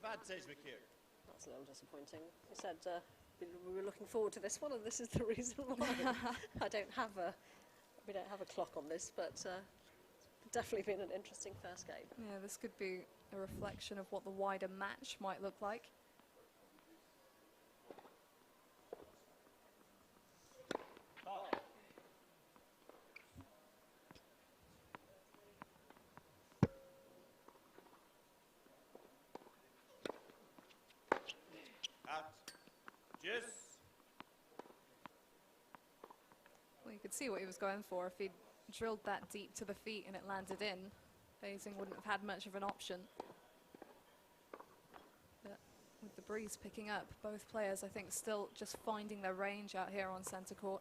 Speaker 6: Advantage, McHugh.
Speaker 1: That's a little disappointing. You said we were looking forward to this one, and this is the reason why. We don't have a clock on this, but it's definitely been an interesting first game.
Speaker 2: Yeah, this could be a reflection of what the wider match might look like.
Speaker 6: Out. Juice.
Speaker 2: Well, you could see what he was going for. If he'd drilled that deep to the feet and it landed in, Basing wouldn't have had much of an option. But with the breeze picking up, both players, I think, still just finding their range out here on centre court.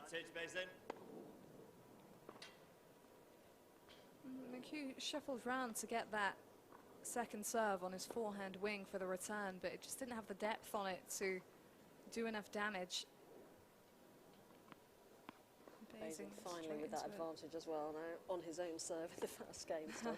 Speaker 6: Advantage, Basin.
Speaker 2: McHugh shuffled round to get that second serve on his forehand wing for the return, but it just didn't have the depth on it to do enough damage.
Speaker 1: Basing finally
Speaker 2: straight
Speaker 1: with that
Speaker 2: into it.
Speaker 1: advantage as well now, on his own serve in the first game still.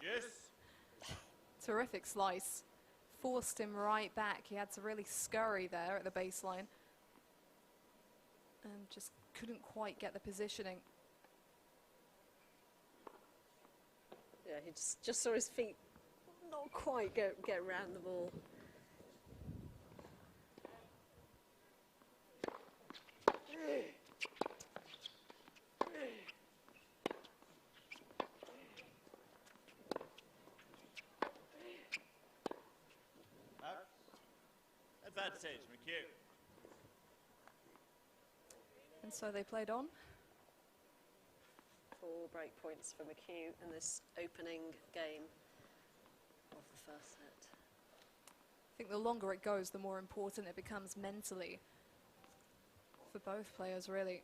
Speaker 6: Juice.
Speaker 2: Terrific slice. Forced him right back. He had to really scurry there at the baseline. And just couldn't quite get the positioning.
Speaker 1: Yeah, he just saw his feet not quite get around the ball.
Speaker 6: Out. Advantage, McHugh.
Speaker 2: And so they played on.
Speaker 1: 4 break points for McHugh in this opening game of the first set.
Speaker 2: I think the longer it goes, the more important it becomes mentally for both players, really.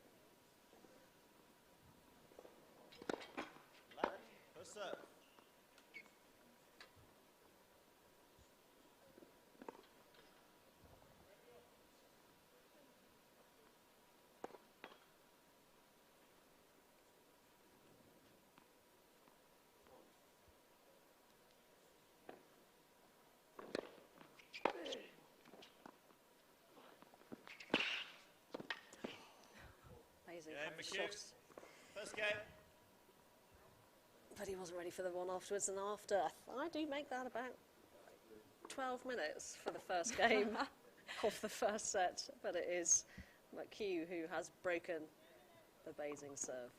Speaker 6: Left. First serve.
Speaker 1: Amazing
Speaker 6: Yeah,
Speaker 1: had the
Speaker 6: McHugh.
Speaker 1: shot,
Speaker 6: First game.
Speaker 1: but he wasn't ready for the one afterwards. And after, I do make that about 12 minutes for the first game of the first set. But it is McHugh who has broken the Basing serve.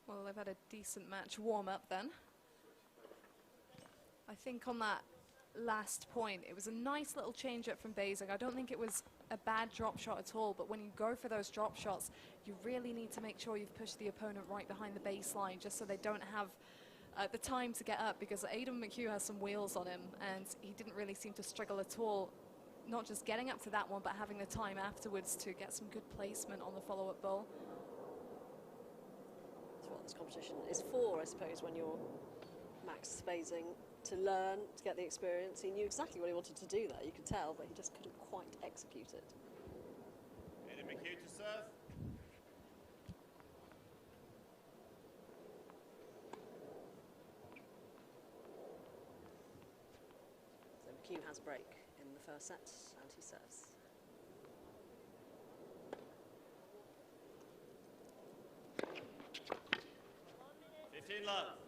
Speaker 2: Well, they've had a decent match warm-up then. I think on that last point, it was a nice little change-up from Basing. I don't think it was a bad drop shot at all, but when you go for those drop shots, you really need to make sure you've pushed the opponent right behind the baseline, just so they don't have the time to get up, because Aidan McHugh has some wheels on him, and he didn't really seem to struggle at all, not just getting up to that one, but having the time afterwards to get some good placement on the follow-up ball.
Speaker 1: That's what this competition is for, I suppose, when you're Max Basing, to learn, to get the experience. He knew exactly what he wanted to do there, you could tell, but he just couldn't quite execute it.
Speaker 6: Aidan McHugh to serve.
Speaker 1: So McHugh has a break in the first set, and he serves.
Speaker 6: Love.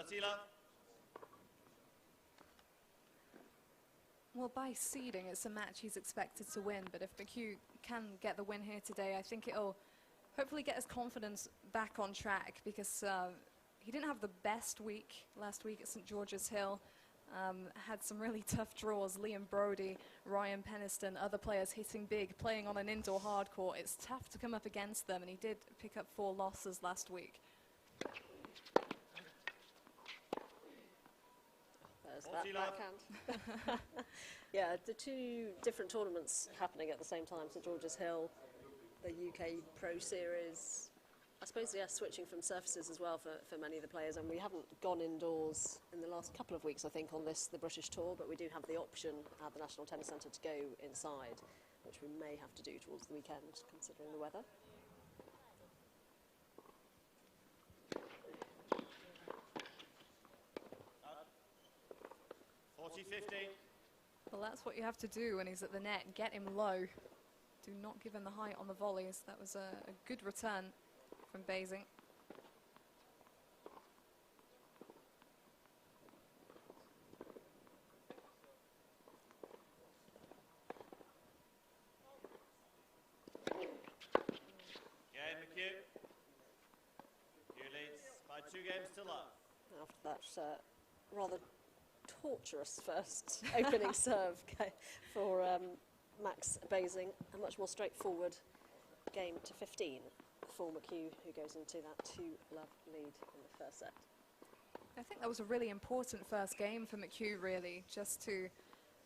Speaker 6: 30 love.
Speaker 2: Well, by seeding, it's a match he's expected to win, but if McHugh can get the win here today, I think it'll hopefully get his confidence back on track, because he didn't have the best week last week at St George's Hill. Had some really tough draws. Liam Brody, Ryan Peniston, other players hitting big, playing on an indoor hard court. It's tough to come up against them, and he did pick up 4 losses last week.
Speaker 1: There's that backhand. Yeah, the 2 different tournaments happening at the same time, St George's Hill, the UK Pro Series. I suppose, yeah, switching from surfaces as well for many of the players, and we haven't gone indoors in the last couple of weeks, I think, on the British Tour, but we do have the option at the National Tennis Centre to go inside, which we may have to do towards the weekend, considering the weather.
Speaker 6: Up. 40-50.
Speaker 2: Well, that's what you have to do when he's at the net. Get him low. Do not give him the height on the volleys. That was a good return from Basing.
Speaker 6: Game McHugh. McHugh leads by 2 games to love.
Speaker 1: After that rather torturous first opening serve for Max Basing, a much more straightforward game to 15 for McHugh, who goes into that 2-love lead in the first set.
Speaker 2: I think that was a really important first game for McHugh, really, just to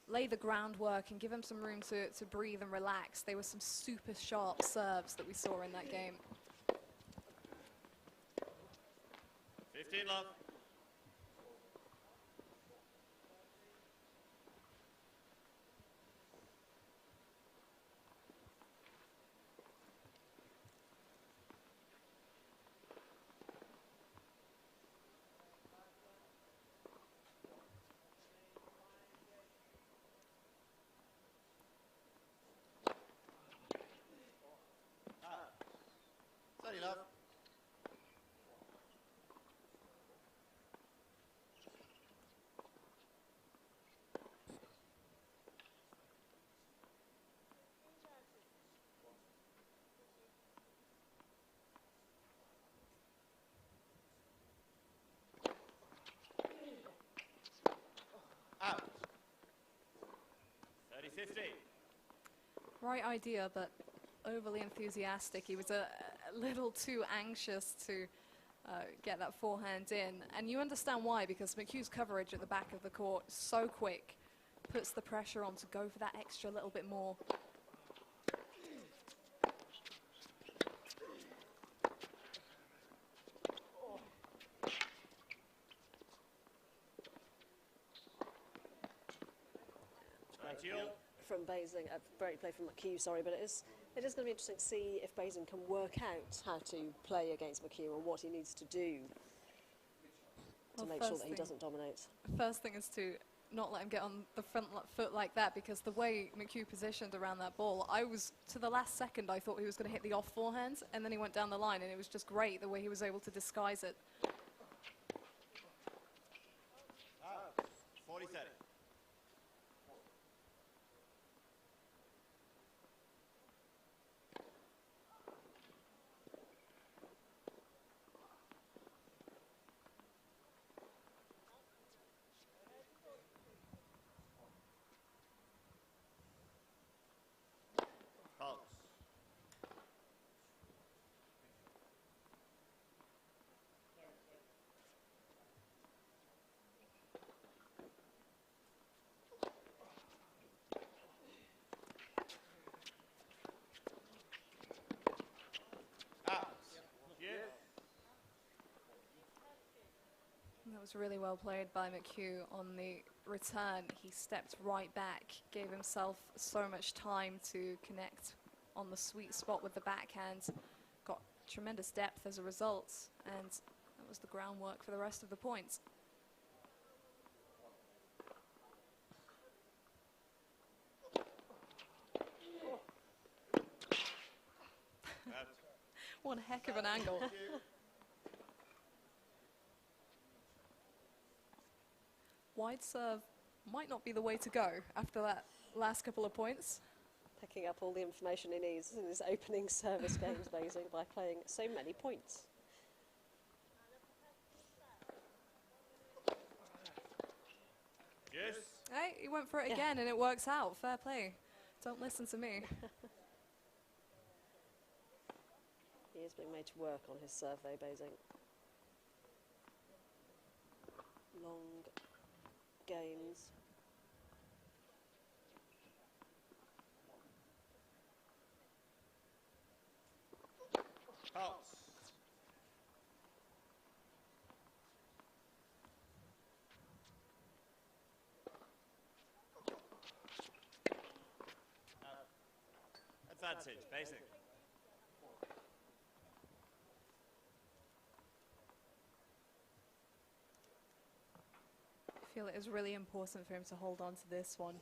Speaker 2: lay the groundwork and give him some room to breathe and relax. There were some super sharp serves that we saw in that game.
Speaker 6: 15 love. Sorry, love. Out. 30-50.
Speaker 2: Right idea, but overly enthusiastic. He was a little too anxious to get that forehand in. And you understand why, because McHugh's coverage at the back of the court is so quick, puts the pressure on to go for that extra little bit more.
Speaker 1: From Basing, great play from McHugh, sorry, but it is going to be interesting to see if Basing can work out how to play against McHugh and what he needs to do to make sure that he doesn't dominate.
Speaker 2: First thing is to not let him get on the front foot like that, because the way McHugh positioned around that ball, to the last second, I thought he was going to hit the off forehand, and then he went down the line, and it was just great the way he was able to disguise it.
Speaker 6: 40-30.
Speaker 2: That was really well played by McHugh on the return. He stepped right back, gave himself so much time to connect on the sweet spot with the backhand, got tremendous depth as a result, and that was the groundwork for the rest of the points. One heck of an angle. wide serve might not be the way to go after that last couple of points.
Speaker 1: Picking up all the information he needs in his opening service games, Basing, by playing so many points.
Speaker 6: Yes.
Speaker 2: Hey, he went for it
Speaker 1: Yeah.
Speaker 2: again and it works out. Fair play. Don't listen to me.
Speaker 1: He is being made to work on his serve though, Basing. Long games.
Speaker 6: Pulse. Advantage, basic.
Speaker 2: I feel it is really important for him to hold on to this one.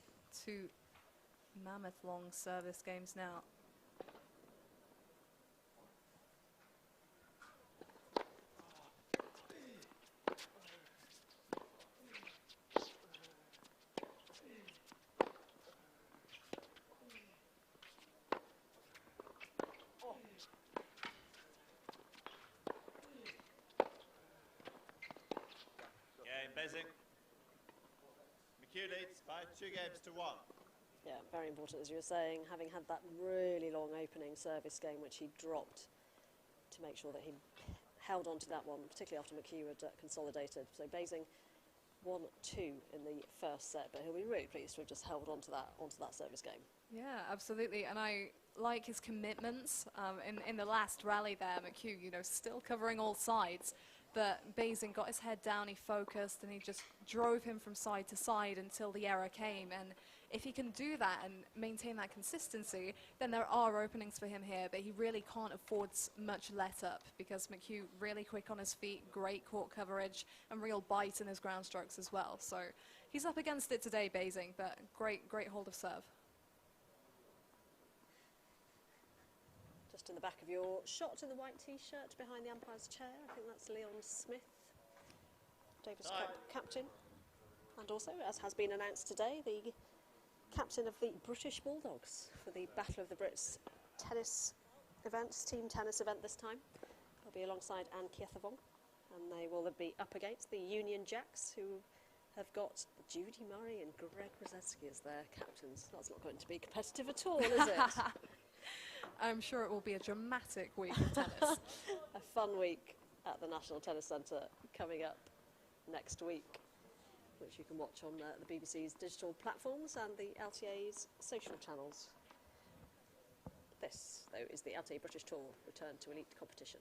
Speaker 2: 2 mammoth long service games now.
Speaker 6: Game, basic. McHugh leads by 2 games to 1.
Speaker 1: Yeah, very important, as you were saying, having had that really long opening service game which he dropped, to make sure that he held on to that one, particularly after McHugh had consolidated. So Basing 1-2 in the first set, but he'll be really pleased to have just held on to that service game.
Speaker 2: Yeah, absolutely. And I like his commitments. In the last rally there, McHugh, you know, still covering all sides. But Basing got his head down, he focused, and he just drove him from side to side until the error came. And if he can do that and maintain that consistency, then there are openings for him here, but he really can't afford much let up because McHugh really quick on his feet, great court coverage, and real bite in his ground strokes as well. So he's up against it today, Basing, but great hold of serve.
Speaker 1: Just in the back of your shot in the white t-shirt behind the umpire's chair, I think that's Leon Smith, Davis Cup captain, and also, as has been announced today, the captain of the British Bulldogs for the Battle of the Brits tennis events, team tennis event this time. They'll be alongside Anne Kiethavong, and they will be up against the Union Jacks, who have got Judy Murray and Greg Rosetsky as their captains. That's not going to be competitive at all, is it?
Speaker 2: I'm sure it will be a dramatic week of tennis.
Speaker 1: A fun week at the National Tennis Centre coming up next week, which you can watch on the BBC's digital platforms and the LTA's social channels. This, though, is the LTA British Tour return to elite competition.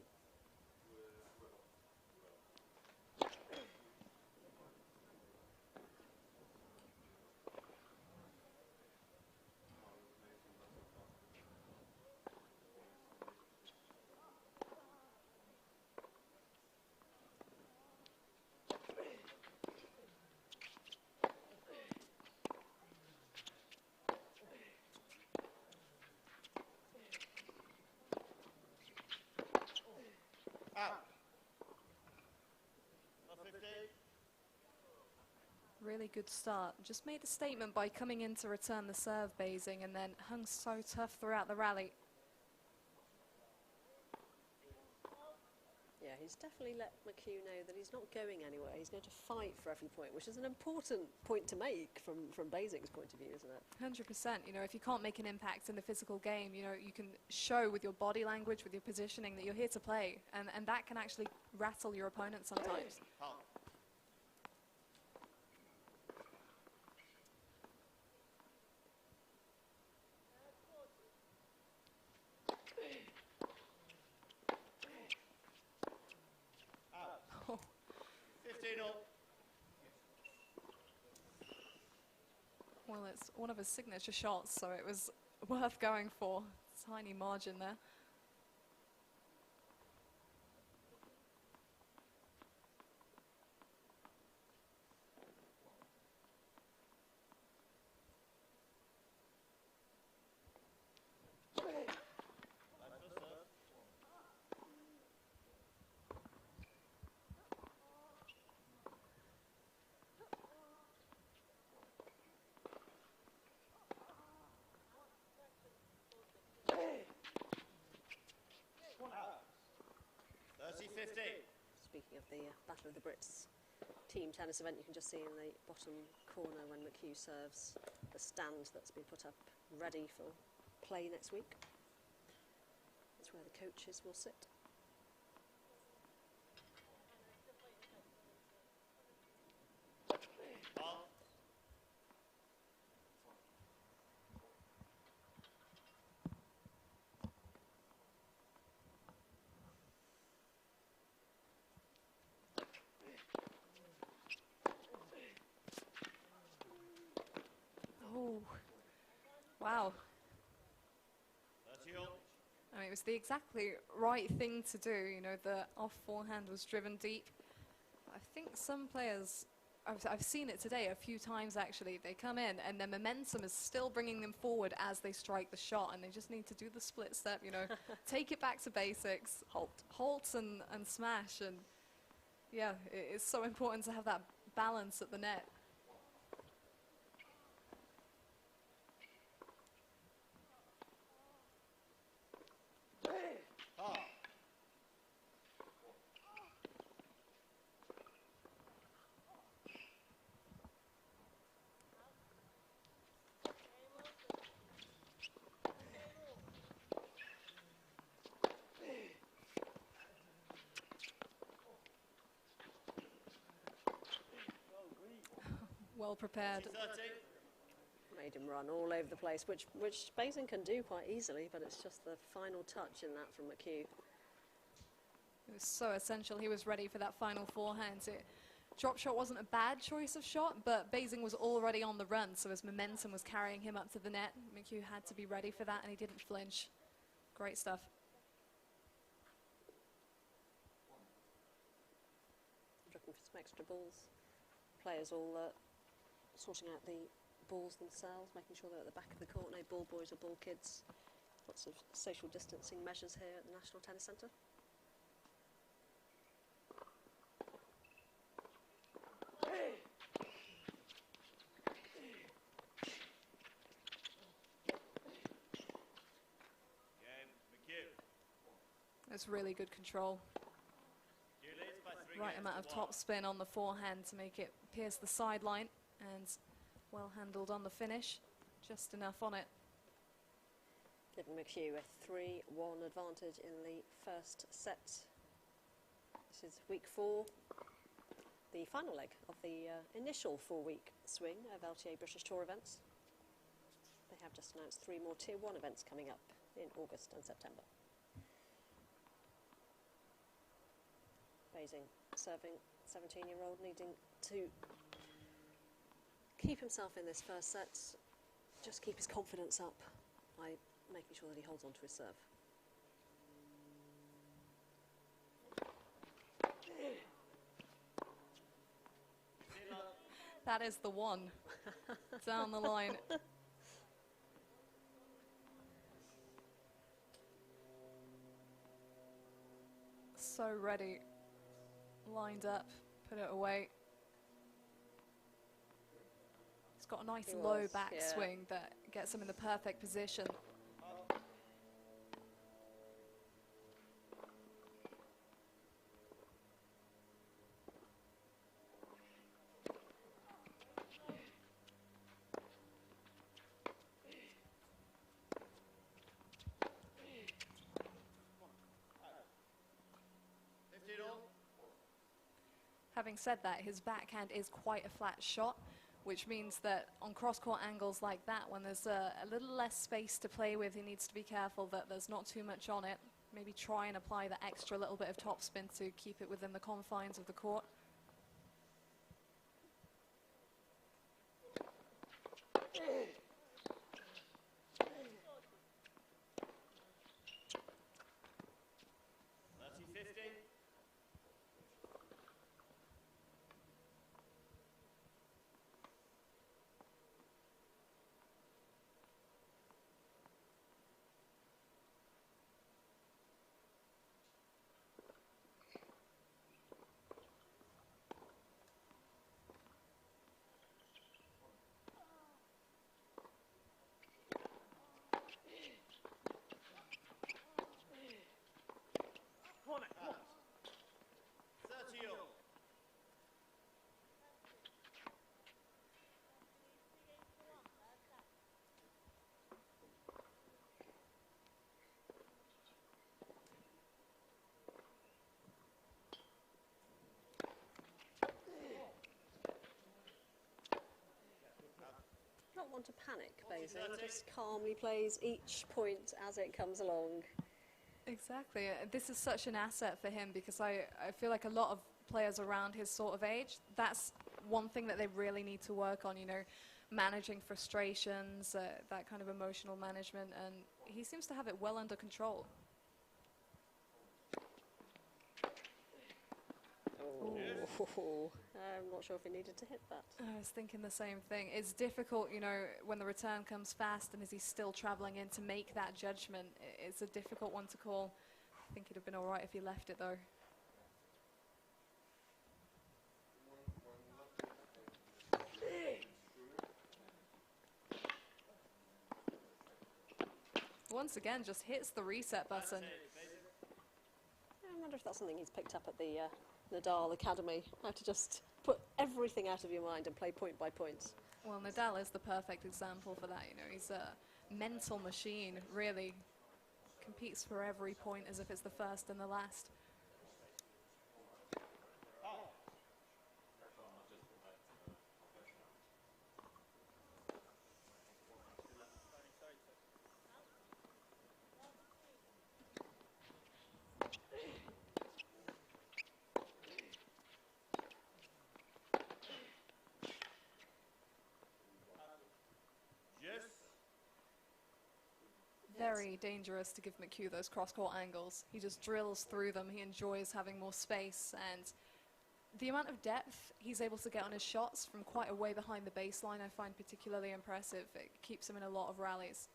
Speaker 6: Out. Not 15.
Speaker 2: Really good start. Just made a statement by coming in to return the serve, Basing, and then hung so tough throughout the rally.
Speaker 1: Yeah, he's definitely let McHugh know that he's not going anywhere. He's going to fight for every point, which is an important point to make from Basing's point of view, isn't it?
Speaker 2: 100%. You know, if you can't make an impact in the physical game, you know, you can show with your body language, with your positioning, that you're here to play, and that can actually rattle your opponent sometimes.
Speaker 6: Halt.
Speaker 2: Oh.
Speaker 6: 15 all.
Speaker 2: Well, it's one of his signature shots, so it was worth going for. Tiny margin there.
Speaker 6: 30-50.
Speaker 1: Speaking of the Battle of the Brits team tennis event, you can just see in the bottom corner when McHugh serves the stand that's been put up ready for play next week. That's where the coaches will sit.
Speaker 6: Ball.
Speaker 2: Oh, wow.
Speaker 6: 30 all.
Speaker 2: I mean, it was the exactly right thing to do. You know, the off forehand was driven deep. I think some players, I've seen it today a few times actually, they come in and their momentum is still bringing them forward as they strike the shot, and they just need to do the split step, you know, take it back to basics, halt and smash. And yeah, it's so important to have that balance at the net.
Speaker 6: Par.
Speaker 2: Well prepared.
Speaker 6: 30.
Speaker 1: Made him run all over the place, which Basing can do quite easily, but it's just the final touch in that from McHugh.
Speaker 2: It was so essential. He was ready for that final forehand. Drop shot wasn't a bad choice of shot, but Basing was already on the run, so his momentum was carrying him up to the net. McHugh had to be ready for that, and he didn't flinch. Great stuff.
Speaker 1: Looking for some extra balls. Players all sorting out the balls themselves, making sure they're at the back of the court. No ball boys or ball kids. Lots of social distancing measures here at the National Tennis Centre.
Speaker 6: Game, McHugh.
Speaker 2: That's really good control.
Speaker 6: McHugh leads by 3
Speaker 2: Right
Speaker 6: games
Speaker 2: amount
Speaker 6: to
Speaker 2: of
Speaker 6: 1.
Speaker 2: top spin on the forehand to make it pierce the sideline, and well handled on the finish. Just enough on it.
Speaker 1: Giving McHugh a 3-1 advantage in the first set. This is week 4, the final leg of the initial 4-week swing of LTA British Tour events. They have just announced 3 more Tier 1 events coming up in August and September. Basing serving, 17-year-old, needing to keep himself in this first set, just keep his confidence up by making sure that he holds on to his serve.
Speaker 2: That is the one. Down the line. So ready. Lined up. Put it away. He's got a nice
Speaker 1: He
Speaker 2: low
Speaker 1: was,
Speaker 2: back
Speaker 1: yeah.
Speaker 2: swing that gets him in the perfect position. Having said that, his backhand is quite a flat shot, which means that on cross-court angles like that, when there's a little less space to play with, he needs to be careful that there's not too much on it. Maybe try and apply the extra little bit of topspin to keep it within the confines of the court.
Speaker 1: want to panic, Basing. Just calmly plays each point as it comes along.
Speaker 2: Exactly. This is such an asset for him because I feel like a lot of players around his sort of age, that's one thing that they really need to work on, you know, managing frustrations, that kind of emotional management, and he seems to have it well under control.
Speaker 1: Oh, I'm not sure if he needed to hit that.
Speaker 2: I was thinking the same thing. It's difficult, you know, when the return comes fast and as he's still travelling in to make that judgment. It's a difficult one to call. I think it'd have been all right if he left it, though. Once again, just hits the reset button.
Speaker 1: I wonder if that's something he's picked up at the Nadal Academy, how to just put everything out of your mind and play point by point.
Speaker 2: Well, Nadal is the perfect example for that, you know. He's a mental machine, really. Competes for every point as if it's the first and the last. Very dangerous to give McHugh those cross-court angles. He just drills through them. He enjoys having more space, and the amount of depth he's able to get on his shots from quite a way behind the baseline I find particularly impressive. It keeps him in a lot of rallies.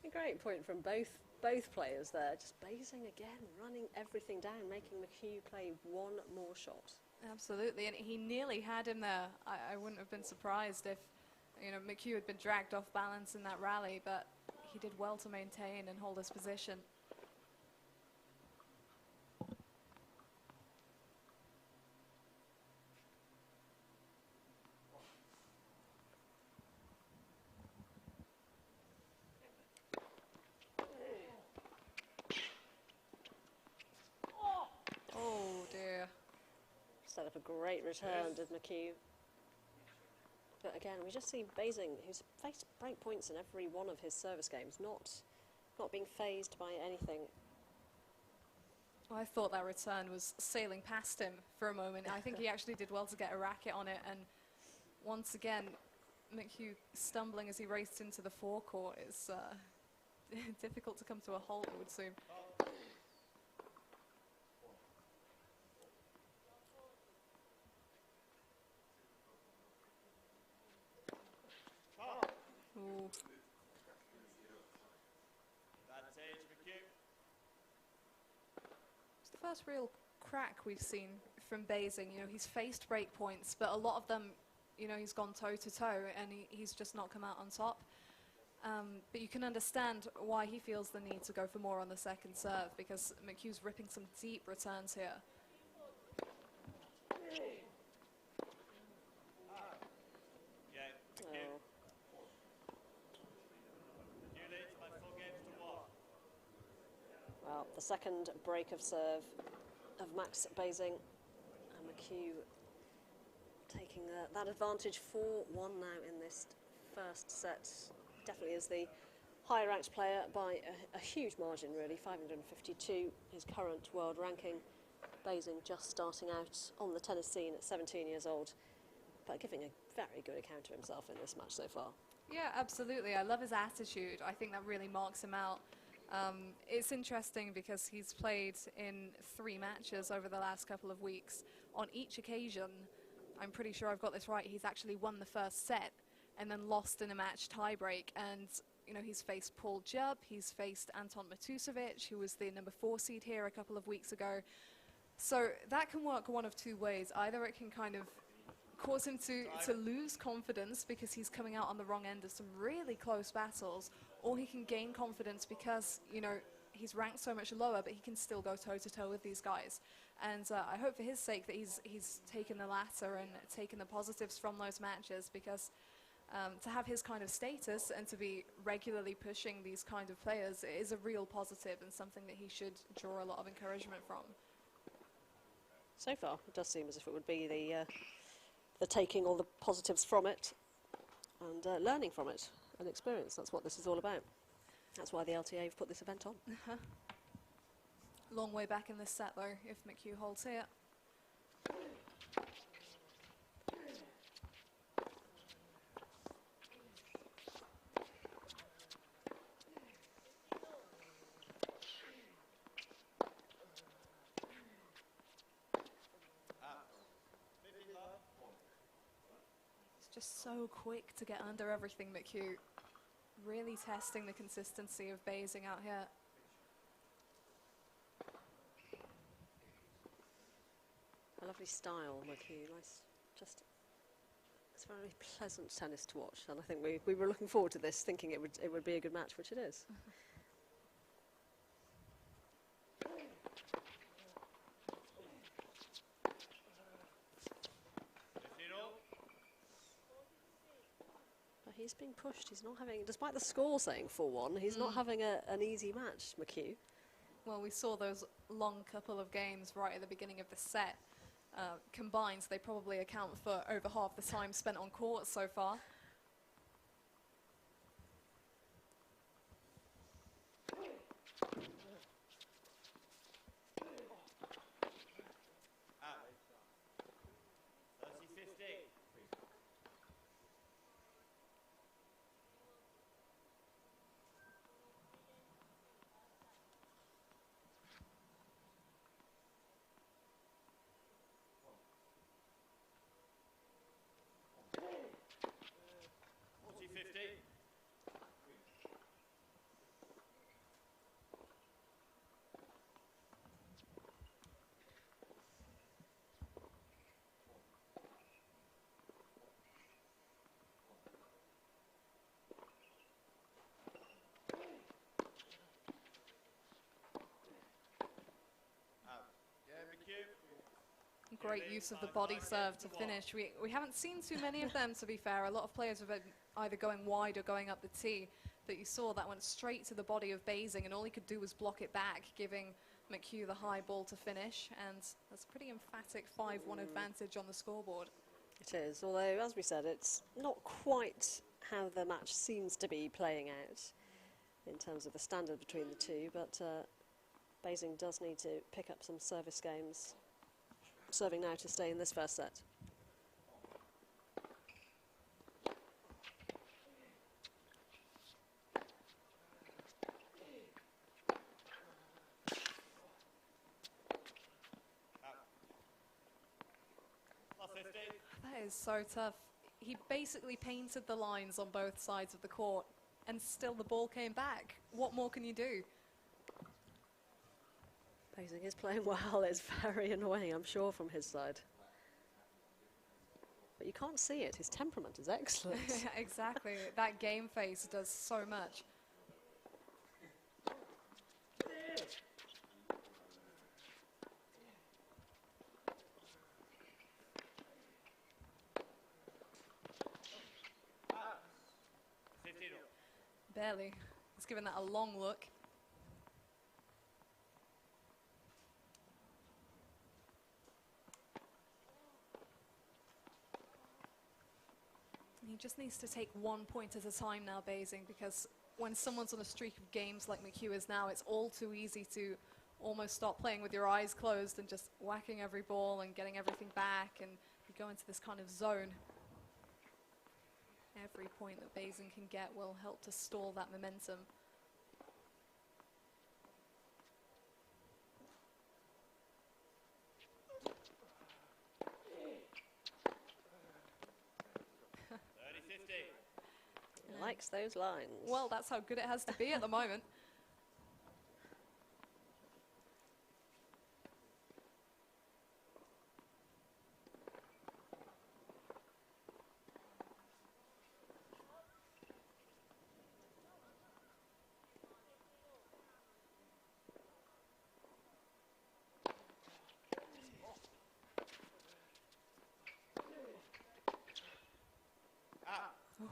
Speaker 1: A great point from both players there. Just Basing again, running everything down, making McHugh play one more shot.
Speaker 2: Absolutely, and he nearly had him there. I wouldn't have been surprised if, you know, McHugh had been dragged off balance in that rally, but he did well to maintain and hold his position.
Speaker 1: Set up a great return, did McHugh. But again, we just see Basing, who's faced break points in every one of his service games, not being phased by anything.
Speaker 2: Well, I thought that return was sailing past him for a moment. I think he actually did well to get a racket on it, and once again, McHugh stumbling as he raced into the forecourt. It's difficult to come to a halt, it would seem. Ooh. It's the first real crack we've seen from Basing. You know, he's faced break points, but a lot of them, you know, he's gone toe to toe and he's just not come out on top. But you can understand why he feels the need to go for more on the second serve, because McHugh's ripping some deep returns here.
Speaker 1: Well, the second break of serve of Max Basing, and McHugh taking that advantage 4-1 now in this first set. Definitely is the higher ranked player by a huge margin, really. 552, his current world ranking. Basing just starting out on the tennis scene at 17 years old, but giving a very good account of himself in this match so far.
Speaker 2: Yeah, absolutely. I love his attitude. I think that really marks him out. It's interesting because he's played in 3 matches over the last couple of weeks. On each occasion, I'm pretty sure I've got this right, he's actually won the first set and then lost in a match tiebreak. And, you know, he's faced Paul Jubb, he's faced Anton Matusovic, who was the number 4 seed here a couple of weeks ago. So that can work one of 2 ways. Either it can kind of cause him to lose confidence because he's coming out on the wrong end of some really close battles, or he can gain confidence because, you know, he's ranked so much lower, but he can still go toe-to-toe with these guys. And I hope for his sake that he's taken the latter and taken the positives from those matches, because to have his kind of status and to be regularly pushing these kind of players is a real positive and something that he should draw a lot of encouragement from.
Speaker 1: So far, it does seem as if it would be the taking all the positives from it and learning from it and experience. That's what this is all about. That's why the LTA have put this event on.
Speaker 2: Long way back in this set, though, if McHugh holds here. It's just so quick to get under everything, McHugh. Really testing the consistency of basing out here.
Speaker 1: A lovely style, McHugh. Nice, just it's very pleasant tennis to watch, and I think we were looking forward to this, thinking it would be a good match, which it is. But he's being pushed. He's not having, despite the score saying 4-1, he's not having an easy match, McHugh.
Speaker 2: Well, we saw those long couple of games right at the beginning of the set. Combined, they probably account for over half the time spent on court so far. Great use of the body serve to finish. We haven't seen too many of them, to be fair. A lot of players have been either going wide or going up the tee. But you saw that went straight to the body of Basing, and all he could do was block it back, giving McHugh the high ball to finish. And that's a pretty emphatic 5-1 advantage on the scoreboard.
Speaker 1: It is, although, as we said, it's not quite how the match seems to be playing out in terms of the standard between the two, but Basing does need to pick up some service games. Serving now to stay in this first set.
Speaker 2: That is so tough. He basically painted the lines on both sides of the court, and still the ball came back. What more can you do?
Speaker 1: Basing is playing well. It's very annoying, I'm sure, from his side. But you can't see it. His temperament is excellent.
Speaker 2: Exactly. That game face does so much. Barely. He's given that a long look. He just needs to take 1 point at a time now, Basing, because when someone's on a streak of games like McHugh is now, it's all too easy to almost stop playing with your eyes closed and just whacking every ball and getting everything back, and you go into this kind of zone. Every point that Basing can get will help to stall that momentum.
Speaker 1: He likes those lines.
Speaker 2: Well, that's how good it has to be at the moment.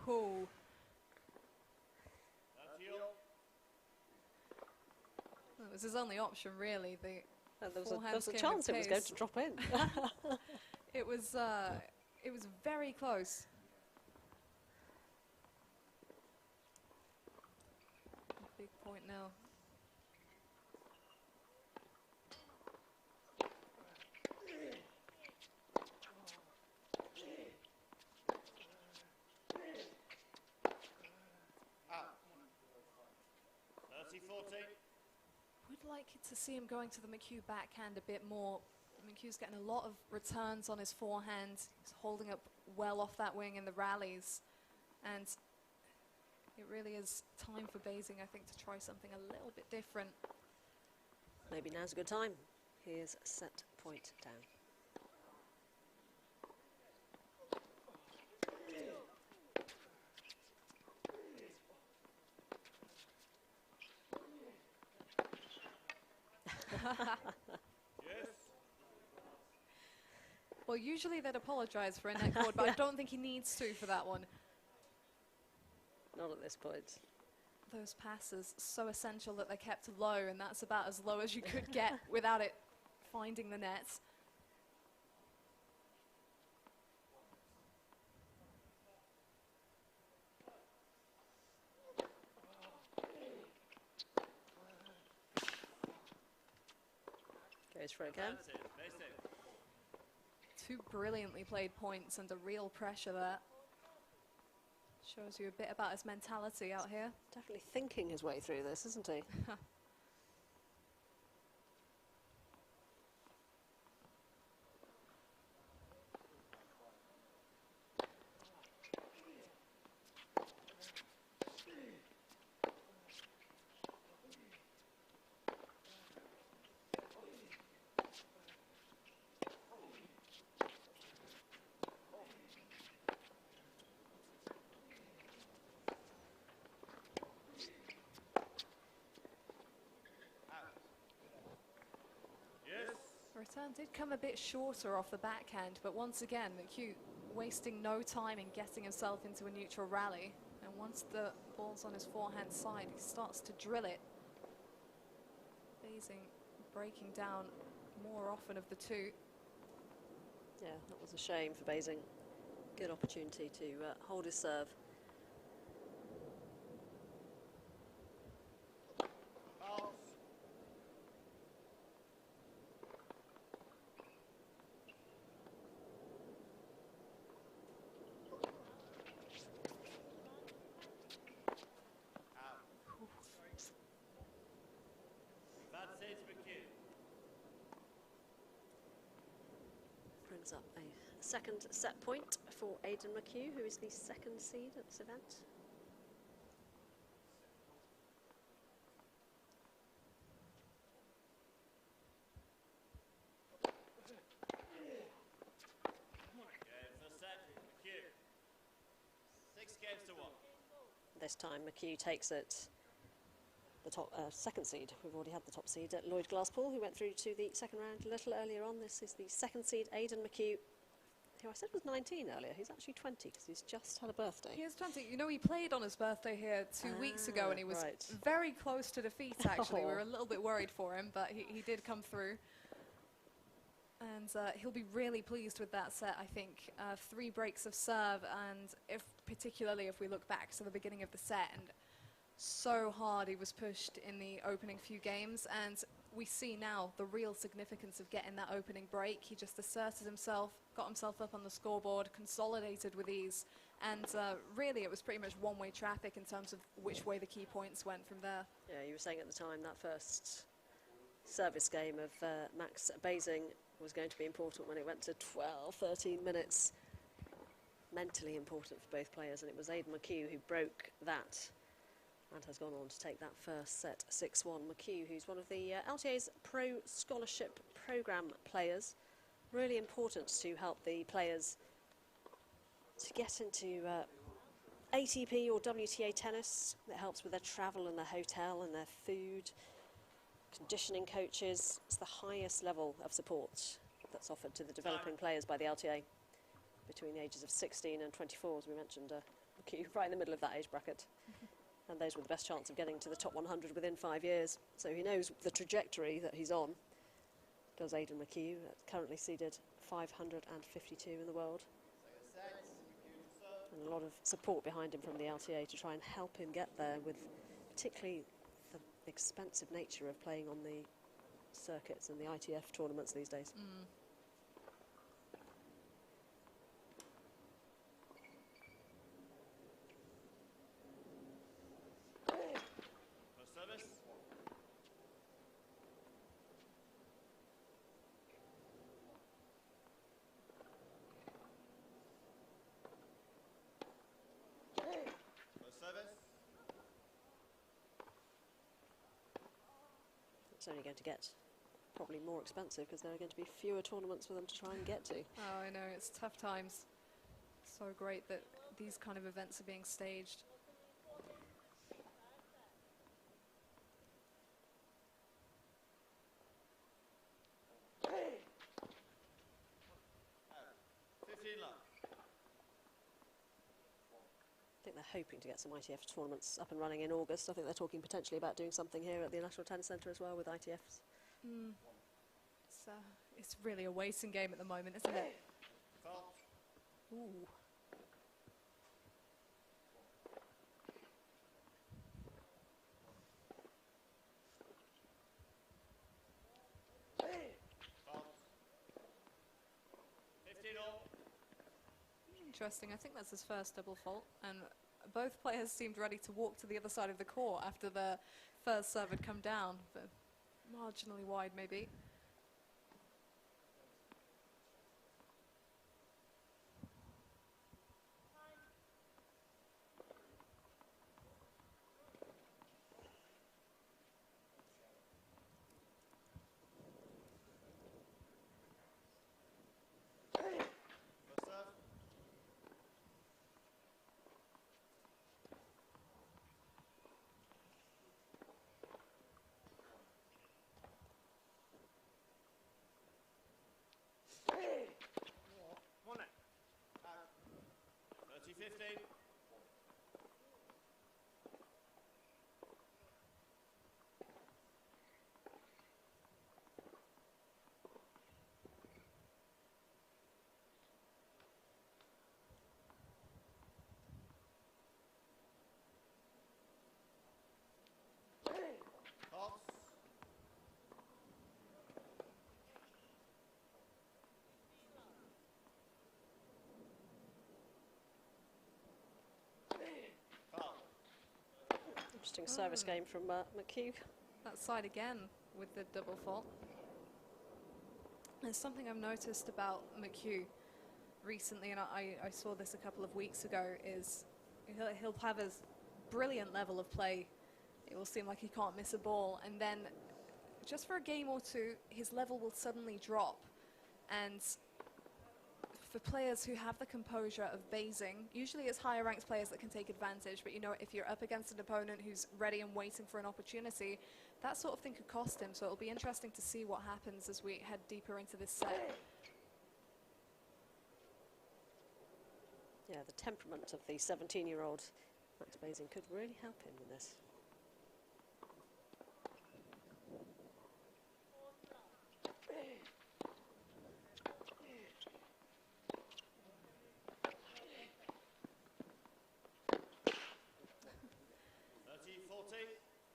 Speaker 2: Cool.
Speaker 6: That's you.
Speaker 2: That was his only option, really. The
Speaker 1: And there was
Speaker 2: forehands
Speaker 1: a
Speaker 2: came
Speaker 1: chance
Speaker 2: with
Speaker 1: it was going
Speaker 2: pace.
Speaker 1: to drop in.
Speaker 2: It was very close. Big point now.
Speaker 6: Out. 30-14.
Speaker 2: Would like to see him going to the McHugh backhand a bit more. McHugh's getting a lot of returns on his forehand. He's holding up well off that wing in the rallies. And it really is time for Basing, I think, to try something a little bit different.
Speaker 1: Maybe now's a good time. Here's set point down.
Speaker 6: Yes.
Speaker 2: Well, usually they'd apologise for a net cord, but I don't think he needs to for that one.
Speaker 1: Not at this point.
Speaker 2: Those passes, so essential that they're kept low, and that's about as low as you could get without it finding the net.
Speaker 1: Goes for it again.
Speaker 6: That's it. Basic.
Speaker 2: Two brilliantly played points under real pressure there. Shows you a bit about his mentality out here.
Speaker 1: Definitely thinking his way through this, isn't he?
Speaker 6: Yes.
Speaker 2: The return did come a bit shorter off the backhand, but once again, McHugh wasting no time in getting himself into a neutral rally. And once the ball's on his forehand side, he starts to drill it. Basing breaking down more often of the two.
Speaker 1: Yeah, that was a shame for Basing. Good opportunity to hold his serve.
Speaker 6: Out. Out. That's it, McHugh.
Speaker 1: Brings up a second set point for Aidan McHugh, who is the second seed at this event.
Speaker 6: Games are set. McHugh. 6 games to 1.
Speaker 1: This time McHugh takes it the top second seed. We've already had the top seed at Lloyd Glasspool, who went through to the second round a little earlier on. This is the second seed, Aidan McHugh, who I said was 19 earlier. He's actually 20 because he's just had a birthday.
Speaker 2: He is 20. You know, he played on his birthday here 2 weeks ago, and he was
Speaker 1: right.
Speaker 2: very close to defeat, actually. We
Speaker 1: Oh.
Speaker 2: were a little bit worried for him, but he did come through. And he'll be really pleased with that set, I think. 3 breaks of serve, and particularly if we look back to the beginning of the set, and so hard he was pushed in the opening few games, and we see now the real significance of getting that opening break. He just asserted himself, got himself up on the scoreboard, consolidated with ease, and really it was pretty much one-way traffic in terms of which way the key points went from there.
Speaker 1: Yeah, you were saying at the time that first service game of Max Basing was going to be important when it went to 12, 13 minutes. Mentally important for both players, and it was Aidan McHugh who broke that and has gone on to take that first set 6-1. McHugh, who's one of the LTA's Pro Scholarship Programme players. Really important to help the players to get into ATP or WTA tennis. That helps with their travel and their hotel and their food. Conditioning coaches. It's the highest level of support that's offered to the developing players by the LTA between the ages of 16 and 24, as we mentioned a McHugh, right in the middle of that age bracket. And those with the best chance of getting to the top 100 within 5 years. So he knows the trajectory that he's on. Does Aidan McHugh, currently seeded 552 in the world. And a lot of support behind him from the LTA to try and help him get there, with particularly the expensive nature of playing on the circuits and the ITF tournaments these days.
Speaker 6: First service. First service.
Speaker 1: It's only going to get probably more expensive because there are going to be fewer tournaments for them to try and get to.
Speaker 2: Oh, I know, it's tough times. So great that these kind of events are being staged.
Speaker 1: I think they're hoping to get some ITF tournaments up and running in August. I think they're talking potentially about doing something here at the National Tennis Centre as well with ITFs.
Speaker 2: It's really a waiting game at the moment, isn't it?
Speaker 6: Fault.
Speaker 1: Ooh.
Speaker 6: Fault. 15 all.
Speaker 2: Interesting. I think that's his first double fault, and both players seemed ready to walk to the other side of the court after the first serve had come down, but marginally wide maybe.
Speaker 6: First serve. One net. 30-15. Fault. Foul.
Speaker 1: Interesting service game from McHugh.
Speaker 2: That side again with the double fault. There's something I've noticed about McHugh recently, and I saw this a couple of weeks ago, is he'll have a brilliant level of play. It will seem like he can't miss a ball, and then just for a game or two, his level will suddenly drop. And for players who have the composure of basing, usually it's higher ranked players that can take advantage, but you know, if you're up against an opponent who's ready and waiting for an opportunity, that sort of thing could cost him. So it'll be interesting to see what happens as we head deeper into this set.
Speaker 1: Yeah, the temperament of the 17-year-old Max Basing could really help him in this.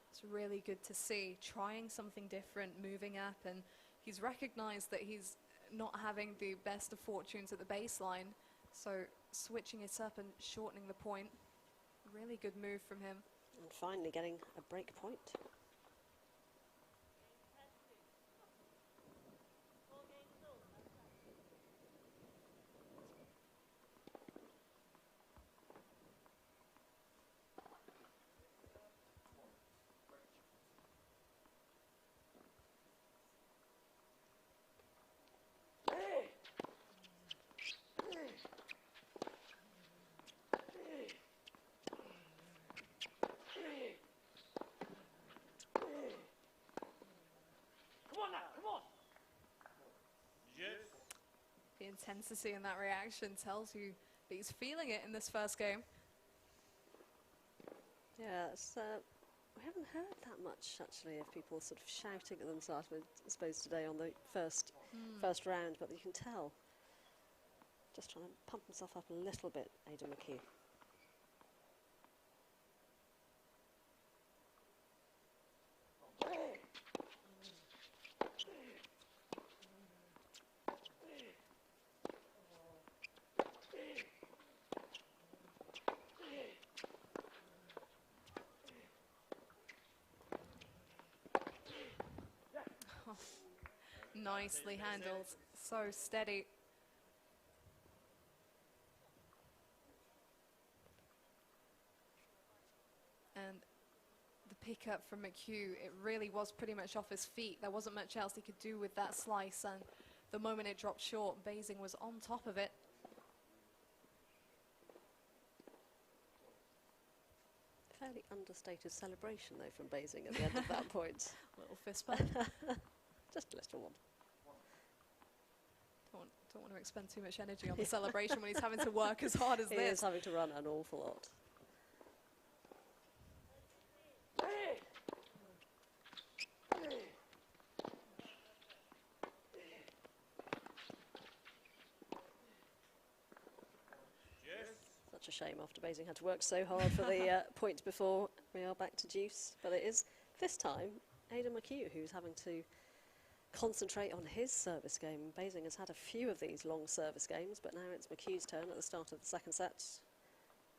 Speaker 2: It's really good to see, trying something different, moving up, and he's recognized that he's not having the best of fortunes at the baseline, so switching it up and shortening the point, really good move from him.
Speaker 1: And finally getting a break point.
Speaker 2: The intensity in that reaction tells you that he's feeling it in this first game.
Speaker 1: Yeah, we haven't heard that much actually of people sort of shouting at themselves, I suppose, today on the first round, but you can tell. Just trying to pump himself up a little bit, Aidan McHugh.
Speaker 2: Nicely handled, so steady. And the pickup from McHugh, it really was pretty much off his feet. There wasn't much else he could do with that slice, and the moment it dropped short, Basing was on top of it.
Speaker 1: Fairly understated celebration, though, from Basing at the end of that point.
Speaker 2: Little fist bump.
Speaker 1: Just a little one.
Speaker 2: Don't want to expend too much energy on the celebration when he's having to work as hard as
Speaker 1: He
Speaker 2: this.
Speaker 1: is having to run an awful lot. Such a shame after Basing had to work so hard for the point before. We are back to deuce, but it is this time Aidan McHugh who's having to concentrate on his service game. Basing has had a few of these long service games, but now it's McHugh's turn at the start of the second set.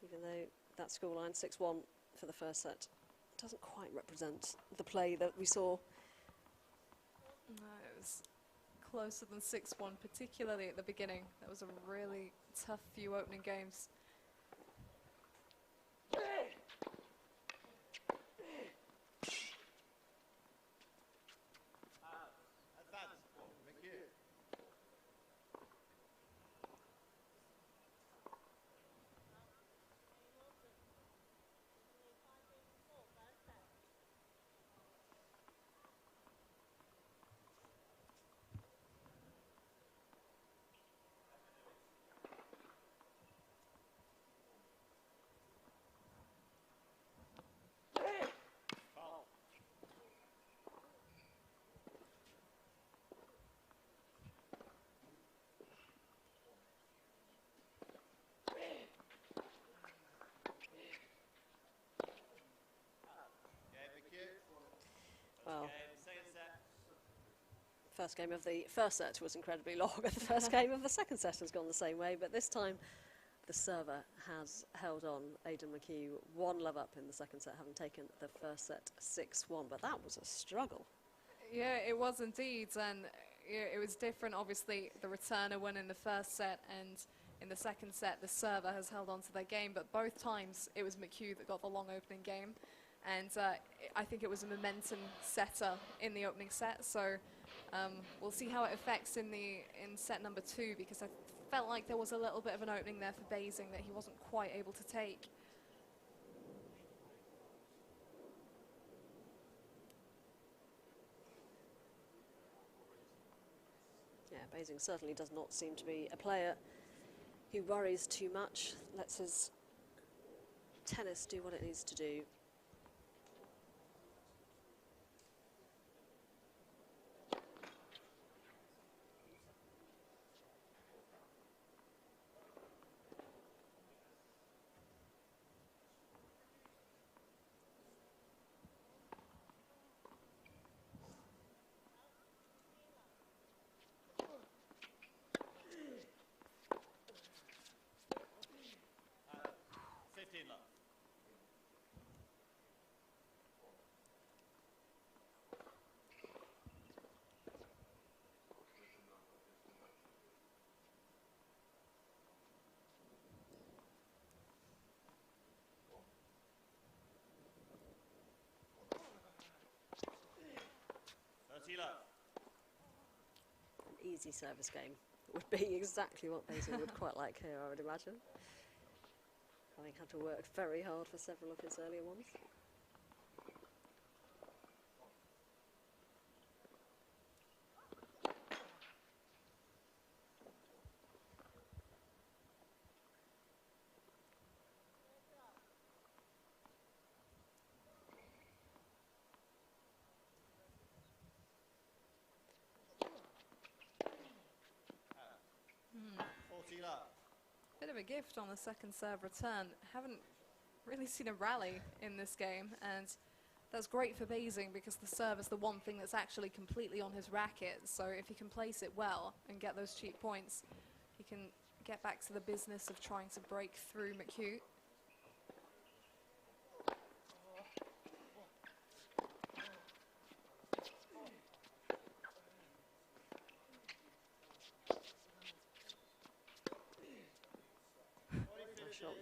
Speaker 1: Even though that scoreline 6-1 for the first set doesn't quite represent the play that we saw.
Speaker 2: No, it was closer than 6-1, particularly at the beginning. That was a really tough few opening games.
Speaker 1: Well, first game of the first set was incredibly long, and the first game of the second set has gone the same way, but this time the server has held on. Aidan McHugh 1-love up in the second set, having taken the first set 6-1, but that was a struggle.
Speaker 2: Yeah, it was indeed, and it was different. Obviously, the returner won in the first set, and in the second set, the server has held on to their game, but both times it was McHugh that got the long opening game, and I think it was a momentum setter in the opening set, so we'll see how it affects in set number 2, because I felt like there was a little bit of an opening there for Basing that he wasn't quite able to take.
Speaker 1: Yeah, Basing certainly does not seem to be a player who worries too much, lets his tennis do what it needs to do. An easy service game would be exactly what Basing would quite like here, I would imagine. Having had to work very hard for several of his earlier ones.
Speaker 2: of a gift on the second serve return. Haven't really seen a rally in this game, and that's great for Basing because the serve is the one thing that's actually completely on his racket. So if he can place it well and get those cheap points, he can get back to the business of trying to break through McHugh.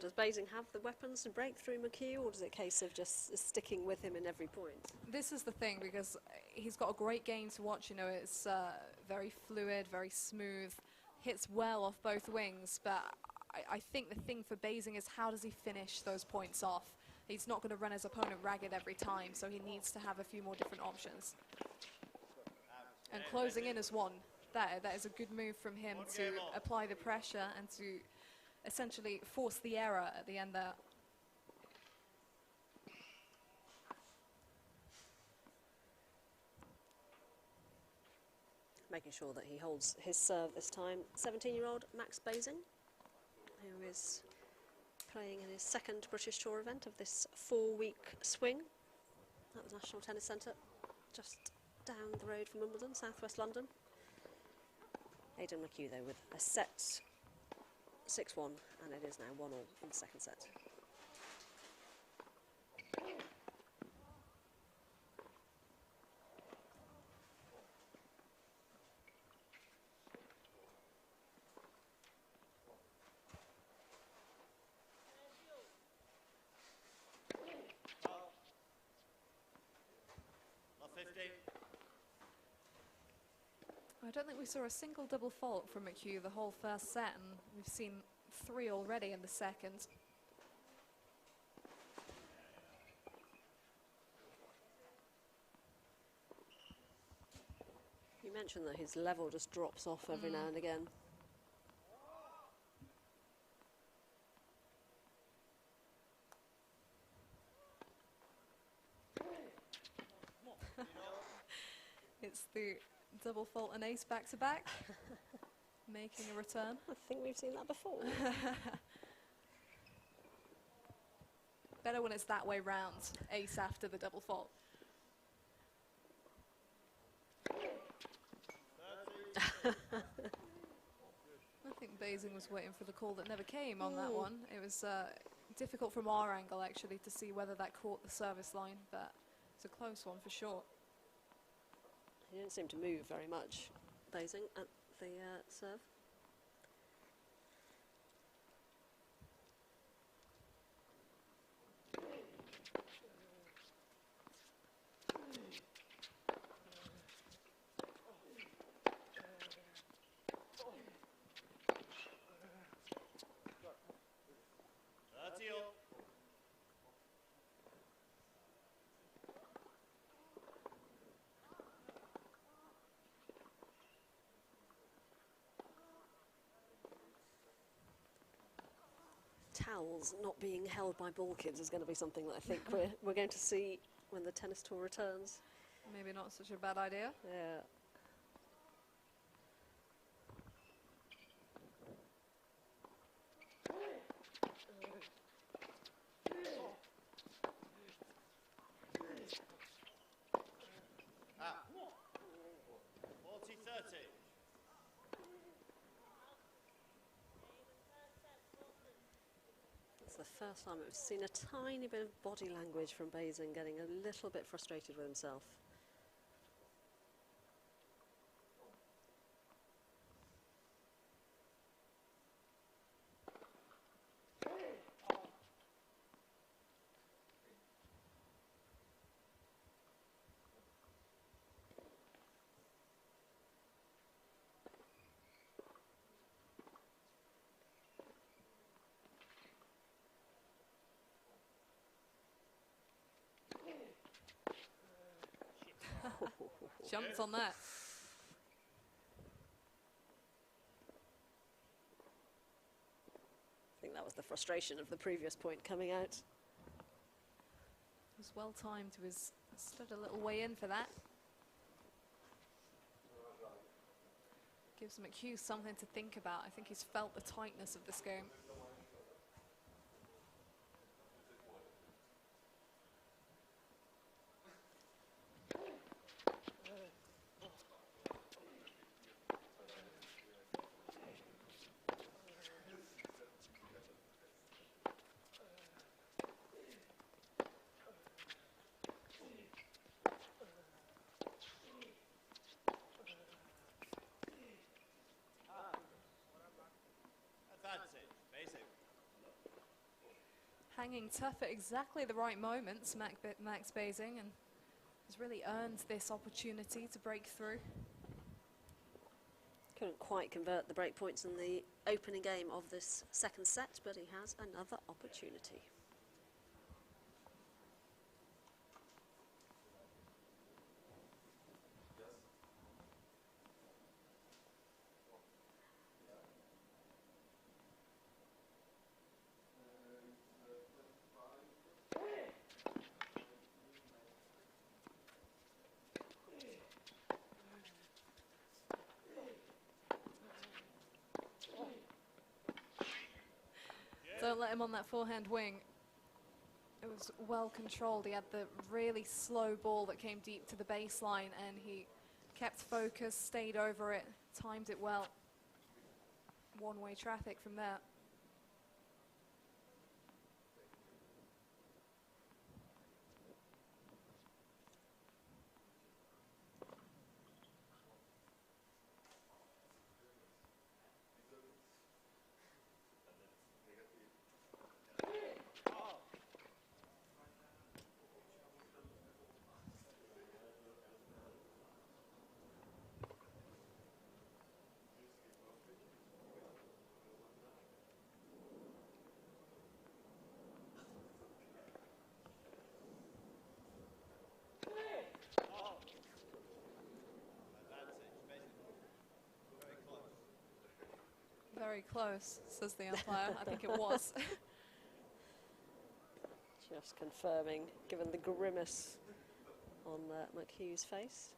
Speaker 1: Does Basing have the weapons to break through McHugh, or is it a case of just sticking with him in every point?
Speaker 2: This is the thing, because he's got a great game to watch. You know, it's very fluid, very smooth, hits well off both wings. But I think the thing for Basing is how does he finish those points off? He's not going to run his opponent ragged every time, so he needs to have a few more different options. And closing in is one. That is a good move from him to apply the pressure and to essentially force the error at the end there.
Speaker 1: Making sure that he holds his serve this time. 17-year-old Max Basing, who is playing in his second British Tour event of this 4-week swing at the National Tennis Centre, just down the road from Wimbledon, southwest London. Aidan McHugh, though, with a set 6-1, and it is now 1-1 in the second set.
Speaker 2: I don't think we saw a single double fault from McHugh the whole first set, and we've seen 3 already in the second.
Speaker 1: You mentioned that his level just drops off every now and again.
Speaker 2: It's the double fault and ace back-to-back, making a return.
Speaker 1: I think we've seen that before.
Speaker 2: Better when it's that way round, ace after the double fault. I think Basing was waiting for the call that never came on that one. It was difficult from our angle, actually, to see whether that caught the service line, but it's a close one for sure.
Speaker 1: He didn't seem to move very much, Basing, at the serve. Towels not being held by ball kids is going to be something that I think we're going to see when the tennis tour returns.
Speaker 2: Maybe not such a bad idea.
Speaker 1: Yeah.
Speaker 6: Ah. 40-30.
Speaker 1: It's the first time we've seen a tiny bit of body language from Basing, getting a little bit frustrated with himself.
Speaker 2: Jumped on that.
Speaker 1: I think that was the frustration of the previous point coming out.
Speaker 2: It was well timed. He was stood a little way in for that. Gives McHugh something to think about. I think he's felt the tightness of this game.
Speaker 6: Advantage, basic.
Speaker 2: Hanging tough at exactly the right moments, Max Basing, and has really earned this opportunity to break through.
Speaker 1: Couldn't quite convert the break points in the opening game of this second set, but he has another opportunity.
Speaker 2: Don't let him on that forehand wing. It was well controlled. He had the really slow ball that came deep to the baseline, and he kept focus, stayed over it, timed it well. One-way traffic from there. Very close, says the umpire. I think it was.
Speaker 1: Just confirming, given the grimace on McHugh's face.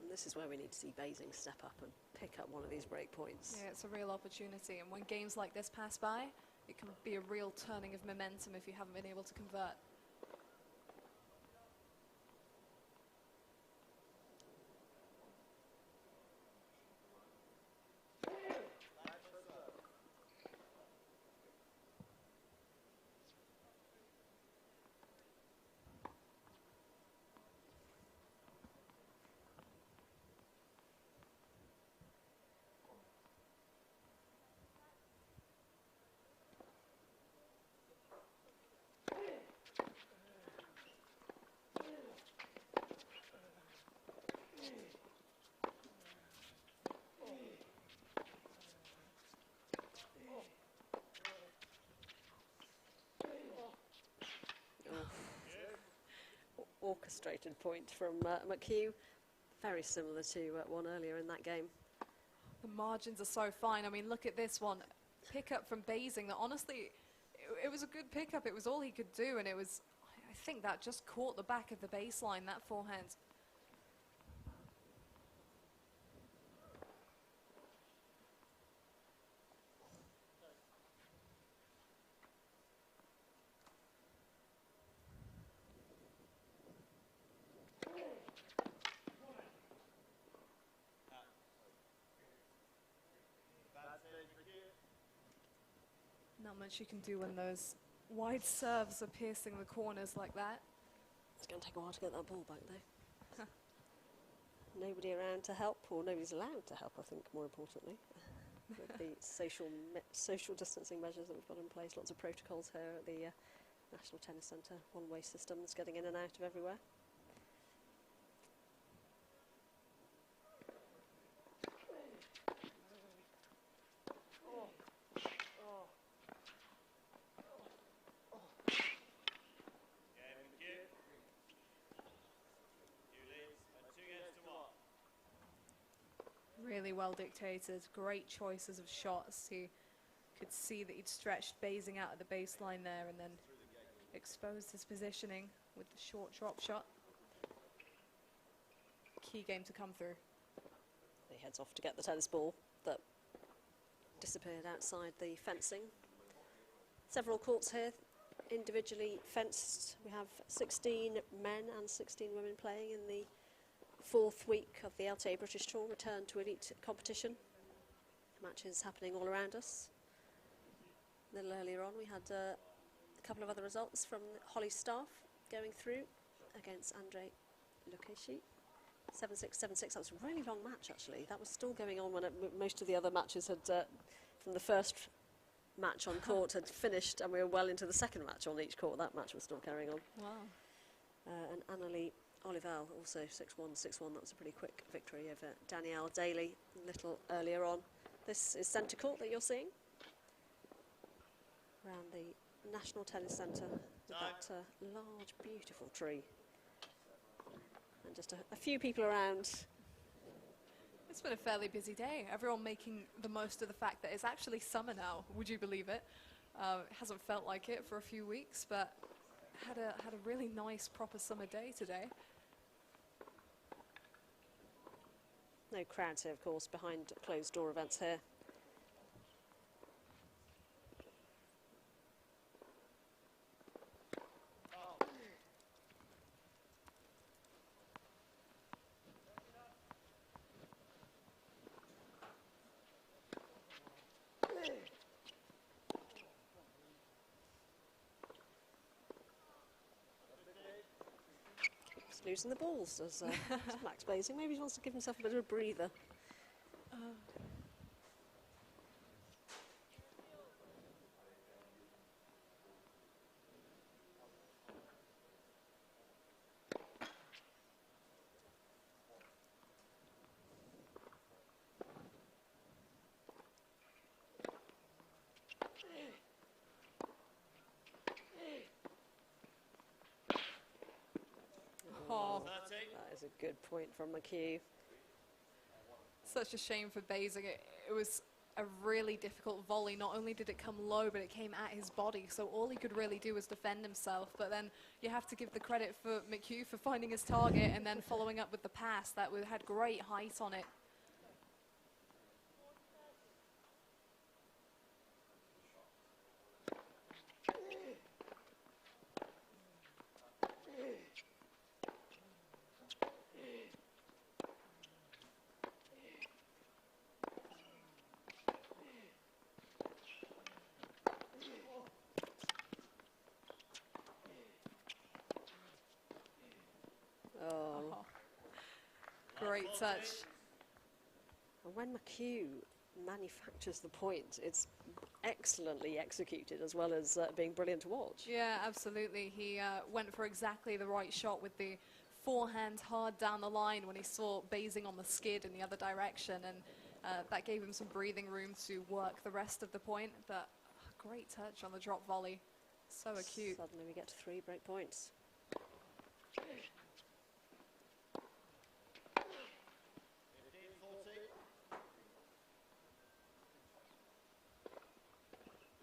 Speaker 1: And this is where we need to see Basing step up and pick up one of these break points.
Speaker 2: Yeah, it's a real opportunity, and when games like this pass by, it can be a real turning of momentum if you haven't been able to convert.
Speaker 1: Orchestrated point from McHugh, very similar to one earlier in that game.
Speaker 2: The margins are so fine. I mean, look at this one. Pickup from Basing that honestly, it was a good pickup. It was all he could do, and it was, I think that just caught the back of the baseline, that forehand. Not much you can do when those wide serves are piercing the corners like that.
Speaker 1: It's going to take a while to get that ball back, though. Nobody around to help, or nobody's allowed to help, I think, more importantly. With the social distancing measures that we've got in place, lots of protocols here at the National Tennis Centre, one-way system that's getting in and out of everywhere.
Speaker 2: Really well dictated, great choices of shots. He could see that he'd stretched Basing out at the baseline there and then exposed his positioning with the short drop shot. Key game to come through.
Speaker 1: He heads off to get the tennis ball that disappeared outside the fencing. Several courts here, individually fenced. We have 16 men and 16 women playing in the 4th week of the LTA British Tour, return to elite competition. Matches happening all around us. A little earlier on we had a couple of other results from Holly Staff going through against Andrei Lukashi. 7-6, 7-6. That was a really long match actually. That was still going on when most of the other matches had, from the first match on court had finished, and we were well into the second match on each court. That match was still carrying on.
Speaker 2: Wow.
Speaker 1: And Annalie Olival also 6-1, 6-1. That was a pretty quick victory over Danielle Daly a little earlier on. This is centre court that you're seeing around the National Tennis Centre with that large, beautiful tree. And just a few people around.
Speaker 2: It's been a fairly busy day. Everyone making the most of the fact that it's actually summer now. Would you believe it? It hasn't felt like it for a few weeks, but had a really nice, proper summer day today.
Speaker 1: No crowds here, of course, behind closed-door events here. Losing the balls, does Max Basing. Maybe he wants to give himself a bit of a breather. That is a good point from McHugh.
Speaker 2: Such a shame for Basing. It was a really difficult volley. Not only did it come low, but it came at his body. So all he could really do was defend himself. But then you have to give the credit for McHugh for finding his target and then following up with the pass that had great height on it. Great touch.
Speaker 1: And when McHugh manufactures the point, it's excellently executed as well as being brilliant to watch.
Speaker 2: Yeah, absolutely. He went for exactly the right shot with the forehand hard down the line when he saw Basing on the skid in the other direction, and that gave him some breathing room to work the rest of the point. But great touch on the drop volley. So acute.
Speaker 1: Suddenly we get to 3 break points.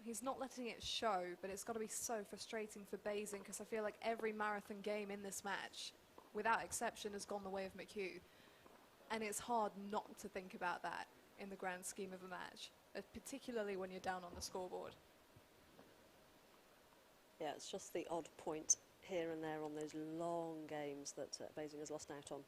Speaker 2: He's not letting it show, but it's got to be so frustrating for Basing because I feel like every marathon game in this match, without exception, has gone the way of McHugh. And it's hard not to think about that in the grand scheme of a match, particularly when you're down on the scoreboard.
Speaker 1: Yeah, it's just the odd point here and there on those long games that Basing has lost out on.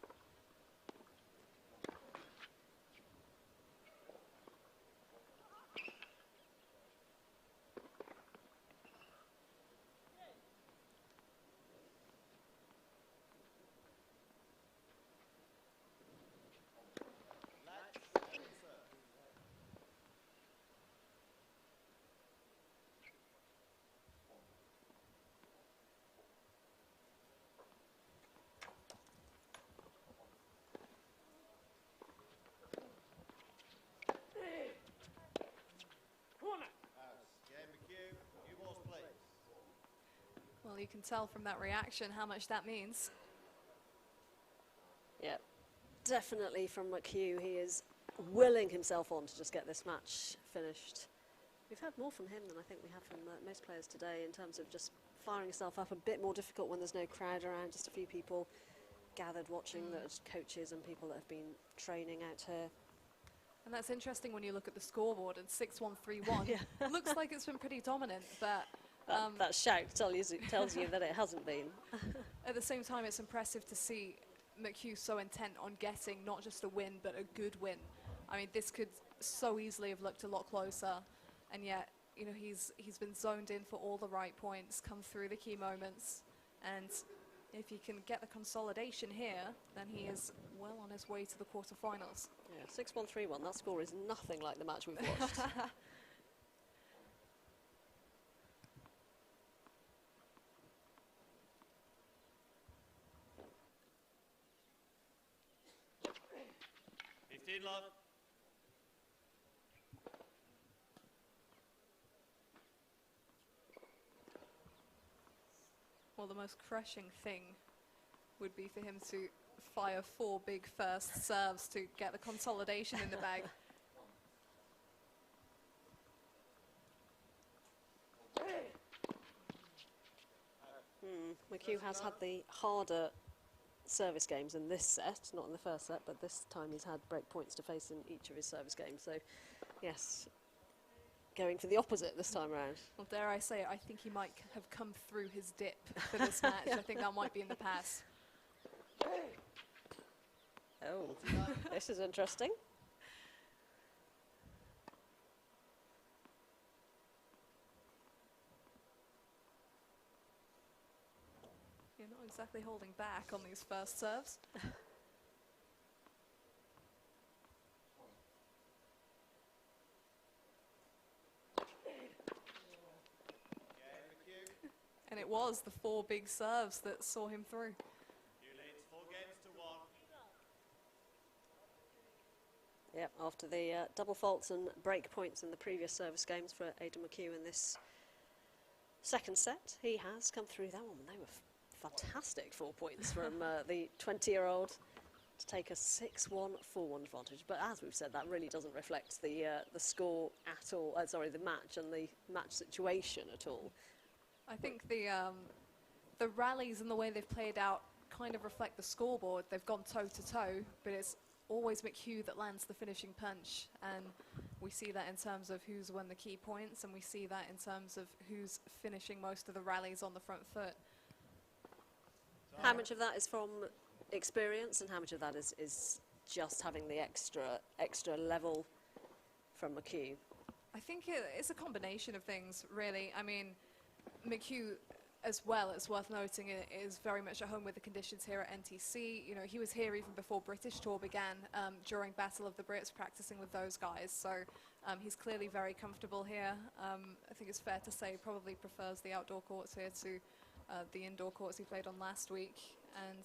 Speaker 2: Well, you can tell from that reaction how much that means.
Speaker 1: Yeah, definitely from McHugh. He is willing himself on to just get this match finished. We've had more from him than I think we have from most players today in terms of just firing yourself up. A bit more difficult when there's no crowd around, just a few people gathered watching, that coaches and people that have been training out here.
Speaker 2: And that's interesting when you look at the scoreboard, and 6-1-3-1 looks like it's been pretty dominant, but
Speaker 1: That shout tells you that it hasn't been.
Speaker 2: at the same time, it's impressive to see McHugh so intent on getting not just a win, but a good win. I mean, this could so easily have looked a lot closer, and yet, you know, he's been zoned in for all the right points, come through the key moments, and if he can get the consolidation here, then he is well on his way to the quarterfinals.
Speaker 1: Yeah, 6-1-3-1. That score is nothing like the match we've watched.
Speaker 6: Love.
Speaker 2: Well, the most crushing thing would be for him to fire 4 big first serves to get the consolidation in the bag.
Speaker 1: McHugh has had the harder service games in this set, not in the first set, but this time he's had break points to face in each of his service games. So, yes, going for the opposite this time around.
Speaker 2: Well, dare I say it, I think he might have come through his dip for this match. I think that might be in the past.
Speaker 1: Oh, this is interesting.
Speaker 2: You're not exactly holding back on these first serves. And it was the 4 big serves that saw him through.
Speaker 6: You leads 4 games to 1.
Speaker 1: Yep, after the double faults and break points in the previous service games for Aidan McHugh in this second set, he has come through that one. They were fantastic 4 points from the 20-year-old to take a 6-1, 4-1 advantage. But as we've said, that really doesn't reflect the score at all. Sorry, the match and the match situation at all.
Speaker 2: I think the rallies and the way they've played out kind of reflect the scoreboard. They've gone toe-to-toe, but it's always McHugh that lands the finishing punch. And we see that in terms of who's won the key points, and we see that in terms of who's finishing most of the rallies on the front foot.
Speaker 1: How much of that is from experience and how much of that is just having the extra level from McHugh?
Speaker 2: I think it's a combination of things, really. I mean, McHugh, as well, it's worth noting, is very much at home with the conditions here at NTC. You know, he was here even before British Tour began, during Battle of the Brits, practicing with those guys. So he's clearly very comfortable here. I think it's fair to say probably prefers the outdoor courts here to the indoor courts he played on last week. And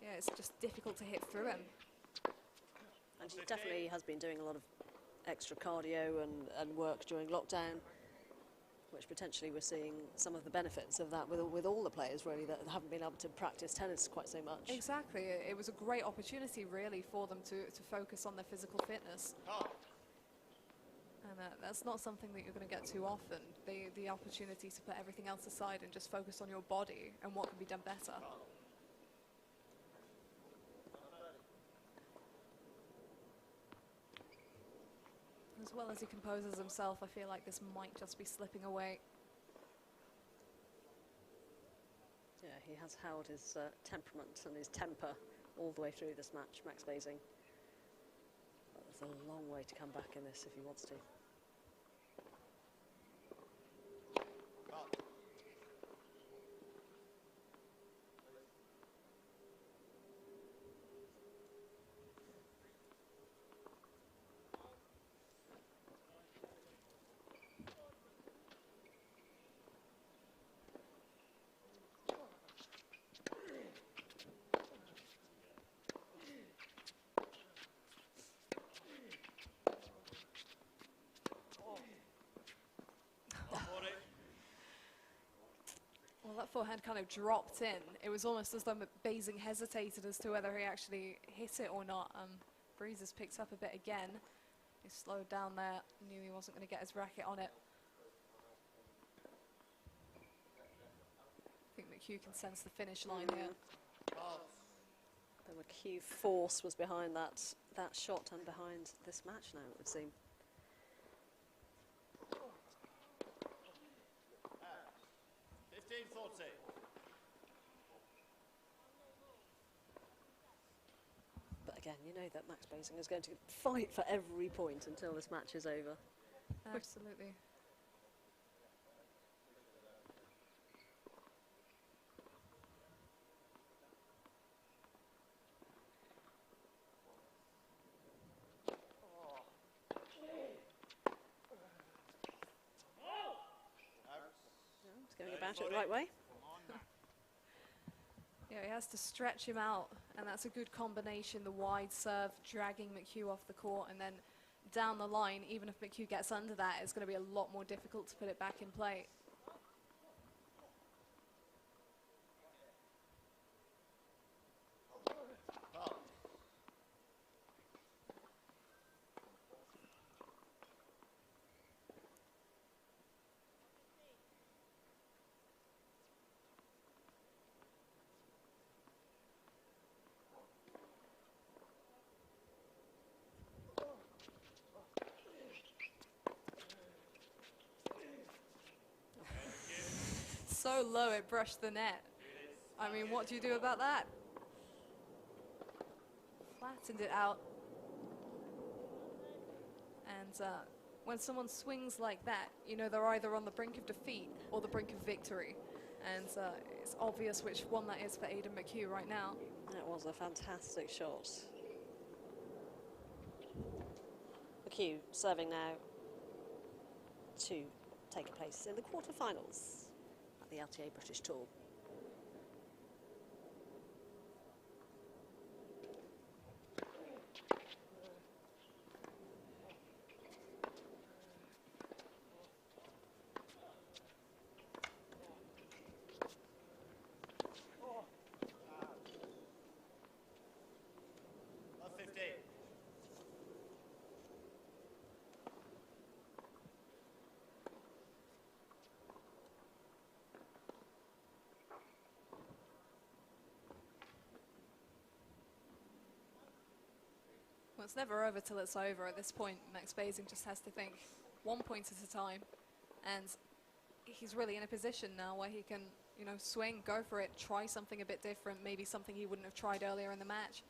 Speaker 2: yeah, it's just difficult to hit through him.
Speaker 1: And he definitely has been doing a lot of extra cardio and work during lockdown, which potentially we're seeing some of the benefits of that with all the players, really, that haven't been able to practice tennis quite so much.
Speaker 2: Exactly. It was a great opportunity, really, for them to focus on their physical fitness. And that's not something that you're going to get too often, the opportunity to put everything else aside and just focus on your body and what can be done better. As well as he composes himself, I feel like this might just be slipping away.
Speaker 1: Yeah, he has held his temperament and his temper all the way through this match, Max Basing. But there's a long way to come back in this if he wants to.
Speaker 2: Well, that forehand kind of dropped in. It was almost as though Basing hesitated as to whether he actually hit it or not. Breeze has picked up a bit again. He slowed down there, knew he wasn't going to get his racket on it. I think McHugh can sense the finish line here.
Speaker 1: The McHugh force was behind that that shot and behind this match now, it would seem.
Speaker 6: 15-40.
Speaker 1: But again, you know that Max Basing is going to fight for every point until this match is over.
Speaker 2: Absolutely.
Speaker 1: He's going about it the right way.
Speaker 2: Yeah, he has to stretch him out, and that's a good combination, the wide serve, dragging McHugh off the court, and then down the line, even if McHugh gets under that, it's going to be a lot more difficult to put it back in play. So low it brushed the net. I mean, what do you do about that? Flattened it out. And when someone swings like that, you know they're either on the brink of defeat or the brink of victory. And it's obvious which one that is for Aidan McHugh right now.
Speaker 1: That was a fantastic shot. McHugh serving now to take place in the quarterfinals at the LTA British Tour.
Speaker 2: Well, it's never over till it's over. At this point, Max Basing just has to think 1 point at a time. And he's really in a position now where he can, you know, swing, go for it, try something a bit different, maybe something he wouldn't have tried earlier in the match.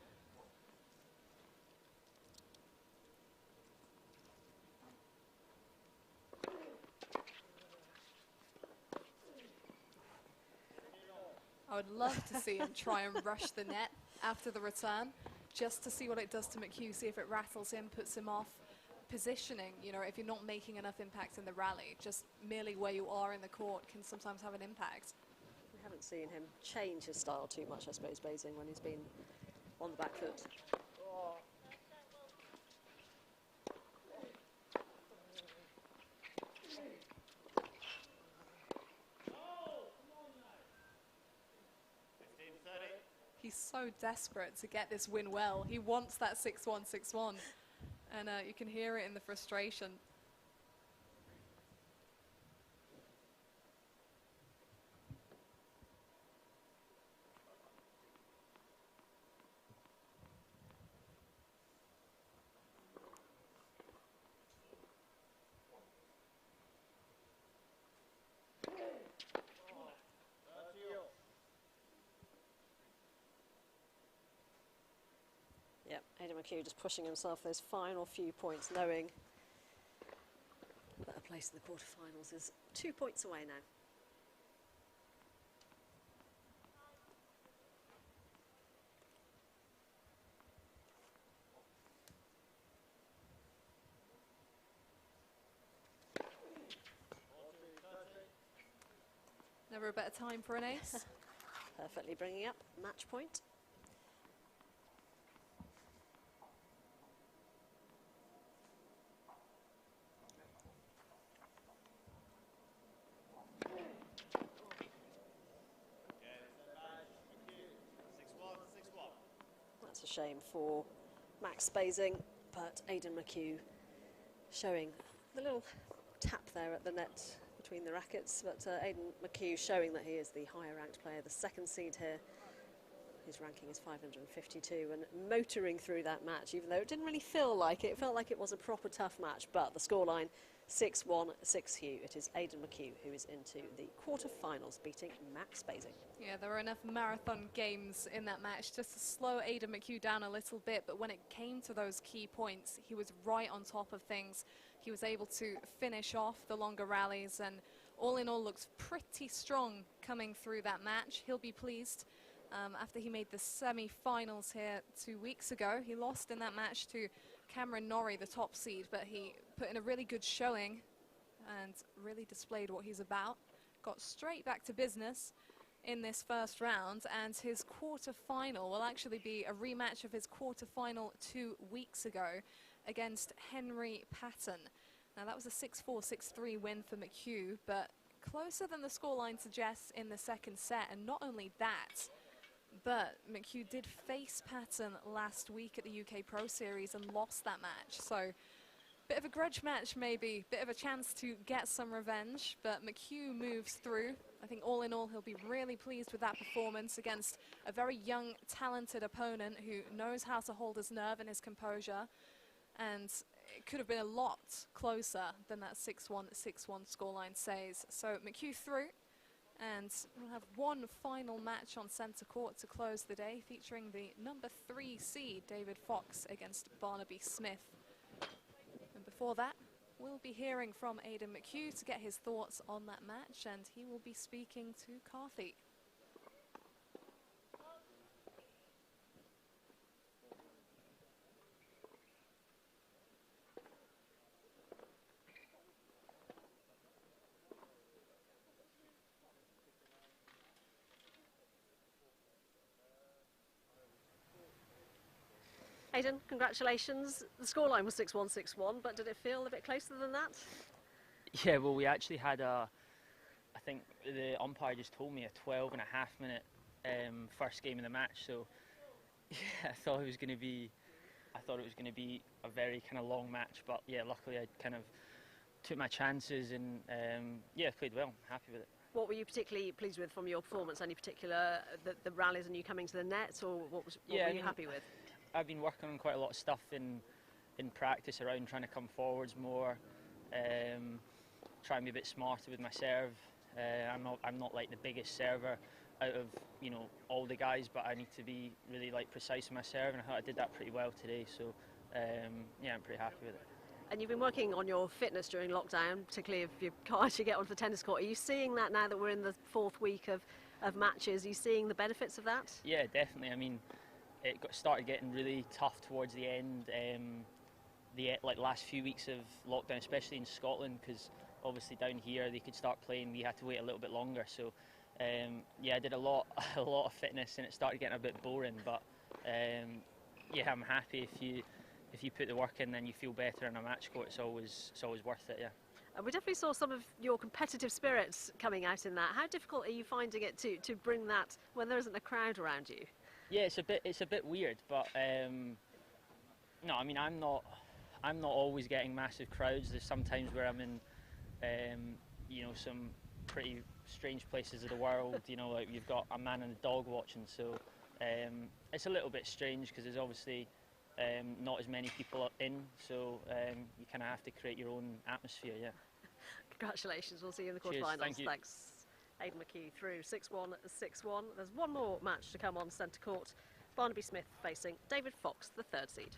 Speaker 2: I would love to see him try and rush the net after the return, just to see what it does to McHugh, see if it rattles him, puts him off positioning. You know, if you're not making enough impact in the rally, just merely where you are in the court can sometimes have an impact.
Speaker 1: We haven't seen him change his style too much, I suppose, Basing, when he's been on the back foot.
Speaker 2: He's so desperate to get this win well. He wants that 6-1, 6-1. And you can hear it in the frustration.
Speaker 1: Yep, Aidan McHugh just pushing himself those final few points, knowing that a place in the quarterfinals is 2 points away now.
Speaker 2: Never a better time for an ace.
Speaker 1: Perfectly bringing up match point. That's a shame for Max Basing, but Aidan McHugh showing the little tap there at the net between the rackets, but Aidan McHugh showing that he is the higher ranked player, the second seed here, His ranking is 552, and motoring through that match, even though it didn't really feel like it. It felt like it was a proper tough match, but the scoreline 6-1, 6-Hugh. It is Aidan McHugh who is into the quarter-finals, beating Max Basing.
Speaker 2: Yeah, there were enough marathon games in that match just to slow Aidan McHugh down a little bit, but when it came to those key points, he was right on top of things. He was able to finish off the longer rallies, and all in all looks pretty strong coming through that match. He'll be pleased. After he made the semi-finals here 2 weeks ago, he lost in that match to Cameron Norrie, the top seed, but he put in a really good showing and really displayed what he's about. Got straight back to business in this first round, and his quarter-final will actually be a rematch of his quarter-final 2 weeks ago against Henry Patton. Now that was a 6-4, 6-3 win for McHugh, but closer than the scoreline suggests in the second set. And not only that, but McHugh did face Patton last week at the UK Pro Series and lost that match. So bit of a grudge match maybe, bit of a chance to get some revenge, but McHugh moves through. I think all in all he'll be really pleased with that performance against a very young, talented opponent who knows how to hold his nerve and his composure. And it could have been a lot closer than that 6-1, 6-1 scoreline says. So McHugh through, and we'll have one final match on centre court to close the day, featuring the number 3 seed, David Fox, against Barnaby Smith. And before that, we'll be hearing from Aidan McHugh to get his thoughts on that match, and he will be speaking to Carthy.
Speaker 1: Aidan, congratulations. The scoreline was 6-1, 6-1, but did it feel a bit closer than that?
Speaker 9: Yeah, well, we actually had I think the umpire just told me a 12.5-minute first game of the match. So yeah, I thought it was going to be a very kind of long match. But yeah, luckily I kind of took my chances and yeah, played well. Happy with it.
Speaker 1: What were you particularly pleased with from your performance? Any particular the rallies and you coming to the net, or what were you happy with?
Speaker 9: I've been working on quite a lot of stuff in practice around trying to come forwards more, trying to be a bit smarter with my serve. I'm not like the biggest server out of all the guys, but I need to be really like precise with my serve, and I thought I did that pretty well today. So yeah, I'm pretty happy with it.
Speaker 1: And you've been working on your fitness during lockdown, particularly if you can't actually get onto the tennis court. Are you seeing that now that we're in the 4th week of matches? Are you seeing the benefits of that?
Speaker 9: Yeah, definitely. I mean, it started getting really tough towards the end, the last few weeks of lockdown, especially in Scotland, because obviously down here they could start playing. We had to wait a little bit longer. So yeah, I did a lot of fitness, and it started getting a bit boring. But yeah, I'm happy if you put the work in, then you feel better on a match court. It's always worth it. Yeah.
Speaker 1: And we definitely saw some of your competitive spirits coming out in that. How difficult are you finding it to bring that when there isn't a crowd around you?
Speaker 9: Yeah, it's a bit weird, but no, I mean I'm not always getting massive crowds. There's some times where I'm in some pretty strange places of the world. Like you've got a man and a dog watching, so it's a little bit strange because there's obviously not as many people in, so you kind of have to create your own atmosphere. Yeah.
Speaker 1: Congratulations. We'll see you in the
Speaker 9: Cheers,
Speaker 1: quarterfinals.
Speaker 9: thank you.
Speaker 1: Thanks. Aidan McHugh through 6-1, 6-1. There's one more match to come on centre court. Barnaby Smith facing David Fox, the 3rd seed.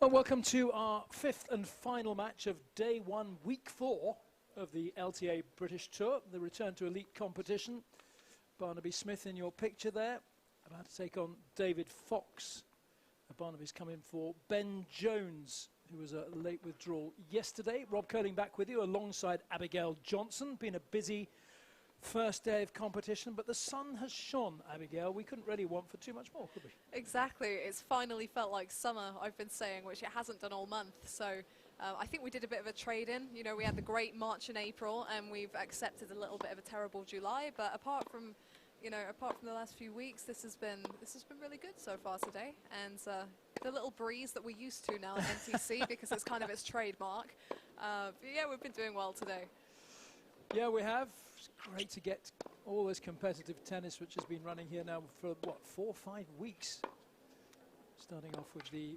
Speaker 5: Well, welcome to our 5th and final match of day 1, week 4 of the LTA British Tour, the return to elite competition. Barnaby Smith in your picture there, about to take on David Fox. Barnaby's come in for Ben Jones, who was a late withdrawal yesterday. Rob Curling back with you alongside Abigail Johnson. Been a busy first day of competition, but the sun has shone, Abigail. We couldn't really want for too much more, could we?
Speaker 2: Exactly. It's finally felt like summer, I've been saying, which it hasn't done all month. So I think we did a bit of a trade-in. You know, we had the great March and April, and we've accepted a little bit of a terrible July. But apart from the last few weeks, this has been really good so far today. And the little breeze that we're used to now at NTC, because it's kind of its trademark. But yeah, we've been doing well today.
Speaker 5: Yeah, we have. It's great to get all this competitive tennis, which has been running here now for, what, 4 or 5 weeks. Starting off with the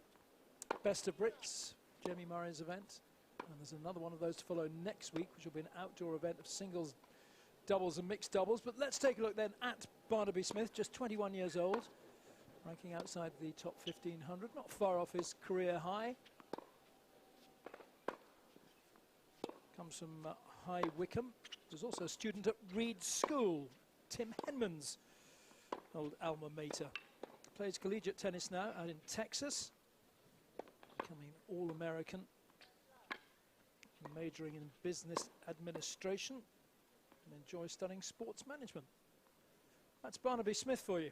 Speaker 5: Best of Brits, Jamie Murray's event. And there's another one of those to follow next week, which will be an outdoor event of singles, doubles and mixed doubles. But let's take a look then at Barnaby Smith, just 21 years old, ranking outside the top 1,500, not far off his career high. Comes from High Wycombe. Was also a student at Reed School, Tim Henman's old alma mater. Plays collegiate tennis now out in Texas, becoming All-American, majoring in business administration, and enjoys studying sports management. That's Barnaby Smith for you.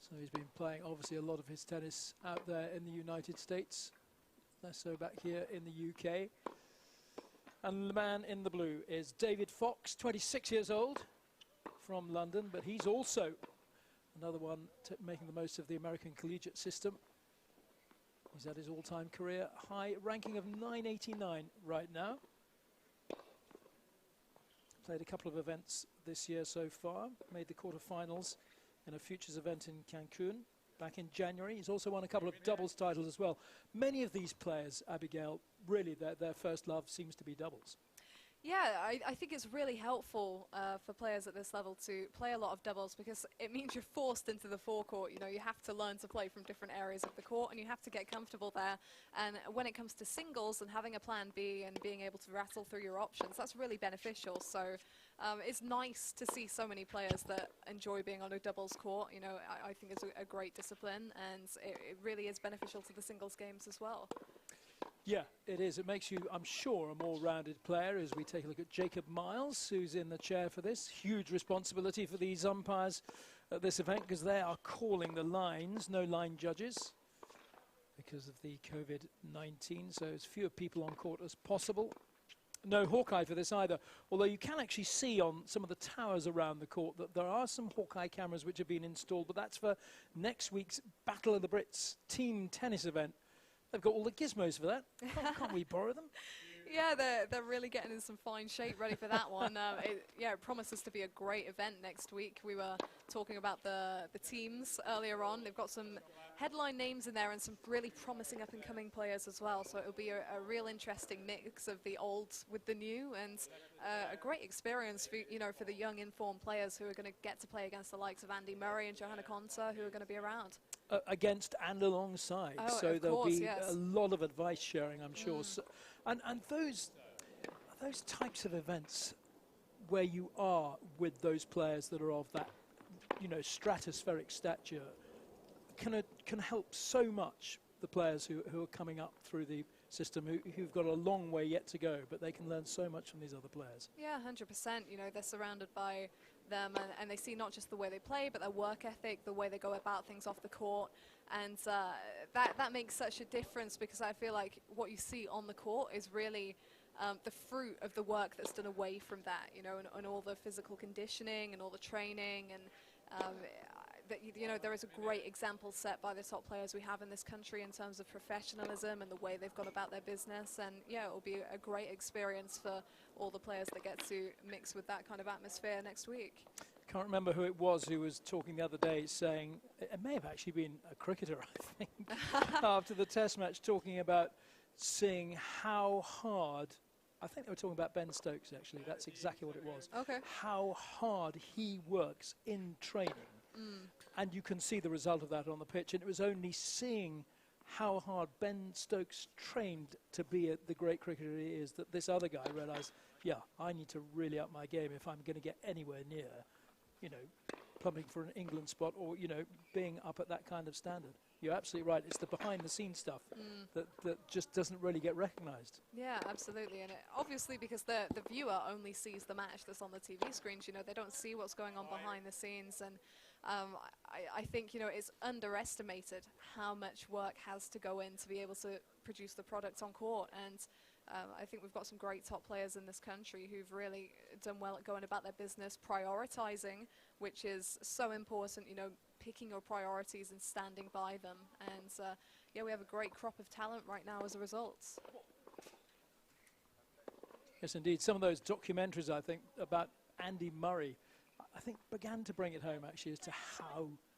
Speaker 5: So he's been playing obviously a lot of his tennis out there in the United States, less so back here in the UK. And the man in the blue is David Fox, 26 years old, from London, but he's also another one making the most of the American collegiate system. He's at his all-time career high ranking of 989 right now. Played a couple of events this year so far, made the quarterfinals in a futures event in Cancun back in January. He's also won a couple of doubles titles as well. Many of these players, Abigail, really their first love seems to be doubles.
Speaker 2: Yeah, I think it's really helpful for players at this level to play a lot of doubles, because it means you're forced into the forecourt. You know, you have to learn to play from different areas of the court, and you have to get comfortable there. And when it comes to singles and having a plan B and being able to rattle through your options, that's really beneficial. So it's nice to see so many players that enjoy being on a doubles court. You know, I think it's a great discipline, and it really is beneficial to the singles games as well.
Speaker 5: Yeah, it is. It makes you, I'm sure, a more rounded player as we take a look at Jacob Miles, who's in the chair for this. Huge responsibility for these umpires at this event, because they are calling the lines, no line judges, because of the COVID-19, so as fewer people on court as possible. No Hawkeye for this either, although you can actually see on some of the towers around the court that there are some Hawkeye cameras which have been installed, but that's for next week's Battle of the Brits team tennis event. They've got all the gizmos for that. Can't we borrow them?
Speaker 2: Yeah, they're really getting in some fine shape, ready for that one. It promises to be a great event next week. We were talking about the teams earlier on. They've got some headline names in there and some really promising up-and-coming players as well. So it'll be a real interesting mix of the old with the new, and a great experience for the young, informed players who are going to get to play against the likes of Andy Murray and Johanna Konta, who are going to be around.
Speaker 5: Against and alongside,
Speaker 2: oh,
Speaker 5: so there'll
Speaker 2: course,
Speaker 5: be
Speaker 2: yes.
Speaker 5: a lot of advice sharing, I'm sure. So, and those types of events where you are with those players that are of that, stratospheric stature, can help so much the players who are coming up through the system, who've got a long way yet to go, but they can learn so much from these other players.
Speaker 2: Yeah, 100%. They're surrounded by them, and they see not just the way they play, but their work ethic, the way they go about things off the court, and that makes such a difference, because I feel like what you see on the court is really the fruit of the work that's done away from that, and all the physical conditioning and all the training, and there is a great example set by the top players we have in this country in terms of professionalism and the way they've gone about their business. And yeah, it will be a great experience for all the players that get to mix with that kind of atmosphere next week.
Speaker 5: Can't remember who it was who was talking the other day, saying, it may have actually been a cricketer, I think, after the test match, talking about seeing how hard, I think they were talking about Ben Stokes actually, that's exactly what it was.
Speaker 2: Okay.
Speaker 5: How hard he works in training And you can see the result of that on the pitch. And it was only seeing how hard Ben Stokes trained to be the great cricketer he is that this other guy realised, yeah, I need to really up my game if I'm going to get anywhere near, you know, plumbing for an England spot or, you know, being up at that kind of standard. You're absolutely right. It's the behind-the-scenes stuff that just doesn't really get recognised.
Speaker 2: Yeah, absolutely. And obviously because the viewer only sees the match that's on the TV screens, you know, they don't see what's going on behind the scenes. And I think, you know, it's underestimated how much work has to go in to be able to produce the product on court. And I think we've got some great top players in this country who've really done well at going about their business, prioritising, which is so important, you know, picking your priorities and standing by them. And yeah, we have a great crop of talent right now as a result.
Speaker 5: Yes, indeed. Some of those documentaries, I think, about Andy Murray, I think began to bring it home actually as to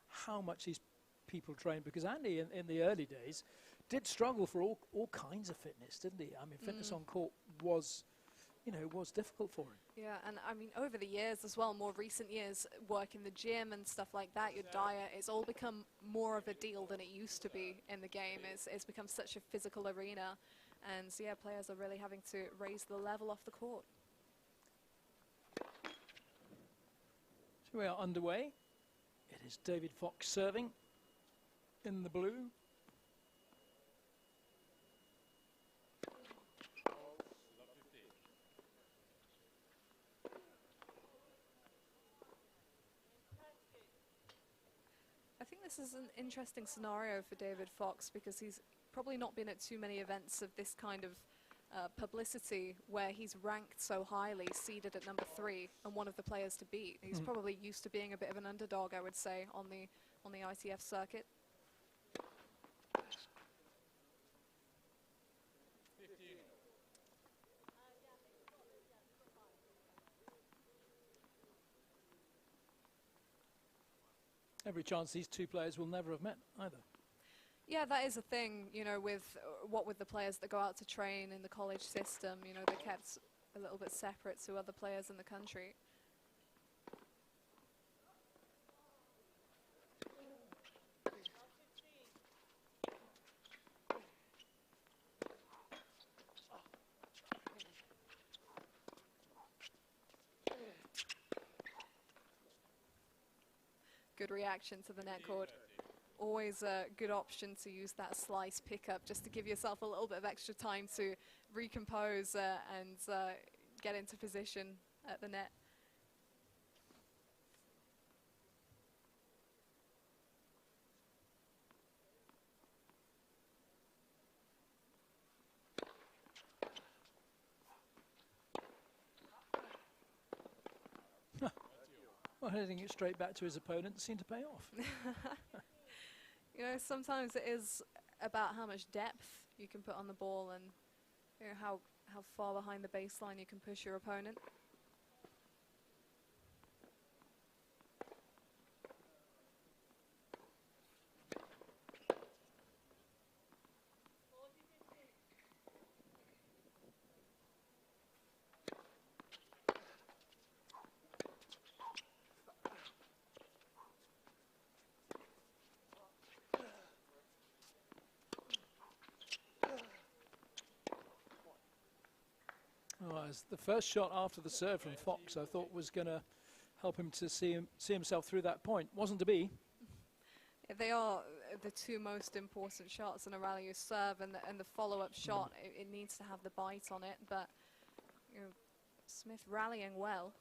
Speaker 5: how much these people train, because Andy in the early days did struggle for all kinds of fitness, didn't he? I mean, fitness on court was, you know, was difficult for him.
Speaker 2: Yeah, and I mean, over the years as well, more recent years, work in the gym and stuff like that, your diet, it's all become more of a deal than it used to be in the game. It's become such a physical arena, and so, yeah, players are really having to raise the level off the court.
Speaker 5: So we are underway. It is David Fox serving in the blue.
Speaker 2: I think this is an interesting scenario for David Fox because he's probably not been at too many events of this kind of publicity where he's ranked so highly, seeded at number 3 and one of the players to beat. He's probably used to being a bit of an underdog, I would say, on the ITF circuit.
Speaker 5: Every chance these two players will never have met either.
Speaker 2: Yeah, that is a thing, you know, with the players that go out to train in the college system, you know, they're kept a little bit separate to other players in the country. Good reaction to the net cord. Always a good option to use that slice pickup just to give yourself a little bit of extra time to recompose and get into position at the net.
Speaker 5: Well, hitting it straight back to his opponent seemed to pay off.
Speaker 2: You know, sometimes it is about how much depth you can put on the ball and, you know, how far behind the baseline you can push your opponent.
Speaker 5: Oh, as the first shot after the serve from Fox, I thought was going to help him to see himself through that point. Wasn't to be.
Speaker 2: Yeah, they are the two most important shots in a rally, your serve and the follow-up shot. It needs to have the bite on it, but, you know, Smith rallying well.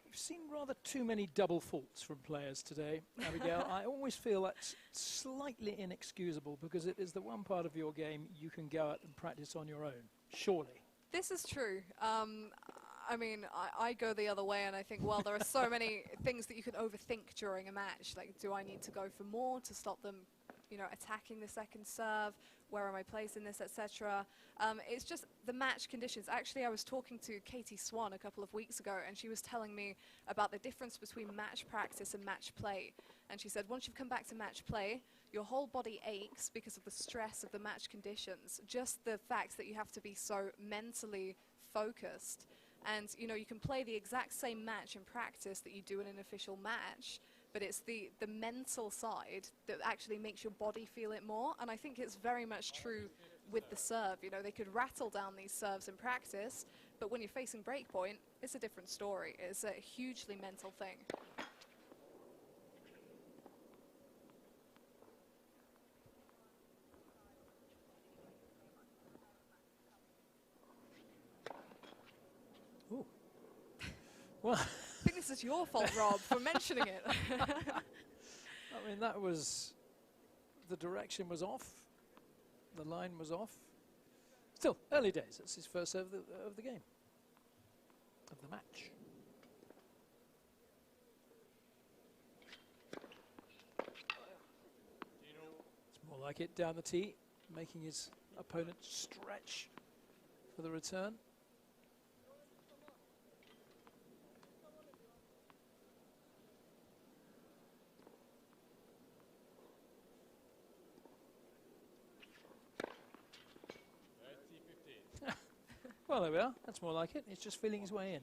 Speaker 5: We've seen rather too many double faults from players today, Abigail. I always feel that's slightly inexcusable because it is the one part of your game you can go out and practice on your own, surely.
Speaker 2: This is true. I mean, I go the other way and I think, well, there are so many things that you can overthink during a match. Like, do I need to go for more to stop them, you know, attacking the second serve, where am I placing this, etc. It's just the match conditions. Actually, I was talking to Katie Swan a couple of weeks ago, and she was telling me about the difference between match practice and match play. And she said once you've come back to match play, your whole body aches because of the stress of the match conditions. Just the fact that you have to be so mentally focused. And, you know, you can play the exact same match in practice that you do in an official match, but it's the mental side that actually makes your body feel it more. And I think it's very much true with the serve. You know, they could rattle down these serves in practice, but when you're facing breakpoint, it's a different story. It's a hugely mental thing.
Speaker 5: Ooh. Well,
Speaker 2: I think this is your fault, Rob, for mentioning it.
Speaker 5: I mean, that was, the direction was off, the line was off. Still, early days. That's his first serve of the game, of the match. It's more like it down the tee, making his opponent stretch for the return. Well, there we are. That's more like it. He's just feeling his way in.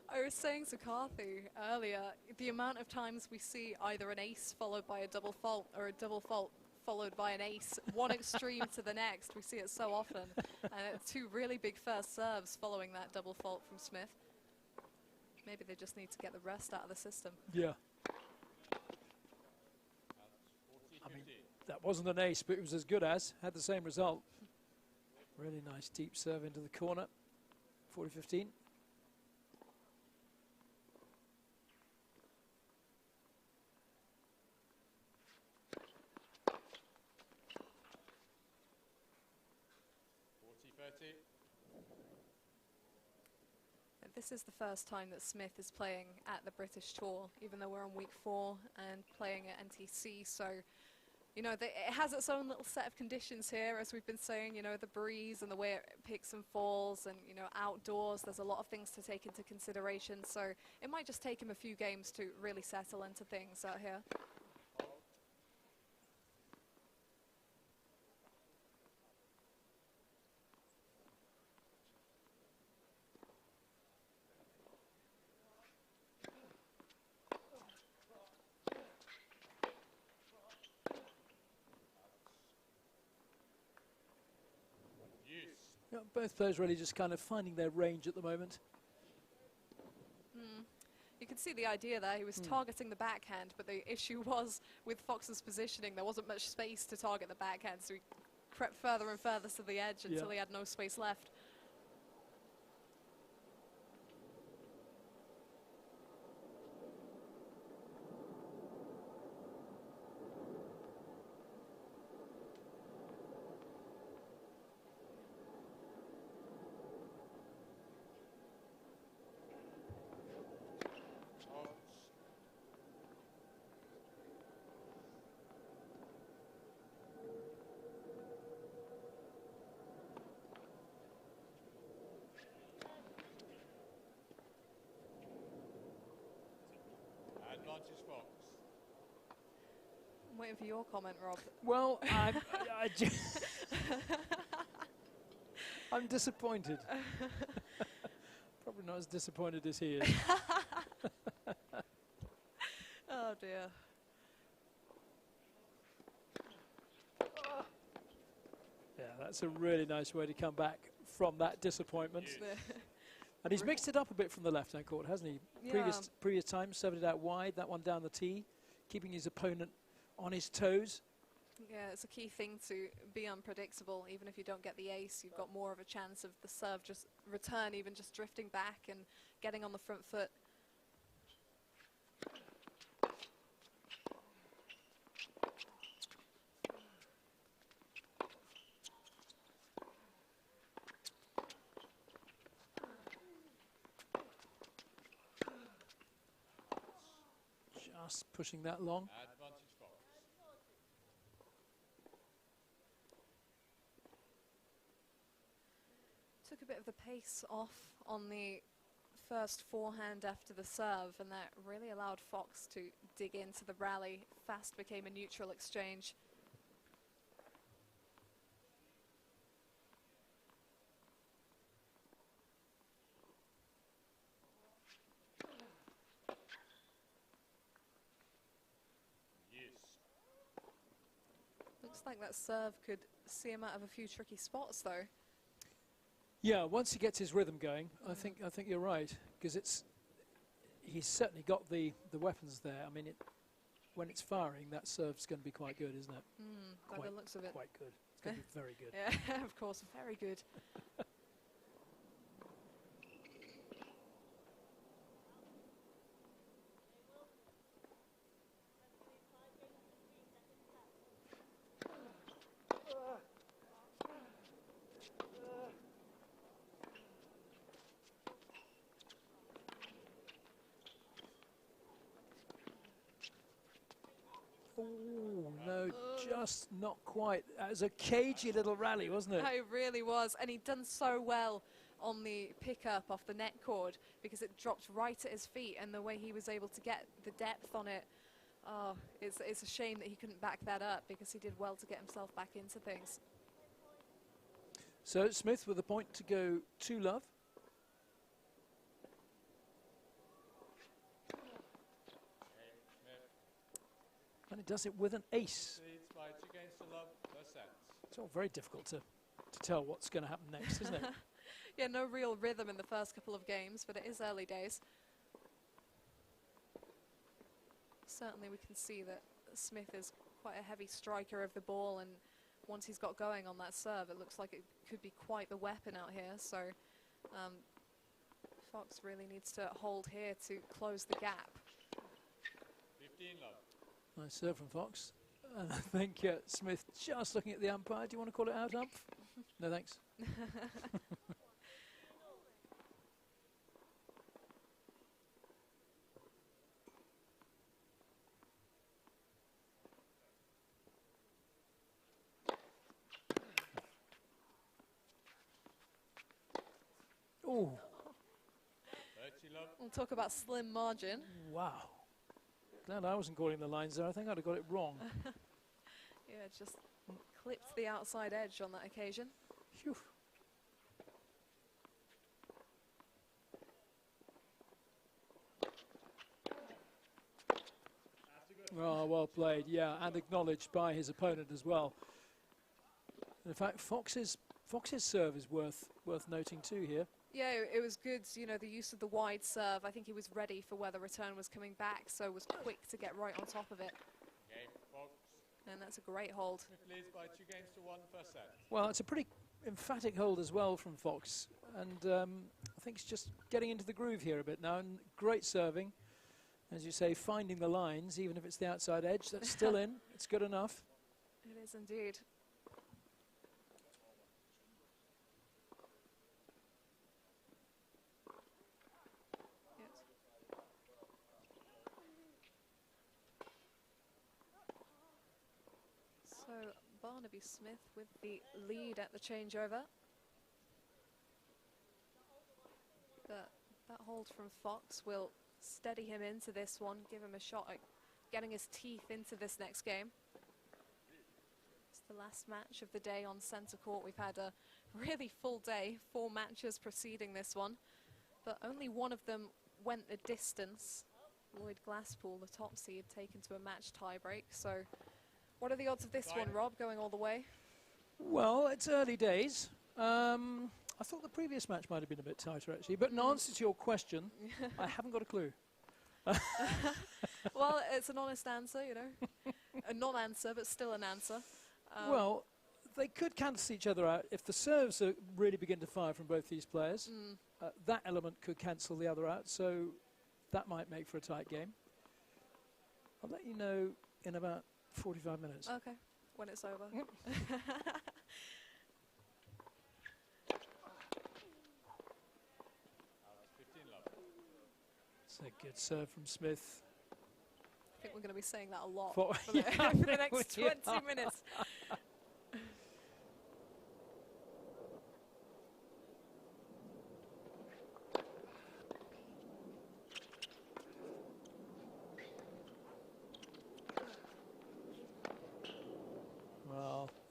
Speaker 2: I was saying to Carthy earlier, the amount of times we see either an ace followed by a double fault or a double fault followed by an ace, one extreme to the next. We see it so often. And two really big first serves following that double fault from Smith. Maybe they just need to get the rest out of the system.
Speaker 5: Yeah. I mean, that wasn't an ace, but it was as good as. Had the same result. Really nice deep serve into the corner. 40-15.
Speaker 2: This is the first time that Smith is playing at the British Tour, even though we're on week 4 and playing at NTC. So, you know, it has its own little set of conditions here, as we've been saying, you know, the breeze and the way it picks and falls and, you know, outdoors. There's a lot of things to take into consideration. So it might just take him a few games to really settle into things out here.
Speaker 5: Yeah, both players really just kind of finding their range at the moment.
Speaker 2: You can see the idea there. He was targeting the backhand, but the issue was with Fox's positioning, there wasn't much space to target the backhand, so he crept further and further to the edge until he had no space left.
Speaker 6: Advantage Fox.
Speaker 2: I'm waiting for your comment, Rob.
Speaker 5: Well, I'm disappointed. Probably not as disappointed as he is.
Speaker 2: Oh dear.
Speaker 5: Yeah, that's a really nice way to come back from that disappointment. And he's mixed it up a bit from the left-hand court, hasn't he?
Speaker 2: Yeah.
Speaker 5: Previous times, served it out wide, that one down the tee, keeping his opponent on his toes.
Speaker 2: Yeah, it's a key thing to be unpredictable. Even if you don't get the ace, you've got more of a chance of the serve just return, even just drifting back and getting on the front foot.
Speaker 5: Just pushing that long.
Speaker 6: Advantage Fox.
Speaker 2: of the pace off on the first forehand after the serve, and that really allowed Fox to dig into the rally. Fast became a neutral exchange. Looks like that serve could see him out of a few tricky spots, though.
Speaker 5: Yeah, once he gets his rhythm going, I think you're right, because he's certainly got the weapons there. I mean, when it's firing, that serve's going to be quite good, isn't it?
Speaker 2: By the looks of it.
Speaker 5: Quite good. It's going to be very good.
Speaker 2: Yeah, of course, very good.
Speaker 5: Oh, no, just not quite. It was a cagey little rally, wasn't it?
Speaker 2: It really was, and he'd done so well on the pickup off the net cord because it dropped right at his feet, and the way he was able to get the depth on it, oh, it's a shame that he couldn't back that up because he did well to get himself back into things.
Speaker 5: So Smith with a point to go to love. And it does it with an ace.
Speaker 10: Leads by 2 games to love, first set.
Speaker 5: It's all very difficult to tell what's going to happen next, isn't it?
Speaker 2: Yeah, no real rhythm in the first couple of games, but it is early days. Certainly we can see that Smith is quite a heavy striker of the ball, and once he's got going on that serve, it looks like it could be quite the weapon out here. So Fox really needs to hold here to close the gap.
Speaker 10: 15 love.
Speaker 5: Nice serve from Fox. And I think Smith just looking at the umpire. Do you want to call it out, ump? No, thanks. Oh.
Speaker 10: 30 love.
Speaker 2: We'll talk about slim margin.
Speaker 5: Wow. Glad I wasn't calling the lines there. I think I'd have got it wrong.
Speaker 2: Yeah, just clipped the outside edge on that occasion.
Speaker 5: Phew. Oh, well played, yeah, and acknowledged by his opponent as well. In fact, Fox's serve is worth noting too here.
Speaker 2: Yeah, it was good, you know, the use of the wide serve. I think he was ready for where the return was coming back, so was quick to get right on top of it.
Speaker 10: Game, Fox.
Speaker 2: And that's a great hold.
Speaker 10: Smith leads by 2 games to 1, first set.
Speaker 5: Well, it's a pretty emphatic hold as well from Fox, and I think he's just getting into the groove here a bit now, and great serving. As you say, finding the lines, even if it's the outside edge, that's still in. It's good enough.
Speaker 2: It is indeed. So Barnaby Smith with the lead at the changeover. But that hold from Fox will steady him into this one, give him a shot at getting his teeth into this next game. It's the last match of the day on centre court. We've had a really full day, 4 matches preceding this one, but only one of them went the distance. Lloyd Glasspool, the top seed, taken to a match tiebreak. So what are the odds of this one, Rob, going all the way?
Speaker 5: Well, it's early days. I thought the previous match might have been a bit tighter, actually. But in answer to your question, I haven't got a clue.
Speaker 2: Well, it's an honest answer, you know. A non-answer, but still an answer.
Speaker 5: Well, they could cancel each other out. If the serves really begin to fire from both these players, that element could cancel the other out. So that might make for a tight game. I'll let you know in about 45 minutes.
Speaker 2: Okay, when it's over.
Speaker 5: Yep. It's a good serve from Smith.
Speaker 2: I think we're going to be saying that a lot
Speaker 5: For
Speaker 2: for the, for the next 20 minutes.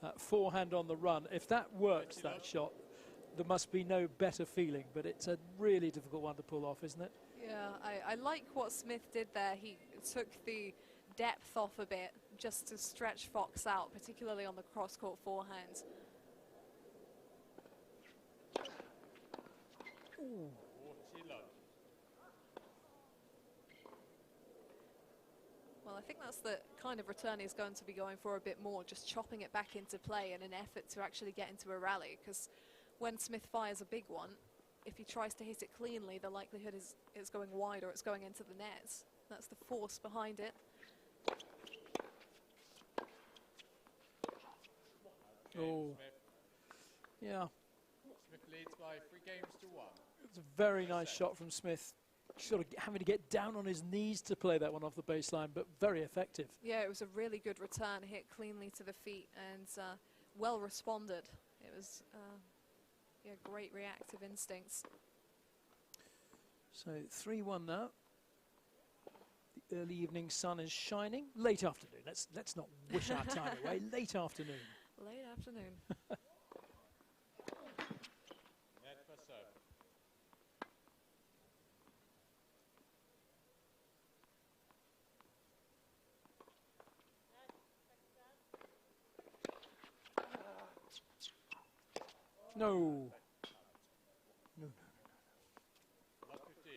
Speaker 5: That forehand on the run, if that works, that shot, there must be no better feeling, but it's a really difficult one to pull off, isn't it?
Speaker 2: Yeah, I like what Smith did there. He took the depth off a bit just to stretch Fox out, particularly on the cross-court forehand.
Speaker 10: 40 love.
Speaker 2: Well, I think that's the kind of return he's going to be going for a bit more, just chopping it back into play in an effort to actually get into a rally, because when Smith fires a big one, if he tries to hit it cleanly, the likelihood is it's going wide or it's going into the net. That's the force behind it.
Speaker 5: Oh, yeah.
Speaker 10: Smith leads by 3 games to 1.
Speaker 5: It's a very nice shot from Smith. Sort of having to get down on his knees to play that one off the baseline, but very effective.
Speaker 2: Yeah, it was a really good return, hit cleanly to the feet and well responded. It was yeah, great reactive instincts.
Speaker 5: So 3-1 now. The early evening sun is shining. Late afternoon. Let's not wish our time away. Late afternoon.
Speaker 2: Late afternoon.
Speaker 10: Net for serve.
Speaker 5: No. No.
Speaker 10: Love 15.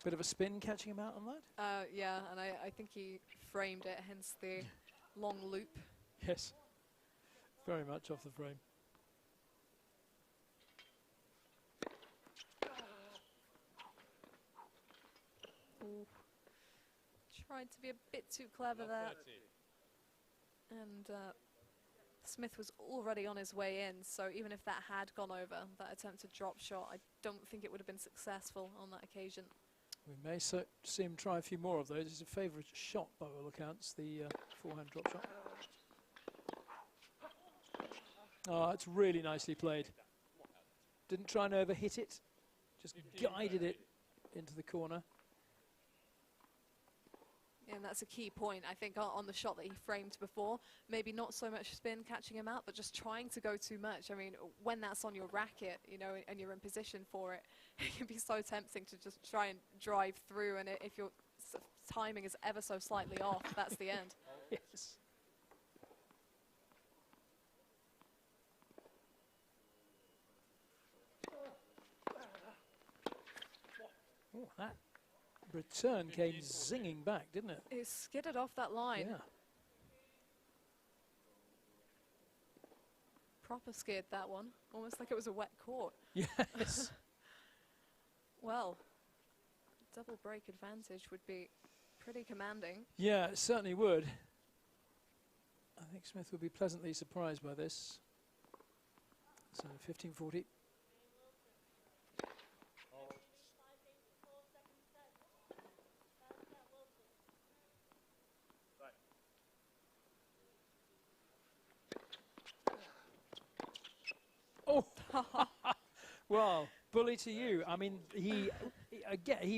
Speaker 5: Bit of a spin catching him out on that?
Speaker 2: Yeah, and I think he framed it, hence the long loop.
Speaker 5: Yes. Very much off the frame.
Speaker 2: Ooh. Tried to be a bit too clever
Speaker 10: Love
Speaker 2: there.
Speaker 10: 30.
Speaker 2: And Smith was already on his way in, so even if that had gone over, that attempted drop shot, I don't think it would have been successful on that occasion.
Speaker 5: We may see him try a few more of those. It's a favourite shot by all accounts, the forehand drop shot. Oh, it's really nicely played. Didn't try and overhit it, just guided it into the corner.
Speaker 2: And that's a key point, I think, on the shot that he framed before. Maybe not so much spin catching him out, but just trying to go too much. I mean, when that's on your racket, you know, and you're in position for it, it can be so tempting to just try and drive through. And if your timing is ever so slightly off, that's the end.
Speaker 5: Yes. Oh, that return came zinging back, didn't it?
Speaker 2: It skidded off that line.
Speaker 5: Yeah.
Speaker 2: Proper skid, that one. Almost like it was a wet court.
Speaker 5: Yes.
Speaker 2: Well, double break advantage would be pretty commanding.
Speaker 5: Yeah, it certainly would. I think Smith would be pleasantly surprised by this. So 15-40. Oh, well, bully to you. I mean, he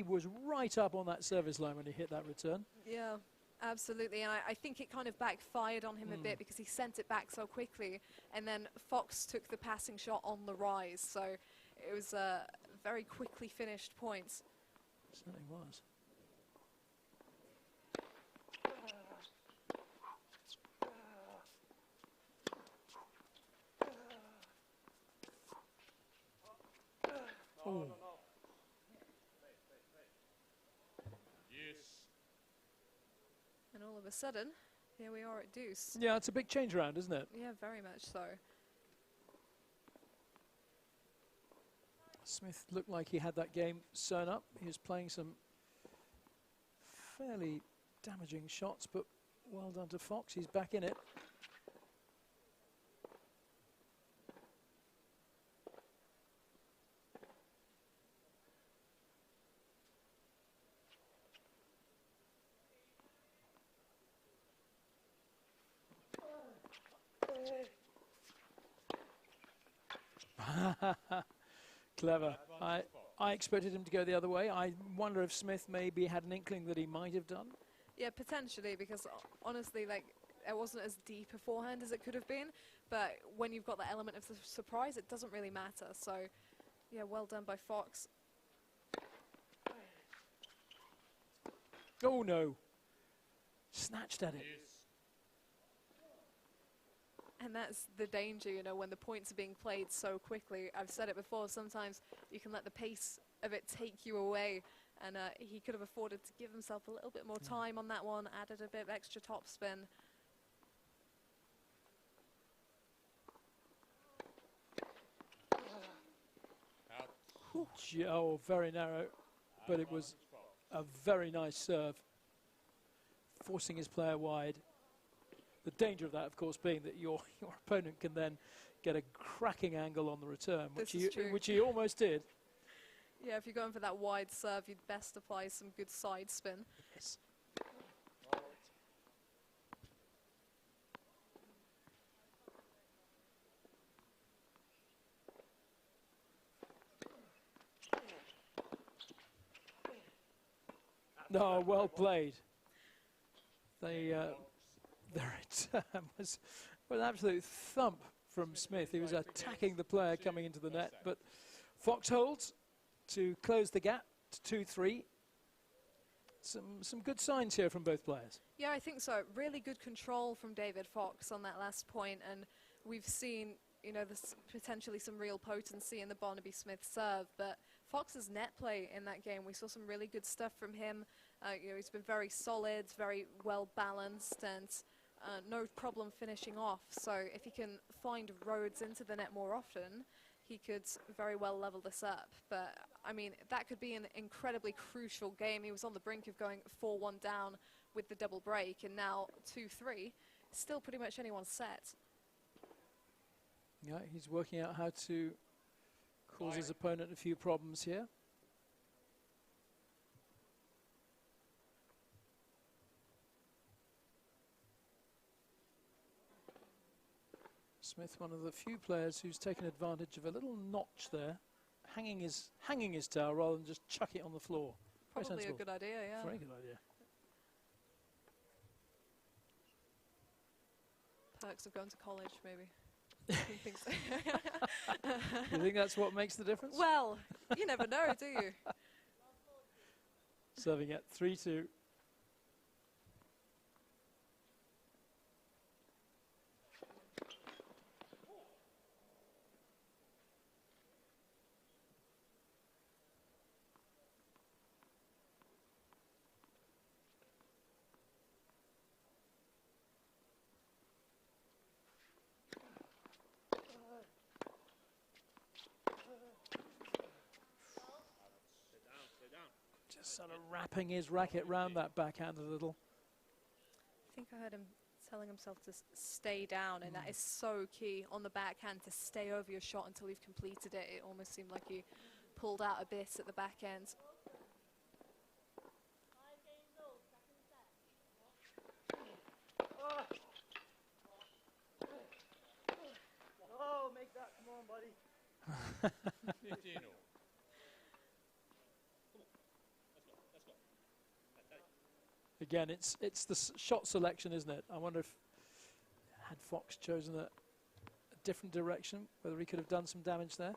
Speaker 5: was right up on that service line when he hit that return.
Speaker 2: Yeah, absolutely. And I think it kind of backfired on him a bit because he sent it back so quickly. And then Fox took the passing shot on the rise. So it was a very quickly finished point.
Speaker 5: Certainly was. Oh.
Speaker 10: Yes.
Speaker 2: And all of a sudden, here we are at deuce.
Speaker 5: Yeah, it's a big change around, isn't it?
Speaker 2: Yeah, very much so.
Speaker 5: Smith looked like he had that game sewn up. He was playing some fairly damaging shots, but well done to Fox. He's back in it. Clever. I expected him to go the other way. I wonder if Smith maybe had an inkling that he might have done.
Speaker 2: Yeah, potentially, because honestly, like, it wasn't as deep a forehand as it could have been. But when you've got the element of the surprise, it doesn't really matter. So, yeah, well done by Fox.
Speaker 5: Oh no! Snatched at it.
Speaker 2: And that's the danger, you know, when the points are being played so quickly. I've said it before, sometimes you can let the pace of it take you away. And he could have afforded to give himself a little bit more time on that one, added a bit of extra topspin.
Speaker 5: Oh, very narrow, but it was a very nice serve, forcing his player wide. The danger of that, of course, being that your opponent can then get a cracking angle on the return, which he almost did.
Speaker 2: Yeah, if you're going for that wide serve, you'd best apply some good side spin.
Speaker 5: Yes. No, well played. Their return was an absolute thump from Smith. He was attacking the player coming into the net, but Fox holds to close the gap to 2-3. Some good signs here from both players.
Speaker 2: Yeah, I think so. Really good control from David Fox on that last point, and we've seen, you know, there's potentially some real potency in the Barnaby Smith serve, but Fox's net play in that game, we saw some really good stuff from him. You know, he's been very solid, very well balanced, and no problem finishing off. So if he can find roads into the net more often, he could very well level this up. But, I mean, that could be an incredibly crucial game. He was on the brink of going 4-1 down with the double break, and now 2-3. Still pretty much anyone's set.
Speaker 5: Yeah, he's working out how to cause his opponent a few problems here. Smith, one of the few players who's taken advantage of a little notch there, hanging his towel rather than just chuck it on the floor.
Speaker 2: Probably a good idea, yeah.
Speaker 5: Very good idea.
Speaker 2: Perks of going to college, maybe.
Speaker 5: You think that's what makes the difference?
Speaker 2: Well, you never know, do you?
Speaker 5: Serving at 3-2. Just sort of wrapping his racket round that backhand a little.
Speaker 2: I think I heard him telling himself to stay down, and that is so key on the backhand, to stay over your shot until you've completed it. It almost seemed like he pulled out a bit at the back end.
Speaker 3: Oh, make that, come on, buddy.
Speaker 10: 15 all.
Speaker 5: Again, it's the shot selection, isn't it? I wonder if had Fox chosen a different direction, whether he could have done some damage there.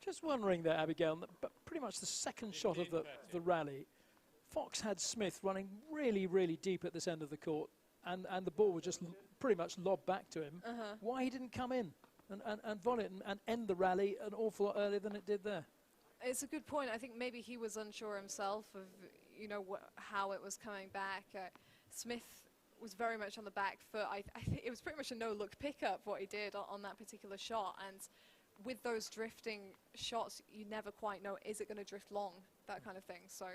Speaker 5: Just wondering there, Abigail, but pretty much the second shot of the rally, Fox had Smith running really, really deep at this end of the court, and the ball was just pretty much lobbed back to him. Why he didn't come in and volley it and end the rally an awful lot earlier than it did there?
Speaker 2: It's a good point. I think maybe he was unsure himself of, you know, how it was coming back. Smith was very much on the back foot. I think it was pretty much a no-look pickup what he did on that particular shot, and with those drifting shots, you never quite know, is it going to drift long, that kind of thing. So.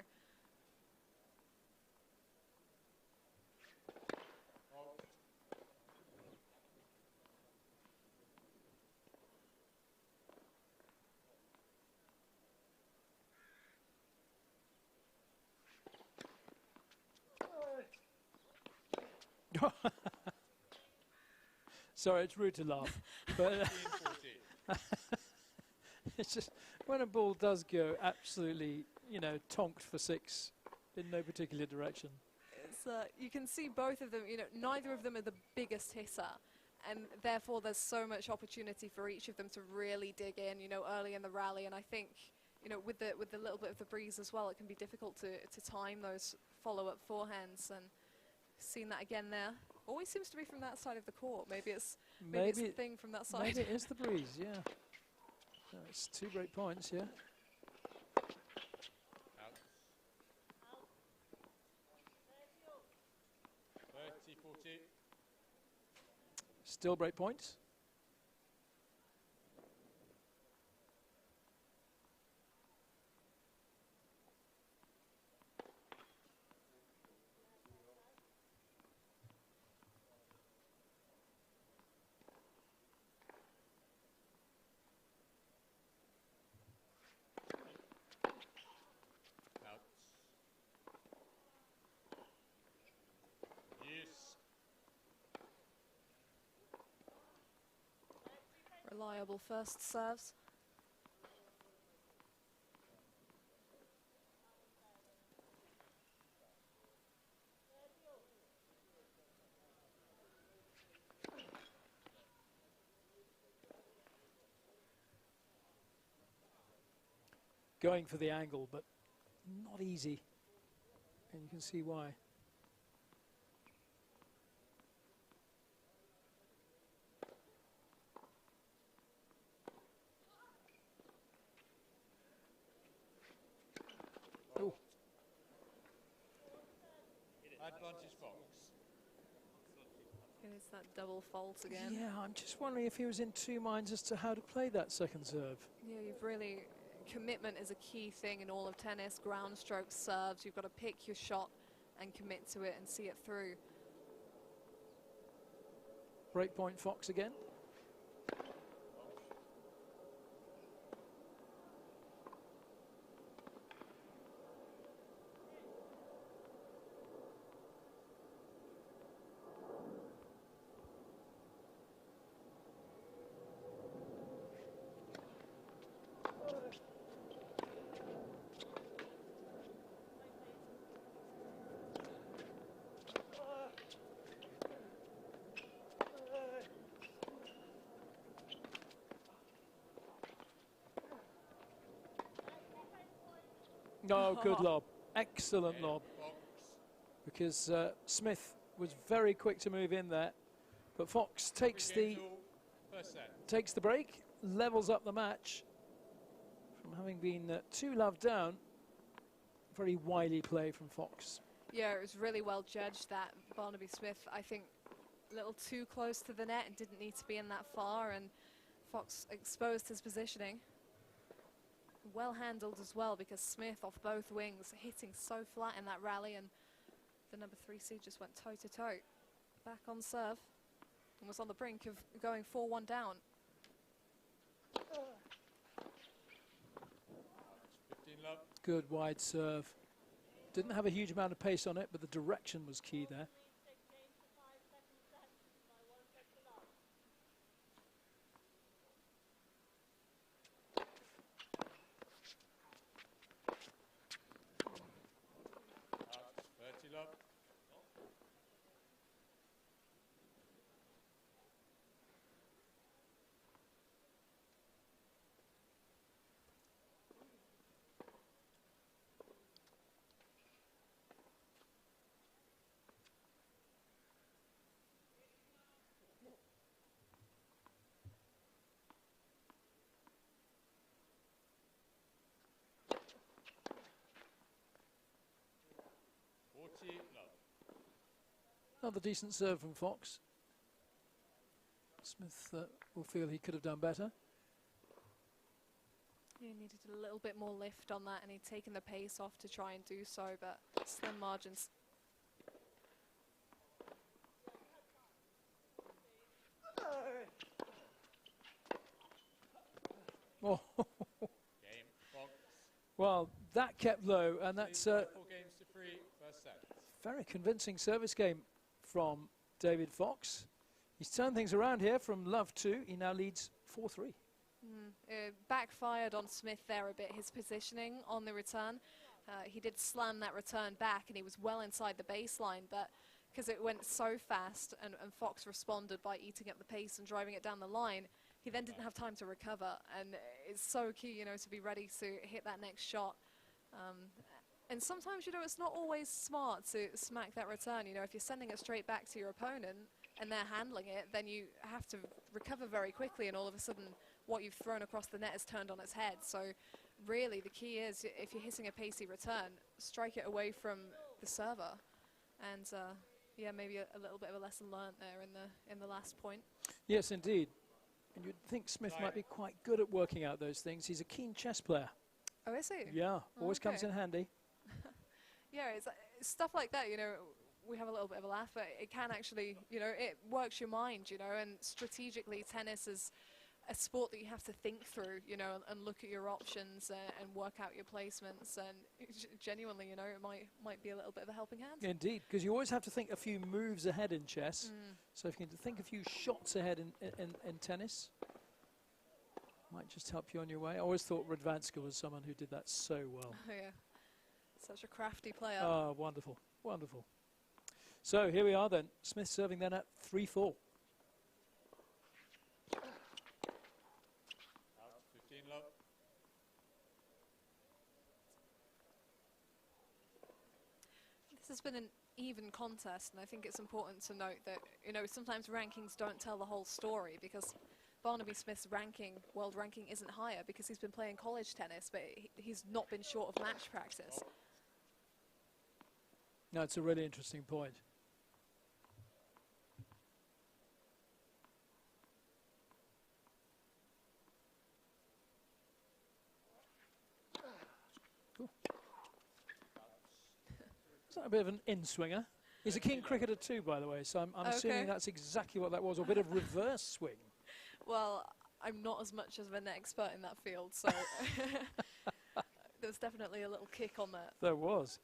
Speaker 5: Sorry, it's rude to laugh, but
Speaker 10: 14.
Speaker 5: it's just when a ball does go absolutely, tonked for 6 in no particular direction.
Speaker 2: It's, you can see both of them, neither of them are the biggest hitter, and therefore there's so much opportunity for each of them to really dig in, early in the rally. And I think, with the little bit of the breeze as well, it can be difficult to time those follow-up forehands. And seen that again there. Always seems to be from that side of the court. Maybe it's the thing from that side.
Speaker 5: Maybe it is the breeze, yeah. It's 2 break points, yeah.
Speaker 10: Out. 30-40.
Speaker 5: Still break points.
Speaker 10: Out. Yes.
Speaker 2: Reliable first serves.
Speaker 5: Going for the angle, but not easy. And you can see why. Oh,
Speaker 10: Advantage Fox.
Speaker 2: And it's that double fault again.
Speaker 5: yeah, I'm just wondering if he was in 2 minds as to how to play that second serve.
Speaker 2: Yeah, you've really... Commitment is a key thing in all of tennis. Ground strokes, serves. You've got to pick your shot and commit to it and see it through.
Speaker 5: Breakpoint Fox again. No, good lob. Excellent lob.
Speaker 10: Fox.
Speaker 5: Because Smith was very quick to move in there. But Fox takes
Speaker 10: Games all. First set.
Speaker 5: the break, levels up the match. From having been 2 love down, very wily play from Fox.
Speaker 2: Yeah, it was really well judged, that Barnaby Smith, I think, a little too close to the net and didn't need to be in that far, and Fox exposed his positioning. Well handled as well, because Smith off both wings, hitting so flat in that rally, and the number 3 seed just went toe-to-toe. Back on serve, and was on the brink of going 4-1 down.
Speaker 10: 15 love.
Speaker 5: Good wide serve. Didn't have a huge amount of pace on it, but the direction was key there.
Speaker 10: Out. 30 love. Love.
Speaker 5: Another decent serve from Fox. Smith will feel he could have done better.
Speaker 2: He needed a little bit more lift on that, and he'd taken the pace off to try and do so, but slim margins.
Speaker 5: Oh,
Speaker 10: Game. Fox.
Speaker 5: well, that kept low, and that's
Speaker 10: 4 games to 3. First set.
Speaker 5: very convincing service game from David Fox. He's turned things around here from love 2. He now leads 4-3.
Speaker 2: Backfired on Smith there a bit, his positioning on the return. He did slam that return back and he was well inside the baseline, but because it went so fast and Fox responded by eating up the pace and driving it down the line, he then didn't have time to recover. And it's so key, you know, to be ready to hit that next shot. And sometimes, you know, it's not always smart to smack that return. You know, if you're sending it straight back to your opponent and they're handling it, then you have to recover very quickly, and all of a sudden what you've thrown across the net is turned on its head. So really the key is, if you're hitting a pacey return, strike it away from the server. And yeah, maybe a little bit of a lesson learned there in the last point.
Speaker 5: Yes, indeed. And you'd think Smith might be quite good at working out those things. He's a keen chess player.
Speaker 2: Oh, is he?
Speaker 5: Yeah, always comes in handy.
Speaker 2: Yeah, it's stuff like that, you know, we have a little bit of a laugh, but it can actually, you know, it works your mind, you know, and strategically tennis is a sport that you have to think through, you know, and look at your options and work out your placements, and genuinely, you know, it might be a little bit of a helping hand.
Speaker 5: Indeed, because you always have to think a few moves ahead in chess. So if you can think a few shots ahead in tennis, might just help you on your way. I always thought Radvanska was someone who did that so well.
Speaker 2: Oh, yeah. Such a crafty player.
Speaker 5: Oh, wonderful, wonderful. So here we are then. Smith serving then at 3-4.
Speaker 10: Out, 15 love.
Speaker 2: This has been an even contest, and I think it's important to note that, you know, sometimes rankings don't tell the whole story, because Barnaby Smith's world ranking isn't higher because he's been playing college tennis, but he's not been short of match practice.
Speaker 5: That's a really interesting point. Cool. Is that a bit of an in-swinger? He's a keen cricketer too, by the way, so I'm assuming that's exactly what that was, or a bit of reverse swing.
Speaker 2: Well, I'm not as much of an expert in that field, so there was definitely a little kick on that.
Speaker 5: There was.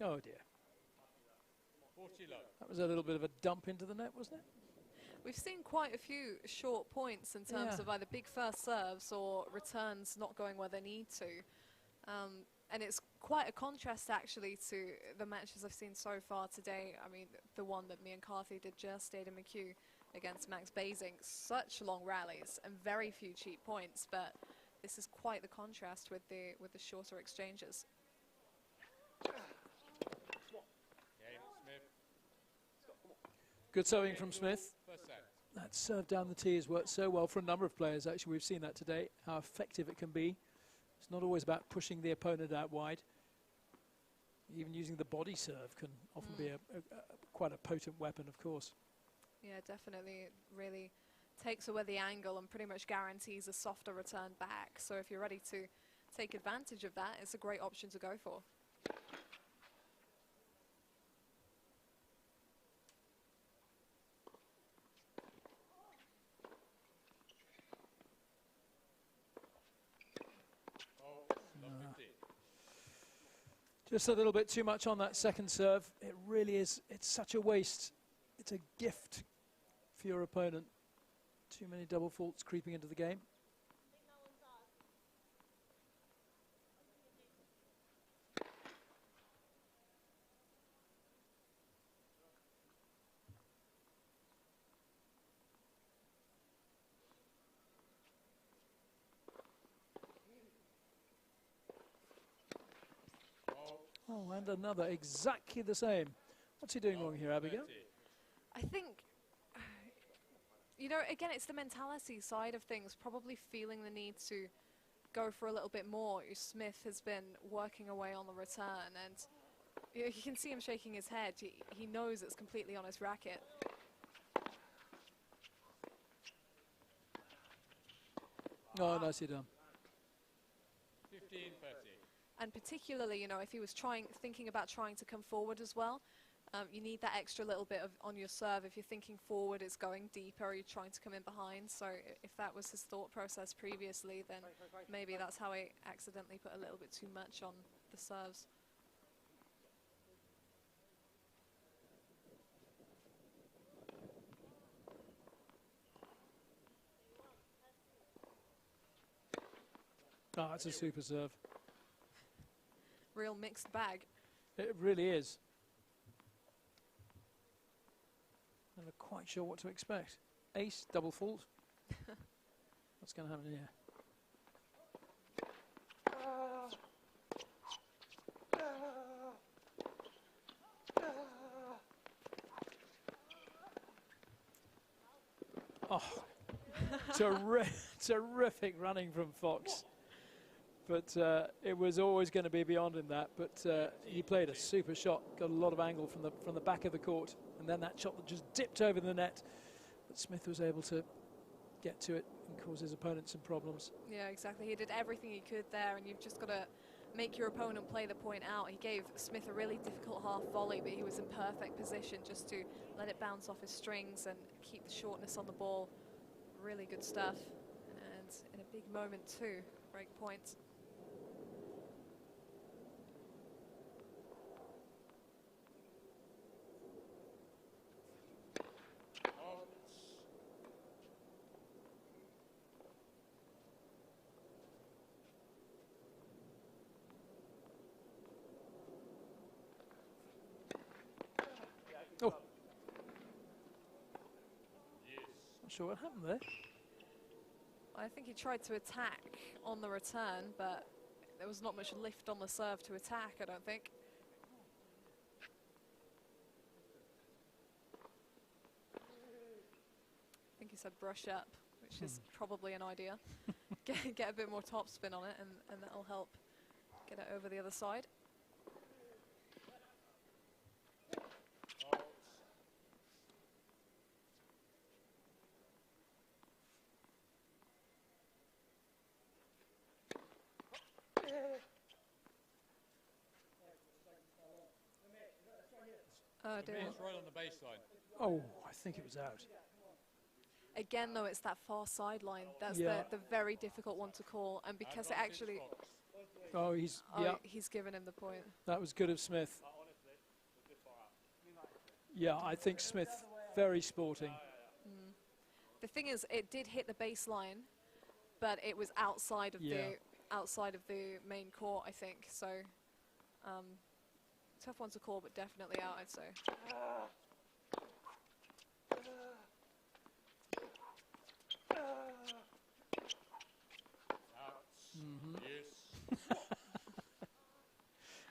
Speaker 5: Oh dear.
Speaker 10: 40 love.
Speaker 5: That was a little bit of a dump into the net, wasn't it?
Speaker 2: We've seen quite a few short points in terms of either big first serves or returns not going where they need to. And it's quite a contrast actually to the matches I've seen so far today. I mean, the one that me and Carthy did just, Aidan McHugh against Max Basing. Such long rallies and very few cheap points, but this is quite the contrast with the shorter exchanges.
Speaker 5: Good serving from Smith.
Speaker 10: First set.
Speaker 5: That serve down the tee has worked so well for a number of players. Actually, we've seen that today, how effective it can be. It's not always about pushing the opponent out wide. Even using the body serve can often be quite a potent weapon, of course.
Speaker 2: Yeah, definitely. It really takes away the angle and pretty much guarantees a softer return back. So if you're ready to take advantage of that, it's a great option to go for.
Speaker 5: Just a little bit too much on that second serve. It really is, it's such a waste. It's a gift for your opponent. Too many double faults creeping into the game. Oh, and another exactly the same. What's he doing wrong here, Abigail?
Speaker 2: I think, you know, again, it's the mentality side of things, probably feeling the need to go for a little bit more. Smith has been working away on the return, and you know, you can see him shaking his head. He knows it's completely on his racket.
Speaker 5: Oh, nicely done.
Speaker 10: 15-30.
Speaker 2: And particularly, you know, if he was thinking about trying to come forward as well, You need that extra little bit of on your serve. If you're thinking forward, it's going deeper, you're trying to come in behind. So if that was his thought process previously, then maybe that's how he accidentally put a little bit too much on the serves.
Speaker 5: Oh, it's a super serve.
Speaker 2: Real mixed bag.
Speaker 5: It really is. I'm not quite sure what to expect. Ace, double fault. What's going to happen here? Oh, terrific running from Fox. But it was always going to be beyond him that. But he played a super shot, got a lot of angle from the back of the court, and then that shot that just dipped over the net. But Smith was able to get to it and cause his opponent some problems.
Speaker 2: Yeah, exactly. He did everything he could there, and you've just got to make your opponent play the point out. He gave Smith a really difficult half volley, but he was in perfect position just to let it bounce off his strings and keep the shortness on the ball. Really good stuff. And in a big moment too, break point.
Speaker 5: Oh. Not sure what happened there.
Speaker 2: I think he tried to attack on the return, but there was not much lift on the serve to attack, I don't think. I think he said brush up, which is probably an idea. Get a bit more topspin on it, and that'll help get it over the other side. Oh dear.
Speaker 10: It's right on the baseline.
Speaker 5: Oh, I think it was out.
Speaker 2: Again, though, it's that far sideline. That's
Speaker 5: Yeah.
Speaker 2: the very difficult one to call, and because it actually...
Speaker 5: Oh,
Speaker 2: he's given him the point.
Speaker 5: That was good of Smith. Yeah, I think Smith, very sporting.
Speaker 2: The thing is, it did hit the baseline, but it was outside of the main court, I think. So, tough one to call, but definitely out, I'd say.
Speaker 10: Yes.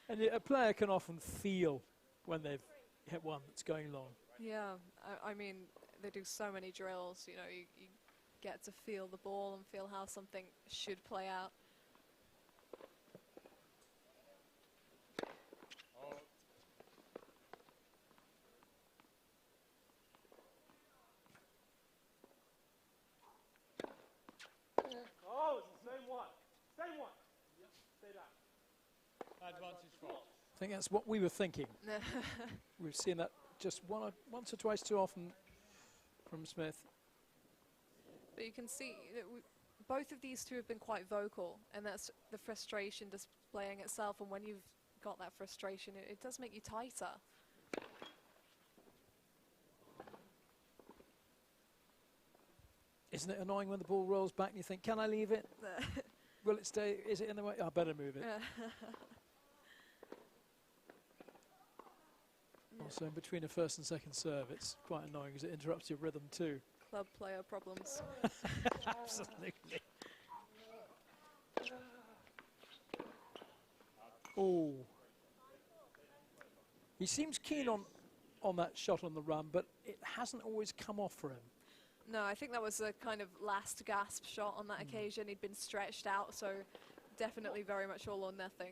Speaker 5: And a player can often feel when they've hit one that's going long.
Speaker 2: Yeah, I mean, they do so many drills, you know, you get to feel the ball and feel how something should play out.
Speaker 3: Oh, it's the same one. Same one. Yep. Stay down.
Speaker 10: Advantage Fox.
Speaker 5: I think that's what we were thinking. We've seen that just once or twice too often from Smith.
Speaker 2: But you can see that both of these two have been quite vocal, and that's the frustration displaying itself. And when you've got that frustration, it does make you tighter.
Speaker 5: Isn't it annoying when the ball rolls back and you think, can I leave it? Will it stay? Is it in the way? I better move it. Also, in between a first and second serve, it's quite annoying because it interrupts your rhythm too.
Speaker 2: Club player problems.
Speaker 5: Absolutely. Oh. He seems keen on that shot on the run, but it hasn't always come off for him.
Speaker 2: No, I think that was a kind of last gasp shot on that occasion. He'd been stretched out, so definitely very much all or nothing.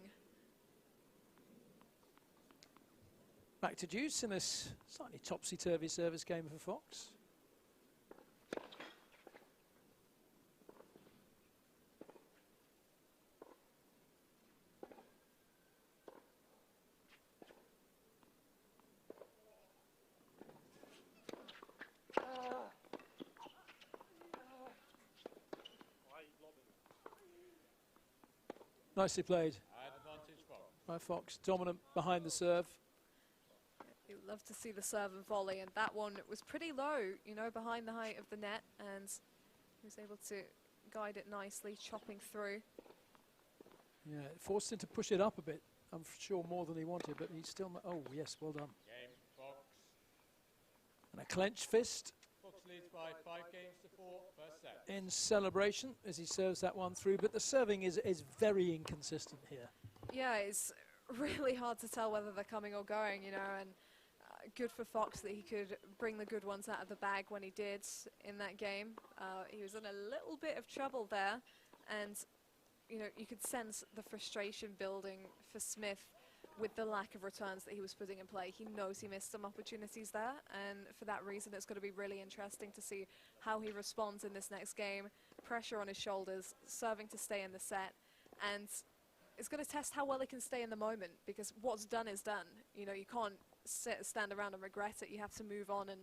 Speaker 5: Back to deuce in this slightly topsy-turvy service game for Fox. Nicely played
Speaker 10: Advantage Fox.
Speaker 5: by Fox. Dominant behind the serve.
Speaker 2: You love to see the serve and volley, and that one was pretty low, you know, behind the height of the net, and he was able to guide it nicely, chopping through.
Speaker 5: Yeah, it forced him to push it up a bit. I'm sure more than he wanted, but he's still... Oh, yes, well done.
Speaker 10: Game Fox.
Speaker 5: And a clenched fist
Speaker 10: Fox leads by 5 games to 4. First set.
Speaker 5: in celebration as he serves that one through, but the serving is very inconsistent here.
Speaker 2: Yeah, it's really hard to tell whether they're coming or going, you know, and good for Fox that he could bring the good ones out of the bag when he did in that game. He was in a little bit of trouble there, and you know, you could sense the frustration building for Smith with the lack of returns that he was putting in play. He knows he missed some opportunities there, and for that reason it's going to be really interesting to see how he responds in this next game. Pressure on his shoulders, serving to stay in the set, and it's going to test how well he can stay in the moment, because what's done is done. You know, you can't stand around and regret it. You have to move on and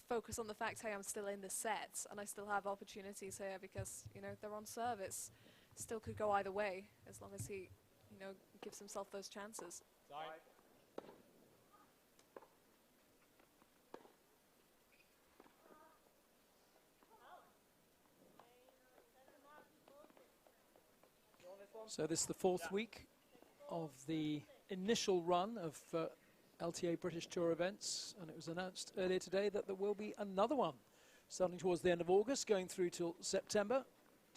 Speaker 2: focus on the fact, hey, I'm still in the set and I still have opportunities here, because, you know, they're on service. Still could go either way as long as he, you know, gives himself those chances.
Speaker 10: Side.
Speaker 5: So this is the 4th week of the initial run of LTA British Tour events, and it was announced earlier today that there will be another one starting towards the end of August, going through till September.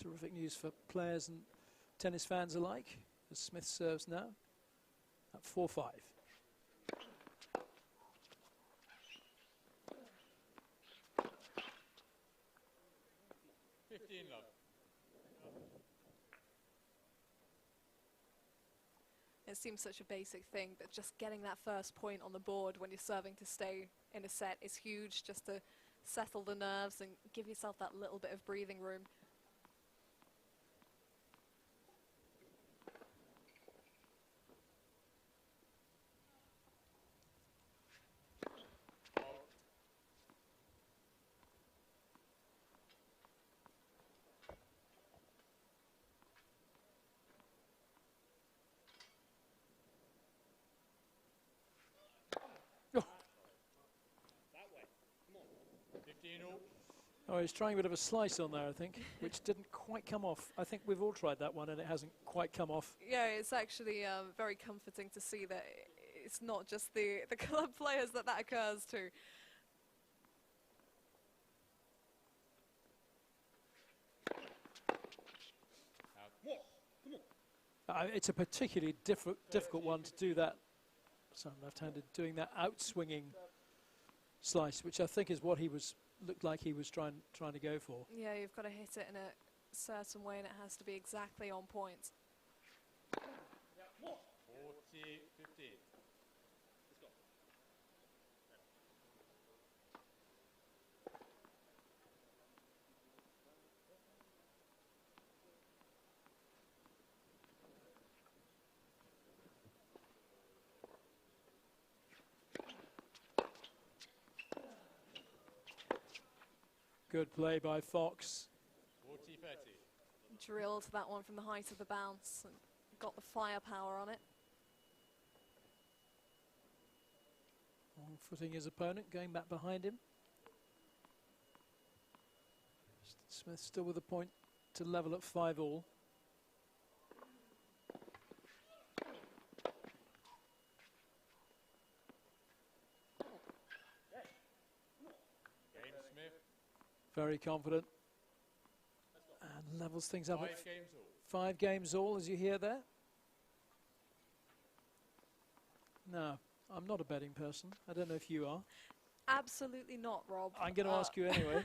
Speaker 5: Terrific news for players and tennis fans alike, as Smith serves now at 4-5.
Speaker 10: Love.
Speaker 2: It seems such a basic thing, but just getting that first point on the board when you're serving to stay in a set is huge, just to settle the nerves and give yourself that little bit of breathing room.
Speaker 5: Oh, he's trying a bit of a slice on there, I think, which didn't quite come off. I think we've all tried that one and it hasn't quite come off.
Speaker 2: Yeah, it's actually very comforting to see that it's not just the club players that occurs to.
Speaker 5: It's a particularly difficult one to do that. So left-handed doing that out-swinging slice, which I think is what he looked like he was trying to go for.
Speaker 2: Yeah, you've got to hit it in a certain way and it has to be exactly on point.
Speaker 10: 40-15.
Speaker 5: Good play by Fox.
Speaker 10: 40-30.
Speaker 2: Drilled that one from the height of the bounce and got the firepower on it.
Speaker 5: Footing his opponent, going back behind him. Smith still with a point to level at 5-all.
Speaker 10: Game Smith.
Speaker 5: Very confident. And levels things up
Speaker 10: 5
Speaker 5: at
Speaker 10: games all.
Speaker 5: 5 games all, as you hear there. No, I'm not a betting person. I don't know if you are.
Speaker 2: Absolutely not, Rob.
Speaker 5: I'm going to ask you anyway.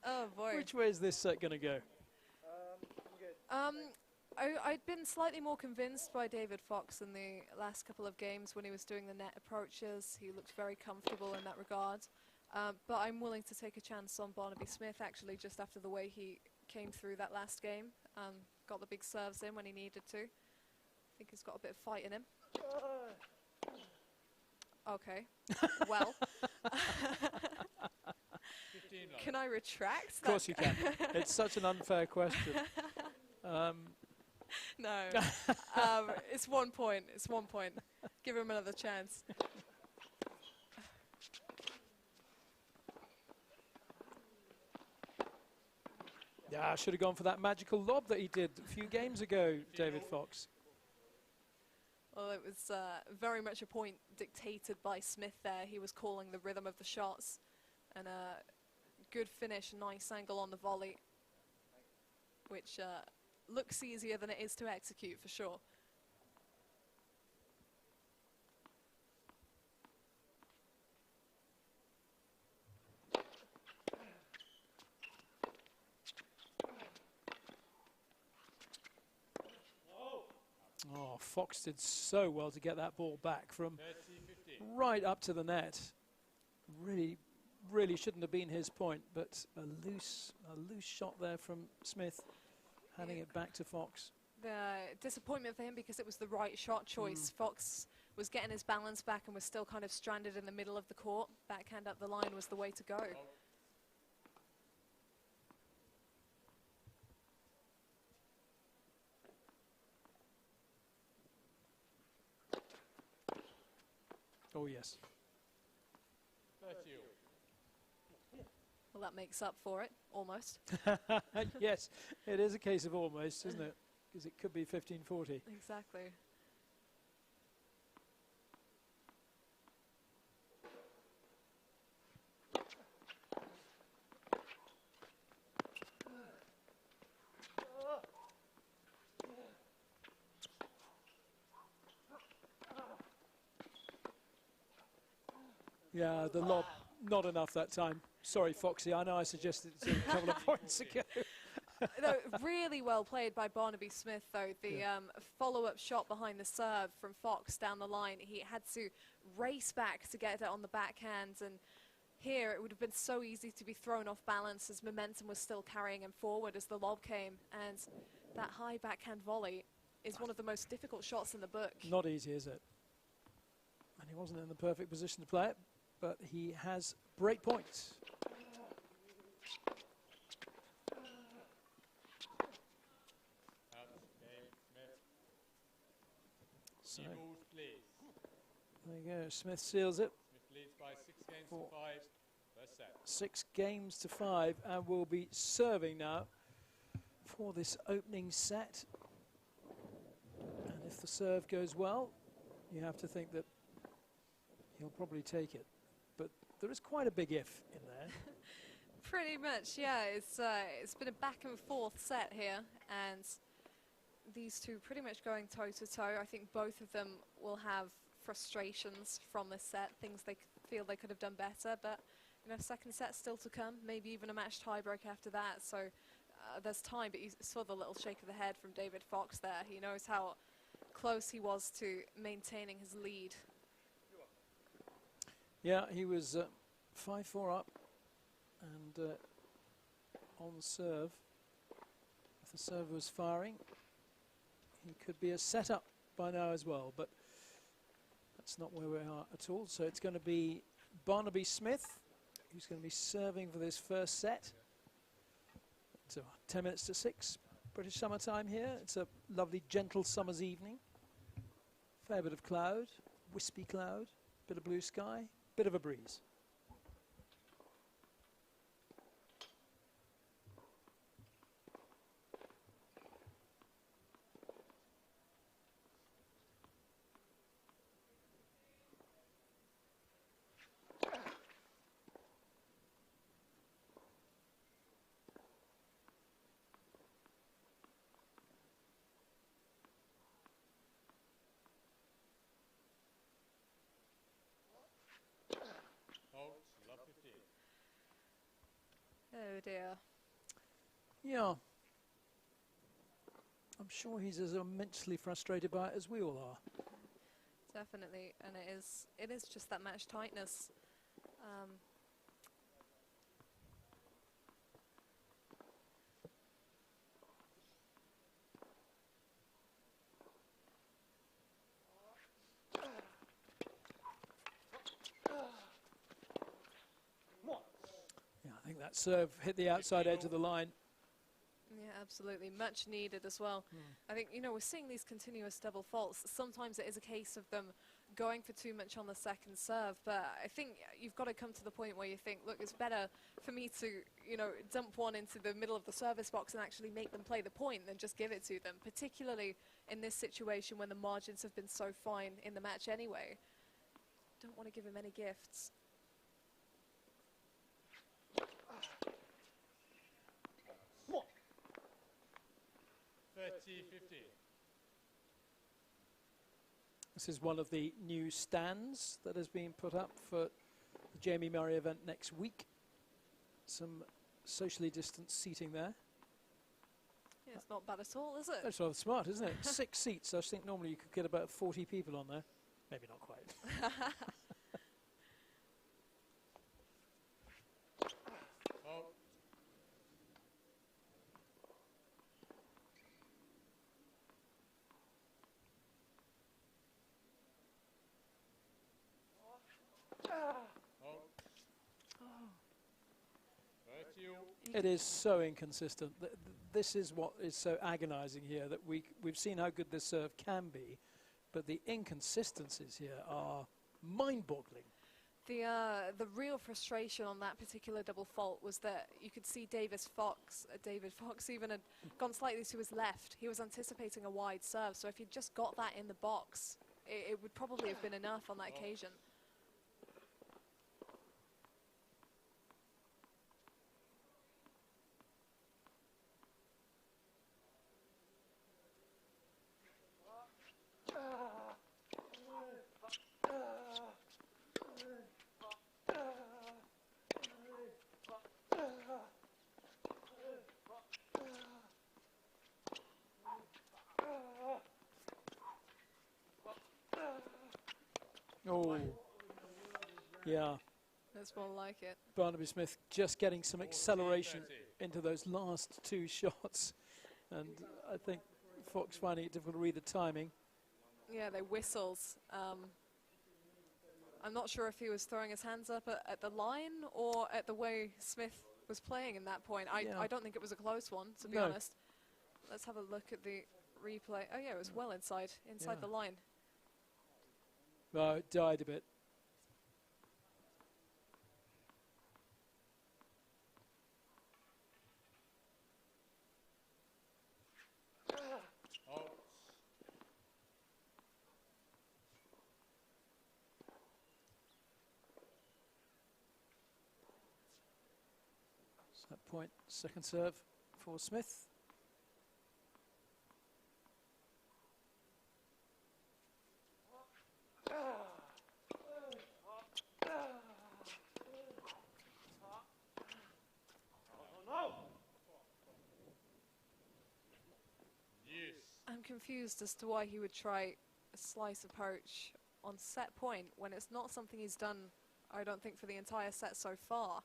Speaker 2: Oh boy.
Speaker 5: Which way is this set going to go?
Speaker 2: I'd been slightly more convinced by David Fox in the last couple of games when he was doing the net approaches. He looked very comfortable in that regard. But I'm willing to take a chance on Barnaby Smith, actually, just after the way he came through that last game. Got the big serves in when he needed to. I think he's got a bit of fight in him. Okay. Well.
Speaker 10: 15 love.
Speaker 2: Can I retract?
Speaker 5: Of course you can. It's such an unfair question.
Speaker 2: No. It's 1 point. It's 1 point. Give him another chance.
Speaker 5: Yeah, I should have gone for that magical lob that he did a few games ago, David Fox.
Speaker 2: Well, it was very much a point dictated by Smith there. He was calling the rhythm of the shots. And a good finish, nice angle on the volley, which looks easier than it is to execute, for sure.
Speaker 5: Oh, Fox did so well to get that ball back from
Speaker 10: 30-15.
Speaker 5: right up to the net. Really shouldn't have been his point, but a loose shot there from Smith, handing it back to Fox.
Speaker 2: The disappointment for him because it was the right shot choice. Fox was getting his balance back and was still kind of stranded in the middle of the court. Backhand up the line was the way to go.
Speaker 5: Oh, yes.
Speaker 10: 30.
Speaker 2: Well, that makes up for it, almost.
Speaker 5: Yes, it is a case of almost, isn't it? Because it could be 15-40.
Speaker 2: Exactly.
Speaker 5: Yeah, the lob, not enough that time. Sorry, Foxy, I know I suggested it a couple of points ago.
Speaker 2: No, really well played by Barnaby Smith, though. The follow-up shot behind the serve from Fox down the line, he had to race back to get it on the backhand, and here it would have been so easy to be thrown off balance as momentum was still carrying him forward as the lob came, and that high backhand volley is one of the most difficult shots in the book.
Speaker 5: Not easy, is it? And he wasn't in the perfect position to play it, but he has break points. So,
Speaker 10: Eagles, please.
Speaker 5: there you go, Smith seals it.
Speaker 10: Smith leads by 6 games to 5. First set.
Speaker 5: 6 games to 5, and will be serving now for this opening set. And if the serve goes well, you have to think that he'll probably take it. But there is quite a big if in there.
Speaker 2: Pretty much, yeah. It's been a back and forth set here, and these two pretty much going toe to toe. I think both of them will have frustrations from this set, things they feel they could have done better, but you know, second set still to come, maybe even a match tiebreak after that, so there's time. But you saw the little shake of the head from David Fox there. He knows how close he was to maintaining his lead.
Speaker 5: Yeah, he was 5-4 up, and on serve, if the serve was firing, he could be a set-up by now as well, but that's not where we are at all. So it's going to be Barnaby Smith who's going to be serving for this first set. So 10 minutes to 6, British summertime here. It's a lovely, gentle summer's evening. Fair bit of cloud, wispy cloud, bit of blue sky, bit of a breeze.
Speaker 2: Oh dear.
Speaker 5: Yeah. I'm sure he's as immensely frustrated by it as we all are.
Speaker 2: Definitely, and it is just that match tightness.
Speaker 5: Yeah, I think that serve hit the outside edge of the line.
Speaker 2: Yeah, Absolutely, much needed as well. I think, you know, we're seeing these continuous double faults. Sometimes it is a case of them going for too much on the second serve, but I think you've got to come to the point where you think, look, it's better for me to, you know, dump one into the middle of the service box and actually make them play the point than just give it to them, particularly in this situation when the margins have been so fine in the match anyway. Don't want to give him any gifts.
Speaker 10: 30-50.
Speaker 5: This is one of the new stands that has been put up for the Jamie Murray event next week. Some socially distanced seating there.
Speaker 2: Yeah, it's not bad at all, is it?
Speaker 5: That's rather smart, isn't it? 6 seats. I think normally you could get about 40 people on there. Maybe not quite.
Speaker 10: Oh, oh. 30.
Speaker 5: It is so inconsistent. This is what is so agonizing here, that we've seen how good this serve can be, but the inconsistencies here are mind-boggling.
Speaker 2: The real frustration on that particular double fault was that you could see David Fox even had gone slightly to his left. He was anticipating a wide serve, so if he'd just got that in the box, it would probably have been enough on that occasion.
Speaker 5: Oh, yeah.
Speaker 2: That's more like it.
Speaker 5: Barnaby Smith just getting some acceleration into those last 2 shots. And I think Fox finding it difficult to read the timing.
Speaker 2: Yeah, they whistles. I'm not sure if he was throwing his hands up at the line or at the way Smith was playing in that point. I don't think it was a close one, to be honest. Let's have a look at the replay. Oh, yeah, it was well inside the line.
Speaker 5: Well, it died a bit.
Speaker 10: Oh.
Speaker 5: Set point, second serve for Smith.
Speaker 2: I'm confused as to why he would try a slice approach on set point when it's not something he's done, I don't think, for the entire set so far.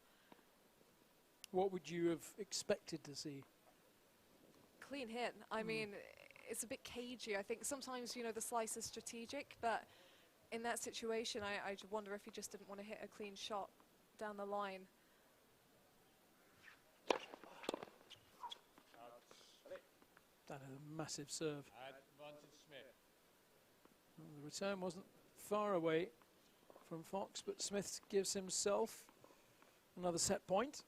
Speaker 5: What would you have expected to see?
Speaker 2: Clean hit. I mean, it's a bit cagey. I think sometimes, you know, the slice is strategic, but in that situation, I wonder if he just didn't want to hit a clean shot down the line.
Speaker 5: That is a massive serve.
Speaker 10: Advantage Smith.
Speaker 5: Well, the return wasn't far away from Fox, but Smith gives himself another set point.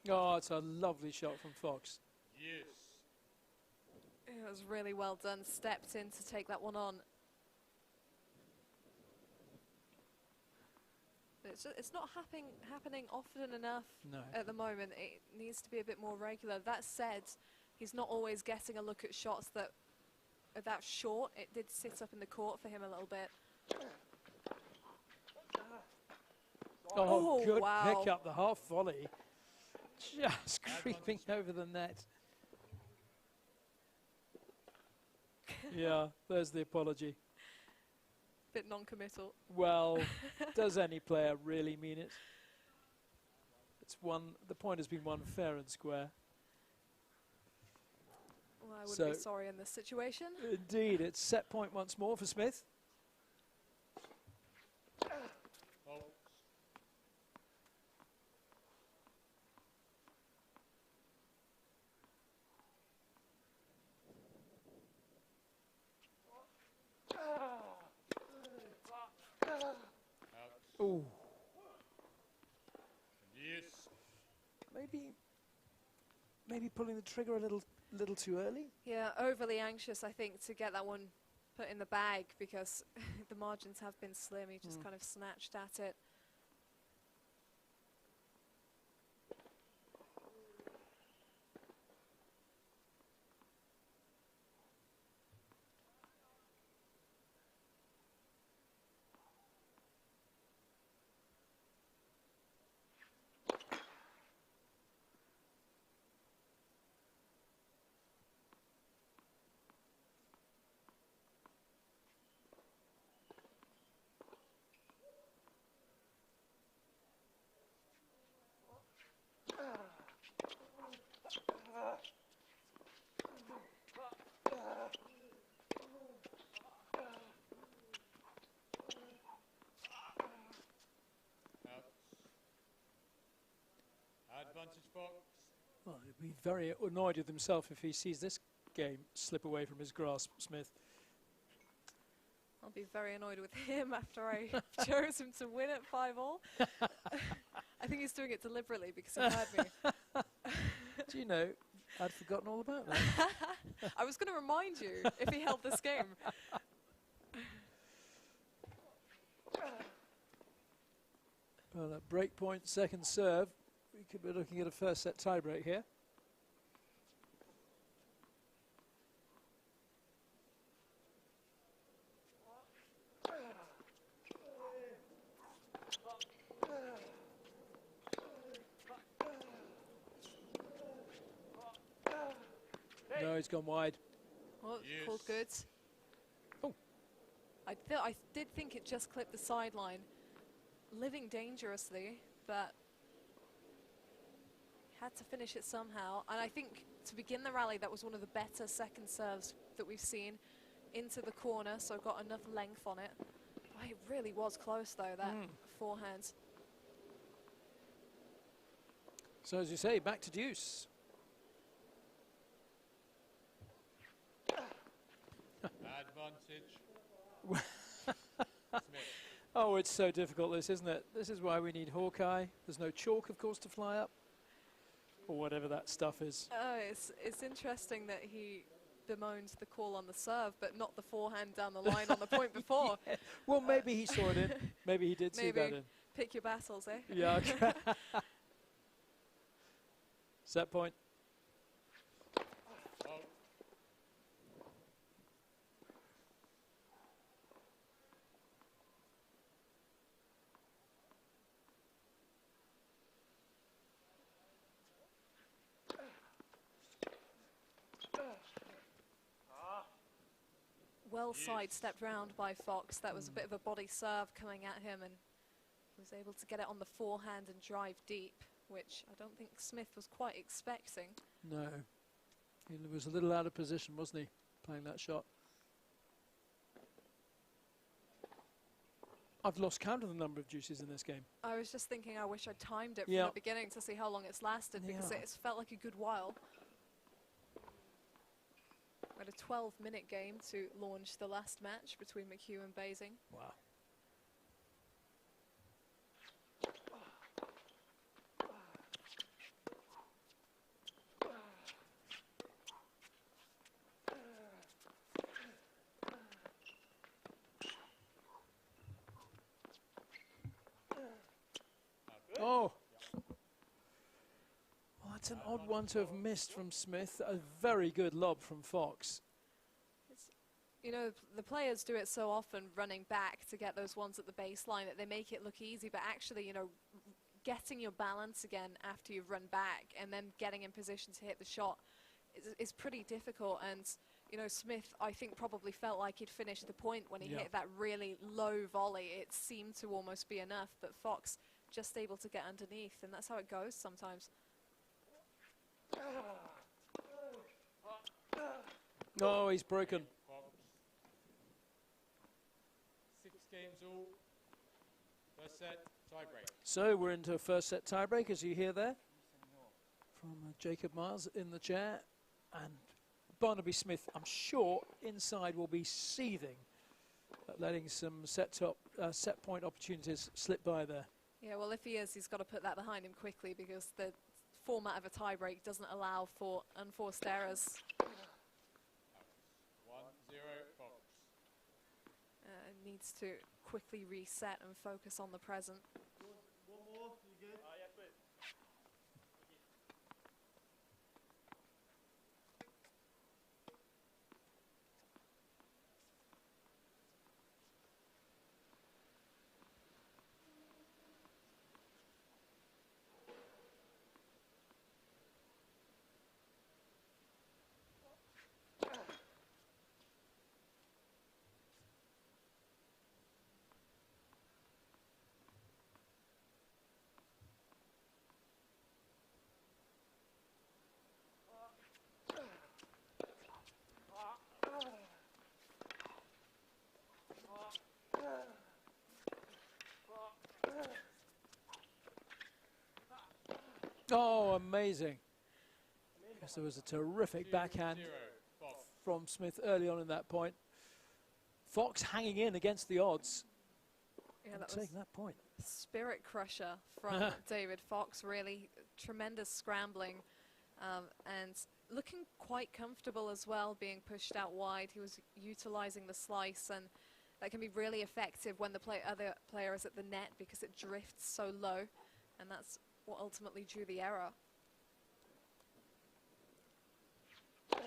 Speaker 5: Oh, it's a lovely shot from Fox.
Speaker 10: Yes.
Speaker 2: It was really well done. Stepped in to take that one on. It's not happening often enough at the moment. It needs to be a bit more regular. That said, he's not always getting a look at shots that are that short. It did sit up in the court for him a little bit.
Speaker 5: Oh,
Speaker 2: Oh,
Speaker 5: good
Speaker 2: wow.
Speaker 5: pick up the half volley. Just creeping over the net. Yeah, there's the apology.
Speaker 2: Bit non-committal.
Speaker 5: Well, does any player really mean it? It's one. The point has been won fair and square.
Speaker 2: Well, I wouldn't be
Speaker 5: So-
Speaker 2: sorry in this situation.
Speaker 5: Indeed, it's set point once more for Smith.
Speaker 10: Faults. Out.
Speaker 5: Ooh,
Speaker 10: Yes.
Speaker 5: maybe pulling the trigger a little too early.
Speaker 2: Yeah, overly anxious, I think, to get that one put in the bag because the margins have been slim. He just kind of snatched at it.
Speaker 10: Out. Advantage Fox.
Speaker 5: Well, he'd be very annoyed with himself if he sees this game slip away from his grasp, Smith.
Speaker 2: I'll be very annoyed with him after I chose him to win at 5-all. I think he's doing it deliberately because he heard me.
Speaker 5: Do you know, I'd forgotten all about that.
Speaker 2: I was going to remind you if he held this game.
Speaker 5: Well, at break point, second serve, we could be looking at a first set tiebreak here. No, he's gone wide.
Speaker 2: Well,
Speaker 10: Yes.
Speaker 2: called good.
Speaker 5: Oh.
Speaker 2: I did think it just clipped the sideline. Living dangerously, but had to finish it somehow. And I think to begin the rally, that was one of the better second serves that we've seen into the corner, so got enough length on it. Boy, it really was close, though, that forehand.
Speaker 5: So as you say, back to deuce.
Speaker 10: Advantage. Smith.
Speaker 5: Oh, it's so difficult, this, isn't it? This is why we need Hawkeye. There's no chalk, of course, to fly up. Or whatever that stuff is.
Speaker 2: Oh, it's interesting that he bemoaned the call on the serve, but not the forehand down the line on the point before.
Speaker 5: Yeah. Well, maybe he saw it in. Maybe he did see that
Speaker 2: Maybe.
Speaker 5: in.
Speaker 2: Pick your battles, eh?
Speaker 5: Yeah, okay. Set point.
Speaker 10: Out.
Speaker 2: Well sidestepped round by Fox. That was a bit of a body serve coming at him and was able to get it on the forehand and drive deep, which I don't think Smith was quite expecting.
Speaker 5: No. He was a little out of position, wasn't he, playing that shot? I've lost count of the number of juices in this game.
Speaker 2: I was just thinking I wish I'd timed it from
Speaker 5: Yeah.
Speaker 2: the beginning to see how long it's lasted because
Speaker 5: Yeah.
Speaker 2: it's felt like a good while. We had a 12-minute game to launch the last match between McHugh and Basing.
Speaker 5: Wow. Oh. Well, that's an odd one to have missed from Smith. A very good lob from Fox.
Speaker 2: You know, the players do it so often, running back to get those ones at the baseline, that they make it look easy, but actually, you know, getting your balance again after you've run back and then getting in position to hit the shot is pretty difficult. And, you know, Smith, I think, probably felt like he'd finished the point when he hit that really low volley. It seemed to almost be enough, but Fox just able to get underneath, and that's how it goes sometimes.
Speaker 5: Oh, he's broken.
Speaker 10: Fox. 6 games all. First set, tiebreak.
Speaker 5: So we're into a first set tiebreak, as you hear there, from Jacob Miles in the chair. And Barnaby Smith, I'm sure, inside will be seething at letting some set point opportunities slip by there.
Speaker 2: Yeah, well, if he is, he's got to put that behind him quickly, because the format of a tiebreak doesn't allow for unforced errors.
Speaker 10: 1-0 Fox.
Speaker 2: Needs to quickly reset and focus on the present.
Speaker 6: One more, you good?
Speaker 3: Yes, please.
Speaker 5: Oh, amazing. Yes, there was a terrific backhand
Speaker 10: 2-0 Fox.
Speaker 5: from Smith early on in that point. Fox hanging in against the odds.
Speaker 2: Yeah,
Speaker 5: and
Speaker 2: that was
Speaker 5: taking that point.
Speaker 2: spirit crusher from David Fox. Really tremendous scrambling, and looking quite comfortable as well, being pushed out wide. He was utilizing the slice, and that can be really effective when the other player is at the net, because it drifts so low, and that's what ultimately drew the error.
Speaker 10: Fault.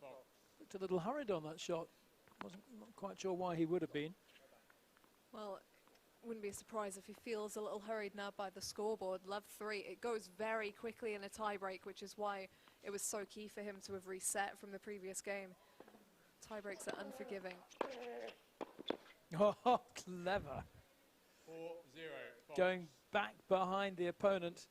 Speaker 10: Fox.
Speaker 5: Looked a little hurried on that shot. Not quite sure why he would have been.
Speaker 2: Well, wouldn't be surprised if he feels a little hurried now by the scoreboard. Love 3. It goes very quickly in a tiebreak, which is why it was so key for him to have reset from the previous game. Tiebreaks are unforgiving.
Speaker 5: Oh, clever.
Speaker 10: 4-0 Fox.
Speaker 5: Going back behind the opponent.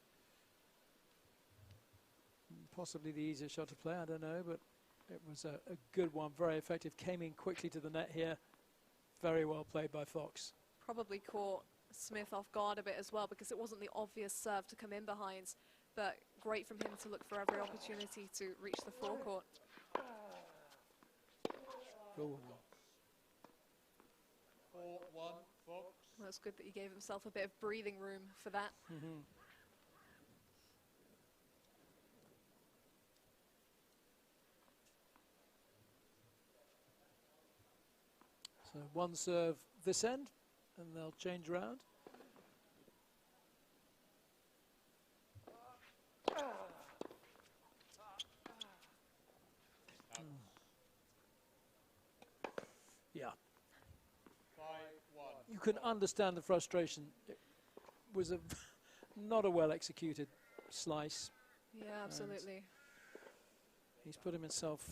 Speaker 5: Possibly the easier shot to play, I don't know, but it was a good one, very effective. Came in quickly to the net here. Very well played by Fox.
Speaker 2: Probably caught Smith off guard a bit as well, because it wasn't the obvious serve to come in behind, but great from him to look for every opportunity to reach the forecourt.
Speaker 5: Ooh.
Speaker 10: 4-1 Fox.
Speaker 2: Well, it's good that he gave himself a bit of breathing room for that.
Speaker 5: So one serve this end, and they'll change round. Yeah.
Speaker 10: 5-1.
Speaker 5: You can understand the frustration. It was a not a well executed slice.
Speaker 2: Yeah, absolutely.
Speaker 5: He's given himself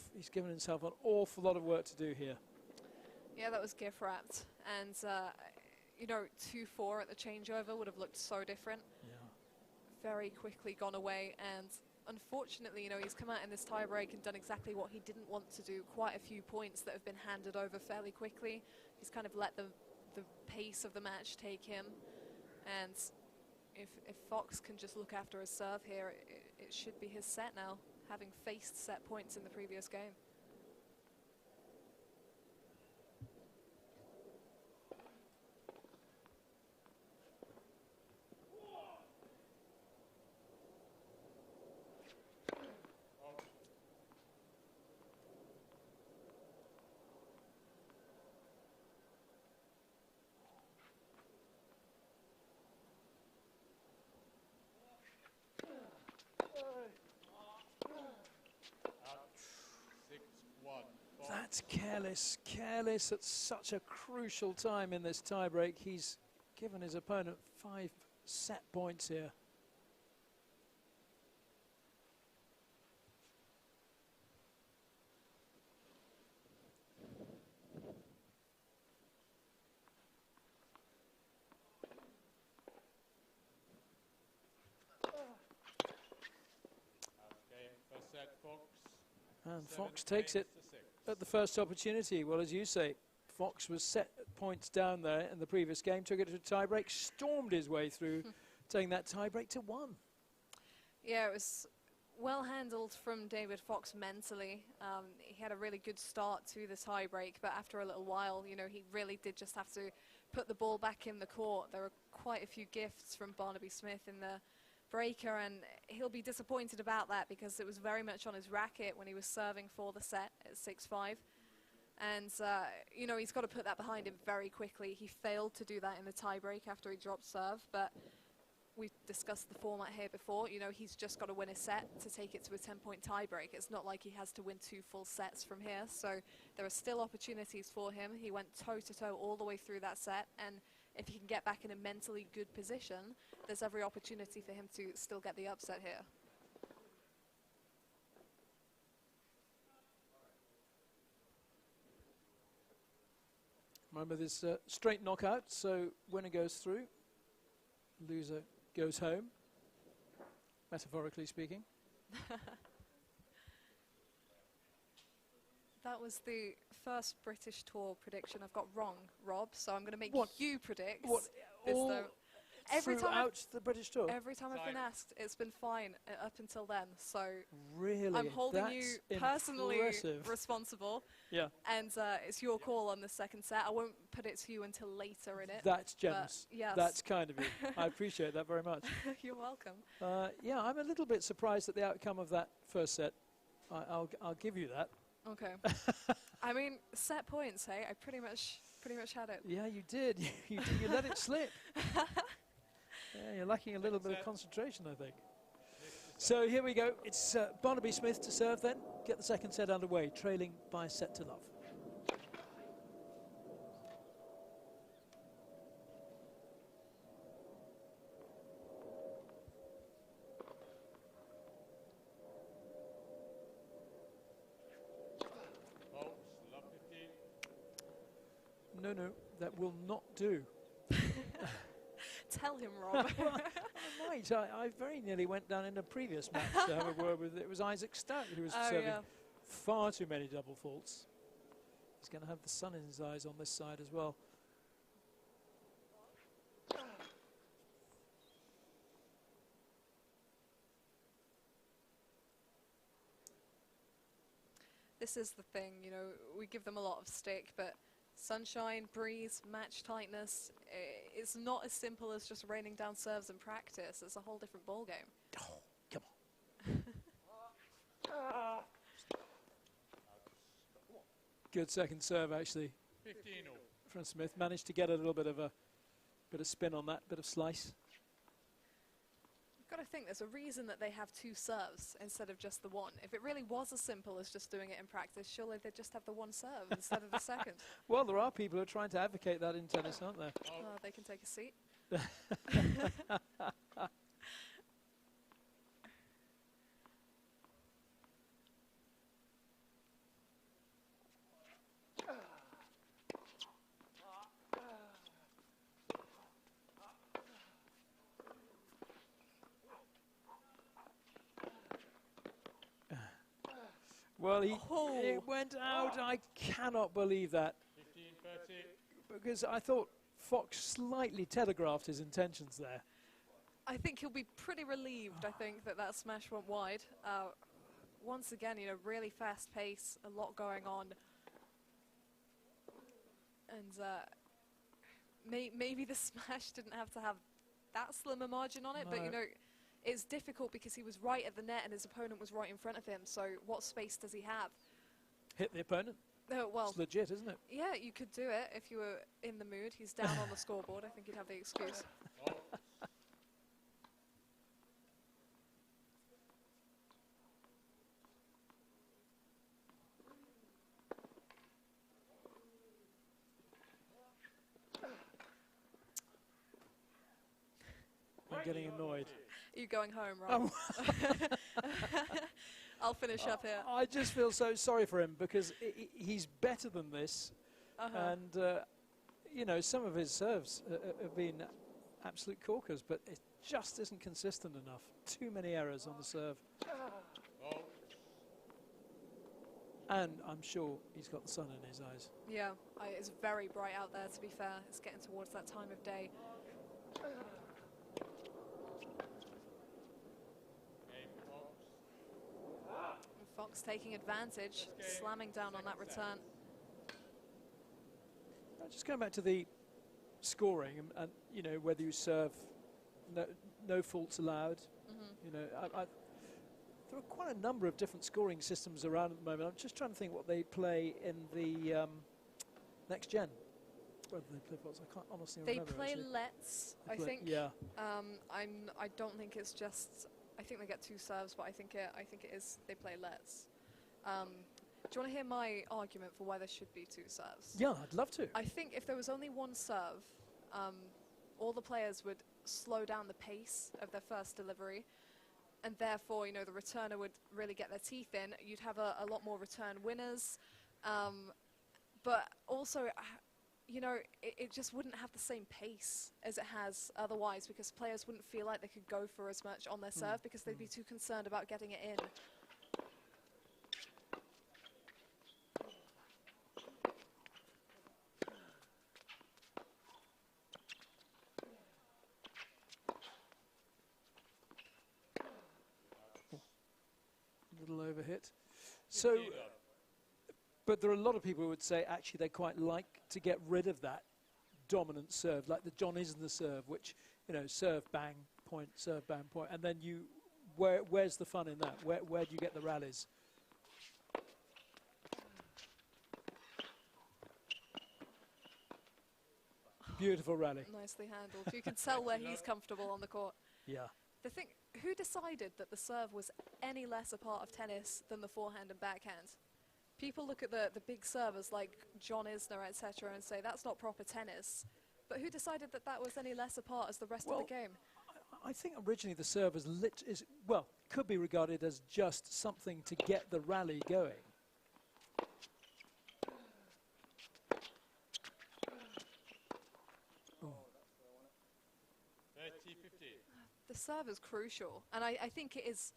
Speaker 5: an awful lot of work to do here.
Speaker 2: Yeah, that was gift wrapped. And, you know, 2-4 at the changeover would have looked so different.
Speaker 5: Yeah.
Speaker 2: Very quickly gone away. And unfortunately, you know, he's come out in this tiebreak and done exactly what he didn't want to do. Quite a few points that have been handed over fairly quickly. He's kind of let the pace of the match take him. And if Fox can just look after his serve here, it should be his set now, having faced set points in the previous game.
Speaker 5: bit careless at such a crucial time in this tiebreak. He's given his opponent 5 set points here.
Speaker 10: Okay, first set, Fox.
Speaker 5: And
Speaker 10: 7
Speaker 5: Fox takes it
Speaker 10: games to 6.
Speaker 5: at the first opportunity. Well, as you say, Fox was set points down there in the previous game, took it to a tiebreak, stormed his way through, taking that tiebreak to 1.
Speaker 2: Yeah, it was well handled from David Fox mentally. He had a really good start to the tiebreak, but after a little while, you know, he really did just have to put the ball back in the court. There were quite a few gifts from Barnaby Smith in the breaker, and he'll be disappointed about that because it was very much on his racket when he was serving for the set at 6-5. And, you know, he's got to put that behind him very quickly. He failed to do that in the tiebreak after he dropped serve, but we've discussed the format here before. You know, he's just got to win a set to take it to a 10-point tiebreak. It's not like he has to win 2 full sets from here, so there are still opportunities for him. He went toe-to-toe all the way through that set, and if he can get back in a mentally good position, there's every opportunity for him to still get the upset here.
Speaker 5: Remember, this straight knockout, so winner goes through, loser goes home, metaphorically speaking.
Speaker 2: That was the first British tour prediction I've got wrong, Rob, so I'm going to make you predict
Speaker 5: What,
Speaker 2: this
Speaker 5: all
Speaker 2: though. Every time
Speaker 5: throughout the British tour?
Speaker 2: I've been asked, it's been fine up until then, so
Speaker 5: Really?
Speaker 2: I'm holding you
Speaker 5: That's
Speaker 2: personally
Speaker 5: impressive.
Speaker 2: responsible.
Speaker 5: Yeah.
Speaker 2: And it's your call on the second set. I won't put it to you until later in it.
Speaker 5: That's generous.
Speaker 2: Yes.
Speaker 5: That's kind of you. I appreciate that very much.
Speaker 2: You're welcome.
Speaker 5: Yeah, I'm a little bit surprised at the outcome of that first set. I'll give you that.
Speaker 2: Okay. I mean, set points, hey? I pretty much had it.
Speaker 5: Yeah, you did. you let it slip. Yeah, you're lacking a little bit of concentration, I think. So here we go. It's Barnaby Smith to serve then. Get the second set underway, trailing by a set to love.
Speaker 10: Fox, love 15.
Speaker 5: No, that will not do.
Speaker 2: Tell him, Rob.
Speaker 5: I might. I very nearly went down in a previous match to have a word with. It was Isaac Stout who was serving far too many double faults. He's going to have the sun in his eyes on this side as well.
Speaker 2: This is the thing, you know, we give them a lot of stick, but sunshine, breeze, match tightness, it's not as simple as just raining down serves in practice. It's a whole different ballgame.
Speaker 5: Oh, come on. Good second serve, actually,
Speaker 10: 15 all.
Speaker 5: from Smith. Managed to get a little bit of spin on that, bit of slice.
Speaker 2: You've got to think there's a reason that they have 2 serves instead of just the one. If it really was as simple as just doing it in practice, surely they'd just have the one serve instead of the second.
Speaker 5: Well, there are people who are trying to advocate that in tennis, aren't there?
Speaker 2: They can take a seat.
Speaker 5: Well, it went out. I cannot believe that.
Speaker 10: 15, 30.
Speaker 5: Because I thought Fox slightly telegraphed his intentions there.
Speaker 2: I think he'll be pretty relieved, I think, that that smash went wide. Once again, you know, really fast pace, a lot going on. And maybe the smash didn't have to have that slim a margin on it, but, you know, it's difficult because he was right at the net and his opponent was right in front of him, so what space does he have?
Speaker 5: Hit the opponent?
Speaker 2: Well,
Speaker 5: it's legit, isn't it?
Speaker 2: Yeah, you could do it if you were in the mood. He's down on the scoreboard. I think he'd have the excuse.
Speaker 5: getting annoyed.
Speaker 2: Are you going home, right? I'll finish up here.
Speaker 5: I just feel so sorry for him because he's better than this. And, you know, some of his serves have been absolute corkers, but it just isn't consistent enough. Too many errors on the serve. And I'm sure he's got the sun in his eyes.
Speaker 2: Yeah, it's very bright out there, to be fair. It's getting towards that time of day. And Fox taking advantage, slamming down on that return.
Speaker 5: Just going back to the scoring and you know, whether you serve, no faults allowed. You know, there are quite a number of different scoring systems around at the moment. I'm just trying to think what they play in the next gen. Whether they play faults, I can't honestly remember.
Speaker 2: They play
Speaker 5: actually.
Speaker 2: Let's, I think.
Speaker 5: Yeah.
Speaker 2: I don't think it's just. I think they get 2 serves, but I think it is they play Let's. Do you want to hear my argument for why there should be 2 serves?
Speaker 5: Yeah, I'd love to.
Speaker 2: I think if there was only 1 serve, all the players would slow down the pace of their first delivery, and therefore, you know, the returner would really get their teeth in. You'd have a lot more return winners, but also, you know, it just wouldn't have the same pace as it has otherwise, because players wouldn't feel like they could go for as much on their serve because they'd be too concerned about getting it in.
Speaker 5: Little overhit. So, but there are a lot of people who would say actually they quite like to get rid of that dominant serve, like the John Isner serve, which, you know, serve, bang, point, and then you, where's the fun in that? Where do you get the rallies? Beautiful rally.
Speaker 2: Nicely handled. You can tell where he's comfortable on the court.
Speaker 5: Yeah.
Speaker 2: The thing, who decided that the serve was any less a part of tennis than the forehand and backhand? People look at the big servers like John Isner, etc., and say that's not proper tennis. But who decided that that was any less a part as the rest of the game?
Speaker 5: I think originally the serve was could be regarded as just something to get the rally going.
Speaker 2: The serve is crucial, and I think it is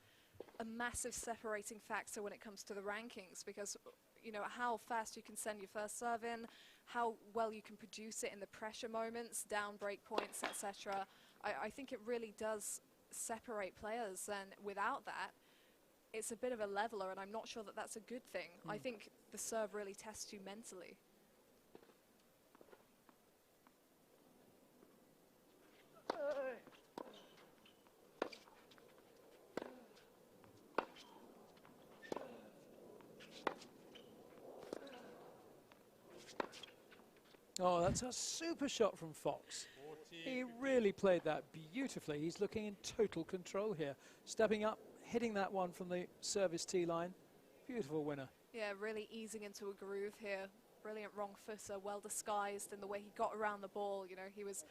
Speaker 2: a massive separating factor when it comes to the rankings, because, you know, how fast you can send your first serve in, how well you can produce it in the pressure moments, down break points, etc. I think it really does separate players, and without that, it's a bit of a leveler, and I'm not sure that that's a good thing. I think the serve really tests you mentally.
Speaker 5: Oh, that's a super shot from Fox. He really played that beautifully. He's looking in total control here. Stepping up, hitting that one from the service tee line. Beautiful winner.
Speaker 2: Yeah, really easing into a groove here. Brilliant wrong footer, well disguised in the way he got around the ball. You know, he was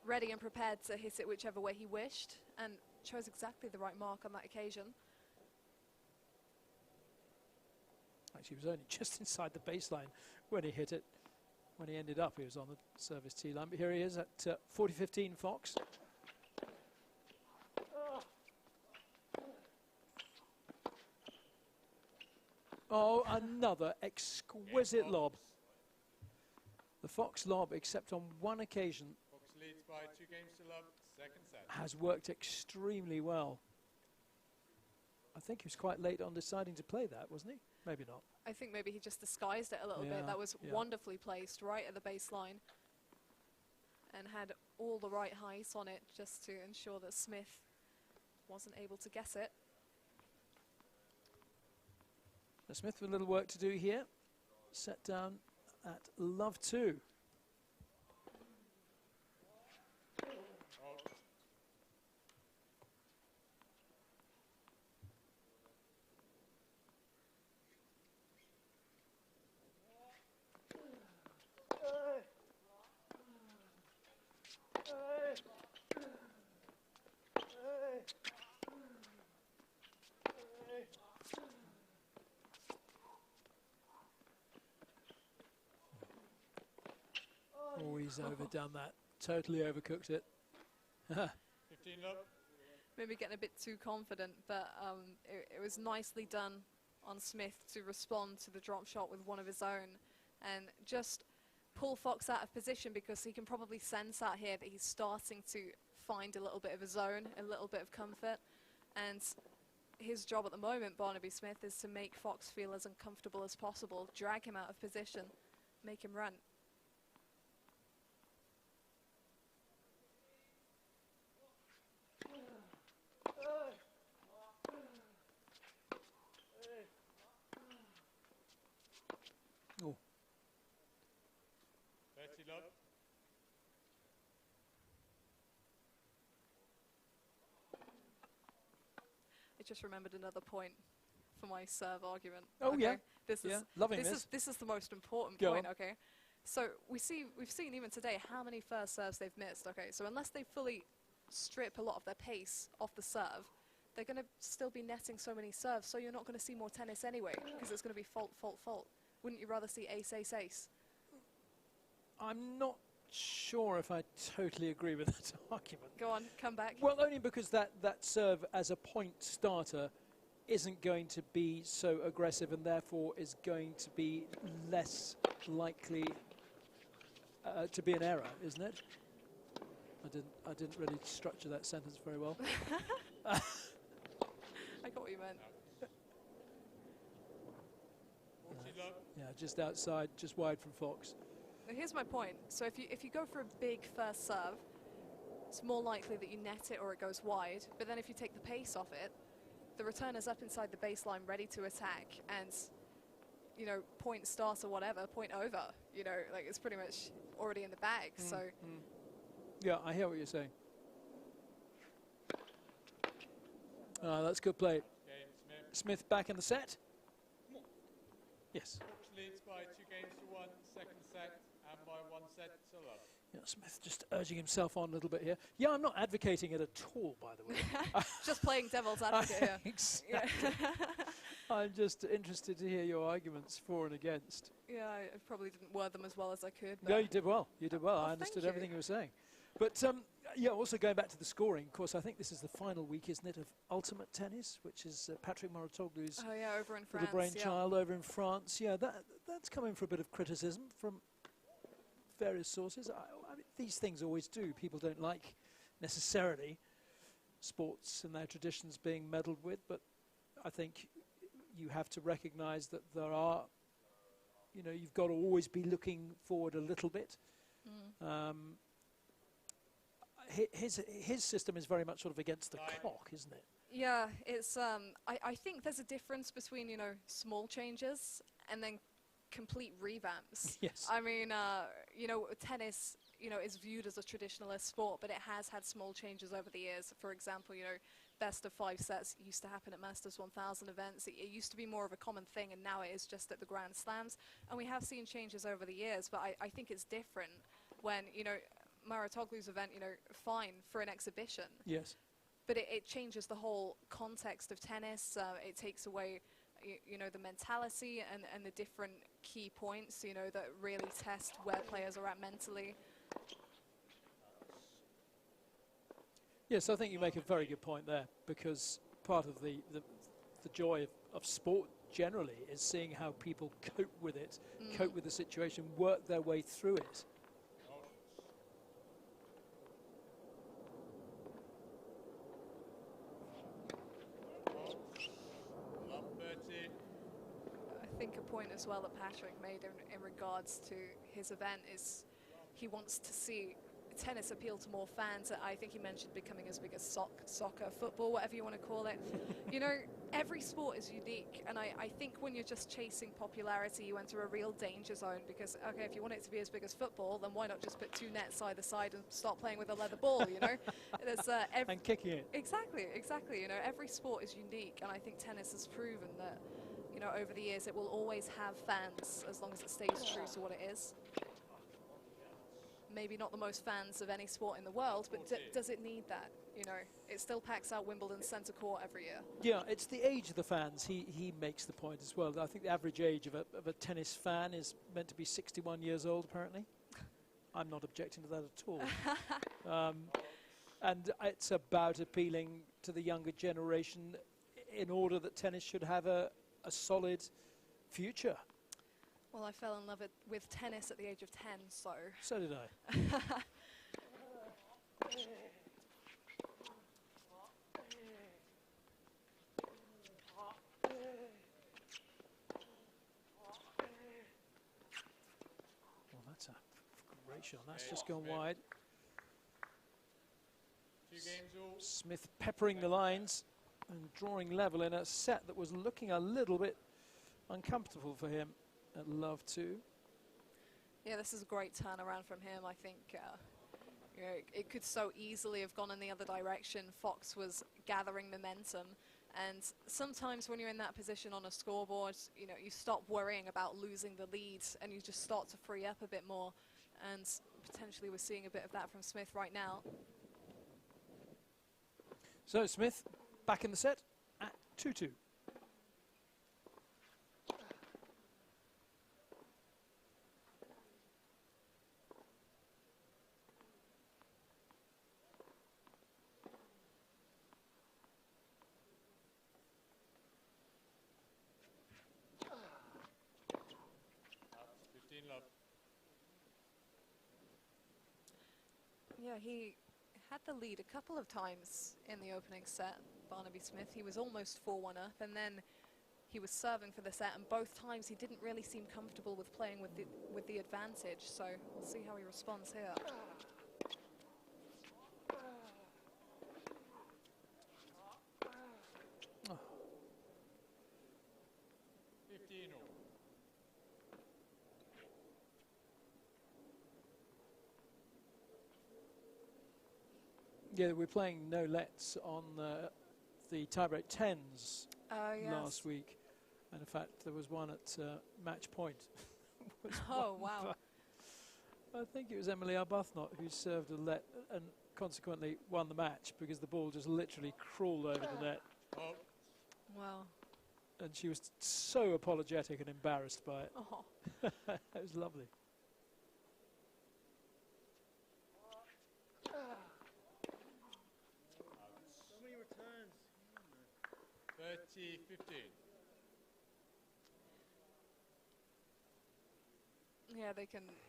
Speaker 2: ready and prepared to hit it whichever way he wished, and chose exactly the right mark on that occasion.
Speaker 5: Actually, he was only just inside the baseline when he hit it. When he ended up, he was on the service tee line. But here he is at 40-15 Fox. Oh, another exquisite lob. The Fox lob, except on one occasion,
Speaker 10: Fox leads by 2 games to love, second set.
Speaker 5: has worked extremely well. I think he was quite late on deciding to play that, wasn't he? Maybe not.
Speaker 2: I think maybe he just disguised it a little bit. That was wonderfully placed right at the baseline, and had all the right height on it just to ensure that Smith wasn't able to guess it.
Speaker 5: Now Smith with a little work to do here. Set down at love 2. he's overdone that. Totally overcooked it.
Speaker 10: 15 love.
Speaker 2: Maybe getting a bit too confident, but it was nicely done on Smith to respond to the drop shot with one of his own and just pull Fox out of position, because he can probably sense out here that he's starting to find a little bit of a zone, a little bit of comfort. And his job at the moment, Barnaby Smith, is to make Fox feel as uncomfortable as possible, drag him out of position, make him run.
Speaker 5: Oh.
Speaker 10: 30 love.
Speaker 2: I just remembered another point for my serve argument.
Speaker 5: Oh,
Speaker 2: okay?
Speaker 5: yeah.
Speaker 2: This
Speaker 5: Yeah,
Speaker 2: is
Speaker 5: loving
Speaker 2: this is the most important
Speaker 5: Go
Speaker 2: point.
Speaker 5: on.
Speaker 2: Okay, so we've seen even today how many first serves they've missed. Okay, so unless they fully strip a lot of their pace off the serve, they're going to still be netting so many serves. So you're not going to see more tennis anyway, because it's going to be fault, fault, fault. Wouldn't you rather see ace, ace, ace?
Speaker 5: I'm not sure if I totally agree with that argument.
Speaker 2: Go on, come back.
Speaker 5: Well, only because that serve as a point starter isn't going to be so aggressive, and therefore is going to be less likely to be an error, isn't it? I didn't really structure that sentence very well.
Speaker 2: I got what you meant.
Speaker 10: 40 love.
Speaker 5: Yeah, just outside, just wide from Fox.
Speaker 2: Now here's my point. So if you go for a big first serve, it's more likely that you net it or it goes wide. But then if you take the pace off it, the returner's up inside the baseline ready to attack, and, you know, point start or whatever, point over. You know, like, it's pretty much already in the bag. So
Speaker 5: Yeah, I hear what you're saying. That's good play.
Speaker 10: Game Smith.
Speaker 5: Smith back in the set. Yes.
Speaker 10: Fox leads by 2 games to 1, second set, and by 1 set to love.
Speaker 5: Yeah, Smith just urging himself on a little bit here. Yeah, I'm not advocating it at all, by the way.
Speaker 2: just playing devil's advocate here.
Speaker 5: Exactly. I'm just interested to hear your arguments for and against.
Speaker 2: Yeah, I probably didn't word them as well as I could.
Speaker 5: No, you did well. You did well.
Speaker 2: Oh,
Speaker 5: I
Speaker 2: thank
Speaker 5: understood
Speaker 2: you.
Speaker 5: everything you were saying. But yeah, also going back to the scoring, of course, I think this is the final week, isn't it, of Ultimate Tennis, which is Patrick Mouratoglou's
Speaker 2: Oh yeah, over in
Speaker 5: little
Speaker 2: France.
Speaker 5: brainchild over in France. Yeah, that's coming for a bit of criticism from various sources. I mean, these things always do. People don't like necessarily sports and their traditions being meddled with, but I think you have to recognise that there are, you know, you've got to always be looking forward a little bit. His system is very much sort of against the clock, isn't it?
Speaker 2: Yeah, it's. I think there's a difference between, you know, small changes and then complete revamps.
Speaker 5: Yes.
Speaker 2: I mean, you know, tennis, you know, is viewed as a traditionalist sport, but it has had small changes over the years. For example, you know, best of 5 sets used to happen at Masters 1000 events. It used to be more of a common thing, and now it is just at the Grand Slams. And we have seen changes over the years, but I think it's different when, you know, Mouratoglou's event, you know, fine for an exhibition.
Speaker 5: Yes.
Speaker 2: But it changes the whole context of tennis. It takes away, you know, the mentality and the different key points, you know, that really test where players are at mentally.
Speaker 5: Yes, I think you make a very good point there, because part of the joy of sport generally is seeing how people cope with it, cope with the situation, work their way through it.
Speaker 10: Love 30.
Speaker 2: I think a point as well that Patrick made in regards to his event is he wants to see tennis appeal to more fans. I think he mentioned becoming as big as soccer, football, whatever you want to call it. You know, every sport is unique, and I think when you're just chasing popularity, you enter a real danger zone, because, okay, if you want it to be as big as football, then why not just put 2 nets either side and start playing with a leather ball, you know? There's,
Speaker 5: And kicking it.
Speaker 2: Exactly, you know, every sport is unique, and I think tennis has proven that, you know, over the years it will always have fans as long as it stays true to what it is. Maybe not the most fans of any sport in the world, but does it need that? You know, it still packs out Wimbledon centre court every year.
Speaker 5: Yeah, it's the age of the fans. He makes the point as well. I think the average age of a tennis fan is meant to be 61 years old, apparently. I'm not objecting to that at all. And it's about appealing to the younger generation in order that tennis should have a solid future.
Speaker 2: Well, I fell in love with tennis at the age of 10, so...
Speaker 5: So did I. Well, that's a great shot. That's just gone wide.
Speaker 10: 2 games all.
Speaker 5: Smith peppering the lines and drawing level in a set that was looking a little bit uncomfortable for him at love 2.
Speaker 2: Yeah, this is a great turnaround from him. I think you know, it could so easily have gone in the other direction. Fox was gathering momentum, and sometimes when you're in that position on a scoreboard, you know, you stop worrying about losing the lead and you just start to free up a bit more. And potentially we're seeing a bit of that from Smith right now.
Speaker 5: So Smith back in the set at 2-2.
Speaker 2: Yeah, he had the lead a couple of times in the opening set, Barnaby Smith. He was almost 4-1 up, and then he was serving for the set, and both times he didn't really seem comfortable with playing with the advantage. So we'll see how he responds here.
Speaker 5: Oh.
Speaker 10: 15 all.
Speaker 5: Yeah, we're playing no lets on the tiebreak 10s
Speaker 2: Yes.
Speaker 5: last week, and in fact there was one at match point.
Speaker 2: Oh, wow.
Speaker 5: I think it was Emily Arbuthnot who served a let and consequently won the match because the ball just literally crawled over the net.
Speaker 10: Oh,
Speaker 2: Wow.
Speaker 5: And she was so apologetic and embarrassed by it.
Speaker 2: Oh.
Speaker 5: It was lovely.
Speaker 10: 30-15.
Speaker 2: Yeah,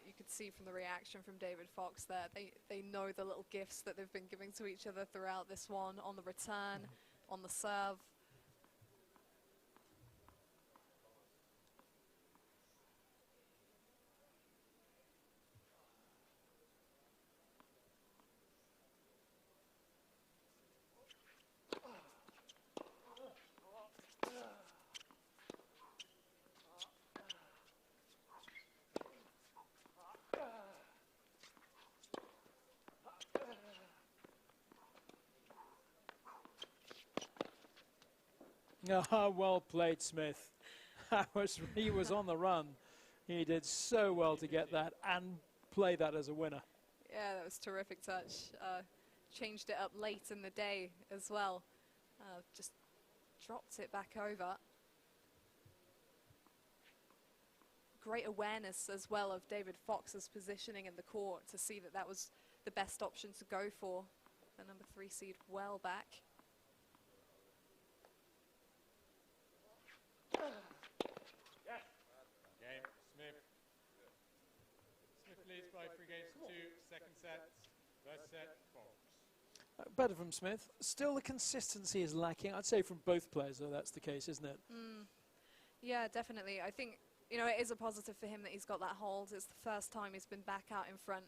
Speaker 2: you could see from the reaction from David Fox there, they know the little gifts that they've been giving to each other throughout this one, on the return, on the serve.
Speaker 5: Ah, well played, Smith. He was on the run. He did so well to get that and play that as a winner.
Speaker 2: Yeah, that was terrific touch. Changed it up late in the day as well. Just dropped it back over. Great awareness as well of David Fox's positioning in the court to see that that was the best option to go for. The number 3 seed well back.
Speaker 10: Game, Smith. Smith leads by 3 games to 2. Second set. First set, Fox.
Speaker 5: Better from Smith. Still the consistency is lacking. I'd say from both players, though, that's the case, isn't it?
Speaker 2: Yeah, definitely. I think, you know, it is a positive for him that he's got that hold. It's the first time he's been back out in front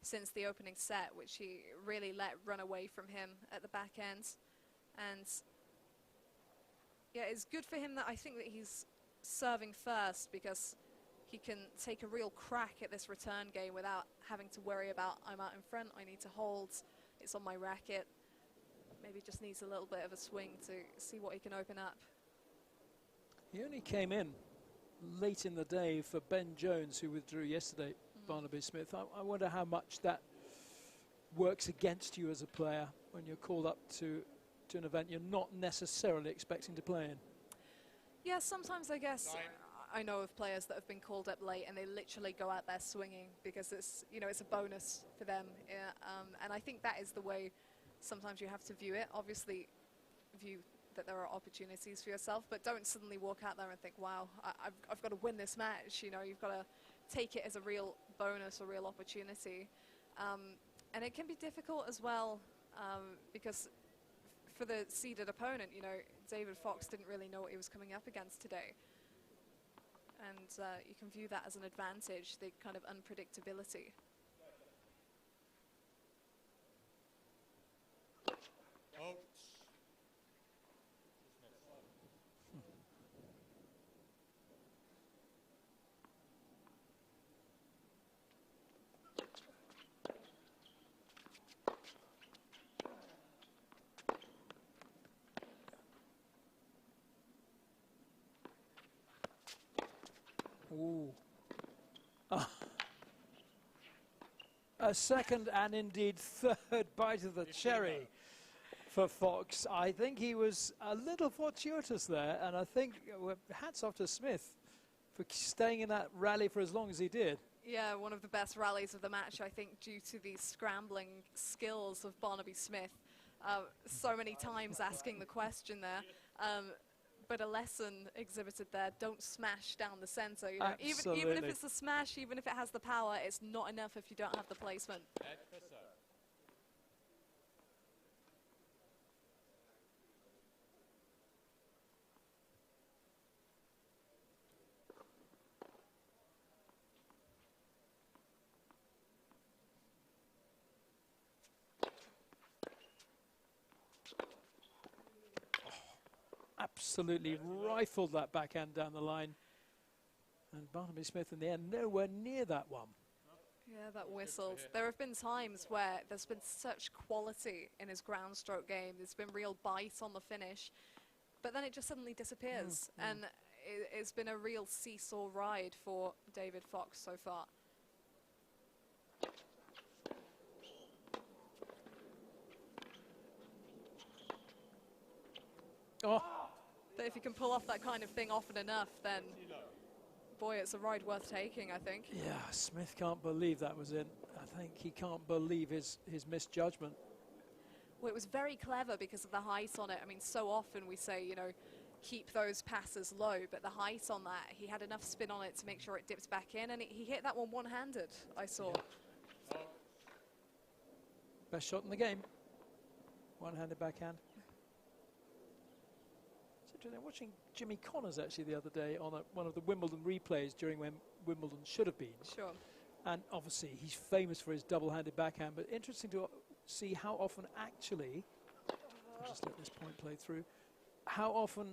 Speaker 2: since the opening set, which he really let run away from him at the back end. And yeah, it's good for him that I think that he's serving first, because he can take a real crack at this return game without having to worry about, I'm out in front, I need to hold, it's on my racket. Maybe just needs a little bit of a swing to see what he can open up.
Speaker 5: He only came in late in the day for Ben Jones, who withdrew yesterday, Barnaby Smith. I wonder how much that works against you as a player when you're called up to an event you're not necessarily expecting to play in.
Speaker 2: Yeah, sometimes I guess I know of players that have been called up late and they literally go out there swinging because it's, you know, it's a bonus for them. Yeah, and I think that is the way sometimes you have to view it. Obviously, view that there are opportunities for yourself, but don't suddenly walk out there and think, wow, I've got to win this match. You know, you've got to take it as a real bonus, a real opportunity. And it can be difficult as well because for the seeded opponent, you know, David Fox didn't really know what he was coming up against today. And you can view that as an advantage, the kind of unpredictability.
Speaker 10: Oh.
Speaker 5: Ooh. A second and indeed third bite of the cherry for Fox. I think he was a little fortuitous there, and I think hats off to Smith for staying in that rally for as long as he did.
Speaker 2: Yeah, one of the best rallies of the match, I think, due to the scrambling skills of Barnaby Smith. So many times asking the question there. But a lesson exhibited there, don't smash down the centre. You know, even if it's a smash, even if it has the power, it's not enough if you don't have the placement.
Speaker 5: Absolutely rifled that backhand down the line. And Barnaby Smith in the end nowhere near that one.
Speaker 2: Yeah, that whistled. There have been times where there's been such quality in his ground stroke game. There's been real bite on the finish. But then it just suddenly disappears. And it's been a real seesaw ride for David Fox so far.
Speaker 5: Oh.
Speaker 2: But if you can pull off that kind of thing often enough, then, boy, it's a ride worth taking, I think.
Speaker 5: Yeah, Smith can't believe that was in. I think he can't believe his misjudgment.
Speaker 2: Well, it was very clever because of the height on it. I mean, so often we say, you know, keep those passes low, but the height on that, he had enough spin on it to make sure it dips back in, and he hit that one one-handed, I saw.
Speaker 5: Yeah. Best shot in the game. One-handed backhand. I'm watching Jimmy Connors actually the other day on one of the Wimbledon replays during when Wimbledon should have been.
Speaker 2: Sure.
Speaker 5: And obviously he's famous for his double-handed backhand, but interesting to see how often actually, I'll just let this point play through, how often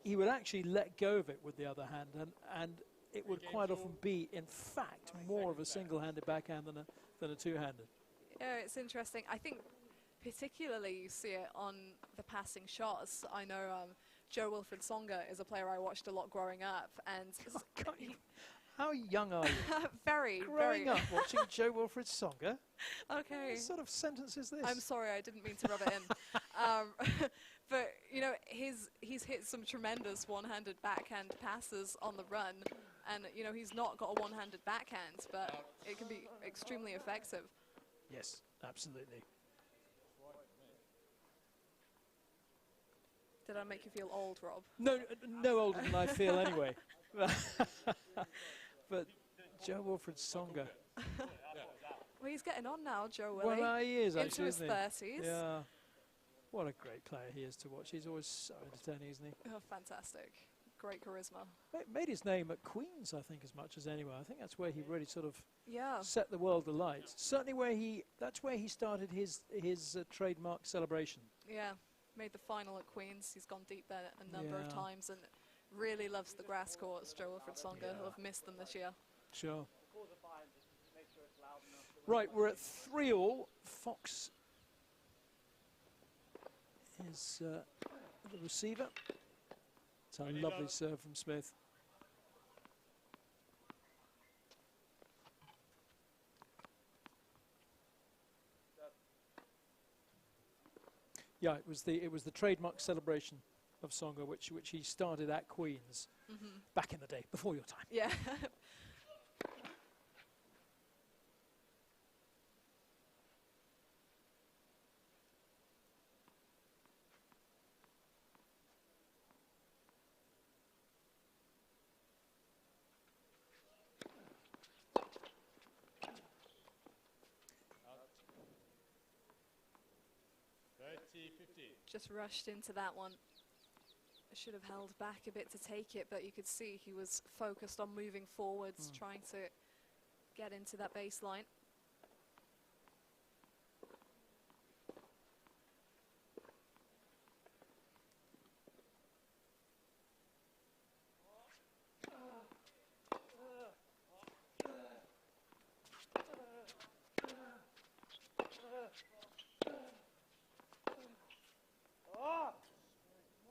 Speaker 5: he would actually let go of it with the other hand, and it would quite often be, in fact, more of a single-handed backhand than a two-handed.
Speaker 2: Yeah, it's interesting. I think particularly you see it on the passing shots. I know Joe Wilfried Tsonga is a player I watched a lot growing up, and
Speaker 5: how young are you?
Speaker 2: Very,
Speaker 5: growing up watching Joe Wilfried Tsonga.
Speaker 2: Okay.
Speaker 5: What sort of sentence is this?
Speaker 2: I'm sorry, I didn't mean to rub it in. But you know, he's hit some tremendous one-handed backhand passes on the run, and you know he's not got a one-handed backhand, but it can be extremely effective.
Speaker 5: Yes, absolutely.
Speaker 2: Did I make you feel old, Rob?
Speaker 5: No older than I feel anyway. But Joe Wilfried Tsonga.
Speaker 2: Well, he's getting on now, Joe Willie.
Speaker 5: Well, he is actually,
Speaker 2: into his 30s.
Speaker 5: Yeah. What a great player he is to watch. He's always so entertaining, isn't he?
Speaker 2: Oh, fantastic. Great charisma.
Speaker 5: Made his name at Queen's, I think, as much as anywhere. I think that's where he really sort of set the world alight. Certainly that's where he started his trademark celebration.
Speaker 2: Yeah. Made the final at Queen's. He's gone deep there a number of times and really loves the grass courts. Joe Wilfried Tsonga, who have missed them this year.
Speaker 5: Sure. Right, we're at 3-all. Fox is the receiver. It's a lovely serve from Smith. Yeah, it was the trademark celebration of Tsonga, which he started at Queen's back in the day, before your time.
Speaker 2: Yeah.
Speaker 10: Out. 30-15.
Speaker 2: Just rushed into that one. Should have held back a bit to take it, but you could see he was focused on moving forwards, trying to get into that baseline.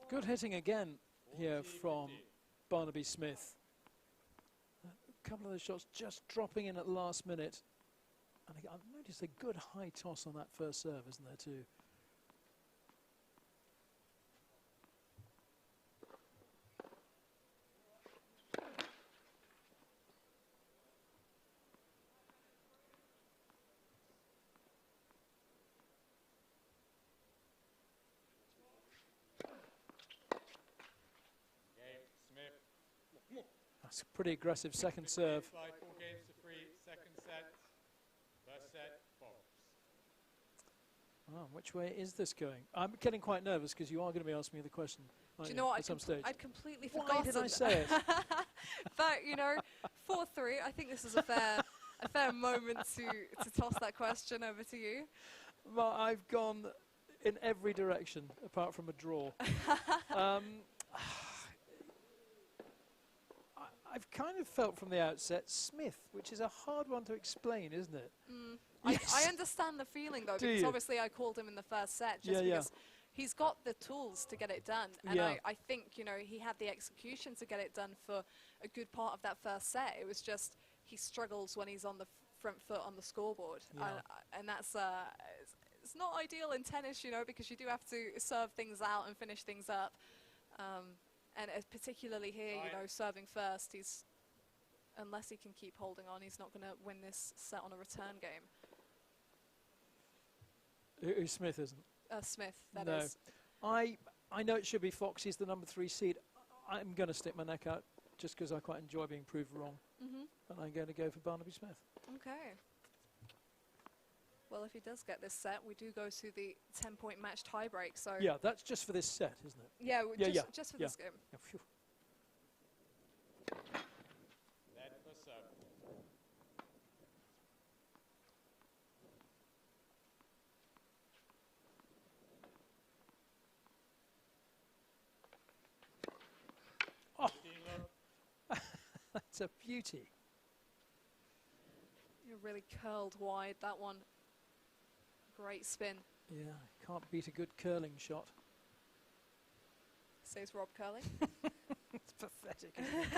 Speaker 5: Good hitting again here from Barnaby Smith. A couple of the shots just dropping in at the last minute. And I've noticed a good high toss on that first serve, isn't there, too? That's a pretty aggressive second serve.
Speaker 10: By 4 games to 3, second set. First set, Fox.
Speaker 5: Oh, which way is this going? I'm getting quite nervous because you are going to be asking me the question.
Speaker 2: Do you know what?
Speaker 5: At some stage.
Speaker 2: I'd completely
Speaker 5: Why
Speaker 2: forgotten.
Speaker 5: did I say it?
Speaker 2: But, you know, 4-3, I think this is a fair moment to toss that question over to you.
Speaker 5: Well, I've gone in every direction apart from a draw. I've kind of felt from the outset Smith, which is a hard one to explain, isn't it? Yes.
Speaker 2: I understand the feeling, though,
Speaker 5: Do
Speaker 2: because
Speaker 5: you?
Speaker 2: obviously I called him in the first set just because he's got the tools to get it done. And I think, you know, he had the execution to get it done for a good part of that first set. It was just he struggles when he's on the front foot on the scoreboard. And that's it's not ideal in tennis, you know, because you do have to serve things out and finish things up. And particularly here, you know, serving first, unless he can keep holding on, he's not going to win this set on a return game.
Speaker 5: Who Smith isn't?
Speaker 2: Smith, that
Speaker 5: no.
Speaker 2: is.
Speaker 5: I know it should be Fox. He's the number 3 seed. I'm going to stick my neck out just because I quite enjoy being proved wrong. And I'm going to go for Barnaby Smith.
Speaker 2: Okay. Well, if he does get this set, we do go to the 10-point match tiebreak. So
Speaker 5: Yeah, that's just for this set, isn't it?
Speaker 2: yeah, just for this game.
Speaker 5: Yeah, phew.
Speaker 10: That was serve.
Speaker 5: Oh. That's a beauty.
Speaker 2: You're really curled wide, that one. Great spin.
Speaker 5: Yeah, can't beat a good curling shot.
Speaker 2: Says Rob Curling.
Speaker 5: It's pathetic. Isn't it?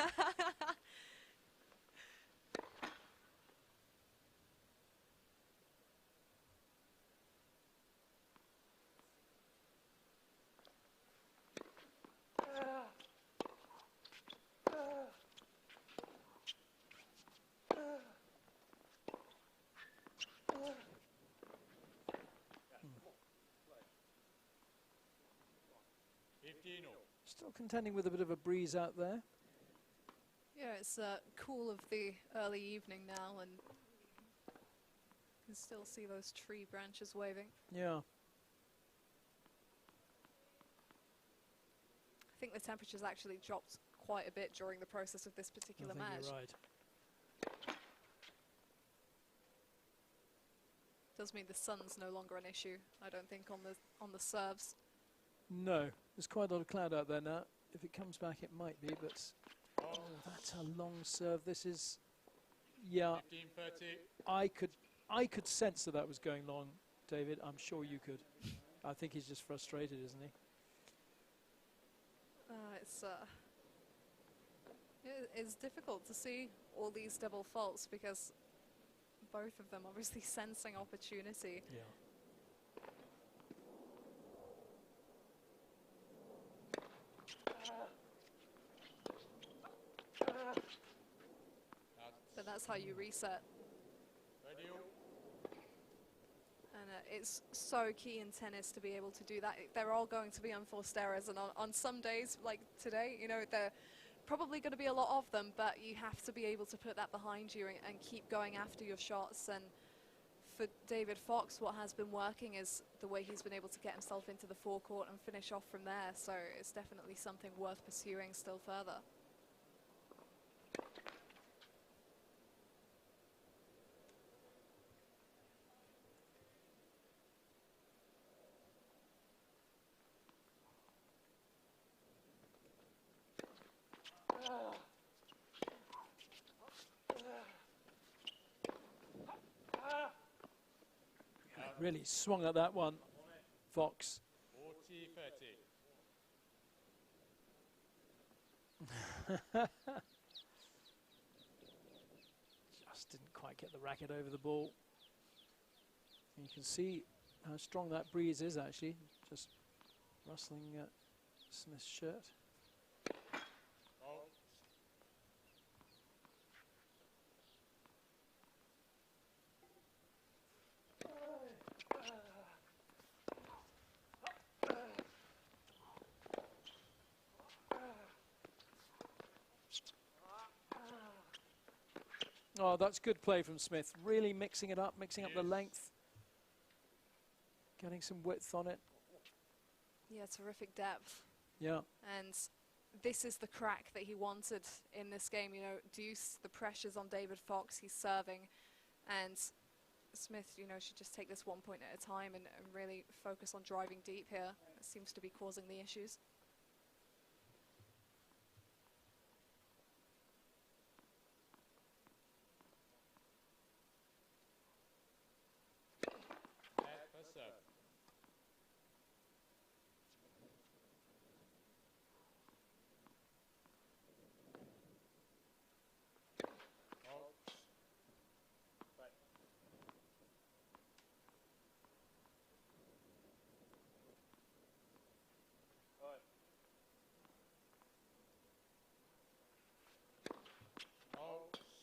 Speaker 5: Still contending with a bit of a breeze out there.
Speaker 2: Yeah, it's cool of the early evening now, and you can still see those tree branches waving.
Speaker 5: Yeah.
Speaker 2: I think the temperature's actually dropped quite a bit during the process of this particular
Speaker 5: I think
Speaker 2: match.
Speaker 5: you're right.
Speaker 2: Does mean the sun's no longer an issue, I don't think, on the serves.
Speaker 5: No, there's quite a lot of cloud out there now. If it comes back, it might be, but that's a long serve. This is, yeah.
Speaker 10: 15-30.
Speaker 5: I could sense that was going long, David. I'm sure you could. I think he's just frustrated, isn't he?
Speaker 2: It's difficult to see all these double faults because both of them obviously sensing opportunity.
Speaker 5: Yeah.
Speaker 2: that's how you reset.
Speaker 10: Radio.
Speaker 2: And it's so key in tennis to be able to do that. There are going to be unforced errors, and on some days like today, you know, there probably going to be a lot of them, but you have to be able to put that behind you and keep going after your shots. And for David Fox, what has been working is the way he's been able to get himself into the forecourt and finish off from there. So it's definitely something worth pursuing still further.
Speaker 5: Really swung at that one, Fox.
Speaker 10: 40-30.
Speaker 5: Just didn't quite get the racket over the ball. You can see how strong that breeze is actually, just rustling Smith's shirt. Oh, that's good play from Smith. Really mixing it up, mixing up the length. Getting some width on it.
Speaker 2: Yeah, terrific depth.
Speaker 5: Yeah.
Speaker 2: And this is the crack that he wanted in this game. You know, deuce, the pressure's on David Fox. He's serving. And Smith, you know, should just take this 1 point at a time and really focus on driving deep here. It seems to be causing the issues.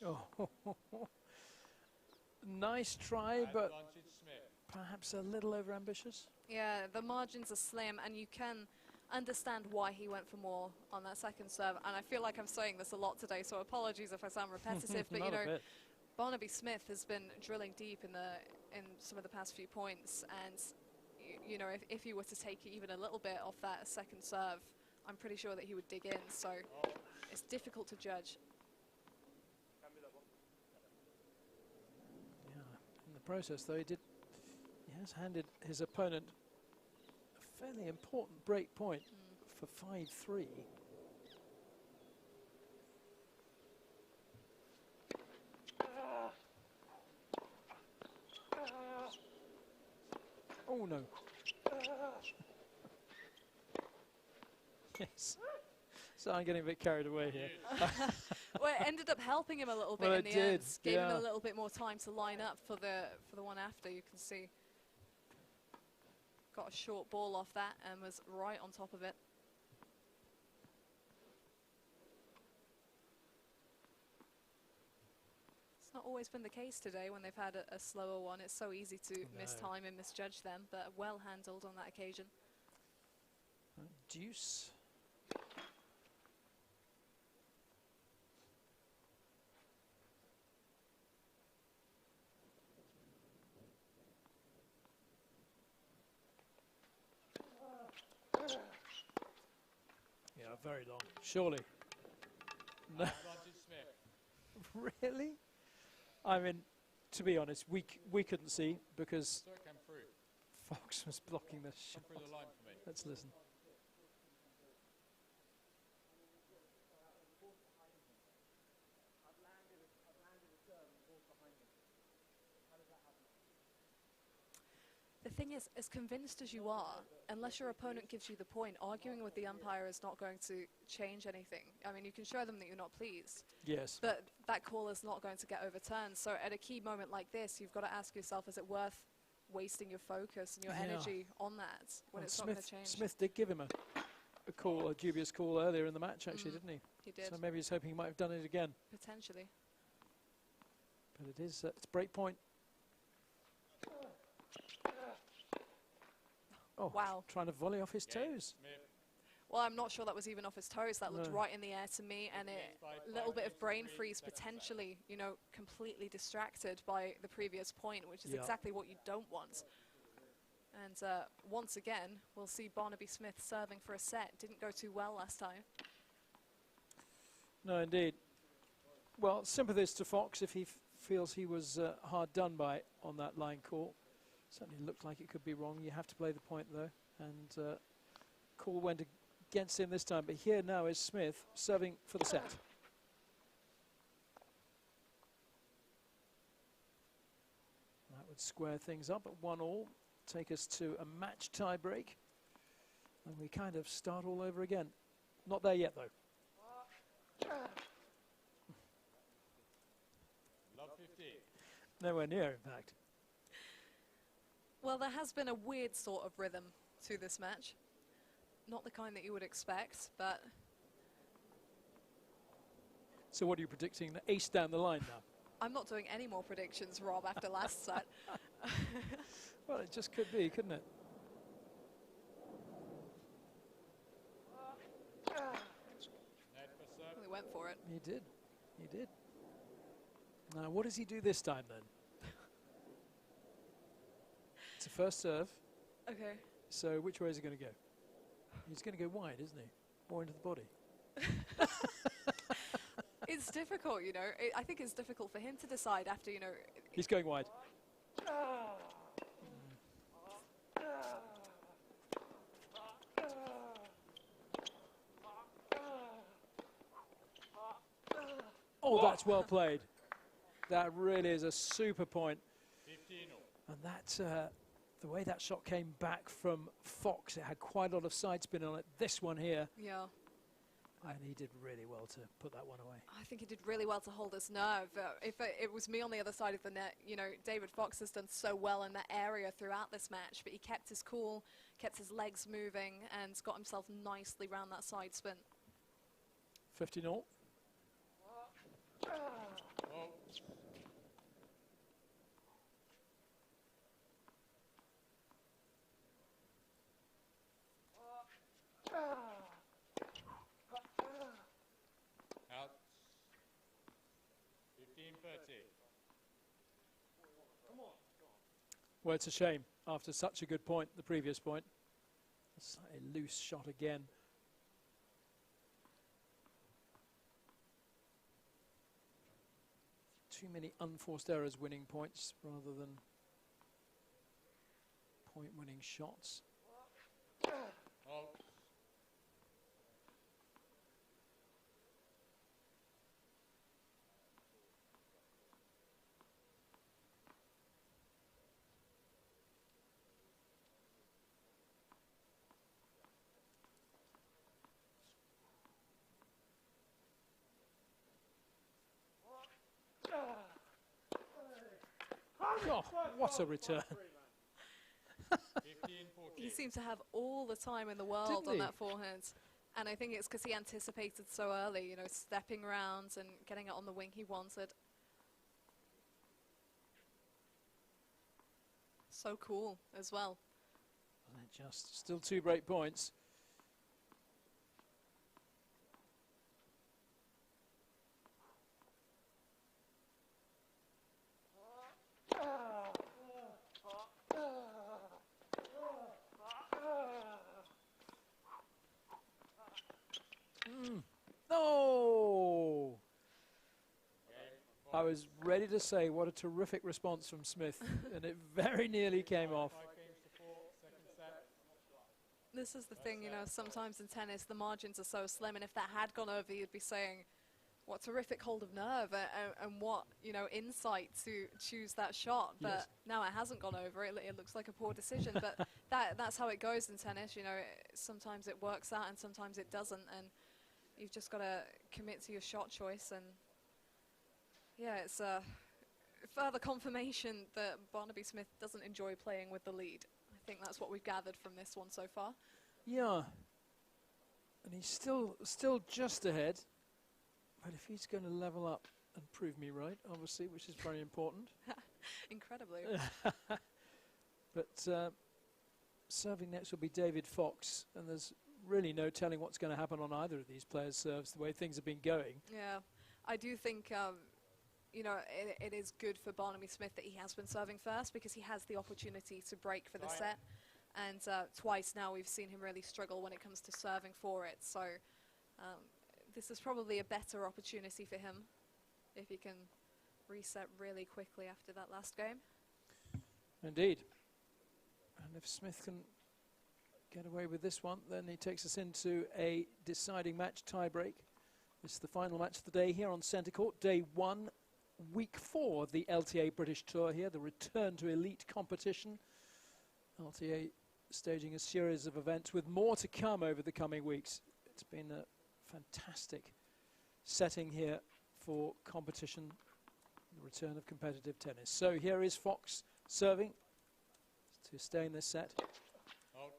Speaker 5: Oh, nice try, but perhaps a little overambitious.
Speaker 2: Yeah, the margins are slim, and you can understand why he went for more on that second serve. And I feel like I'm saying this a lot today, so apologies if I sound repetitive. But you know, Barnaby Smith has been drilling deep in some of the past few points, and you know, if you were to take even a little bit off that second serve, I'm pretty sure that he would dig in. So it's difficult to judge.
Speaker 5: In the process, though, he has handed his opponent a fairly important break point for 5-3. Oh no. Yes. So I'm getting a bit carried away here.
Speaker 2: Well, it ended up helping him a little bit
Speaker 5: Well,
Speaker 2: in the end. Gave him a little bit more time to line up for the one after. You can see got a short ball off that and was right on top of it. It's not always been the case today when they've had a slower one. It's so easy to mistime and misjudge them, but well handled on that occasion.
Speaker 5: Deuce. Yeah, very long. Surely. No. Really? I mean, to be honest, we couldn't see because Fox was blocking the shot. Let's listen.
Speaker 2: The thing is, as convinced as you are, unless your opponent gives you the point, arguing with the umpire is not going to change anything. I mean, you can show them that you're not pleased.
Speaker 5: Yes.
Speaker 2: But that call is not going to get overturned. So at a key moment like this, you've got to ask yourself, is it worth wasting your focus and your energy on that when it's not going to change?
Speaker 5: Smith did give him a call, a dubious call earlier in the match, actually, didn't he?
Speaker 2: He did.
Speaker 5: So maybe he's hoping he might have done it again.
Speaker 2: Potentially.
Speaker 5: But it is, it's break point. Oh,
Speaker 2: Wow.
Speaker 5: trying to volley off his toes.
Speaker 2: Well, I'm not sure that was even off his toes. That looked
Speaker 5: No.
Speaker 2: right in the air to me, and a little bit of brain freeze potentially, you know, completely distracted by the previous point, which is
Speaker 5: Yeah.
Speaker 2: exactly what you don't want. And once again, we'll see Barnaby Smith serving for a set. Didn't go too well last time.
Speaker 5: No, indeed. Well, sympathies to Fox if he feels he was hard done by on that line call. Certainly looked like it could be wrong. You have to play the point, though. And call went against him this time. But here now is Smith serving for the set. That would square things up at 1-1. Take us to a match tie break. And we kind of start all over again. Not there yet, though.
Speaker 10: Love 15.
Speaker 5: Nowhere near, in fact.
Speaker 2: Well, there has been a weird sort of rhythm to this match. Not the kind that you would expect, but
Speaker 5: So what are you predicting? The ace down the line now?
Speaker 2: I'm not doing any more predictions, Rob, after last set.
Speaker 5: Well, it just could be, couldn't it?
Speaker 10: Net for serve.
Speaker 2: We went for it.
Speaker 5: He did. He did. Now, what does he do this time, then? It's a first serve.
Speaker 2: Okay.
Speaker 5: So which way is he going to go? He's going to go wide, isn't he? More into the body.
Speaker 2: It's difficult, you know. I think it's difficult for him to decide after, you know.
Speaker 5: He's going wide. Oh, that's well played. That really is a super point.
Speaker 10: 15 all.
Speaker 5: And that, the way that shot came back from Fox, it had quite a lot of side spin on it. This one here,
Speaker 2: Yeah.
Speaker 5: and he did really well to put that one away.
Speaker 2: I think he did really well to hold his nerve. If it was me on the other side of the net, you know, David Fox has done so well in that area throughout this match, but he kept his cool, kept his legs moving, and got himself nicely round that side spin.
Speaker 5: 50-0.
Speaker 10: Oh, out. 15-30.
Speaker 5: Well, it's a shame after such a good point, the previous point. A slightly loose shot again. Too many unforced errors winning points rather than point-winning shots.
Speaker 10: Oh,
Speaker 5: Oh, what a return.
Speaker 10: 15-14.
Speaker 2: He seemed to have all the time in the world
Speaker 5: Didn't
Speaker 2: on
Speaker 5: he?
Speaker 2: that forehand. And I think it's because he anticipated so early, you know, stepping around and getting it on the wing he wanted. So cool as well.
Speaker 5: And just still 2 break points. No! I was ready to say what a terrific response from Smith, and it very nearly came off.
Speaker 10: 5 games to 4, second set.
Speaker 2: This is the thing, you know, sometimes in tennis the margins are so slim, and if that had gone over, you'd be saying, what terrific hold of nerve and what, you know, insight to choose that shot. But
Speaker 5: Yes.
Speaker 2: now it hasn't gone over. It looks like a poor decision. But that's how it goes in tennis. You know, sometimes it works out and sometimes it doesn't. And you've just got to commit to your shot choice. And yeah, it's a further confirmation that Barnaby Smith doesn't enjoy playing with the lead. I think that's what we've gathered from this one so far.
Speaker 5: Yeah. And he's still just ahead. But if he's going to level up and prove me right, obviously, which is very important.
Speaker 2: Incredibly.
Speaker 5: But serving next will be David Fox, and there's really no telling what's going to happen on either of these players' serves, the way things have been going.
Speaker 2: Yeah, I do think, you know, it is good for Barnaby Smith that he has been serving first, because he has the opportunity to break for the set. And twice now we've seen him really struggle when it comes to serving for it. So this is probably a better opportunity for him if he can reset really quickly after that last game.
Speaker 5: Indeed. And if Smith can get away with this one, then he takes us into a deciding match, tie-break. This is the final match of the day here on Centre Court. Day 1, week 4 of the LTA British Tour here, the return to elite competition. LTA staging a series of events with more to come over the coming weeks. It's been a fantastic setting here for competition, the return of competitive tennis. So here is Fox serving to stay in this set.
Speaker 10: Out.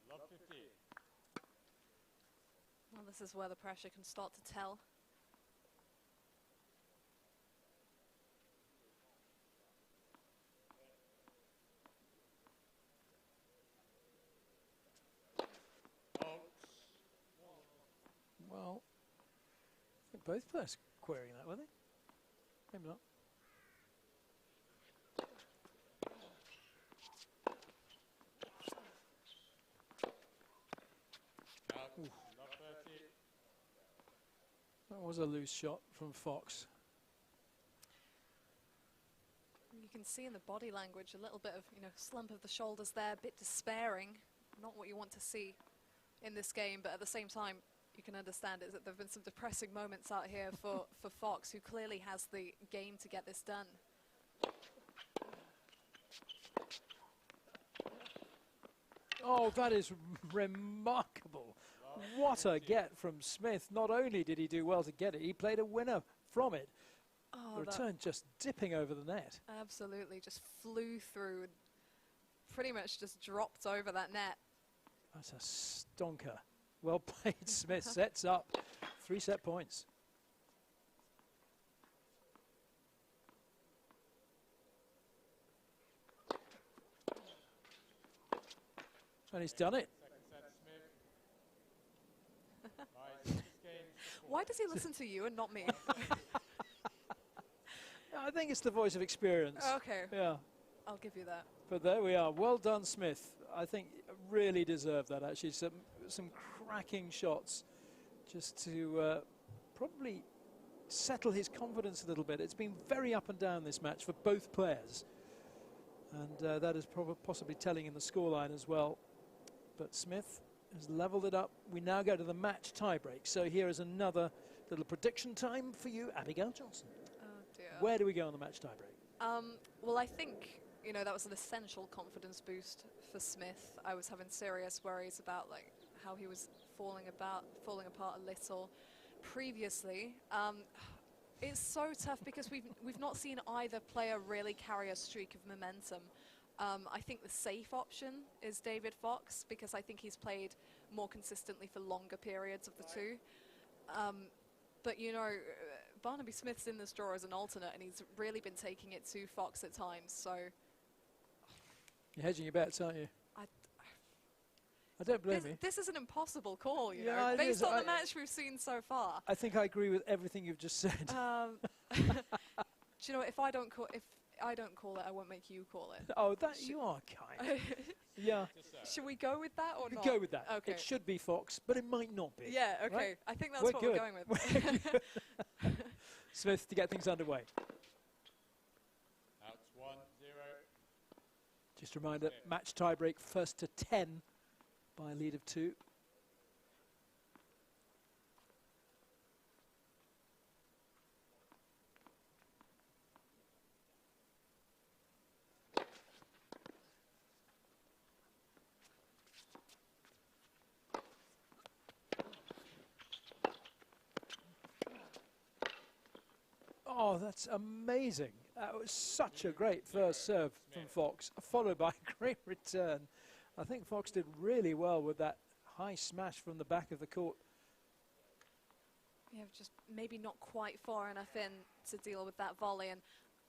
Speaker 10: Love 15.
Speaker 2: Well, this is where the pressure can start to tell.
Speaker 5: Well, I think both players querying that, were they? Maybe not.
Speaker 10: Out. Love 30.
Speaker 5: That was a loose shot from Fox.
Speaker 2: You can see in the body language a little bit of, you know, slump of the shoulders there, a bit despairing. Not what you want to see in this game, but at the same time, you can understand it, that there have been some depressing moments out here for Fox, who clearly has the game to get this done.
Speaker 5: Oh, that is remarkable. What a get from Smith. Not only did he do well to get it, he played a winner from it.
Speaker 2: Oh,
Speaker 5: The return just dipping over the net.
Speaker 2: absolutely, just flew through, and pretty much just dropped over that net.
Speaker 5: That's a stonker. Well played, Smith. Sets up 3 set points. And he's done it.
Speaker 10: Second set, Smith. By 6 games to 4.
Speaker 2: Why does he listen to you and not me?
Speaker 5: I think it's the voice of experience.
Speaker 2: Okay,
Speaker 5: Yeah,
Speaker 2: I'll give you that.
Speaker 5: but there we are. Well done, Smith. I think really deserved that, actually. Some cracking shots just to probably settle his confidence a little bit. It's been very up and down this match for both players. And that is possibly telling in the scoreline as well. But Smith has levelled it up. We now go to the match tiebreak. So here is another little prediction time for you, Abigail Johnson.
Speaker 2: Oh dear.
Speaker 5: Where do we go on the match tiebreak?
Speaker 2: Well, I think, you know, that was an essential confidence boost for Smith. I was having serious worries about, like, how he was falling apart a little previously. It's so tough because we've not seen either player really carry a streak of momentum. I think the safe option is David Fox, because I think he's played more consistently for longer periods of the two. But, you know, Barnaby Smith's in this draw as an alternate, and he's really been taking it to Fox at times. So
Speaker 5: You're hedging your bets, aren't you? I don't blame you.
Speaker 2: this is an impossible call, you
Speaker 5: Yeah,
Speaker 2: know,
Speaker 5: it
Speaker 2: based
Speaker 5: is.
Speaker 2: on the match we've seen so far.
Speaker 5: I think I agree with everything you've just said.
Speaker 2: Do you know, if I don't call it, I won't make you call it.
Speaker 5: Oh, that you are kind. Yeah,
Speaker 2: Should we go with that or
Speaker 5: we
Speaker 2: not?
Speaker 5: go with that.
Speaker 2: Okay.
Speaker 5: It should be Fox, but it might not be.
Speaker 2: Yeah, okay.
Speaker 5: Right?
Speaker 2: I think that's
Speaker 5: We're
Speaker 2: what
Speaker 5: good.
Speaker 2: we're going with.
Speaker 5: Smith to get things underway.
Speaker 10: Out 1-0.
Speaker 5: Just a reminder, match tiebreak, first to 10 by a lead of 2. Oh, that's amazing. That was such a great first serve from Fox, followed by a great return. I think Fox did really well with that high smash from the back of the court.
Speaker 2: Yeah, just maybe not quite far enough in to deal with that volley. And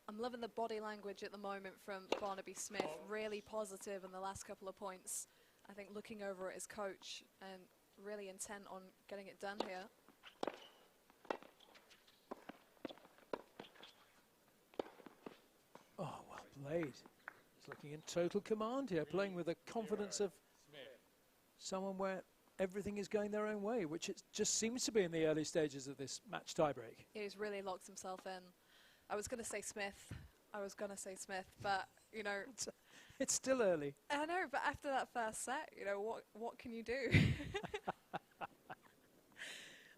Speaker 2: I'm loving the body language at the moment from Barnaby Smith, really positive in the last couple of points. I think looking over at his coach and really intent on getting it done here.
Speaker 5: Oh, well played. He's looking in total command here, playing with the confidence of someone where everything is going their own way, which it just seems to be in the early stages of this match tiebreak.
Speaker 2: He's really locked himself in. I was going to say Smith. But, you know...
Speaker 5: It's still early.
Speaker 2: I know, but after that first set, you know, what can you do?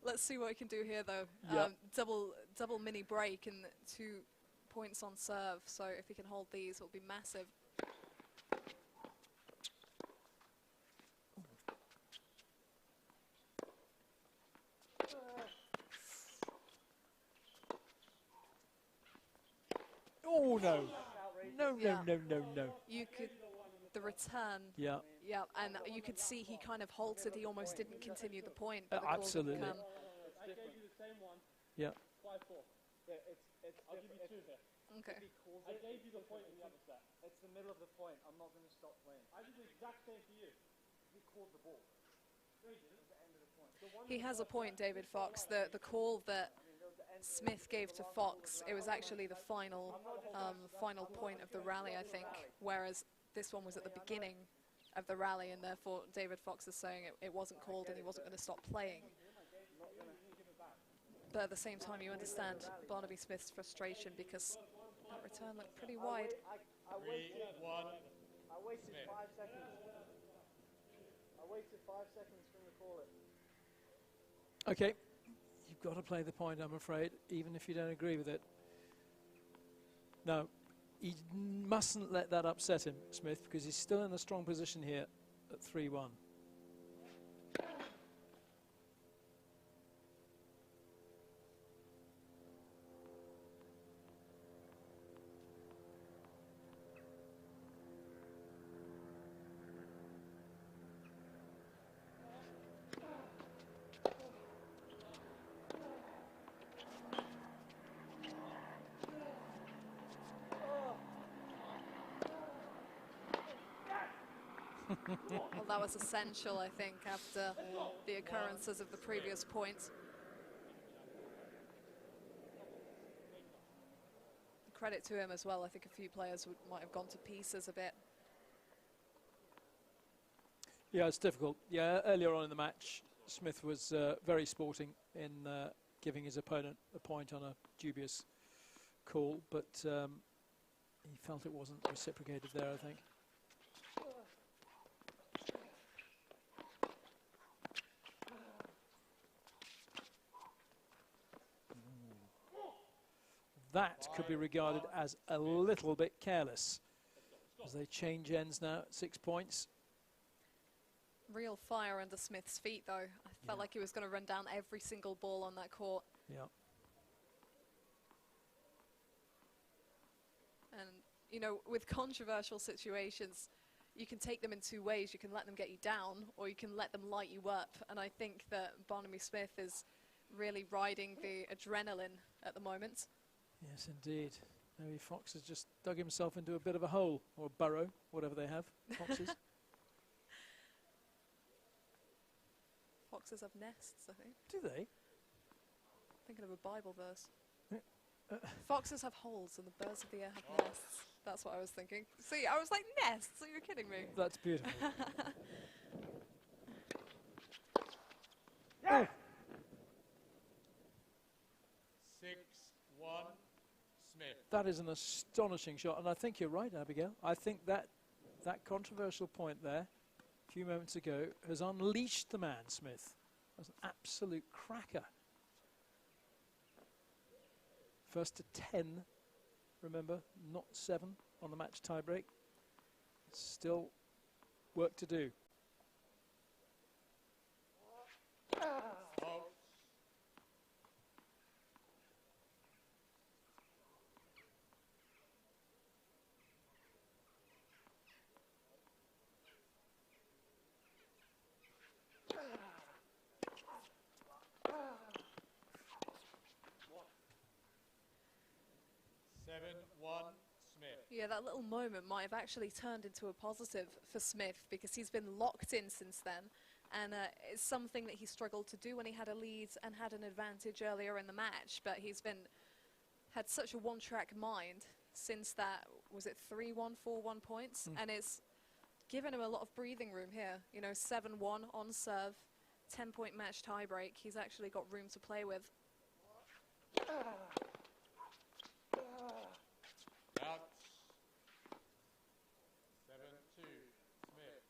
Speaker 2: Let's see what he can do here, though.
Speaker 5: Yep.
Speaker 2: Double mini break and 2 points on serve. So if he can hold these, it'll be massive.
Speaker 5: Oh, no. No,
Speaker 2: Yeah.
Speaker 5: no.
Speaker 2: You could... The return.
Speaker 5: Yeah.
Speaker 2: Yeah, and you could see he kind of halted. He almost didn't continue the point. But the call
Speaker 5: Absolutely.
Speaker 2: didn't come.
Speaker 3: I gave you the same one.
Speaker 5: Yeah.
Speaker 3: 5-4. Yeah, I'll give you 2 here.
Speaker 2: Okay.
Speaker 3: I gave you the point in the other set. It's the middle of the point. I'm not going to stop playing. I did the exact same for you. You called the ball. No, you didn't. At the end of the point.
Speaker 2: He has a point, David Fox. The call that Smith gave to Fox, it was actually the final point of the rally, I think, whereas this one was at the beginning of the rally, and therefore David Fox is saying it wasn't called and he wasn't going to stop playing. But at the same time, you understand Barnaby Smith's frustration because that return looked pretty wide.
Speaker 3: 3-1.
Speaker 11: I wasted 5 seconds. I wasted 5 seconds from the call it.
Speaker 5: Okay. You've got to play the point, I'm afraid, even if you don't agree with it. No, he mustn't let that upset him, Smith, because he's still in a strong position here at 3-1.
Speaker 2: Well, that was essential, I think, after the occurrences of the previous points. Credit to him as well. I think a few players might have gone to pieces a bit.
Speaker 5: Yeah, it's difficult. Yeah, earlier on in the match, Smith was very sporting in giving his opponent a point on a dubious call, but he felt it wasn't reciprocated there, I think. That could be regarded as a little bit careless as they change ends now at 6 points.
Speaker 2: Real fire under Smith's feet, though. I felt like he was going to run down every single ball on that court.
Speaker 5: Yeah.
Speaker 2: And, you know, with controversial situations, you can take them in 2 ways. You can let them get you down, or you can let them light you up. And I think that Barnaby Smith is really riding the adrenaline at the moment.
Speaker 5: Yes, indeed. Maybe Fox has just dug himself into a bit of a hole, or a burrow, whatever they have, foxes.
Speaker 2: Foxes have nests, I think.
Speaker 5: Do they?
Speaker 2: Thinking of a Bible verse.
Speaker 5: Uh,
Speaker 2: Foxes have holes and the birds of the air have nests. That's what I was thinking. See, I was like, nests? Are you kidding me?
Speaker 5: That's beautiful. Oh.
Speaker 10: 6-1, Smith.
Speaker 5: That is an astonishing shot, and I think you're right, Abigail. I think that controversial point there, a few moments ago, has unleashed the man, Smith. That's an absolute cracker. First to 10, remember, not 7 on the match tiebreak. Still work to do.
Speaker 2: Yeah, that little moment might have actually turned into a positive for Smith because he's been locked in since then. And it's something that he struggled to do when he had a lead and had an advantage earlier in the match. But he's had such a one-track mind since that, was it 3-1, 4-1 points? And it's given him a lot of breathing room here. You know, 7-1 on serve, 10-point match tiebreak. He's actually got room to play with.
Speaker 10: Out. 7-2, Smith.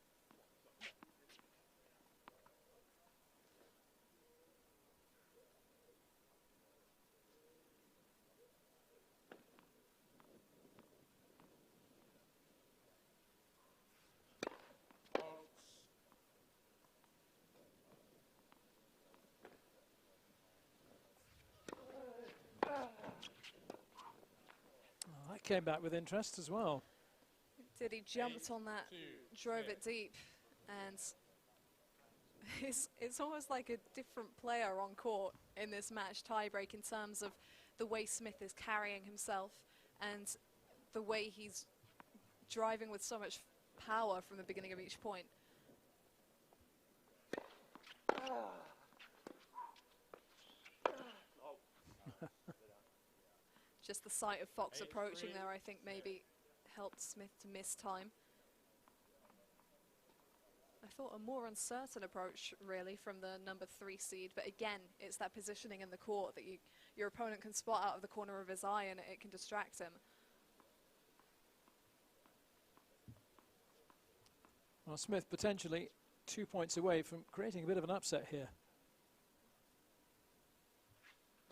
Speaker 5: Oh, that came back with interest as well.
Speaker 2: Did he jumped on that, drove it deep, and it's almost like a different player on court in this match tiebreak in terms of the way Smith is carrying himself and the way he's driving with so much power from the beginning of each point. Just the sight of Fox approaching there, I think, maybe helped Smith to miss time. I thought a more uncertain approach, really, from the number 3 seed. But again, it's that positioning in the court that your opponent can spot out of the corner of his eye and it can distract him.
Speaker 5: Well, Smith potentially 2 points away from creating a bit of an upset here.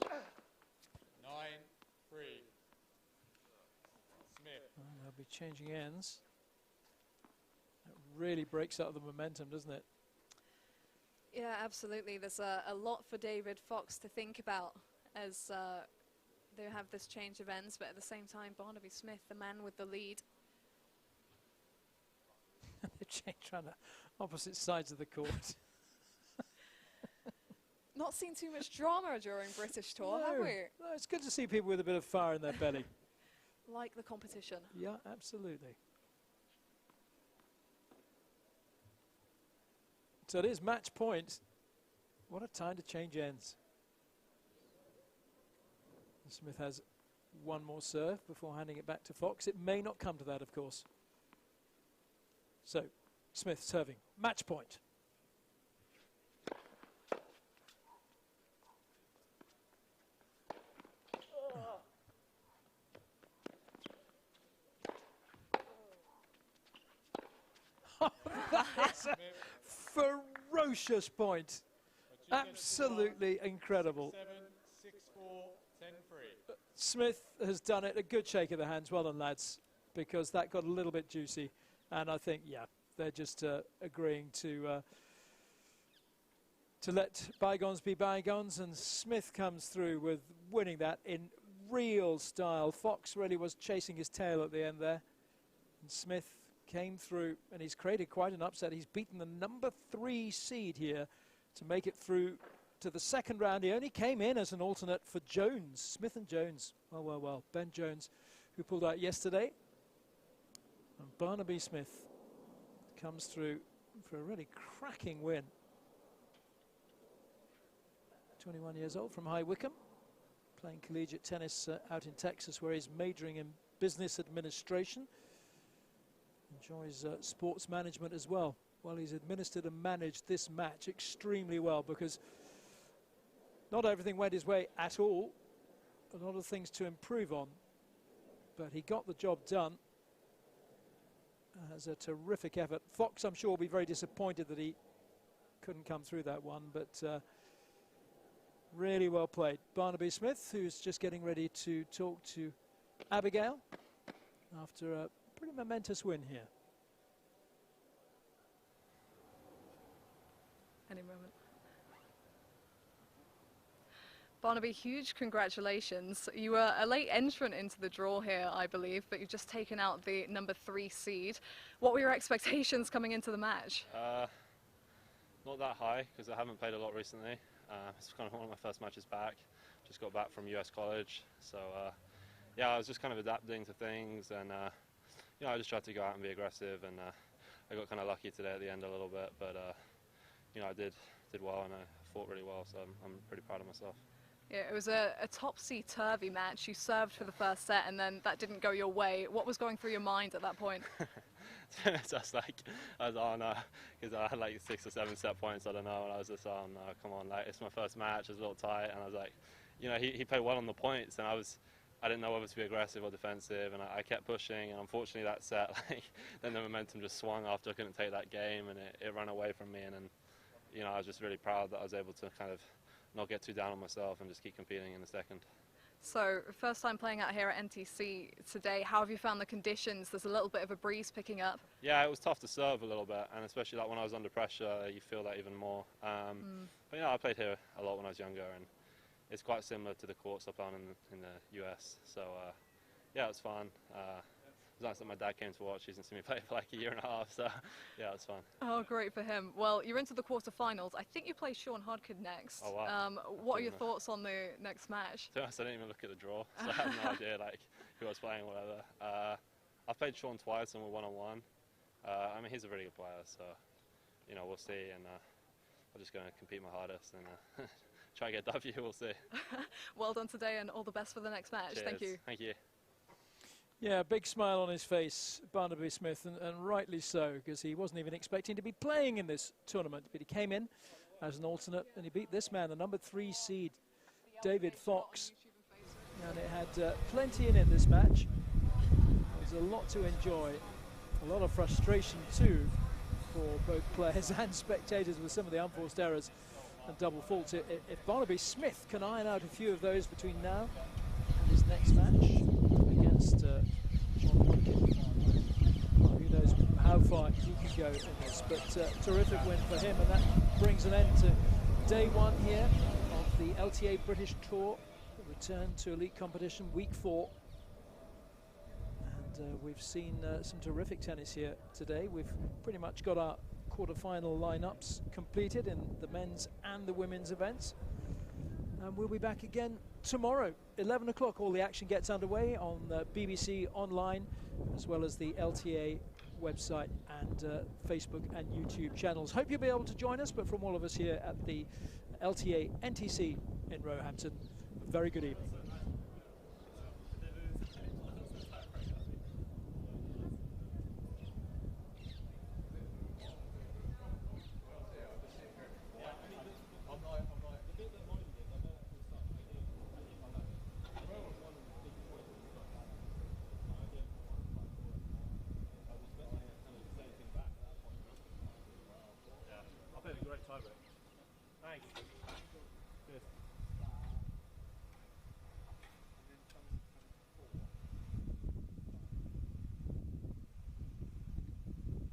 Speaker 10: 9-3. Smith.
Speaker 5: Well, they'll be changing ends. That really breaks up the momentum, doesn't it?
Speaker 2: Yeah, absolutely. There's a lot for David Fox to think about as they have this change of ends, but at the same time, Barnaby Smith, the man with the lead.
Speaker 5: They've changed around the opposite sides of the court.
Speaker 2: Not seen too much drama during British Tour, have we?
Speaker 5: No, it's good to see people with a bit of fire in their belly.
Speaker 2: Like the competition.
Speaker 5: Yeah, absolutely. So it is match point. What a time to change ends. And Smith has one more serve before handing it back to Fox. It may not come to that, of course. So, Smith serving. Match point. That is a ferocious point. Absolutely incredible.
Speaker 10: 7-6-4, 10-3.
Speaker 5: Smith has done it. A good shake of the hands. Well done, lads, because that got a little bit juicy. And I think, yeah, they're just agreeing to let bygones be bygones. And Smith comes through with winning that in real style. Fox really was chasing his tail at the end there. And Smith came through, and he's created quite an upset. He's beaten the number 3 seed here to make it through to the second round. He only came in as an alternate for Jones, Smith and Jones. Well, well, well. Ben Jones, who pulled out yesterday. And Barnaby Smith comes through for a really cracking win. 21 years old from High Wycombe, playing collegiate tennis out in Texas, where he's majoring in business administration. Enjoys sports management as well. Well, he's administered and managed this match extremely well, because not everything went his way at all. A lot of things to improve on, but he got the job done. As a terrific effort. Fox, I'm sure, will be very disappointed that he couldn't come through that one, but really well played. Barnaby Smith, who's just getting ready to talk to Abigail after a pretty momentous win here.
Speaker 2: Any moment. Barnaby, huge congratulations. You were a late entrant into the draw here, I believe, but you've just taken out the number 3 seed. What were your expectations coming into the match?
Speaker 12: Not that high, because I haven't played a lot recently. It's kind of one of my first matches back. Just got back from US college, so yeah, I was just kind of adapting to things and you know, I just tried to go out and be aggressive, and I got kind of lucky today at the end a little bit, but you know, I did well, and I fought really well, so I'm pretty proud of myself.
Speaker 2: Yeah, it was a topsy-turvy match. You served for the first set, and then that didn't go your way. What was going through your mind at that point?
Speaker 12: Just like, I was, oh no, because I had like 6 or 7 set points, I don't know, and I was just, oh no, come on, like, it's my first match, it's a little tight, and I was like, you know, he played well on the points, and I didn't know whether to be aggressive or defensive, and I kept pushing, and unfortunately that set, like, then the momentum just swung after I couldn't take that game, and it ran away from me, and then, you know, I was just really proud that I was able to kind of not get too down on myself and just keep competing in the second.
Speaker 2: So, first time playing out here at NTC today, how have you found the conditions? There's a little bit of a breeze picking up.
Speaker 12: Yeah, it was tough to serve a little bit, and especially like when I was under pressure, you feel that even more. But you know, I played here a lot when I was younger, and it's quite similar to the courts up down in the US. So yeah, it was fun. It was nice that my dad came to watch. He's seen me play for like a year and a half, so yeah, it was fun.
Speaker 2: Oh, great for him. Well, you're into the quarterfinals. I think you play Sean Hodkin next.
Speaker 12: Oh, wow.
Speaker 2: What are your thoughts on the next match?
Speaker 12: To be honest, I didn't even look at the draw, so I have no idea like who I was playing or whatever. I've played Sean twice and we're 1-on-1. I mean, he's a really good player, so you know, we'll see, and I'm just going to compete my hardest and try to get a W, we'll see.
Speaker 2: Well done today, and all the best for the next match.
Speaker 12: Cheers.
Speaker 2: Thank you.
Speaker 12: Thank you.
Speaker 5: Yeah, big smile on his face, Barnaby Smith, and rightly so, because he wasn't even expecting to be playing in this tournament, but he came in as an alternate, and he beat this man, the number 3 seed, David Fox, and it had plenty in it, this match. There's a lot to enjoy, a lot of frustration too for both players and spectators with some of the unforced errors and double faults. If Barnaby Smith can iron out a few of those between now and his next match against Sean Hodkin, well, who knows how far he can go in this, but terrific win for him, and that brings an end to day 1 here of the LTA British Tour, return to elite competition, week 4. And we've seen some terrific tennis here today. We've pretty much got our quarter-final lineups completed in the men's and the women's events. And we'll be back again tomorrow, 11 o'clock. All the action gets underway on BBC Online, as well as the LTA website and Facebook and YouTube channels. Hope you'll be able to join us, but from all of us here at the LTA NTC in Roehampton, a very good evening.